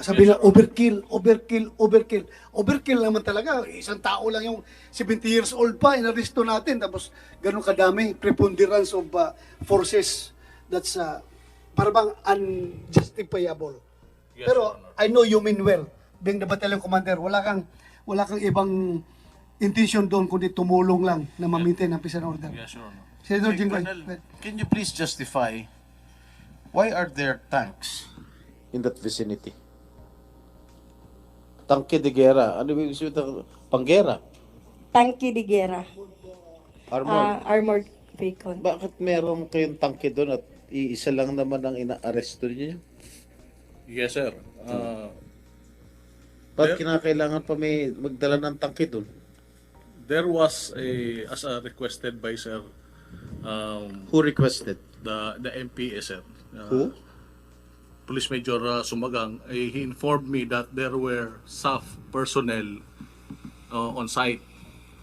Sabi na overkill. Overkill naman talaga. Isang tao lang yung 70 years old pa, inaresto natin. Tapos ganun kadami, preponderance of forces. That's parang unjustifiable. Yes, Pero I know you mean well. Being the battalion commander, wala kang ibang intention doon kundi tumulong lang na ma-maintain ang peace and order. Yes, Your Honor. Senator Jinggoy. Colonel, can you please justify why are there tanks in that vicinity? Tangke de guerra. Ano yung panggera? Tangke de guerra. Armored vehicle. Bakit meron kayong tangke doon at iisa lang naman ang ina-aresto niyo? Yes, sir. Ba't kinakailangan pa may magdala ng tangke doon? There was as requested by sir. Who requested? The MPA, sir. Who? Police Major Sumagang, he informed me that there were SAF personnel on site,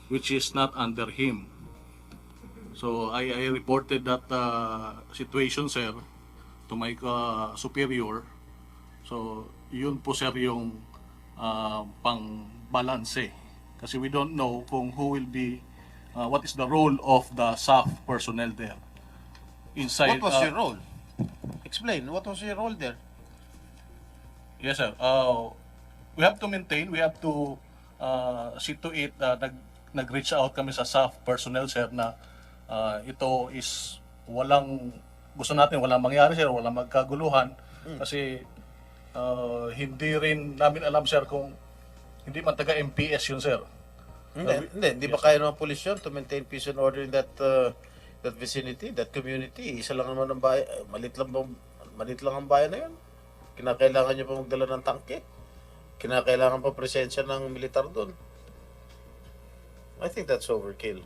which is not under him. So I reported that situation, sir, to my superior. So yun po, sir, yung pang-balanse. Kasi we don't know kung who will be, what is the role of the SAF personnel there. Inside, What was your role? Explain, what was your role there? Yes, sir. We have to maintain, we have to see to it, nag-reach out kami sa SAF personnel, sir, na ito is gusto natin walang mangyari, sir, walang magkaguluhan. Kasi hindi rin namin alam, sir, kung hindi man taga MPS yun, sir. Hindi ba kaya ng police yun to maintain peace and order in that vicinity, that community? Isa lang naman ang bayan, malit lang ang bayan na yun. Kinakailangan nyo pa magdala ng tangke. Kinakailangan pa presensya ng militar doon. I think that's overkill.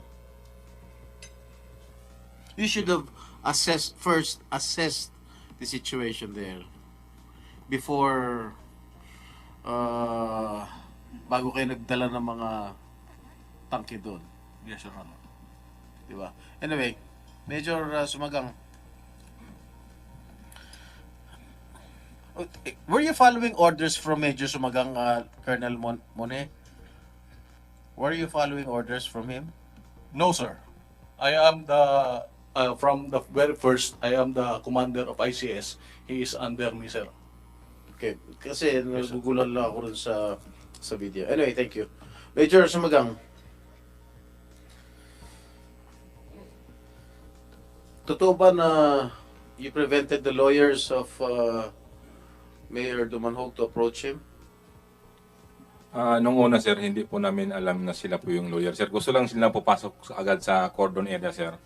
You should have assessed the situation there before bago kayo nagdala ng mga tangke doon. Yes, Your Honor. Diba? Anyway, Major Sumagang, Were you following orders from Major Sumagang, Colonel Mone? Were you following orders from him? No, sir. I am the, from the very first, I am the commander of ICS. He is under me, sir. Okay, kasi nagugulan lang ako rin sa video. Anyway, thank you. Major Sumagang. Totoo ba na you prevented the lawyers of Mayor Dumanhog to approach him? Nung una, sir, hindi po namin alam na sila po yung lawyer, sir. Gusto lang sila papasok agad sa cordon area, sir.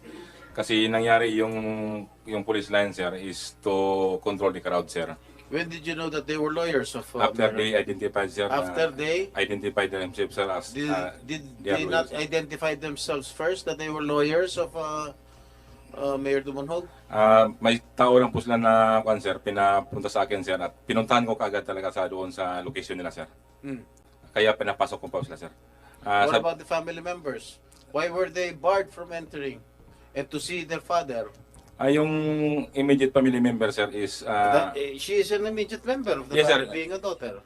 Kasi nangyari yung police line, sir, is to control the crowd, sir. When did you know that they were lawyers of After they identified, sir. After they identified themselves, sir, as did they they are not lawyers, sir. identify themselves first that they were lawyers of Mayor Dumanhog? May tao lang po sila na, sir, pinapunta sa akin, sir, at pinuntahan ko kaagad talaga doon sa location nila, sir. Kaya pinapasok ko pa sila, sir. What about the family members? Why were they barred from entering and to see their father? Yung immediate family member, sir, is... she is an immediate member of the Yes, sir. family, being a daughter.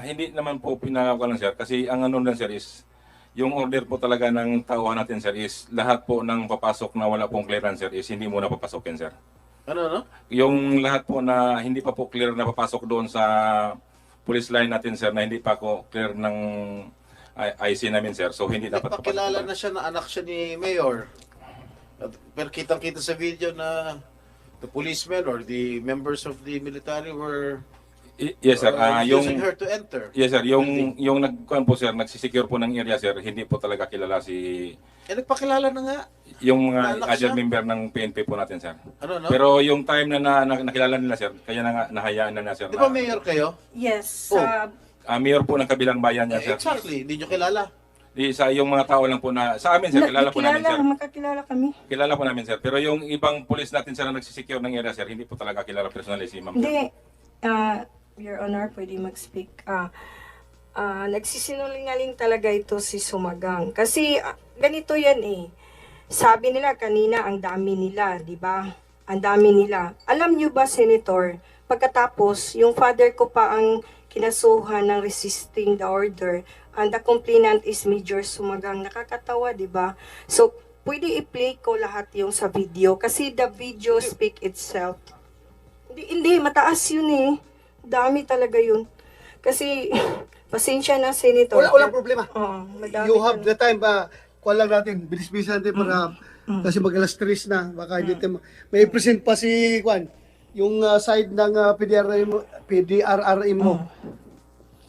Hindi naman po pinagawa lang, sir. Kasi ang ano lang, sir, is... Yung order po talaga ng tauhan natin, sir, is lahat po ng papasok na wala pong clearance, sir, is hindi muna papasokin, sir. Ano? Yung lahat po na hindi pa po clear na papasok doon sa police line natin, sir, na hindi pa ko clear ng IC namin, sir. So, hindi dapat Pakilala na siya na anak siya ni Mayor. Pero kitang-kita sa video na the policemen or the members of the military were yes, sir. using her to enter. Yes, sir. Yung nagkuhan po, sir, nagsisecure po ng area, sir, hindi po talaga kilala si... nagpakilala na nga. Yung mga Anak other siya? member ng PNP po natin, sir. Ano? Pero yung time na nakilala nila, sir, kaya na nga nahayaan na sir. Di ba mayor kayo? Yes. Oh. Mayor po ng kabilang bayan niya, sir. Exactly. Hindi nyo kilala. Sa yung mga tao lang po na... Sa amin, sir, kilala po namin, sir. Makakilala kami. Kilala po namin, sir. Pero yung ibang police natin, sir, na nagsisecure ng area, sir, hindi po talaga kilala personally si ma'am. Hindi. Your Honor, pwede mag-speak. Nagsisinungaling talaga ito si Sumagang. Kasi ganito yan eh. Sabi nila kanina, ang dami nila, di ba? Ang dami nila. Alam nyo ba, Senator, pagkatapos, yung father ko pa ang kinasuhan ng resisting the order, and the complainant is Major Sumagang. Nakakatawa, di ba? So, pwede i-play ko lahat yung sa video kasi the video speak itself. Hindi, mataas yun eh. Dami talaga yun. Kasi, pasensya na, Senator. Walang problema. Madami You have the time, kuha lang natin, bilis-bilis natin para, kasi mag-alas 3 na, baka hindi tayo, may present pa si Juan, yung side ng PDRRM mo.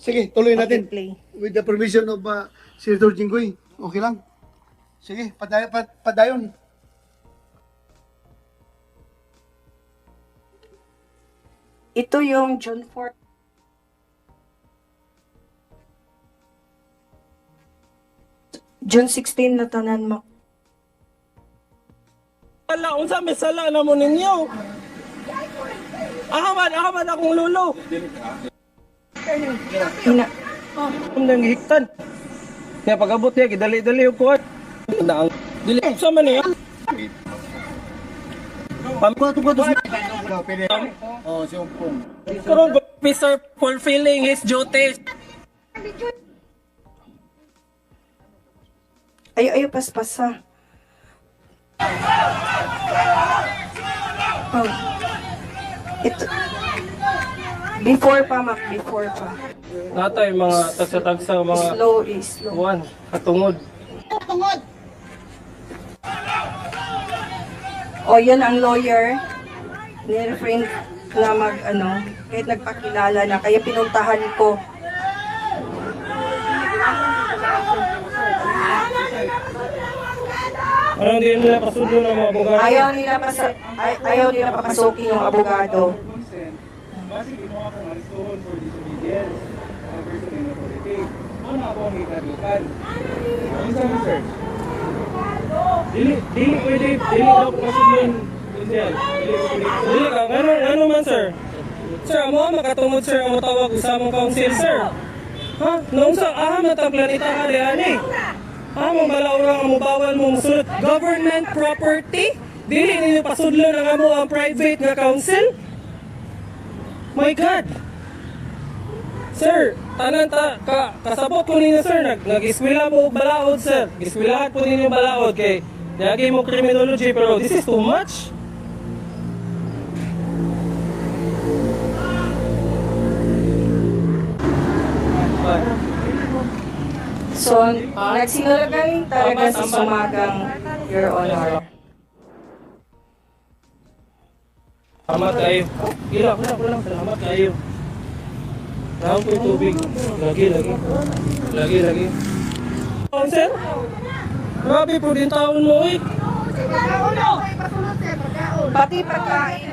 Sige, tuloy natin. With the permission of Senator Jinggoy. Okay lang? Sige, padayon. Ito yung John 4. June 16 na tanan mo. Wala, unsa may sala na mo ninyo? Ahamad akong lolo. Ina. Nang hiktan. Kaya pag-abot niya, kidali-dali yung kuhat. Dili, sama niya. Karon officer fulfilling his duties. Ayo, paspasa. Oh. Ito. Before pa, Mac. Before pa. Natay mga tagsa-tagsa mga... Slow. Juan, katungod. O, yan ang lawyer. Ni-refrain na kahit nagpakilala na. Kaya pinuntahan ko. Anong hindi nila pasundo ng mga abogado? Ayaw nila papasukin yung abogado. Dili daw pasundon. Dili ka, ano man sir? Sir, amo makatungod sir ang tawag usamang council sir. Ha? Naunsa matang planeta ka ani. Mong balaw lang ang bawal mong musulot. Government property? Dili ninyo pasudlo ng amo ang private nga council? My God! Sir, tanan kasabot ko ninyo sir, nag-eskwela mo og balaod sir. Eskwelahan po ninyo balaod kay yagi mo criminology pero this is too much. So, nagsinulagay talaga sa sumagang, Your Honor. Salamat kayo. Kulang. Salamat kayo. Tawag ko yung tubig. Lagi. Sir? Grabe po din taon mo eh. Pati pagkain,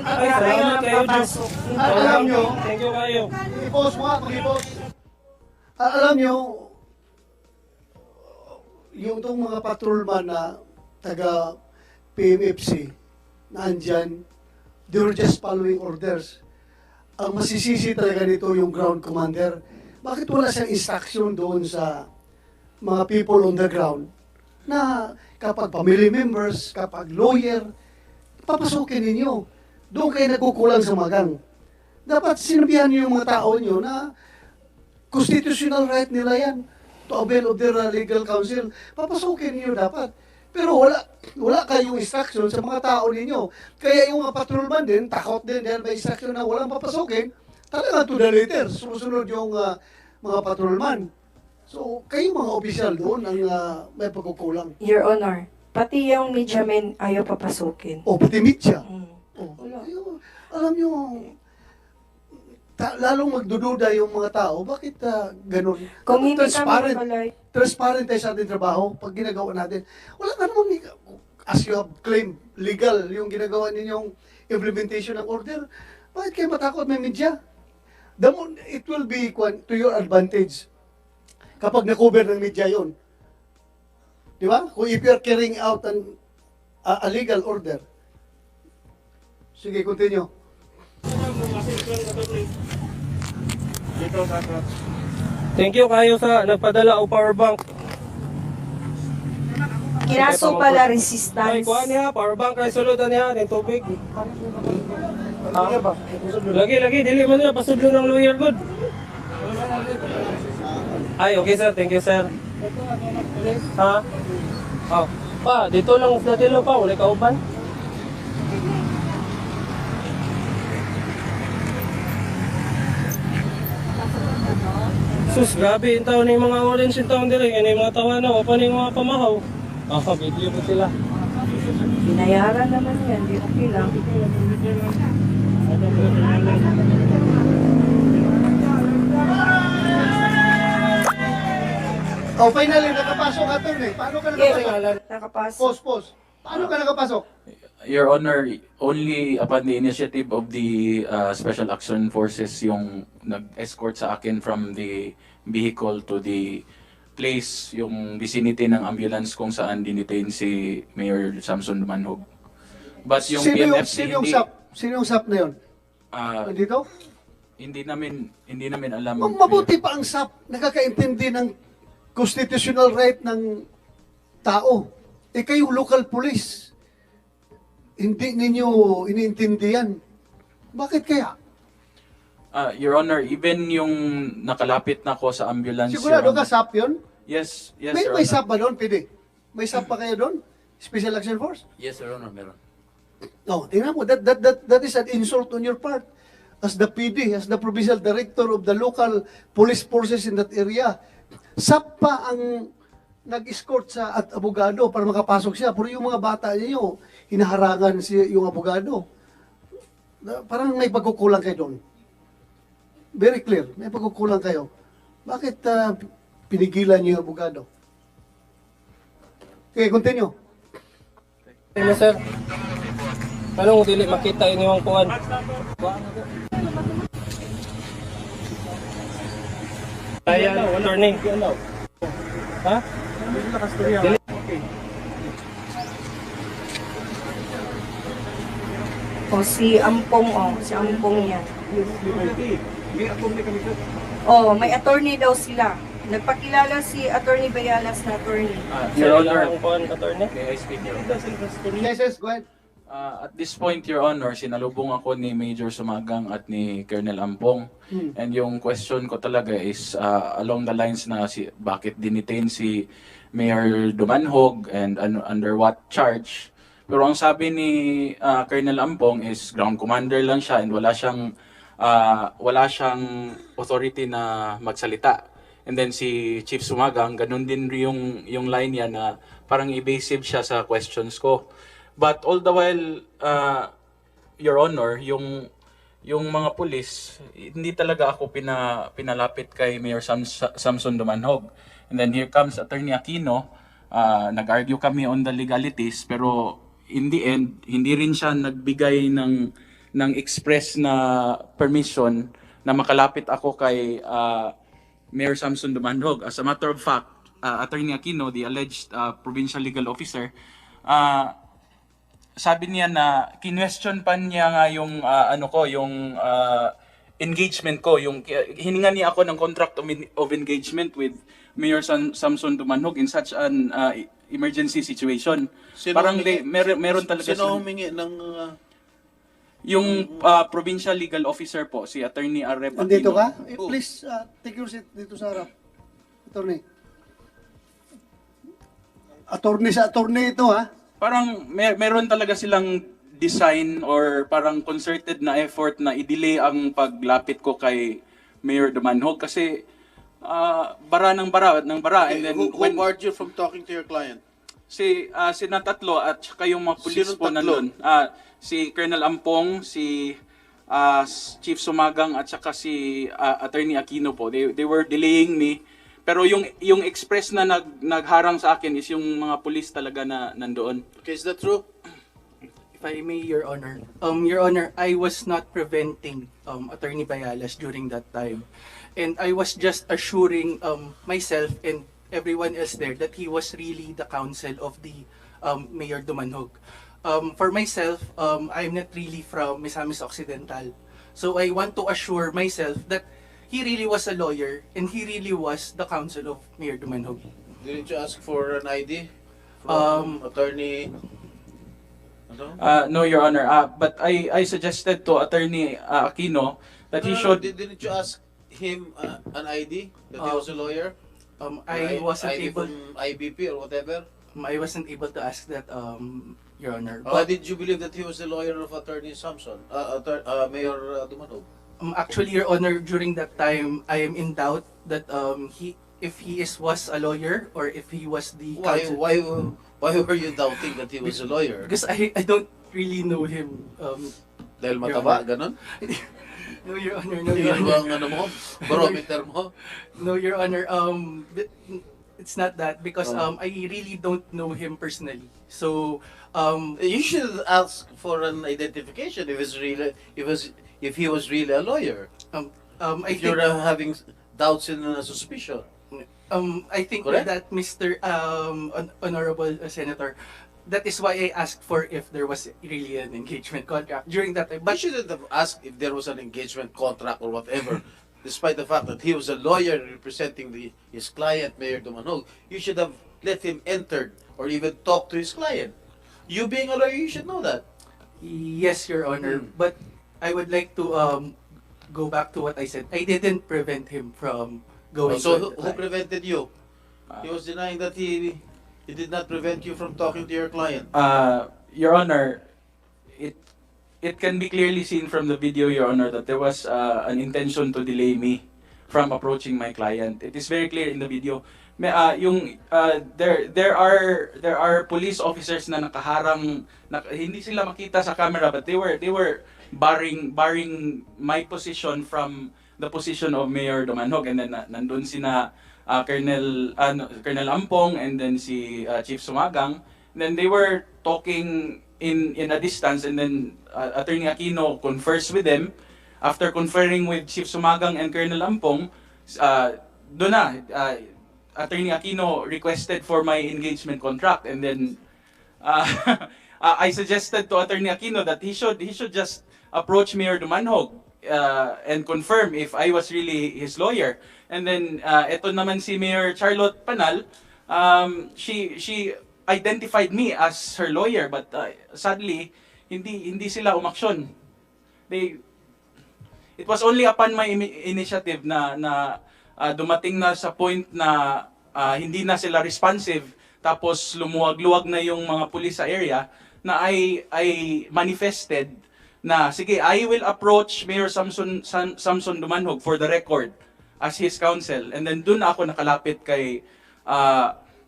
Ay, salamat kayo, Diyos. Alam nyo, Thank you kayo. i-post mo nga, pag-i-post. Alam nyo, yung itong mga patrolman na taga PMFC na andyan, they were just following orders. Ang masisisi talaga nito yung ground commander. Bakit wala siyang instruction doon sa mga people on the ground na kapag family members, kapag lawyer, papasukin ninyo. Doon kayo nagkukulang sa magang. Dapat sinabihan niyo yung mga tao niyo na constitutional right nila yan to avail of their legal counsel. Papasukin niyo dapat. Pero wala kayong instruction sa mga tao ninyo. Kaya yung mga patrolman din, takot din dahil may instruction na walang papasukin, talaga to the letter, susunod yung mga patrolman. So, kayong mga opisyal doon ang may pagkukulang. Your Honor, pati yung media men ayaw papasukin. O, pati media. Alam nyo, lalong magdududa yung mga tao, bakit ganun? Kung hindi transparent, kami mabalay. transparent tayo sa ating trabaho pag ginagawa natin. Wala ka namang, as you have claimed, legal yung ginagawa ninyong implementation ng order. Bakit kayo matakot may media? It will be to your advantage kapag na-cover ng media yon. Di ba? Kung if you're carrying out a legal order. Sige, continue. Thank you kayo sa nagpadala o power bank. Kinaso pala Ay, resistance. kuha niya, power bank kay sulutan niya, ng tubig. Lagi, dili mo nila, pasudlo ng lawyer good. Ay, okay sir, thank you sir. Ha? Oh, pa, dito lang sa dilo pa, wala ka uban. Sus, grabe yung taon ng mga orange yung taon dito. Yan yung mga tawa na, o pa yung mga pamahaw. Video mo sila. Binayaran naman yan, di okay lang. Oh, finally, nakapasok ka to eh. Paano ka nakapasok? Nakapasok. Pause. Paano ka nakapasok? Your Honor, only upon the initiative of the Special Action Forces yung nag-escort sa akin from the vehicle to the place, yung vicinity ng ambulance kung saan dinitain si Mayor Samson Dumanhog. But yung PNFC hindi... Sino yung SAP na yun? Dito? Hindi namin alam. Mabuti pa ang SAP, nakakaintindi ng constitutional right ng tao. Kayong local police, hindi ninyo iniintindihan. Bakit kaya? Your Honor, even yung nakalapit na ako sa ambulance... Sigurado ka SAP yun? Yes, Your May Honor. SAP ba doon, PD? May SAP pa kayo doon? Special Action Force? Yes, Your Honor, meron. No, tingnan mo, that is an insult on your part. As the PD, as the Provincial Director of the local police forces in that area, SAP pa ang nag-escort sa at abogado para makapasok siya. Pero yung mga bata niyo, hinaharangan yung abogado. Parang may pagkukulang kayo doon. Very clear, may pagkukulang kayo. Bakit pinigilan niyo yung abogado? Okay, continue. Hello sir. Anong dili makita inyong kuhan? Ayan, attorney. Ha? Dili. O si Ampong, si Ampong yan. Oh, may attorney daw sila. Nagpakilala si Attorney Bayalas na attorney. Your Honor, Ang kuhan, attorney? may I speak, Your Honor? Yes, go ahead. At this point, Your Honor, sinalubong ako ni Major Sumagang at ni Colonel Ampong. And yung question ko talaga is along the lines na bakit dinitain si Mayor Dumanhog and under what charge. Pero ang sabi ni Colonel Ampong is ground commander lang siya and wala siyang authority na magsalita. And then si Chief Sumagang, ganun din yung line niya na parang evasive siya sa questions ko. But all the while, Your Honor, yung mga pulis, hindi talaga ako pinalapit kay Mayor Samson Dumanhog. And then here comes Attorney Aquino, nag-argue kami on the legalities, pero in the end, hindi rin siya nagbigay ng express na permission na makalapit ako kay Mayor Samson Dumanhog. As a matter of fact, Attorney Aquino, the alleged provincial legal officer, sabi niya na kinwestiyon pa niya nga yung engagement ko, yung hininga niya ako ng contract of engagement with Mayor Samson Dumanhog in such an emergency situation. Parang meron talaga Sino humingi ng yung provincial legal officer po, si Attorney Arreb Aquino. Nandito ka? Please, take your seat dito sa harap. Attorney. Attorney ito, ha? Parang meron talaga silang design or parang concerted na effort na i-delay ang paglapit ko kay Mayor Dumanhog kasi bara ng bara. And then who barred you from talking to your client? Sina tatlo at saka yung mga pulis po nandun. Si Colonel Ampong, si Chief Sumagang at saka si Attorney Aquino po. They were delaying me. Pero yung express na nagharang sa akin is yung mga pulis talaga na nandoon. Okay, is that true? If I may, Your Honor. Your Honor, I was not preventing Attorney Bayalas during that time. And I was just assuring myself and everyone else there that he was really the counsel of the Mayor Dumanhog. For myself, I'm not really from Misamis Occidental. So I want to assure myself that he really was a lawyer and he really was the counsel of Mayor Dumanhog. Didn't you ask for an ID from attorney? No, Your Honor. But I suggested to Attorney Aquino that he should... Didn't you ask him an ID that he was a lawyer? I wasn't ID able... from IBP or whatever? I wasn't able to ask that, Your Honor. Why did you believe that he was the lawyer of Attorney Samson, Mayor Dumanhog? Actually, Your Honor, during that time, I am in doubt that if he was a lawyer or if he was the counsel. Why were you doubting that he was a lawyer? Because I don't really know him. Dahil mataba, ganon? No, Your Honor. No, Yun Your ba Honor. ang ano mo? Barometer mo? No, Your Honor. It's not that because I really don't know him personally. So you should ask for an identification if he was really a lawyer. If you're having doubts and suspicion. I think Correct? that Mr. Honorable Senator, that is why I asked for if there was really an engagement contract during that time. But you shouldn't have asked if there was an engagement contract or whatever, despite the fact that he was a lawyer representing his client, Mayor Dumanhog. You should have let him enter or even talk to his client. You being a lawyer, you should know that. Yes, Your Honor. But I would like to go back to what I said. I didn't prevent him from going. So who prevented you? He was denying that he did not prevent you from talking to your client. Your Honor, it can be clearly seen from the video, Your Honor, that there was an intention to delay me from approaching my client. It is very clear in the video. There are police officers na nakaharang, hindi sila makita sa camera, but they were barring my position from the position of Mayor Dumanhog, and then nandun sina Colonel Ampong and then si Chief Sumagang, and then they were talking in a distance, and then Attorney Aquino confers with them. After conferring with Chief Sumagang and Colonel Ampong, doon na Attorney Aquino requested for my engagement contract, and then I suggested to Attorney Aquino that he should just approach Mayor Dumanhog and confirm if I was really his lawyer. And then eto naman si Mayor Charlotte Panal, she identified me as her lawyer, but sadly hindi sila umaksyon. It was only upon my initiative na dumating na sa point na hindi na sila responsive, tapos lumuwag-luwag na yung mga pulis sa area, na I manifested na sige, I will approach Mayor Samson Dumanhog for the record as his counsel, and then dun ako nakalapit kay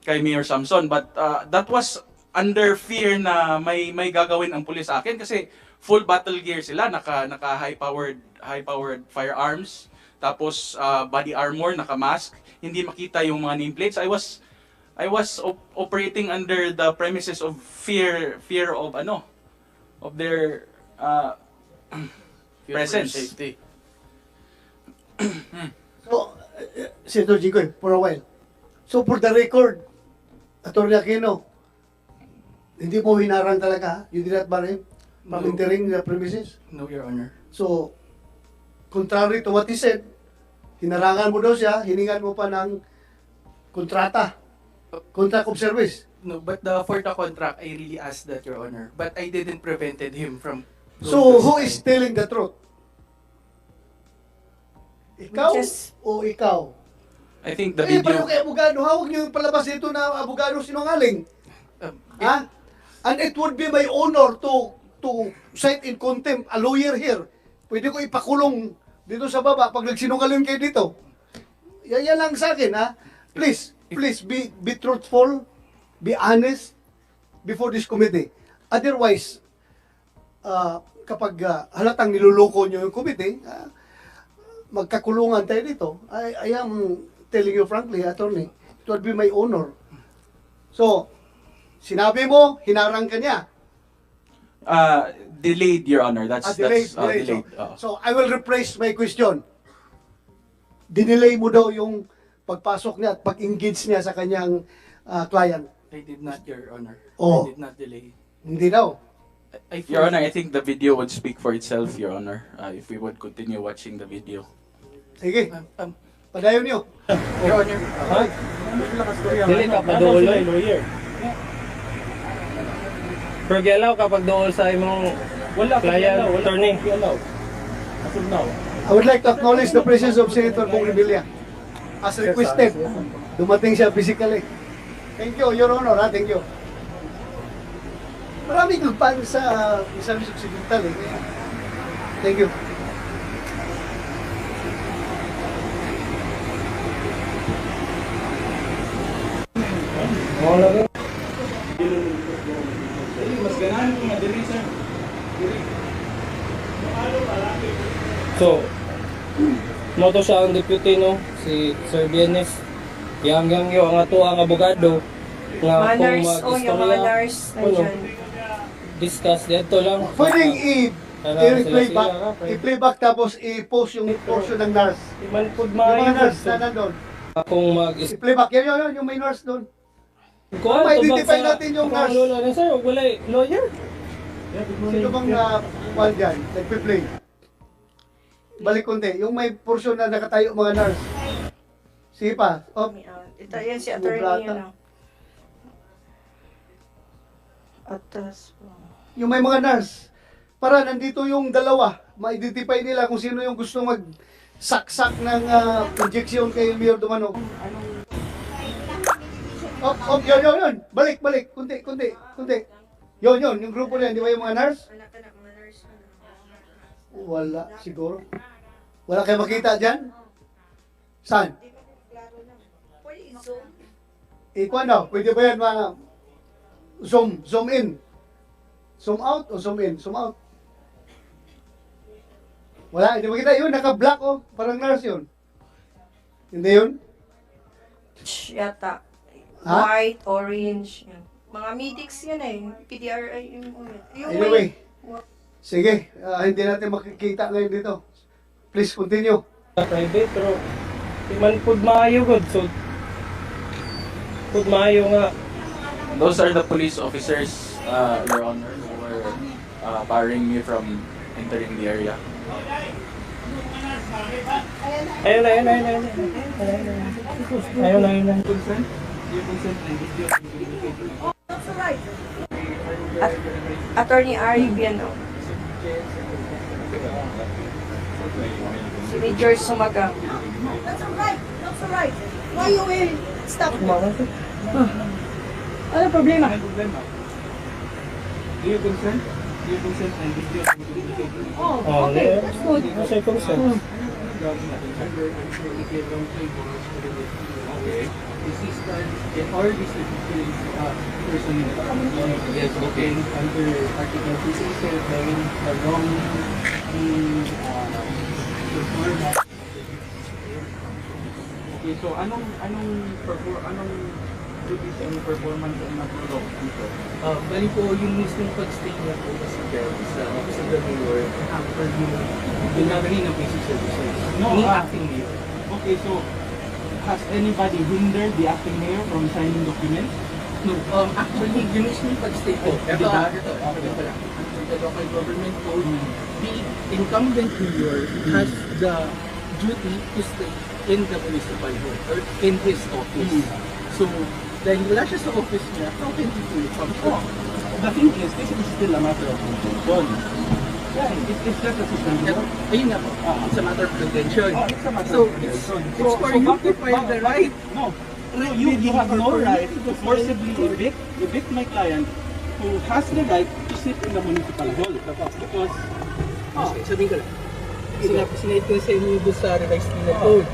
Mayor Samson. But that was under fear na may gagawin ang pulis sa akin, kasi full battle gear sila, naka high powered firearms, tapos body armor, naka mask, hindi makita yung mga nameplates. I was operating under the premises of fear of of their presence. Safety. So, Senator Jinggoy, for a while. So, for the record, Atty. Aquino, hindi mo hinarang talaga, ha? You did not bar him from entering the premises? No, Your Honor. So, contrary to what he said, hinarangan mo daw siya, hiningan mo pa ng kontrata, contract of service. No, but for the contract, I really asked that, Your Honor. But I didn't prevented him from... So, who is telling the truth? Ikaw Just- o ikaw? I think the Pareho video... kay abogado, hawag niyo yung palabas dito na abogado sinungaling. Ha? And it would be my honor to cite in contempt a lawyer here. Pwede ko ipakulong dito sa baba pag nagsinungaling kayo dito. Yan lang sa akin, ha? Please be truthful, be honest before this committee. Otherwise, kapag halatang niluloko nyo yung committee, magkakulungan tayo dito. I am telling you frankly, attorney, it would be my honor. So, sinabi mo, hinarang ka niya. Delayed, Your Honor. Delayed. Delayed. So, I will rephrase my question. Dinelay mo daw yung pagpasok niya at pag-engage niya sa kanyang client. I did not, Your Honor. Oh. I did not delay. Hindi daw. Your Honor, I think the video would speak for itself, Your Honor, if we would continue watching the video. Sige. Padayon niyo. Your Honor. Dili ka pa dool lawyer. Pero gialaw kapag dool sa imong client, attorney. I would like to acknowledge the presence of Senator Bong Revilla. As requested, dumating siya physically. Thank you, Your Honor. Thank you. Maraming gulpan sa misamis occidental. Thank you. Mas ganahan kung madali, sir. So, moto siya ang deputy, no? Si Sir Bienes. Yang yung ang ato ang abogado nga kung Manners, yung manners, nandyan. discuss dito lang. Pwedeng i-playback tapos i-post yung portion ng nurse. Manpud Yung mga maayo. nurse na nandun. Kung I-playback. Yan, yung may nurse doon. Kuha, Ma-identify tubag sa- natin yung Ang nurse. lola na, sir, wala lawyer. Sino bang kuwan dyan? Nagpe-play. Balik konti. Yung may portion na nakatayo mga nurse. Sige pa. Oh. Ito yan si attorney yun. Atas. Yung may mga nurse. Para nandito yung dalawa. Ma-identify nila kung sino yung gusto mag-saksak ng injection kay Mayor Dumanhog. Yun. Balik. Kunti. Yun, yung grupo na yan. Di ba yung mga nurse? Wala, siguro. Wala kayo makita dyan? Saan? Kuwan daw, pwede ba yan mga zoom in? Zoom out o zoom in? Zoom out. Wala, hindi makita. Yun, naka-black oh. Parang nurse yun. Hindi yun? Yata. Ha? White, orange. Yan. Mga medics yan eh. PDRI yung Anyway, sige, hindi natin makikita ngayon dito. Please continue. Private, pero man pud maayo gud. So, pud maayo nga. Those are the police officers, Your Honor, who were barring me from entering the area. Ayun na. That's right. Attorney Ari Biano. Si Major Sumagang. That's alright. That's alright. Why you will stop? Ano problema? Do you consent? Do you consent and did you communicate? Oh, okay. That's good. Yes, I consent. Okay. This is the or this is person yes, okay. Under Article 37 the wrong format. Okay, so anong duties and performance ang nag-wrong dito? Bali po yung mismong pag-stay niya po sa Office of the Mayor after yung ginagaling ng basic services. Ni acting mayor. Okay, so has anybody hindered the acting mayor from signing documents? No, actually, yung mismong pag-stay po. Ito pala. Under the local government code, the incumbent mayor has the duty to stay in the municipal hall or in his office. So, dahil wala siya sa office niya, how can he do it from home? The thing is, this is still a matter of contention. Yeah, it's just a suspension. Ayun nga po, it's a matter of contention. It's a matter So, of contention. it's for you to find the right. No, you have no right to forcibly evict my client who has the right to sit in the municipal hall. Because, Sabihin ko lang. Sinahid ko na sa inyo doon sa revised penal code.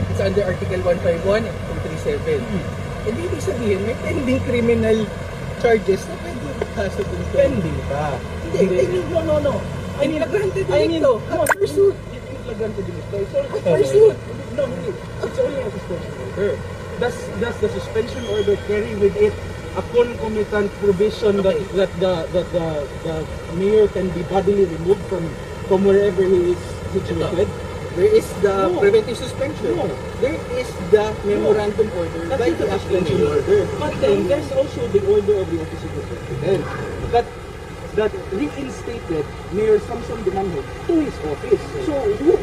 It's under Article 151 and 237. And ibig sabihin, may pending criminal charges na pwede kaso dun. pending pa. Hindi. No. I mean, granted dito. Pursuit. Granted dito. Pursuit. No, it's only a suspension order. Does the suspension order carry with it a concomitant provision that the mayor can be bodily removed from wherever he is situated? There is the preventive suspension. No. There is the memorandum order by the suspension mayor. order. But then there's also the order of the office of the president that reinstated Mayor Samson Dumanho to his office. So who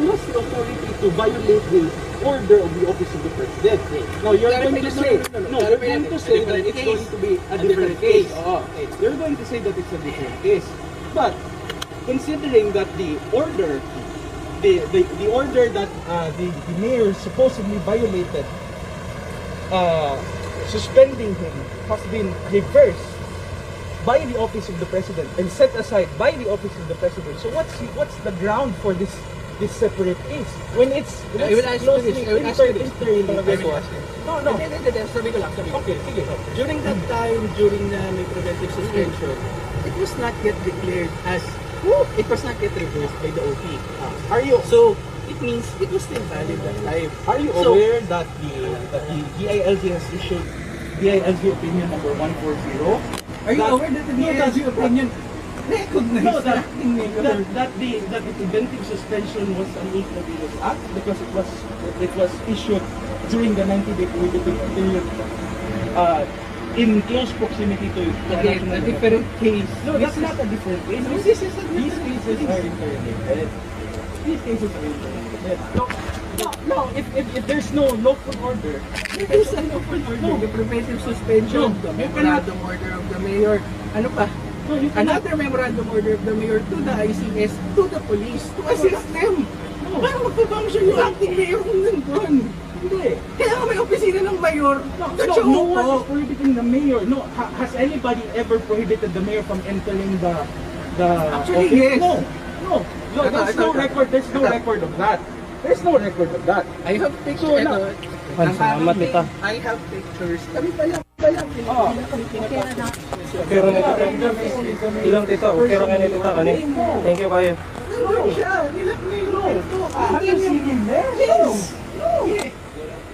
has the authority to violate the order of the office of the president? Now you're going to say you're going to say that it's going to be a different case. You're going to say that it's a different case. But considering that the order that the mayor supposedly violated, suspending him, has been reversed by the office of the president and set aside by the office of the president. So what's the ground for this separate case when it's I will ask you this. No. Sabi ko lang. Okay, sige. During that time, during na may preventive suspension, it was not yet declared as it was not yet reversed by the OP. Are you? So it means it was still valid that time. Are you aware that the DILG has issued DILG opinion number 140? Are you aware that the DILG opinion recognized that the preventive suspension was an inconvenience act because it was issued during the 90-day prohibited period in close proximity to a different case. No, that's not a different case. These cases are interrelated. These cases are interrelated. No, if there's no lawful order, there is a lawful order. The preventive suspension, the memorandum order of the mayor. Ano pa? Another memorandum order of the mayor to the ICS, to the police, to assist them. Para magpafunction yung acting mayor kung nandun. Hindi. Kaya may opisina ng mayor. No one is prohibiting the mayor. No, has anybody ever prohibited the mayor from entering the Actually, office? yes. No. There's no record. There's no record of that. There's no record of that. I have pictures. I have pictures. Kami pa lang. Pero ilang tita, pero kayo tita kani. Thank you kayo. No, siya. Nilak na yung ito.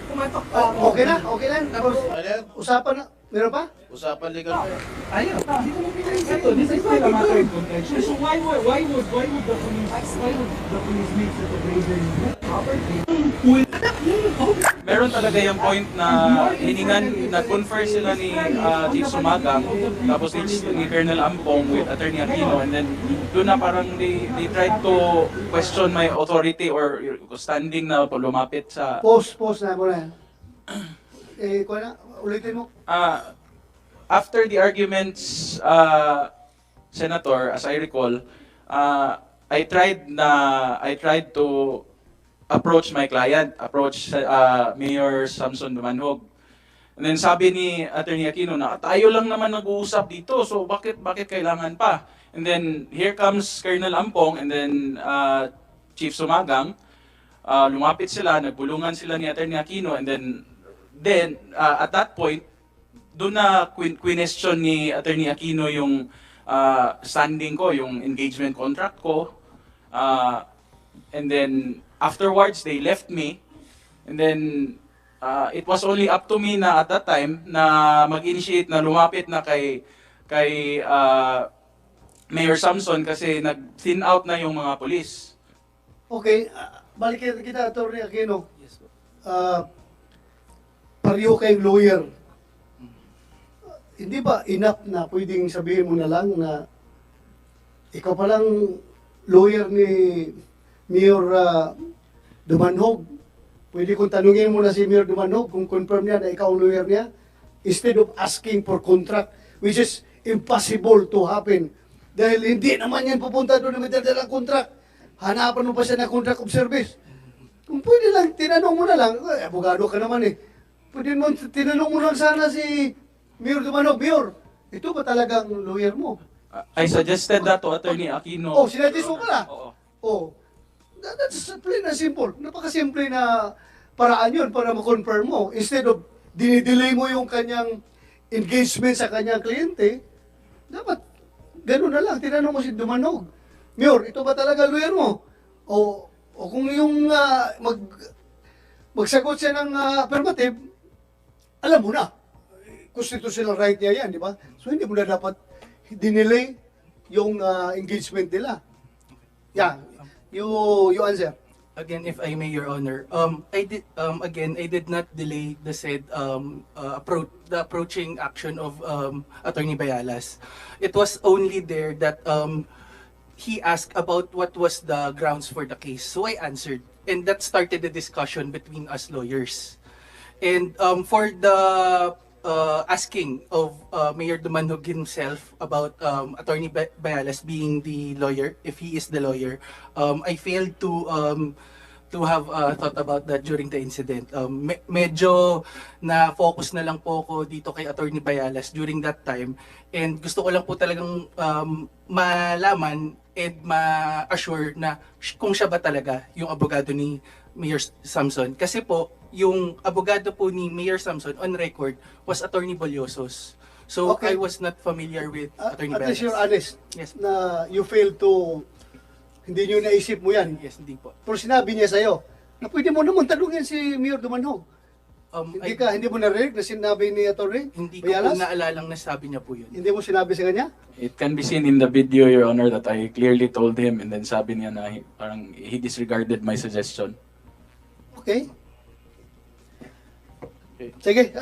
Pumatok pa. Okay na. Tapos, usapan na. Meron pa? Usapan legal. Ayun. Ito, this is still a matter of contention. So why would the police make such a brazen Meron talaga yung point na hiningan, nag-confer sila ni Chief Sumagang, tapos ni Colonel Ampong with Attorney Aquino, and then doon na parang they tried to question my authority or standing na lumapit sa... Post na mo na yan. Kuha na, ulitin mo. after the arguments, Senator, as I recall, I tried to approach my client, approach Mayor Samson Dumanhog. And then sabi ni Attorney Aquino na tayo lang naman nag-uusap dito, so bakit kailangan pa? And then here comes Colonel Ampong and then Chief Sumagang. Lumapit sila, nagbulungan sila ni Attorney Aquino, and then at that point, doon na question ni Attorney Aquino yung standing ko, yung engagement contract ko. And then afterwards, they left me. And then it was only up to me na at that time na mag-initiate na lumapit na kay Mayor Samson kasi nag-thin out na yung mga polis. Okay, balik kita, Atty. Aquino. Yes, pareho kayong lawyer. Hindi ba enough na pwedeng sabihin mo na lang na ikaw palang lawyer ni Mayor Dumanhog? Pwede kong tanungin mo na si Mayor Dumanhog kung confirm niya na ikaw ang lawyer niya instead of asking for contract, which is impossible to happen. Dahil hindi naman yan pupunta doon na may dadalang contract. Hanapan mo pa siya ng contract of service. Kung pwede lang, tinanong mo na lang, abogado ka naman eh. Pwede mo, tinanong mo lang sana si Mayor Dumanhog, Mayor, ito ba talagang lawyer mo? I suggested that to Attorney Aquino. Oh, sinadis mo pala? Oo. Oh. That's plain and simple. Napakasimple na paraan yun para ma-confirm mo. Instead of dinidelay mo yung kanyang engagement sa kanyang kliyente, dapat ganun na lang. Tinanong mo si Dumanhog, Mayor, ito ba talaga lawyer mo? O kung yung magsagot siya ng affirmative, alam mo na. Constitutional right niya yan, di ba? So hindi mo na dapat dinelay yung engagement nila. Yeah. You answer. Again, if I may, Your Honor, I did not delay the said the approaching action of Attorney Bayalas. It was only there that he asked about what was the grounds for the case, so I answered, and that started the discussion between us lawyers. And for the asking of Mayor Dumanhog himself about Attorney Bayalas being the lawyer, if he is the lawyer, I failed to have thought about that during the incident. Medyo na-focus na lang po ako dito kay Attorney Bayalas during that time, and gusto ko lang po talagang malaman and ma-assure na kung siya ba talaga yung abogado ni Mayor Samson. Kasi po, yung abogado po ni Mayor Samson on record was Attorney Bolyosos. So Okay. I was not familiar with Attorney At least Bayalas. you're honest Yes. na you failed to, hindi nyo naisip mo yan. Yes, hindi po. Pero sinabi niya sa'yo, na pwede mo naman tanungin si Mayor Dumanhog. Hindi mo narinig na sinabi ni Atty. Hindi ko po Bayalas? naalalang nasabi niya po yun. Hindi mo sinabi sa kanya? It can be seen in the video, Your Honor, that I clearly told him and then sabi niya na parang he disregarded my suggestion. Okay. Sige,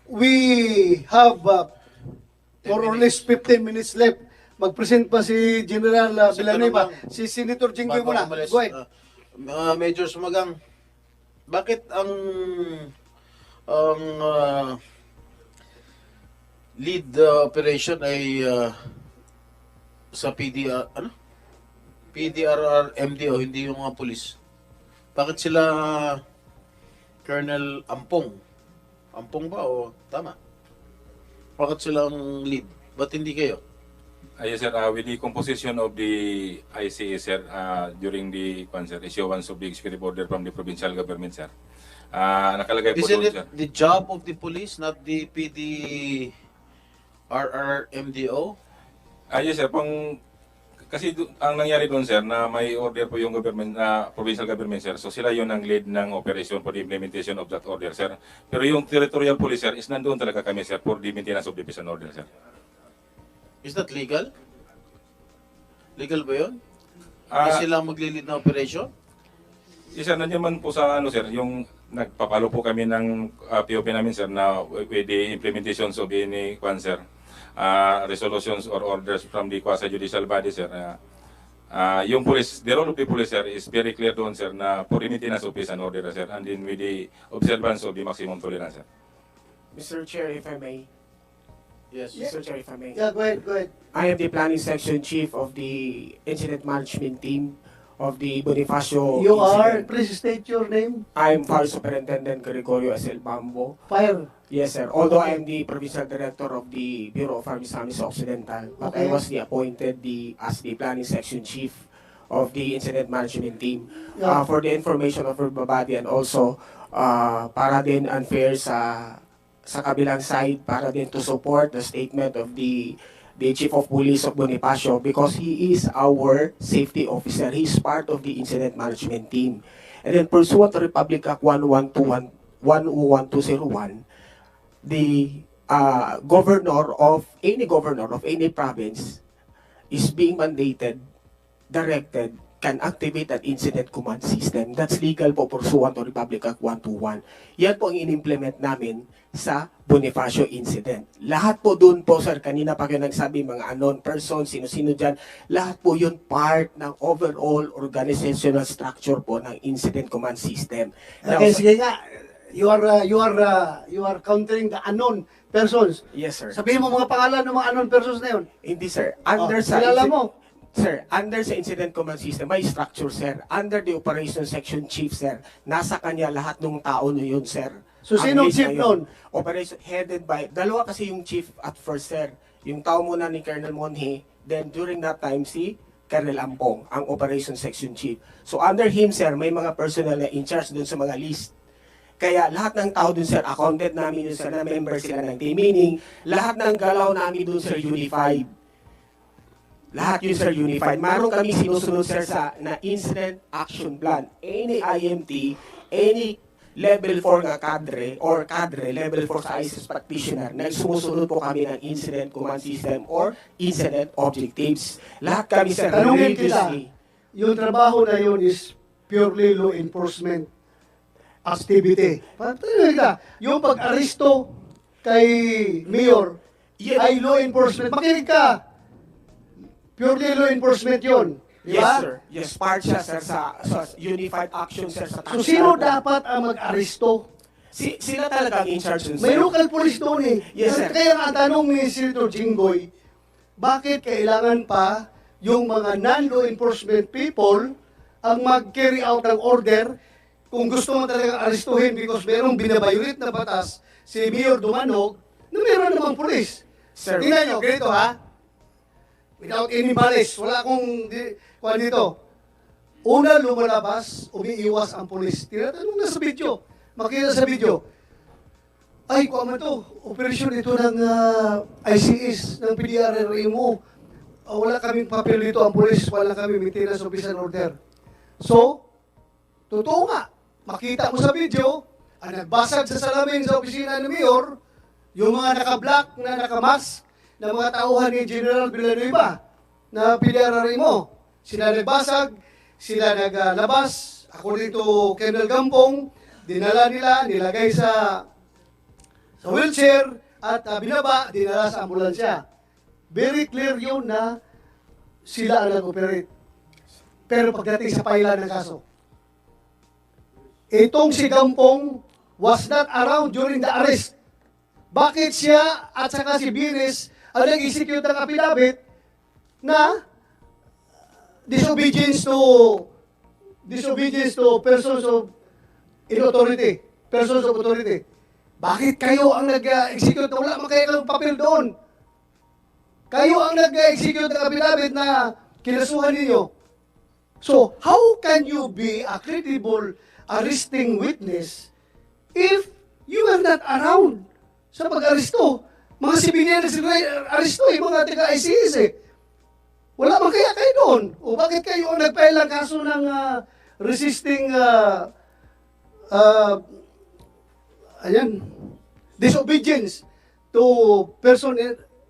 we have more or less 15 minutes left. Mag-present pa si General Villanueva. Si Senator Jinggoy Bago muna. umalis, Go ahead. Major Sumagang, bakit ang lead operation ay sa PDRR MDO, hindi yung mga pulis? Bakit sila Colonel Ampong? Ampong ba o tama? Bakit sila ang lead? Ba't hindi kayo? Yes, sir. With the composition of the ICA, sir, during the issuance of the executive order from the provincial government, sir, nakalagay po Isn't doon, it sir. the job of the police, not the PDRR MDO? Yes, sir. Kasi ang nangyari doon, sir, na may order po yung government, provincial government, sir. So sila yun ang lead ng operation for the implementation of that order, sir. Pero yung territorial police, sir, is nandoon talaga kami, sir, for the maintenance of the peace and order, sir. Is that legal? Legal ba yun? Ah, Na sila maglilid na operation? Yes, sir, nandiyan man po sa sir, yung nagpapalo po kami ng POP namin, sir, na with the implementations of any sir, resolutions or orders from the quasi-judicial body, sir. Yung police, the role of the police, sir, is very clear doon, sir, na for the maintenance of peace and order, sir, and then with the observance of the maximum tolerance, sir. Mr. Chair, if I may, Yes, Mr. Chair, if I may. Yeah, go ahead, go ahead. I am the planning section chief of the incident management team of the Bonifacio You are, incident. please state your name. I'm Fire Superintendent Gregorio S.L. Bambo. Fire. Yes, sir. Although I am the provincial director of the Bureau of misamis occidental, but I Okay. was appointed as the planning section chief of the incident management team. Yeah. For the information of everybody, and also para din unfair sa kabilang side, para din to support the statement of the Chief of Police of Bonifacio, because he is our safety officer. He is part of the incident management team. And then pursuant to Republic Act 101-201, the governor of any province is being mandated, directed, can activate an incident command system. That's legal po pursuant to Republic Act 121. Yan po ang in-implement namin sa Bonifacio incident. Lahat po doon po, sir, kanina pa kayo nagsabi, mga unknown person, sino-sino dyan, lahat po yun part ng overall organizational structure po ng incident command system. Now, Okay, sige nga. You are countering the unknown persons. Yes, sir. Sabihin mo mga pangalan ng mga unknown persons na yun. Hindi, sir. Under sa kilala mo. Sir, under sa incident command system, may structure, sir. Under the operations section chief, sir, nasa kanya lahat ng tao na yun, sir. So, Ang sinong list chief na yun, nun? Operation headed by, dalawa kasi yung chief at first, sir. Yung tao muna ni Colonel Monhe, then during that time, si Colonel Ampong, ang operations section chief. So, under him, sir, may mga personnel na in charge dun sa mga list. Kaya lahat ng tao dun, sir, accounted namin dun, sir, na member sila ng team. Meaning, lahat ng galaw namin dun, sir, unified. Lahat yun, sir, unified. Maroon kami sinusunod, sir, na incident action plan. Any IMT, any level 4 nga cadre, or cadre, level 4 sa ISIS practitioner, nagsumusunod po kami ng incident command system or incident objectives. Lahat kami, sir, Tanungin kita, religiously. yung trabaho na yun is purely law enforcement activity. Tanungin kita, yung pag-aristo kay Mayor ay law enforcement. Makinig ka. Purely law enforcement yun. Di Yes, ba? sir. Yes, part siya, sir, sa unified action, sir, sa So, sino dapat ang mag-aristo? Sila talaga ang in charge dun, sir. May local police doon eh. Yes, sir. Kaya nga ang tanong ni Senator Jinggoy, bakit kailangan pa yung mga non-law enforcement people ang mag-carry out ng order kung gusto mo talaga aristuhin because merong binabayulit na batas si Mayor Dumanog na meron namang police. Sir, Tingnan nyo, ganito ha. Without any malice, wala akong kuhan dito. Una lumalabas, umiiwas ang polis. Tinatanong na sa video. Makita sa video. Ay, kuha mo to. Operasyon ito ng ICS, ng PDRRA mo. Wala kaming papel dito ang polis. Wala kami maintenance officer order. So, totoo nga. Makita mo sa video, ang nagbasag sa salamin sa opisina ni Mayor, yung mga naka-black na naka-mask, na mga tauhan ni General Villanueva na PDRRA mo. Sila nagbasag, sila naglabas, according to Colonel Gampong, dinala nila, nilagay sa wheelchair, at binaba, dinala sa ambulansya. Very clear yun na sila ang nag-operate. Pero pagdating sa pailan ng kaso, itong si Gampong was not around during the arrest. Bakit siya at saka si Bines ang nag-execute ng affidavit na disobedience to persons of authority. Persons of authority. Bakit kayo ang nag-execute na wala man kayo ng papel doon? Kayo ang nag-execute ng affidavit na kinasuhan ninyo. So, how can you be a credible arresting witness if you are not around sa pag-aresto? Mga civilian na sila aresto mga taga-ICS eh. Wala man kaya kayo doon? O bakit kayo ang nag-file ng kaso ng resisting disobedience to person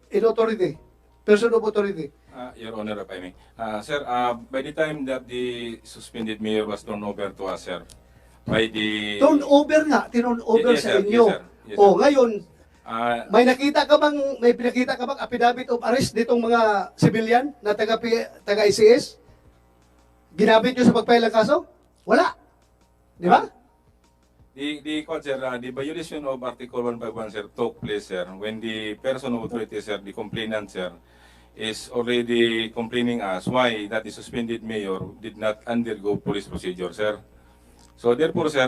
in authority, person of authority? Your Honor, if I may. Sir, by the time that the suspended mayor was turned over to us, sir, by the... Turn over nga, tinurn over Yes, sa sir. inyo. Yes, sir. Yes, O sir. ngayon, may pinakita ka bang affidavit of arrest ditong mga civilian na taga-ICS? Ginamit nyo sa pag-file ng kaso? Wala. Di ba? The violation of Article 151, sir, took place, sir, when the person of authority, sir, the complainant, sir, is already complaining us why that the suspended mayor did not undergo police procedure, sir. So therefore, sir,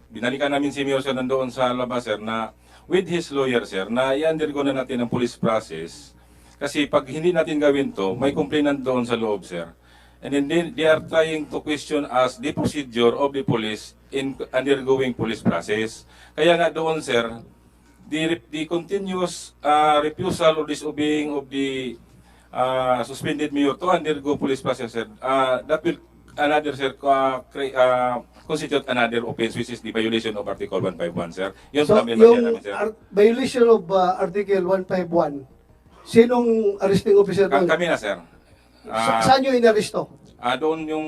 binalikan namin si Mayor, sir, nandoon sa labas, sir, na with his lawyer, sir, na i-undergo na natin ang police process. Kasi pag hindi natin gawin to, may complainant doon sa loob, sir. And then they are trying to question us the procedure of the police in undergoing police process. Kaya nga doon, sir, the continuous refusal or disobeying of the suspended mayor to undergo police process, sir, that will another, sir, constitute another offense, which is the violation of Article 151, sir. Yun So, namin, yung sir. violation of Article 151, sinong arresting officer doon? Kami na, sir. Saan nyo inaresto? Doon yung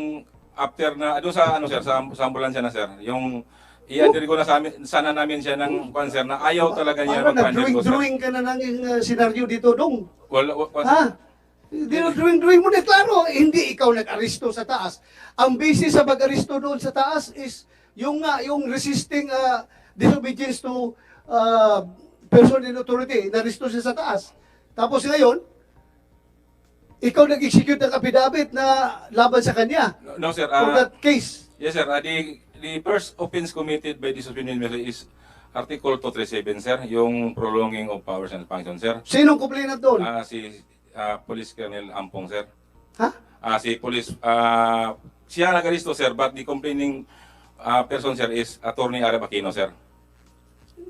after na, doon sa ano, sir, sa ambulansya na, sir. Yung i-undergo na sana namin siya ng sir, na ayaw talaga niya Parang mag-undergo, sir. nag-drawing ka na ng senaryo dito, dong. Ha? Drawing mo na, klaro, hindi ikaw nag-aristo sa taas. Ang basis sa pag-aristo doon sa taas is yung resisting disobedience to person in authority, na-aristo siya sa taas. Tapos ngayon, ikaw nag-execute ng affidavit na laban sa kanya. No, sir. For that case. Yes, sir. The first offense committed by this opinion is Article 237, sir, yung prolonging of powers and functions, sir. Sinong complainant doon? Si Police Colonel Ampong, sir. Ha? Si Police, siya nag-aristo, sir, but the complaining person, sir, is Attorney Arab Aquino, sir.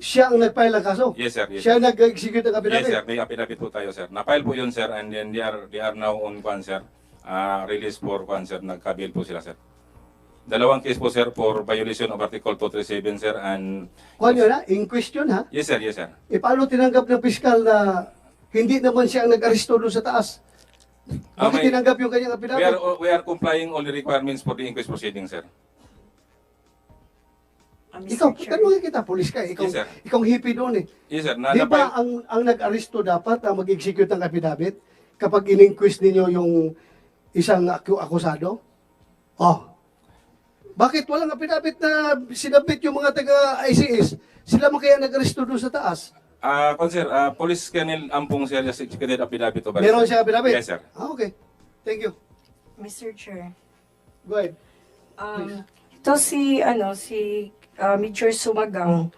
Siya ang nag-file ng kaso? Yes, sir. Yes, siya nag-execute ng affidavit? Yes, sir. May affidavit po tayo, sir. Na-file po yun, sir, and then they are now on sir. Release for sir. Nagkabil po sila, sir. Dalawang case po, sir, for violation of Article 237, sir, and... Kuhan yun, ha? In question, ha? Yes, sir. Yes, sir. Paano tinanggap ng piskal na hindi naman siya ang nag-aristo doon sa taas? Bakit tinanggap yung kanyang affidavit? We are complying all the requirements for the inquest proceeding, sir. Ikaw, tanungin kita, polis ka. Ikaw, Yes, sir. ikaw hippie doon eh. Yes, sir. Di ba ang nag-aristo dapat ang mag-execute ng affidavit kapag in-inquest ninyo yung isang akusado? Oh. Bakit walang affidavit na sinabit yung mga taga-ICS? Sila man kaya nag-aristo doon sa taas? Sir, Police Colonel Ampong, sir, just executed affidavit of arrest. Meron siya affidavit? Yes, sir. Okay. Thank you. Mr. Chair. Go ahead. Ito si Major Sumagang,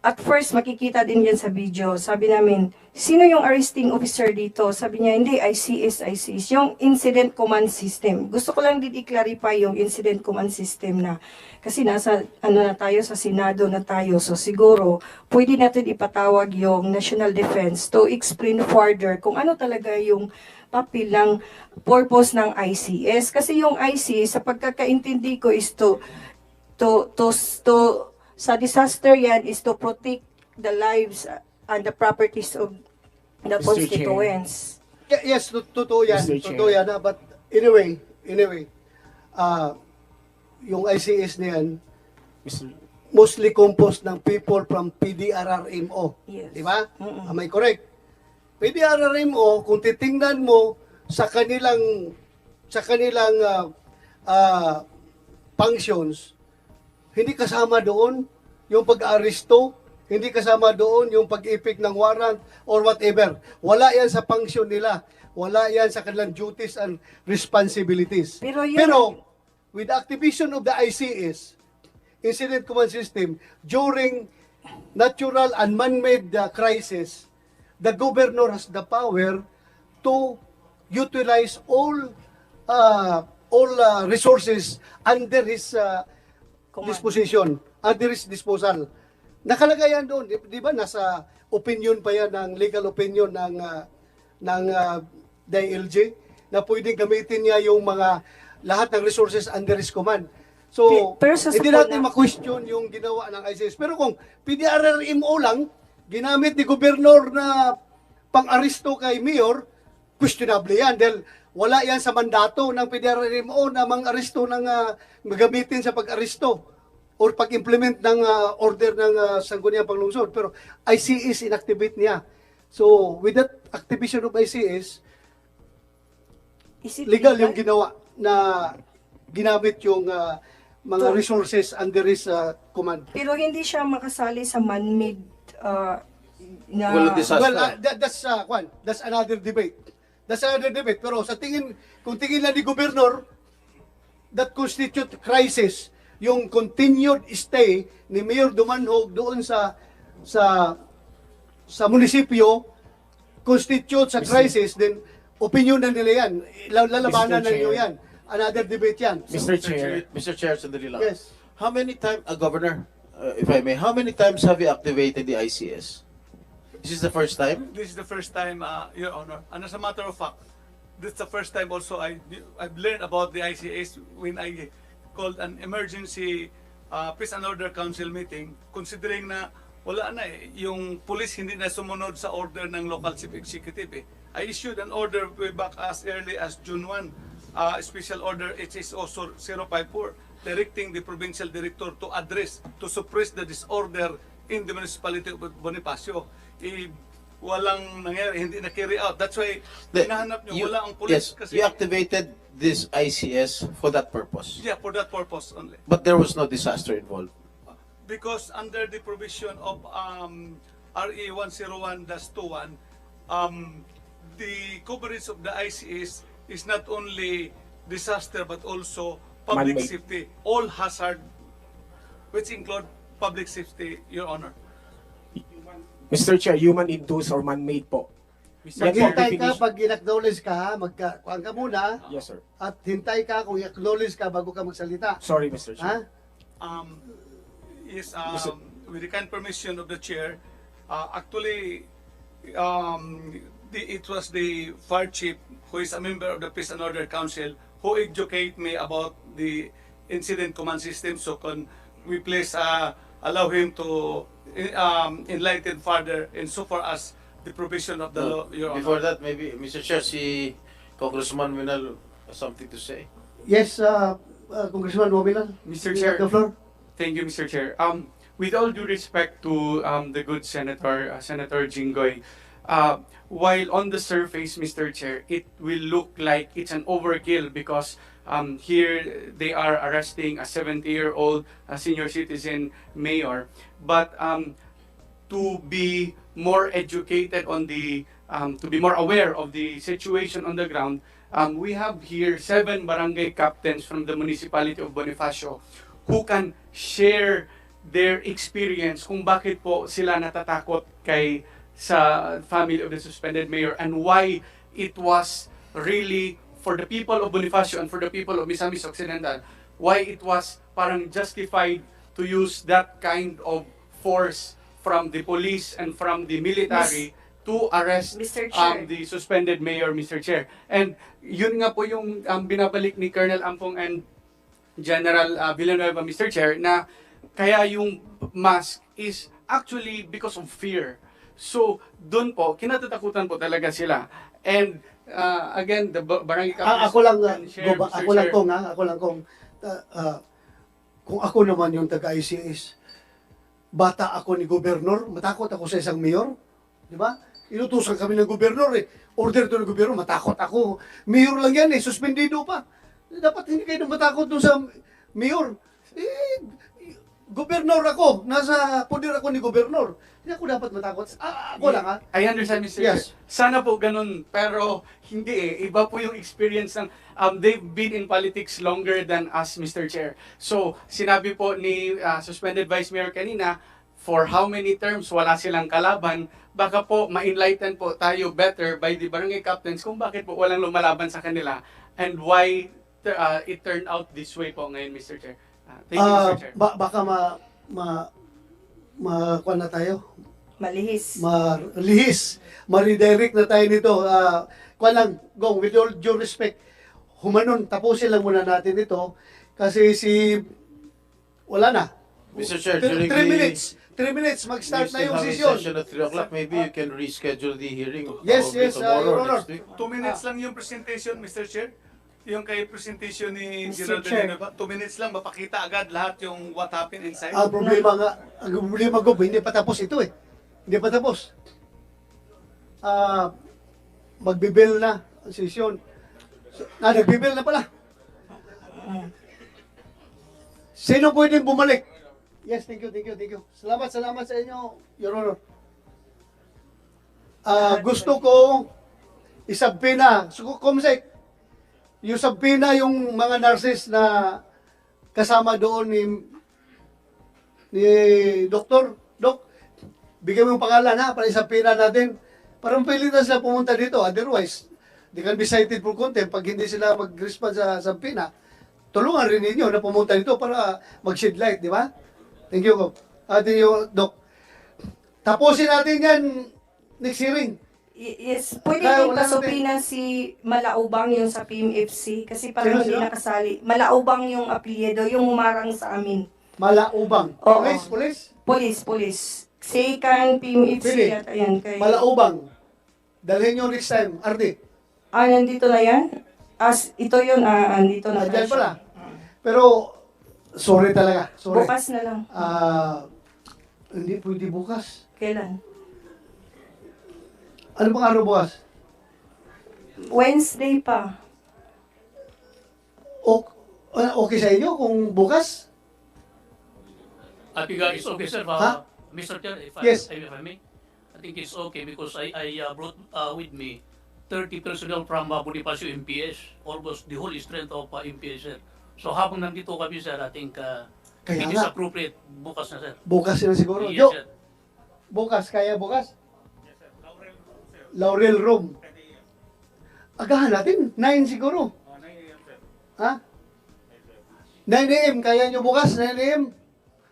at first makikita din yan sa video. Sabi namin, sino yung arresting officer dito? Sabi niya, hindi, ICS. Yung Incident Command System. Gusto ko lang din i-clarify yung Incident Command System na, kasi nasa, na tayo, sa Senado na tayo. So siguro, pwede natin ipatawag yung National Defense to explain further kung ano talaga yung papel ng purpose ng ICS. Kasi yung ICS, sa pagkakaintindi ko is sa disaster yan is to protect the lives and the properties of the constituents. Yes, totoo yan. Totoo yan. But anyway, yung ICS na yan, mostly composed ng people from PDRRMO. Yes. Di ba? Am I correct? PDRRMO, kung titingnan mo sa kanilang functions, hindi kasama doon yung pag-aresto, hindi kasama doon yung pag-ipik ng warrant or whatever. Wala yan sa function nila. Wala yan sa kanilang duties and responsibilities. Pero with the activation of the ICS, Incident Command System, during natural and man-made crisis, the governor has the power to utilize all resources under his disposition, under his disposal. Nakalagay yan doon, di ba? Nasa opinion pa yan, ng legal opinion ng DILG, na pwedeng gamitin niya yung lahat ng resources under his command. So, hindi natin ma-question yung ginawa ng ICS. Pero kung PDRRMO lang, ginamit ni gobernador na pang-aristo kay mayor, questionable yan. Dahil wala yan sa mandato ng PDRRMO na mang-aristo ng magamitin sa pag-aristo or pag-implement ng order ng Sangguniang Panglungsod. Pero ICS inactivate niya. So, with that activation of ICS, legal yung ginawa na ginamit yung mga resources under his command. Pero hindi siya makasali sa man-made na... Well, that's another debate. That's another debate. Pero sa tingin, kung tingin lang ni Gobernador, that constitute crisis, yung continued stay ni Mayor Dumanhog doon sa munisipyo, constitute sa crisis, then opinion na nila yan. Lalabanan na ninyo yan. Another debate yan. Mr. Chair, sandali lang. Yes. How many times, Governor, if I may, how many times have you activated the ICS? This is the first time? This is the first time, Your Honor. And as a matter of fact, this is the first time also I've learned about the ICS when I called an emergency Peace and Order Council meeting, considering na wala na yung police hindi na sumunod sa order ng local chief executive. I issued an order way back as early as June 1, Special Order HSO 054, directing the provincial director to suppress the disorder in the municipality of Bonifacio. Walang nangyari, hindi na carry out. That's why hinahanap nyo, wala ang police. Yes, Kasi, you activated this ICS for that purpose. Yeah, for that purpose only. But there was no disaster involved. Because under the provision of RE 101-21, the coverage of the ICS is not only disaster but also public Man-made. safety, all hazard, which include public safety, Your Honor. Mr. Chair, human-induced or man-made po. Maghintay ka pag in-acknowledge ka, kuhaan ka muna. Yes, sir. At hintay ka kung i-acknowledge ka bago ka magsalita. Sorry, Mr. Chair. Yes, with the kind permission of the chair, actually, it was the fire chief who is a member of the Peace and Order Council who educate me about the incident command system. So we please allow him to enlighten further insofar as the provision of the law, Your Honor. Before that, maybe, Mr. Chair, si Congressman Winal has something to say. Yes, Congressman Mobilal. Mr. You Chair, have the floor. thank you, Mr. Chair. With all due respect to the good Senator, Senator Jinggoy, while on the surface, Mr. Chair, it will look like it's an overkill because here they are arresting a 70-year-old senior citizen mayor. But to be more educated on the, to be more aware of the situation on the ground, we have here 7 barangay captains from the municipality of Bonifacio who can share their experience kung bakit po sila natatakot kay sa family of the suspended mayor and why it was really for the people of Bonifacio and for the people of Misamis Occidental, why it was parang justified to use that kind of force from the police and from the military to arrest the suspended mayor, Mr. Chair. And yun nga po yung binabalik ni Colonel Ampong and General Villanueva, Mr. Chair, na kaya yung mask is actually because of fear. So, doon po, kinatatakutan po talaga sila. And again, the barangay captains Ako lang, can share, Mr. ako lang Chair. kung ako naman yung taga-ICS, bata ako ni Gobernador, matakot ako sa isang mayor, di ba? Inutusan kami ng Gobernador order to ng Gobernador, matakot ako. Mayor lang yan suspendido pa. Dapat hindi kayo matakot doon sa mayor. Gobernador ako, nasa poder ako ni Gobernador. Hindi ako dapat matakot. Ako lang I understand, Mr. Yes. Chair. Sana po ganun, pero hindi Iba po yung experience ng, they've been in politics longer than us, Mr. Chair. So, sinabi po ni suspended Vice Mayor kanina, for how many terms wala silang kalaban, baka po ma-enlighten po tayo better by the barangay captains kung bakit po walang lumalaban sa kanila and why it turned out this way po ngayon, Mr. Chair. Thank you, Mr. Chair. Baka kuwan na tayo. Malihis. Ma-redirect na tayo nito. Kuwan lang, Gong, with all due respect, humanon, tapusin lang muna natin ito. Kasi wala na. Mr. Chair, 3 during minutes. 3 minutes, mag-start na yung session. Session at 3 o'clock, maybe you can reschedule the hearing. Yes, probably tomorrow Your or Honor. next week. 2 minutes lang yung presentation, Mr. Chair. Yung kay presentation ni Mr. General Chair. Villanueva, 2 minutes lang, mapakita agad lahat yung what happened inside. Ang problema ko, hindi pa tapos ito Hindi pa tapos. Magbibill na ang session. Nagbibill na pala. Sino pwedeng bumalik? Yes, thank you, thank you, thank you. Salamat sa inyo, Your Honor. Gusto ko isabina, Kumsek, yung sabina yung mga nurses na kasama doon ni Doktor. Dok, bigyan mo yung pangalan ha, para isabina natin. Parang pilitan sila pumunta dito. Otherwise, they can be cited for contempt pag hindi sila mag-respond sa sabina. Tulungan rin ninyo na pumunta dito para mag-shed light, di ba? Thank you, Dok. Tapusin natin yan next hearing. Yes, pwede Kaya din wala pasupina si Malaubang yung sa PMFC kasi parang hindi Sino? nakasali. Malaubang yung apelyido, yung humarang sa amin. Malaubang. Oo. Police? Si kan PMFC Pili. at ayan kay... Malaubang. Dalhin nyo next time. Ardi. Nandito na yan? Ito yun, andito na Diyan siya. pala. Pero, sorry talaga. Sorry. Bukas na lang. Hindi pwede bukas. Kailan? Ano bang araw bukas? Wednesday pa. Okay sa inyo kung bukas? I think it's okay, sir. Huh? Mr. Chair, Yes. if I may, I think it's okay because I brought with me 30 personnel from Bonifacio MPS, almost the whole strength of MPS, sir. So habang nandito kami, sir, I think Kaya it is nga. appropriate bukas na, sir. Bukas na siguro. Yes, Jo, sir. bukas. Kaya bukas? Laurel Room. Agahan natin. 9 siguro. Ha? 9 a.m. Kaya nyo bukas? 9 a.m.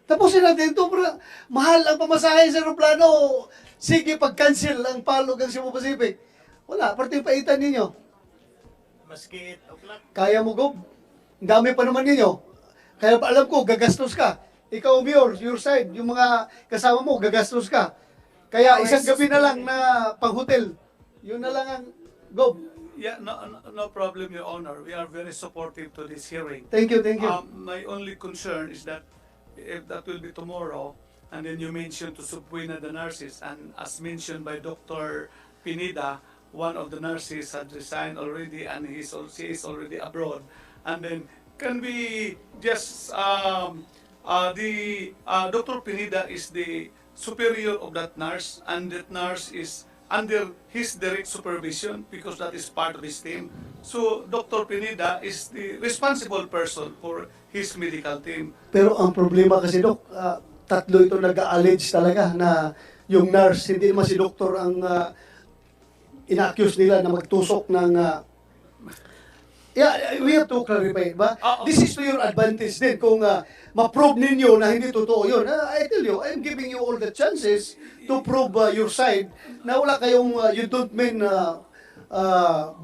Tapusin natin ito. Mahal ang pamasahe sa aeroplano. Sige, pag-cancel ang palog ang Cebu Pacific. Wala, parte paitan ninyo. Maski 8 o'clock. Kaya mo, Gob. Ang dami pa naman ninyo. Kaya pa alam ko, gagastos ka. Ikaw, Mayor, your side, yung mga kasama mo, gagastos ka. Kaya isang gabi na lang na pang-hotel. Yun na lang ang, Gob. Yeah, no problem, Your Honor. We are very supportive to this hearing. Thank you, thank you. My only concern is that if that will be tomorrow, and then you mentioned to subpoena the nurses, and as mentioned by Dr. Pineda, one of the nurses had resigned already, and she is already abroad. And then, can we just, Dr. Pineda is the superior of that nurse, and that nurse is under his direct supervision because that is part of his team. So, Dr. Pineda is the responsible person for his medical team. Pero ang problema kasi, Dok, tatlo ito nag-allege talaga na yung nurse, hindi naman si doktor ang ina-accuse nila na magtusok ng... yeah, we have to clarify, ba? This is to your advantage din kung ma-prove ninyo na hindi totoo yun. I tell you, I'm giving you all the chances to prove your side na wala kayong you don't mean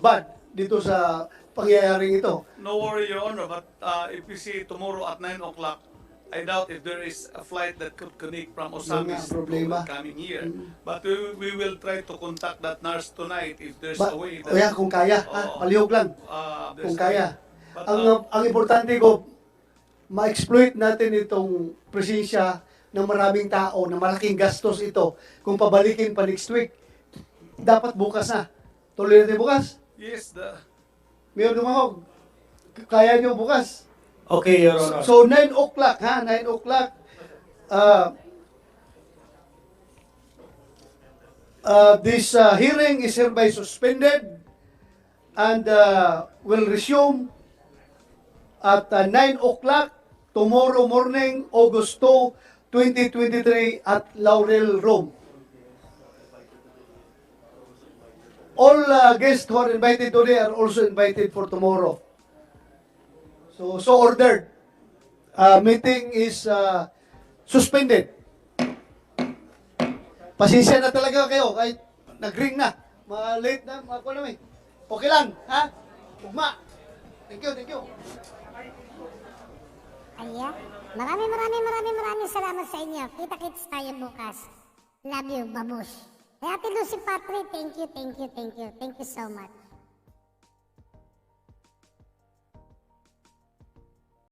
bad dito sa pangyayaring ito. No worry, Your Honor, but if you see tomorrow at 9 o'clock, I doubt if there is a flight that could connect from Osamis to coming here. But we will try to contact that nurse tonight if there's a way. Kung kaya, palihog lang. Kung kaya. Ang importante ko, ma-exploit natin itong presensya ng maraming tao na malaking gastos ito. Kung pabalikin pa next week, dapat bukas na. Tuloy natin bukas. Yes, Mayor Dumahog, kaya nyo bukas. Okay, Your Honor. So 9 o'clock, ha? 9 o'clock. This hearing is hereby suspended and will resume at 9 o'clock tomorrow morning, August 2, 2023 at Laurel Room. All guests who are invited today are also invited for tomorrow. So ordered. Meeting is suspended. Pasensya na talaga kayo kahit nag-ring na. Late na, okay lang, ha? Ugma. Thank you. Aya, maraming salamat sa inyo. Kita-kits tayo bukas. Love you, babush. Kaya Ate Lucy Patri, thank you so much.